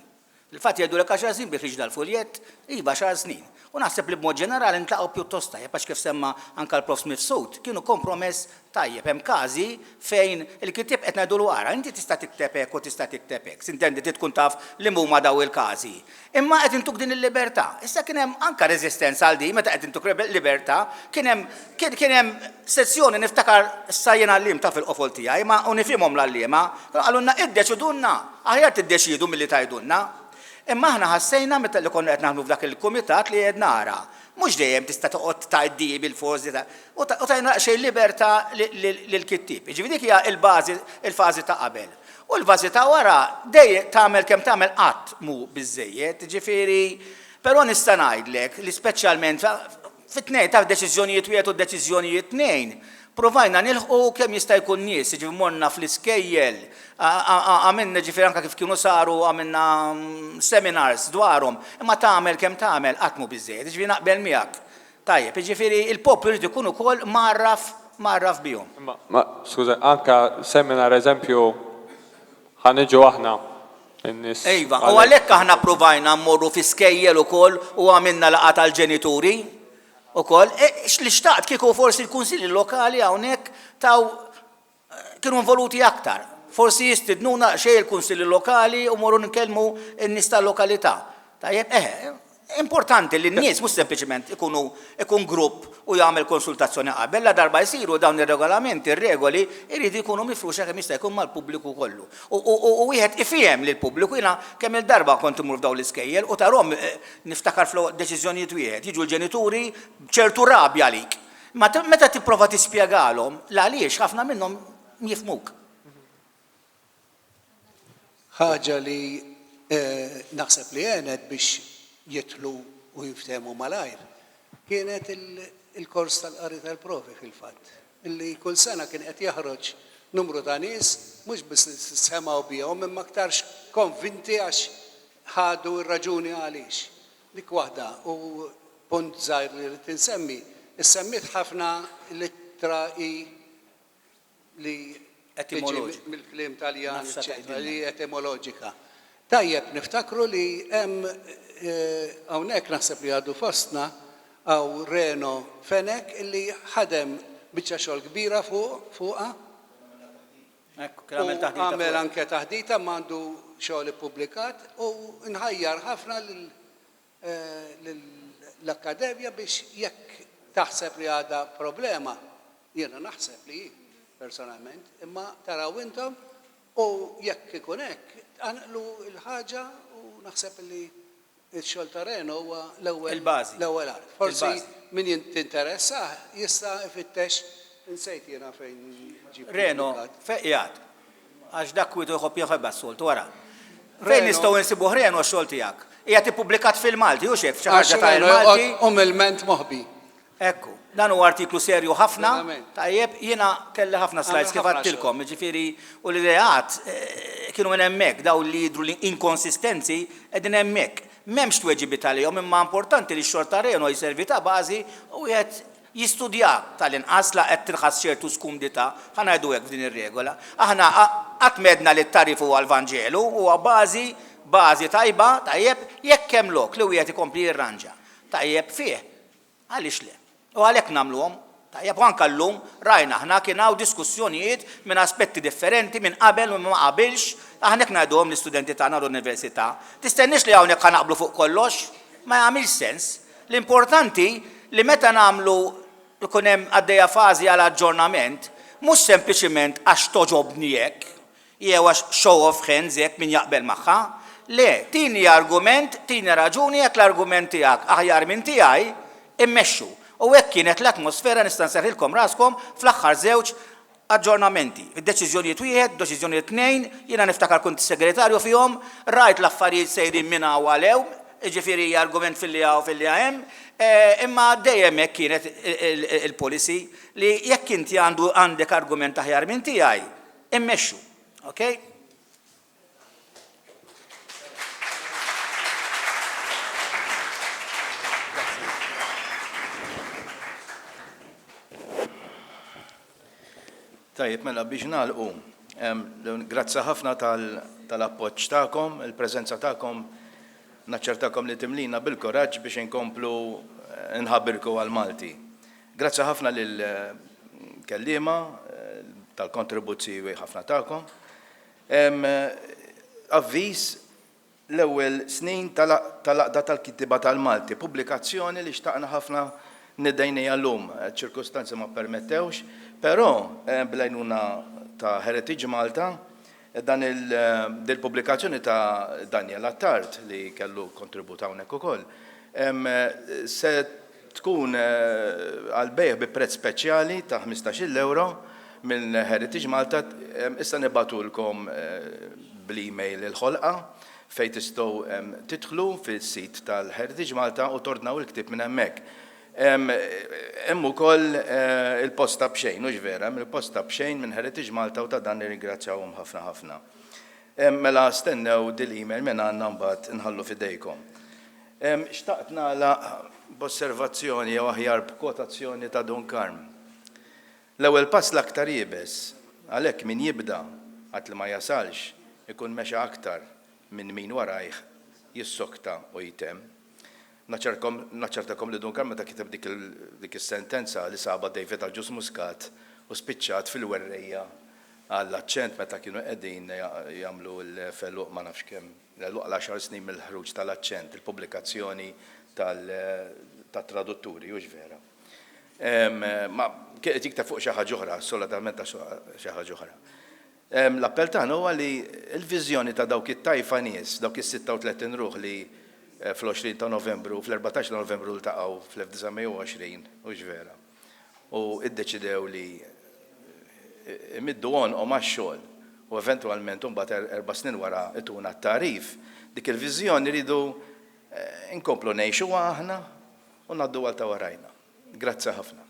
Il-fatt jgħidu l-ek 10 snin biex dal-fuljet, iva 10 snin. U naħseb li b'mod ġenerali ntlaqgħu pjuttost tajjeb għax kif semma anke l-Prof Smith Sewt kienu kompromess tajjeb. Hemm każi fejn il-kittieb qed ngħidulu ara, inti tista' tikteb hekk u tista' tikteb hekk. Sintendi tkun taf li huma daw il-każi. Imma qed intuk din il-libertà. Issa kien hemm anke reżistenza għal din meta qed intuk libertà, kien hemm sezzjoni niftakar issa jiena għallim ta' fil-qofol tiegħi, ma u nifhimhom l-għalliema, qalulna iddeċidulna, aħjar tiddeċidu milli tgħidulna. Imma aħna ħassejna meta li konna qed naħdmu f'dak il-kumitat li qed nara. Mhux dejjem tista' toqgħod tgħiddi bil-forsi u tajna xejn libertà lill-kittieb. Jiġifieri dik hija l-bażi il-fażi ta' qabel. U l-fażi ta' wara dejjem tagħmel kemm tagħmel qatt mhu biżejjed, jiġifieri però nista' ngħidlek li speċjalment fit-tnejn ta' deċiżjonijiet wieħed u deċiżjonijiet tnejn provajna nilħu kemm jista' jkun nies, jiġifieri morna fl-iskejjel, għamilna ġifieri anke kif kienu saru għamilna seminars dwarhom, imma tagħmel kemm tagħmel qatt mhu biżżejjed, jiġifieri naqbel miegħek. Tajjeb, jiġifieri il-poplu jrid ikun ukoll marraf bihom. Ma skuża, anke seminar eżempju ħaniġu aħna in-nies. Iva, u għalhekk aħna provajna mmorru fi skejjel ukoll u għamilna laqgħa tal-ġenituri. Ukoll, li xtaqt kieku forsi l-kunsilli lokali hawnhekk taw kienu involuti aktar. Forsi jistidnuna xejn il-kunsilli lokali u morru nkellmu n-nies tal-lokalità. Tajjeb, importanti li n-nies mhux sempliċement ikun grupp u jagħmel konsultazzjoni qabel, la darba jsiru dawn ir-regolamenti, ir-regoli jridu jkunu mifruxa kemm jista' jkun mal-pubbliku kollu. U wieħed ifhem lil pubbliku jiena kemm il-darba kont imur f'dawn l-iskejjel u tarhom niftakar f'deċiżjonijiet wieħed jiġu l-ġenituri ċertu rabja għalik. Ma meta tipprova tispjegalhom għaliex ħafna minnhom jifhmuk. Ħaġa li naħseb li għenet biex jitlu u jiftemu malajr, kienet il-kors tal-qari tal-provi fil-fatt. Illi kull sena kien qed jaħroġ numru ta' nies, mhux biss semaw bihom imma aktarx konvinti għax ħadu r-raġuni għaliex. Dik waħda u punt żgħir li rrid insemmi, issemmit ħafna littra li mill-kliem Taljan li etimoloġika. Tajjeb, niftakru li hemm hawnhekk naħseb li għadu fostna għaw Reno Fenek illi ħadem biċċa xogħol kbira fuqha. Għamel anke taħdita m'għandu xogħol ippubblikat u nħajjar ħafna l-Akkademja biex jekk taħseb li għadha problema, jiena naħseb li personalment, imma taraw intom u jekk ikun hekk għanqlu l-ħaġa u naħseb li il-xogħol ta' Reno huwa l-ewwel art. Forsi min jinteressa jista' ifittex insejt jiena fejn ġib. Reno, fejqjat, għax dak kwitu jħobb jaħobb għas-solt wara. Fejn nistgħu nsibuh Reno x-xogħol tiegħek? Hija tippubblikat fil-Malti u xef xi ħaġa tal-Malti. Umilment moħbi. Ekku, dan huwa artiklu serju ħafna, tajjeb jiena kelli ħafna slides kif għattilkom, ġifieri u l-ideat kienu minn hemmhekk daw li jidru l-inkonsistenzi qegħdin hemmhekk. M'hemmx tweġibi tal-jom imma importanti li x-xorta Reno jservi ta' bażi u qed jistudja tal-inqas la qed tilħas ċertu skumdita, ħanajdu hekk f'din ir-regola. Aħna qatt medna li t-tarif huwa l-Vanġelu huwa bażi tajba, tajjeb jekk hemm lok li wieħed ikompli jirranġa. Tajjeb fih, għaliex le. U għalhekk nagħmluhom, tajjeb u anke llum rajna aħna kien hawn diskussjonijiet minn aspetti differenti minn qabel u ma qabilx, aħna hekk ngħiduhom l-istudenti tagħna l-università. Tistennix li hawnhekk ħanaqblu fuq kollox, ma jagħmilx sens. L-importanti li meta nagħmlu ikun hemm għaddejja fażi għal aġġornament, mhux sempliċiment għax toġobni hekk, jew għax show of hands hekk min jaqbel magħha. Le, tieni argument, tieni raġuni jekk l-argument tiegħek aħjar minn tiegħi immexxu. U hekk kienet l-atmosfera nista' nserħilkom raskom fl-aħħar żewġ aġġornamenti. Id-deċiżjonijiet wieħed, deċiżjonijiet tnejn, jiena niftakar kunt segretarju fihom, rajt l-affarijiet sejrin minn hawn għalew, ġifieri argument fil-li hemm, imma dejjem hekk kienet il-policy li jekk inti għandek argument aħjar minn tiegħi, immexxu. Okay? Tajjeb, mela biex nagħlqu. Grazzi ħafna tal-appoġġ tagħkom, il-preżenza tagħkom naċċertakom li timlina bil-koraġġ biex inkomplu nħabbirku għal-Malti. Grazzi ħafna lil kelliema tal-kontribuzzji ħafna tagħkom. Avviż l-ewwel snin tal-aqda tal-kittiba tal-Malti, pubblikazzjoni li xtaqna ħafna niddejnija llum, ċirkustanzi ma permettewx, però bl-għajnuna ta' Heritage Malta, dan il-pubblikazzjoni ta' Daniel Attard li kellu kontribut hawnhekk ukoll, se tkun għal-bejħ bi prezz speċjali ta' 15 euro minn Heritage Malta, issa nibatulkom bl-email il-ħolqa fejn tistgħu tidħlu fis-sit tal-Heritage Malta u tordnaw il-ktieb minn hemmhekk. Hemm ukoll il-posta b'xejn, mhux vera, il-posta b'xejn minn Heritage Malta u ta' dan nirringrazzjawhom ħafna. Mela stennew dil-email minn għandna mbagħad inħallu f'idejkom. Xtaqt nagħlaq b'osservazzjoni jew aħjar b'kwotazzjoni ta' Dunkarm. L-ewwel pass l-aktar jibes, għalhekk min jibda għad li ma jasalx ikun mexa aktar minn min warajh jissokta u jitem. Naċċertakom li Dunkarm meta kiteb dik is-sentenza li saba David Aġġus Muscat u spiċċat fil-werrejja għall-aċċent meta kienu qegħdin jagħmlu l-feluq ma nafx kemm l-10 snin mill-ħruġ tal-aċċent, il-pubblikazzjoni tat-tradutturi, hux vera. Ma kienet jikteb fuq xi ħaġa oħra, assolutament ta' xi ħaġa oħra. L-appell tagħna huwa li l-viżjoni ta' dawk it-tajfa nies, dawk is-36 ruħ li fl-20 ta' Novembru, fl-14 ta' Novembru ltaqgħu fl-1920, hux vera. U iddeċidew li imiddu għonqhom għax-xogħol u eventwalment imbagħad 4 snin wara ituna t-tarif. dik il-viżjoni rridu inkomplu ngħixu aħna u ngħaddu għal ta' warajna. Grazzi ħafna.